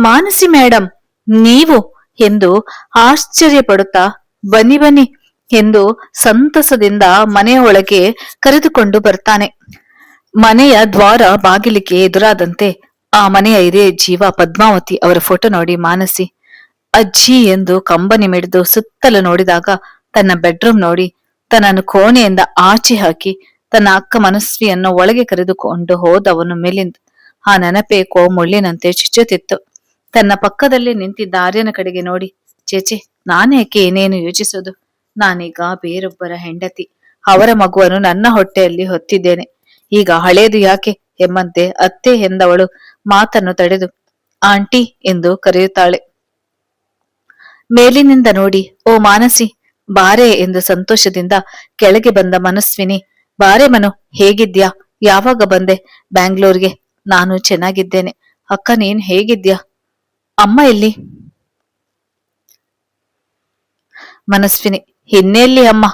ಮಾನಸಿ ಮೇಡಮ್, ನೀವು ಎಂದು ಆಶ್ಚರ್ಯಪಡುತ್ತಾ, ಬನ್ನಿ ಬನ್ನಿ ಎಂದು ಸಂತಸದಿಂದ ಮನೆಯ ಒಳಗೆ ಕರೆದುಕೊಂಡು ಬರ್ತಾನೆ. ಮನೆಯ ದ್ವಾರ ಬಾಗಿಲಿಗೆ ಎದುರಾದಂತೆ ಆ ಮನೆಯ ಹಿರಿಯ ಜೀವ ಪದ್ಮಾವತಿ ಅವರ ಫೋಟೋ ನೋಡಿ ಮಾನಸಿ ಅಜ್ಜಿ ಎಂದು ಕಂಬನಿ ಮಿಡಿದು ಸುತ್ತಲೂ ನೋಡಿದಾಗ ತನ್ನ ಬೆಡ್ರೂಮ್ ನೋಡಿ ತನ್ನನ್ನು ಕೋಣೆಯಿಂದ ಆಚೆ ಹಾಕಿ ತನ್ನ ಅಕ್ಕ ಮನಸ್ವಿಯನ್ನು ಒಳಗೆ ಕರೆದುಕೊಂಡು ಹೋದವನು ಮಿಲಿಂದ್ ಆ ನೆನಪೇಕೋ ಮುಳ್ಳಿನಂತೆ ಚುಚ್ಚುತ್ತಿತ್ತು. ತನ್ನ ಪಕ್ಕದಲ್ಲಿ ನಿಂತಿದ್ದ ಆರ್ಯನ ಕಡೆಗೆ ನೋಡಿ, ಚೇಚೆ, ನಾನೇಕೆ ಏನೇನು ಯೋಚಿಸೋದು? ನಾನೀಗ ಬೇರೊಬ್ಬರ ಹೆಂಡತಿ, ಅವರ ಮಗುವನ್ನು ನನ್ನ ಹೊಟ್ಟೆಯಲ್ಲಿ ಹೊತ್ತಿದ್ದೇನೆ. ಈಗ ಹಳೇದು ಯಾಕೆ ಎಂಬಂತೆ ಅತ್ತೆ ಎಂದವಳು ಮಾತನ್ನು ತಡೆದು ಆಂಟಿ ಎಂದು ಕರೆಯುತ್ತಾಳೆ. ಮೇಲಿನಿಂದ ನೋಡಿ, ಓ ಮಾನಸಿ ಬಾರೆ ಎಂದು ಸಂತೋಷದಿಂದ ಕೆಳಗೆ ಬಂದ ಮನಸ್ವಿನಿ, ಬಾರೆ ಮನು, ಹೇಗಿದ್ಯಾ? ಯಾವಾಗ ಬಂದೆ ಬ್ಯಾಂಗ್ಳೂರ್ಗೆ? ನಾನು ಚೆನ್ನಾಗಿದ್ದೇನೆ. ಅಕ್ಕ ನೀನ್ ಹೇಗಿದ್ಯಾ? ಅಮ್ಮ ಎಲ್ಲಿ? ಮನಸ್ವಿನಿ, ಇನ್ನೆಲ್ಲಿ ಅಮ್ಮ?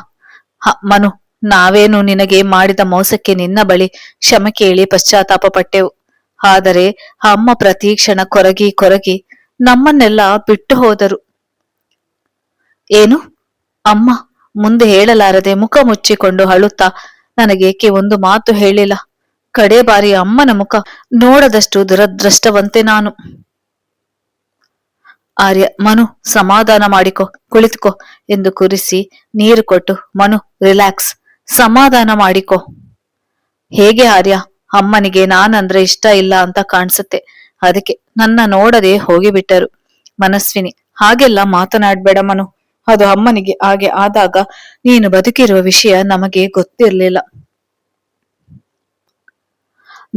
ಮನು, ನಾವೇನು ನಿನಗೆ ಮಾಡಿದ ಮೋಸಕ್ಕೆ ನಿನ್ನ ಬಳಿ ಕ್ಷಮೆ ಕೇಳಿ ಪಶ್ಚಾತ್ತಾಪ ಪಟ್ಟೆವು. ಆದರೆ ಅಮ್ಮ ಪ್ರತಿ ಕ್ಷಣ ಕೊರಗಿ ಕೊರಗಿ ನಮ್ಮನ್ನೆಲ್ಲ ಬಿಟ್ಟು ಹೋದರು. ಏನು? ಅಮ್ಮ ಮುಂದೆ ಹೇಳಲಾರದೆ ಮುಖ ಮುಚ್ಚಿಕೊಂಡು ಅಳುತ್ತಾ, ನನಗೇಕೆ ಒಂದು ಮಾತು ಹೇಳಿಲ್ಲ? ಕಡೆ ಬಾರಿ ಅಮ್ಮನ ಮುಖ ನೋಡದಷ್ಟು ದುರದೃಷ್ಟವಂತೆ ನಾನು. ಆರ್ಯ, ಮನು ಸಮಾಧಾನ ಮಾಡಿಕೊ, ಕುಳಿತುಕೋ ಎಂದು ಕೂರಿಸಿ ನೀರು ಕೊಟ್ಟು, ಮನು ರಿಲ್ಯಾಕ್ಸ್, ಸಮಾಧಾನ ಮಾಡಿಕೊ. ಹೇಗೆ ಆರ್ಯ, ಅಮ್ಮನಿಗೆ ನಾನಂದ್ರೆ ಇಷ್ಟ ಇಲ್ಲ ಅಂತ ಕಾಣಿಸುತ್ತೆ. ಅದಕ್ಕೆ ನನ್ನ ನೋಡದೆ ಹೋಗಿಬಿಟ್ಟರು. ಮನಸ್ವಿನಿ, ಹಾಗೆಲ್ಲ ಮಾತನಾಡ್ಬೇಡ ಮನು. ಅದು ಅಮ್ಮನಿಗೆ ಹಾಗೆ ಆದಾಗ ನೀನು ಬದುಕಿರುವ ವಿಷಯ ನಮಗೆ ಗೊತ್ತಿರ್ಲಿಲ್ಲ.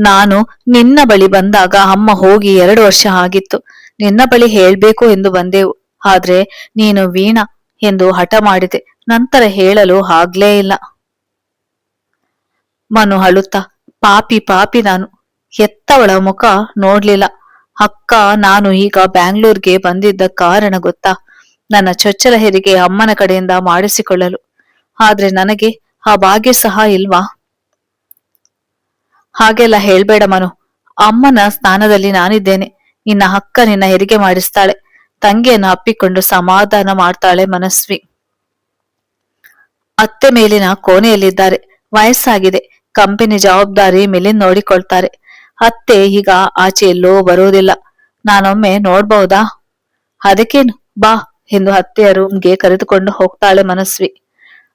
ನಾನು ನಿನ್ನ ಬಳಿ ಬಂದಾಗ ಅಮ್ಮ ಹೋಗಿ 2 ವರ್ಷ ಆಗಿತ್ತು. ನಿನ್ನ ಬಳಿ ಹೇಳ್ಬೇಕು ಎಂದು ಬಂದೆವು. ಆದ್ರೆ ನೀನು ವೀಣಾ ಎಂದು ಹಠ ಮಾಡಿದೆ. ನಂತರ ಹೇಳಲು ಆಗ್ಲೇ ಇಲ್ಲ. ಮನು ಅಳುತ್ತಾ, ಪಾಪಿ ಪಾಪಿ ನಾನು. ಹೆತ್ತವಳ ಮುಖ ನೋಡ್ಲಿಲ್ಲ. ಅಕ್ಕ, ನಾನು ಈಗ ಬ್ಯಾಂಗ್ಳೂರ್ಗೆ ಬಂದಿದ್ದ ಕಾರಣ ಗೊತ್ತಾ? ನನ್ನ ಚೊಚ್ಚಲ ಹೆರಿಗೆ ಅಮ್ಮನ ಕಡೆಯಿಂದ ಮಾಡಿಸಿಕೊಳ್ಳಲು. ಆದ್ರೆ ನನಗೆ ಆ ಭಾಗ್ಯ ಸಹ ಇಲ್ವಾ? ಹಾಗೆಲ್ಲ ಹೇಳ್ಬೇಡ ಮನು. ಅಮ್ಮನ ಸ್ಥಾನದಲ್ಲಿ ನಾನಿದ್ದೇನೆ. ನಿನ್ನ ಅಕ್ಕ ನಿನ್ನ ಹೆರಿಗೆ ಮಾಡಿಸ್ತಾಳೆ. ತಂಗಿಯನ್ನು ಅಪ್ಪಿಕೊಂಡು ಸಮಾಧಾನ ಮಾಡ್ತಾಳೆ ಮನಸ್ವಿ. ಅತ್ತೆ ಮೇಲಿನ ಕೋಣೆಯಲ್ಲಿದ್ದಾರೆ. ವಯಸ್ಸಾಗಿದೆ. ಕಂಪನಿ ಜವಾಬ್ದಾರಿ ಮಿಲಿಂದ್ ನೋಡಿಕೊಳ್ತಾರೆ. ಅತ್ತೆ ಈಗ ಆಚೆ ಎಲ್ಲೋ ಬರುವುದಿಲ್ಲ. ನಾನೊಮ್ಮೆ ನೋಡ್ಬಹುದಾ? ಅದಕ್ಕೇನು, ಬಾ ಎಂದು ಅತ್ತೆಯ ರೂಮ್ಗೆ ಕರೆದುಕೊಂಡು ಹೋಗ್ತಾಳೆ ಮನಸ್ವಿ.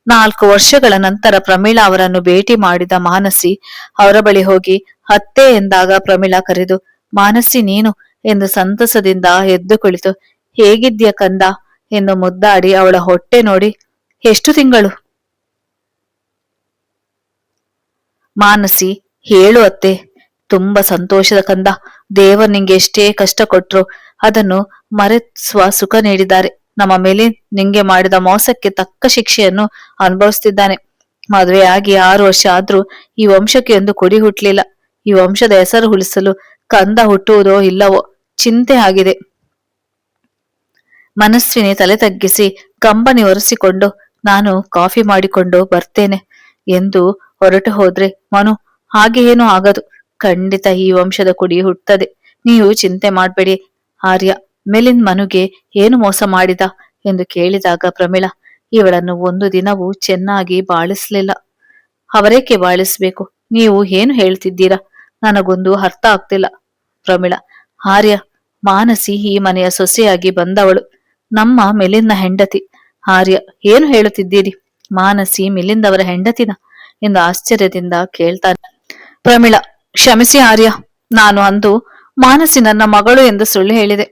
4 ವರ್ಷಗಳ ನಂತರ ಪ್ರಮೀಳಾ ಅವರನ್ನು ಭೇಟಿ ಮಾಡಿದ ಮಾನಸಿ ಅವರ ಬಳಿ ಹೋಗಿ ಅತ್ತೆ ಎಂದಾಗ ಪ್ರಮೀಳಾ ಕರೆದು, ಮಾನಸಿ ನೀನು ಎಂದು ಸಂತಸದಿಂದ ಎದ್ದು ಕುಳಿತು, ಹೇಗಿದ್ಯ ಕಂದ ಎಂದು ಮುದ್ದಾಡಿ ಅವಳ ಹೊಟ್ಟೆ ನೋಡಿ, ಎಷ್ಟು ತಿಂಗಳು? ಮಾನಸಿ, ಹೇಳು ಅತ್ತೆ. ತುಂಬಾ ಸಂತೋಷದ ಕಂದ. ದೇವರು ನಿಂಗೆ ಎಷ್ಟೇ ಕಷ್ಟ ಕೊಟ್ರು ಅದನ್ನು ಮರೆಸುವ ಸುಖ ನೀಡಿದ್ದಾರೆ. ನಮ್ಮ ಮೇಲೆ ನಿಂಗೆ ಮಾಡಿದ ಮೋಸಕ್ಕೆ ತಕ್ಕ ಶಿಕ್ಷೆಯನ್ನು ಅನುಭವಿಸ್ತಿದ್ದಾನೆ. ಮದುವೆಯಾಗಿ 6 ವರ್ಷ ಆದ್ರೂ ಈ ವಂಶಕ್ಕೆ ಒಂದು ಕುಡಿ ಹುಟ್ಲಿಲ್ಲ. ಈ ವಂಶದ ಹೆಸರು ಉಳಿಸಲು ಕಂದ ಹುಟ್ಟುವುದೋ ಇಲ್ಲವೋ ಚಿಂತೆ ಆಗಿದೆ. ಮನಸ್ವಿನಿ ತಲೆ ತಗ್ಗಿಸಿ ಕಂಬನಿ ಒರೆಸಿಕೊಂಡು, ನಾನು ಕಾಫಿ ಮಾಡಿಕೊಂಡು ಬರ್ತೇನೆ ಎಂದು ಹೊರಟು ಹೋದ್ರೆ, ಮನು, ಹಾಗೆ ಏನೂ ಆಗದು. ಖಂಡಿತ ಈ ವಂಶದ ಕುಡಿ ಹುಟ್ಟುತ್ತದೆ. ನೀವು ಚಿಂತೆ ಮಾಡ್ಬೇಡಿ. ಆರ್ಯ, ಮಿಲಿಂದ್ ಮನುಗೆ ಏನು ಮೋಸ ಮಾಡಿದ ಎಂದು ಕೇಳಿದಾಗ ಪ್ರಮೀಳಾ, ಇವಳನ್ನು ಒಂದು ದಿನವೂ ಚೆನ್ನಾಗಿ ಬಾಳಿಸ್ಲಿಲ್ಲ. ಅವರೇಕೆ ಬಾಳಿಸ್ಬೇಕು? ನೀವು ಏನು ಹೇಳ್ತಿದ್ದೀರಾ? ನನಗೊಂದು ಅರ್ಥ ಆಗ್ತಿಲ್ಲ. ಪ್ರಮೀಳಾ, ಆರ್ಯ, ಮಾನಸಿ ಈ ಮನೆಯ ಸೊಸೆಯಾಗಿ ಬಂದವಳು. ನಮ್ಮ ಮಿಲಿಂದ್ನ ಹೆಂಡತಿ. ಆರ್ಯ, ಏನು ಹೇಳುತ್ತಿದ್ದೀರಿ? ಮಾನಸಿ ಮಿಲಿಂದ್ ಅವರ ಹೆಂಡತಿನ ಎಂದು ಆಶ್ಚರ್ಯದಿಂದ ಕೇಳ್ತಾನೆ. ಪ್ರಮೀಳಾ, ಕ್ಷಮಿಸಿ ಆರ್ಯ, ನಾನು ಅಂದು ಮಾನಸಿ ನನ್ನ ಮಗಳು ಎಂದು ಸುಳ್ಳು ಹೇಳಿದೆ.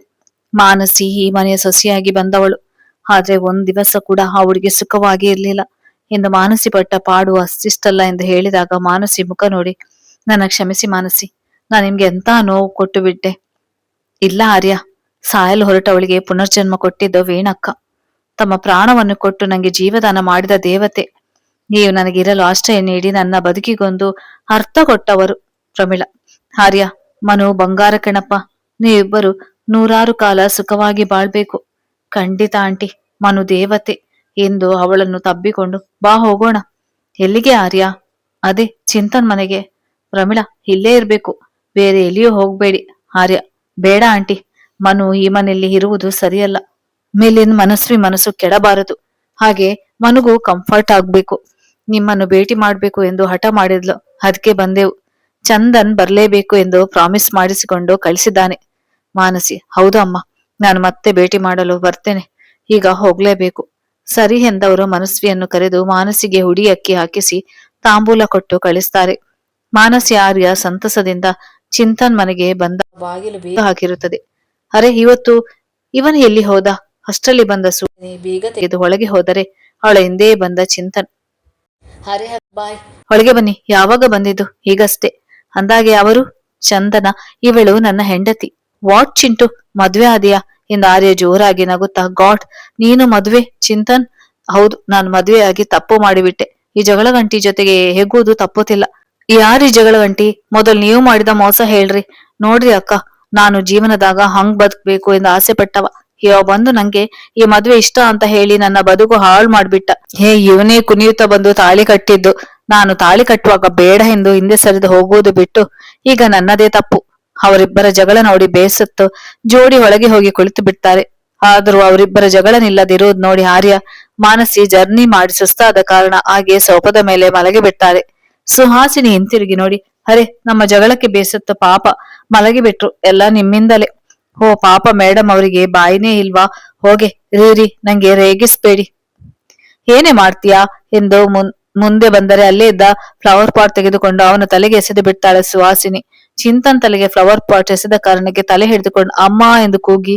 ಮಾನಸಿ ಈ ಮನೆಯ ಸೊಸೆಯಾಗಿ ಬಂದವಳು. ಆದ್ರೆ ಒಂದ್ ದಿವಸ ಕೂಡ ಅವಳಿಗೆ ಸುಖವಾಗಿ ಇರ್ಲಿಲ್ಲ ಎಂದು ಮಾನಸಿ ಪಟ್ಟ ಪಾಡು ಅಷ್ಟಿಷ್ಟಲ್ಲ ಎಂದು ಹೇಳಿದಾಗ ಮಾನಸಿ ಮುಖ ನೋಡಿ, ನನ್ನ ಕ್ಷಮಿಸಿ ಮಾನಸಿ, ನಾನು ನಿಮ್ಗೆ ಎಂತ ನೋವು ಕೊಟ್ಟು ಬಿಟ್ಟೆ. ಇಲ್ಲ ಆರ್ಯ, ಸಾಯಲು ಹೊರಟವಳಿಗೆ ಪುನರ್ಜನ್ಮ ಕೊಟ್ಟಿದ್ದು ವೀಣಕ್ಕ. ತಮ್ಮ ಪ್ರಾಣವನ್ನು ಕೊಟ್ಟು ನಂಗೆ ಜೀವದಾನ ಮಾಡಿದ ದೇವತೆ. ನೀವು ನನಗಿರಲು ಆಶ್ರಯ ನೀಡಿ ನನ್ನ ಬದುಕಿಗೊಂದು ಅರ್ಥ ಕೊಟ್ಟವರು. ಪ್ರಮೀಳಾ, ಆರ್ಯ, ಮನು ಬಂಗಾರ ಕಣಪ್ಪ. ನೀವಿಬ್ಬರು 100 ಕಾಲ ಸುಖವಾಗಿ ಬಾಳ್ಬೇಕು. ಖಂಡಿತ ಆಂಟಿ, ಮನು ದೇವತೆ ಎಂದು ಅವಳನ್ನು ತಬ್ಬಿಕೊಂಡು, ಬಾ ಹೋಗೋಣ. ಎಲ್ಲಿಗೆ ಆರ್ಯ? ಅದೇ ಚಿಂತನ್ ಮನೆಗೆ. ಪ್ರಮೀಳಾ, ಇಲ್ಲೇ ಇರ್ಬೇಕು, ಬೇರೆ ಎಲ್ಲಿಯೂ ಹೋಗ್ಬೇಡಿ. ಆರ್ಯ, ಬೇಡ ಆಂಟಿ, ಮನು ಈ ಮನೆಯಲ್ಲಿ ಇರುವುದು ಸರಿಯಲ್ಲ. ಮೇಲಿನ ಮನಸ್ವಿ ಮನಸ್ಸು ಕೆಡಬಾರದು. ಹಾಗೆ ಮನುಗೂ ಕಂಫರ್ಟ್ ಆಗ್ಬೇಕು. ನಿಮ್ಮನ್ನು ಭೇಟಿ ಮಾಡ್ಬೇಕು ಎಂದು ಹಠ ಮಾಡಿದ್ಲು. ಅದಕ್ಕೆ ಬಂದೆವು. ಚಂದನ್ ಬರ್ಲೇಬೇಕು ಎಂದು ಪ್ರಾಮಿಸ್ ಮಾಡಿಸಿಕೊಂಡು ಕಳಿಸಿದ್ದಾನೆ. ಮಾನಸಿ, ಹೌದು ಅಮ್ಮ, ನಾನು ಮತ್ತೆ ಭೇಟಿ ಮಾಡಲು ಬರ್ತೇನೆ. ಈಗ ಹೋಗ್ಲೇಬೇಕು. ಸರಿ ಎಂದವರು ಮನಸ್ವಿಯನ್ನು ಕರೆದು ಮಾನಸಿಗೆ ಹುಡಿ ಅಕ್ಕಿ ಹಾಕಿಸಿ ತಾಂಬೂಲ ಕೊಟ್ಟು ಕಳಿಸ್ತಾರೆ. ಮಾನಸಿ ಆರ್ಯ ಸಂತಸದಿಂದ ಚಿಂತನ್ ಮನೆಗೆ ಬಂದ ಬಾಗಿಲು ಬೀಗ ಹಾಕಿರುತ್ತದೆ. ಅರೆ, ಇವತ್ತು ಇವನು ಎಲ್ಲಿ ಹೋದ? ಅಷ್ಟರಲ್ಲಿ ಬಂದ ಸೂಚನೆ ಬೀಗ ತೆಗೆದು ಒಳಗೆ ಹೋದರೆ ಅವಳ ಹಿಂದೆ ಬಂದ ಚಿಂತನ್. ಅರೆ ಬಾಯ್, ಒಳಗೆ ಬನ್ನಿ. ಯಾವಾಗ ಬಂದಿದ್ದು? ಈಗಷ್ಟೇ. ಅಂದಾಗೆ ಅವರು? ಚಂದನ, ಇವಳು ನನ್ನ ಹೆಂಡತಿ. ವಾಟ್ ಚಿಂಟು, ಮದ್ವೆ ಆದಿಯಾ ಎಂದು ಆರ್ಯ ಜೋರಾಗಿ ನಗುತ್ತಾ, ಗಾಡ್, ನೀನು ಮದ್ವೆ? ಚಿಂತನ್, ಹೌದು, ನಾನು ಮದ್ವೆ ಆಗಿ ತಪ್ಪು ಮಾಡಿಬಿಟ್ಟೆ. ಈ ಜಗಳ ಗಂಟಿ ಜೊತೆಗೆ ಹೇಗುವುದು ತಪ್ಪುತ್ತಿಲ್ಲ. ಯಾರೀ ಜಗಳ ಗಂಟಿ? ಮೊದಲು ನೀವು ಮಾಡಿದ ಮೋಸ ಹೇಳ್ರಿ. ನೋಡ್ರಿ ಅಕ್ಕ, ನಾನು ಜೀವನದಾಗ ಹಂಗ್ ಬದುಕ್ಬೇಕು ಎಂದು ಆಸೆ ಪಟ್ಟವ. ಇವ ಬಂದು ನಂಗೆ ಈ ಮದ್ವೆ ಇಷ್ಟ ಅಂತ ಹೇಳಿ ನನ್ನ ಬದುಕು ಹಾಳು ಮಾಡ್ಬಿಟ್ಟ. ಇವನೇ ಕುಣಿಯುತ್ತಾ ಬಂದು ತಾಳಿ ಕಟ್ಟಿದ್ದು. ನಾನು ತಾಳಿ ಕಟ್ಟುವಾಗ ಬೇಡ ಎಂದು ಹಿಂದೆ ಸರಿದು ಹೋಗುವುದು ಬಿಟ್ಟು ಈಗ ನನ್ನದೇ ತಪ್ಪು. ಅವರಿಬ್ಬರ ಜಗಳ ನೋಡಿ ಬೇಸತ್ತು ಜೋಡಿ ಒಳಗೆ ಹೋಗಿ ಕುಳಿತು ಬಿಡ್ತಾರೆ. ಆದರೂ ಅವರಿಬ್ಬರ ಜಗಳ ನಿಲ್ಲದಿರುವುದು ನೋಡಿ ಆರ್ಯ, ಮಾನಸಿ ಜರ್ನಿ ಮಾಡಿ ಸುಸ್ತಾದ ಕಾರಣ ಹಾಗೆ ಸೋಫಾದ ಮೇಲೆ ಮಲಗಿ ಬಿಡ್ತಾರೆ. ಸುಹಾಸಿನಿ ಹಿಂತಿರುಗಿ ನೋಡಿ, ಅರೆ, ನಮ್ಮ ಜಗಳಕ್ಕೆ ಬೇಸತ್ತು ಪಾಪ ಮಲಗಿ ಬಿಟ್ರು. ಎಲ್ಲ ನಿಮ್ಮಿಂದಲೇ. ಓ ಪಾಪ ಮೇಡಮ್, ಅವರಿಗೆ ಬಾಯಿನೇ ಇಲ್ವಾ? ಹೋಗೆ ರೀ, ನಂಗೆ ರೇಗಿಸ್ಬೇಡಿ. ಏನೇ ಮಾಡ್ತೀಯಾ ಎಂದು ಮುಂದೆ ಬಂದರೆ ಅಲ್ಲೇ ಇದ್ದ ಫ್ಲವರ್ ಪಾಟ್ ತೆಗೆದುಕೊಂಡು ಅವನ ತಲೆಗೆ ಎಸೆದು ಬಿಡ್ತಾಳೆ ಸುಹಾಸಿನಿ. ಚಿಂತನ್ ತಲೆಗೆ ಫ್ಲವರ್ ಪಾಟ್ ಎಸೆದ ಕಾರಣಕ್ಕೆ ತಲೆ ಹಿಡಿದುಕೊಂಡು ಅಮ್ಮ ಎಂದು ಕೂಗಿ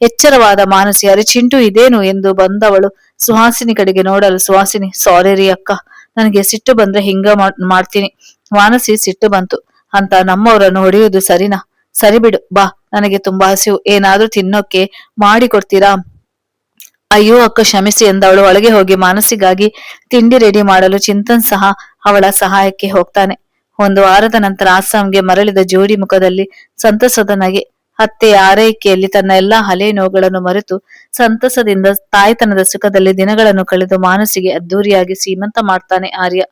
ಎಚ್ಚರವಾದ ಮಾನಸಿ, ಅರೆ ಚಿಂಟು ಇದೇನು ಎಂದು ಬಂದವಳು ಸುಹಾಸಿನಿ ಕಡೆಗೆ ನೋಡಲು ಸುಹಾಸಿನಿ, ಸಾರಿ ರೀ ಅಕ್ಕ, ನನಗೆ ಸಿಟ್ಟು ಬಂದ್ರೆ ಹಿಂಗ ಮಾಡ್ತೀನಿ. ಮಾನಸಿ, ಸಿಟ್ಟು ಬಂತು ಅಂತ ನಮ್ಮವರನ್ನು ಹೊಡೆಯುವುದು ಸರಿನಾ? ಸರಿ ಬಿಡು ಬಾ, ನನಗೆ ತುಂಬಾ ಹಸಿವು, ಏನಾದ್ರೂ ತಿನ್ನೋಕೆ ಮಾಡಿ ಕೊಡ್ತೀರಾ? ಅಯ್ಯೋ ಅಕ್ಕ ಕ್ಷಮಿಸಿ ಎಂದವಳು ಒಳಗೆ ಹೋಗಿ ಮಾನಸಿಗಾಗಿ ತಿಂಡಿ ರೆಡಿ ಮಾಡಲು ಚಿಂತನ್ ಸಹ ಅವಳ ಸಹಾಯಕ್ಕೆ ಹೋಗ್ತಾನೆ. ಒಂದು ವಾರದ ನಂತರ ಆಸಾಂಗೆ ಮರಳಿದ ಜೋಡಿ ಮುಖದಲ್ಲಿ ಸಂತಸದ ನಗೆ. ಅತ್ತೆಯ ಆರೈಕೆಯಲ್ಲಿ ತನ್ನ ಎಲ್ಲಾ ಹಳೆ ನೋವುಗಳನ್ನು ಮರೆತು ಸಂತಸದಿಂದ ತಾಯ್ತನದ ಸುಖದಲ್ಲಿ ದಿನಗಳನ್ನು ಕಳೆದು ಮಾನಸಿಗೆ ಅದ್ದೂರಿಯಾಗಿ ಸೀಮಂತ ಮಾಡ್ತಾನೆ ಆರ್ಯ.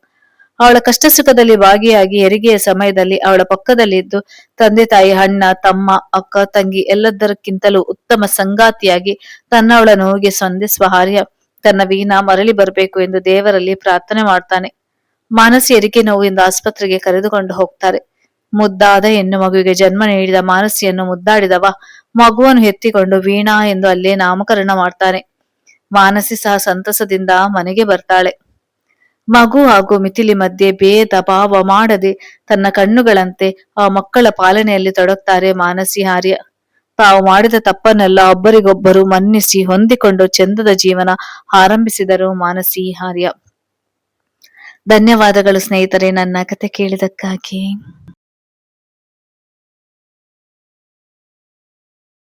ಅವಳ ಕಷ್ಟ ಸುಖದಲ್ಲಿ ಭಾಗಿಯಾಗಿ ಹೆರಿಗೆಯ ಸಮಯದಲ್ಲಿ ಅವಳ ಪಕ್ಕದಲ್ಲಿದ್ದು ತಂದೆ ತಾಯಿ, ಅಣ್ಣ ತಮ್ಮ, ಅಕ್ಕ ತಂಗಿ ಎಲ್ಲದಕ್ಕಿಂತಲೂ ಉತ್ತಮ ಸಂಗಾತಿಯಾಗಿ ತನ್ನವಳ ನೋವಿಗೆ ಸ್ಪಂದಿಸುವ ಆರ್ಯ ತನ್ನ ವೀಣಾ ಮರಳಿ ಬರಬೇಕು ಎಂದು ದೇವರಲ್ಲಿ ಪ್ರಾರ್ಥನೆ ಮಾಡ್ತಾನೆ. ಮಾನಸಿ ಹೆರಿಗೆ ನೋವಿಂದ ಆಸ್ಪತ್ರೆಗೆ ಕರೆದುಕೊಂಡು ಹೋಗ್ತಾರೆ. ಮುದ್ದಾದ ಹೆಣ್ಣು ಮಗುವಿಗೆ ಜನ್ಮ ನೀಡಿದ ಮಾನಸಿಯನ್ನು ಮುದ್ದಾಡಿದವ ಮಗುವನ್ನು ಎತ್ತಿಕೊಂಡು ವೀಣಾ ಎಂದು ಅಲ್ಲೇ ನಾಮಕರಣ ಮಾಡ್ತಾನೆ. ಮಾನಸಿ ಸಹ ಸಂತಸದಿಂದ ಮನೆಗೆ ಬರ್ತಾಳೆ. ಮಗು ಹಾಗೂ ಮಿಥಿಲಿ ಮಧ್ಯೆ ಭೇದ ಭಾವ ಮಾಡದೆ ತನ್ನ ಕಣ್ಣುಗಳಂತೆ ಆ ಮಕ್ಕಳ ಪಾಲನೆಯಲ್ಲಿ ತೊಡಗ್ತಾರೆ ಮಾನಸಿ ಆರ್ಯ. ತಾವು ಮಾಡಿದ ತಪ್ಪನ್ನೆಲ್ಲ ಒಬ್ಬರಿಗೊಬ್ಬರು ಮನ್ನಿಸಿ ಹೊಂದಿಕೊಂಡು ಚೆಂದದ ಜೀವನ ಆರಂಭಿಸಿದರು ಮಾನಸಿ ಆರ್ಯ. ಧನ್ಯವಾದಗಳು ಸ್ನೇಹಿತರೆ, ನನ್ನ ಕತೆ ಕೇಳಿದಕ್ಕಾಗಿ.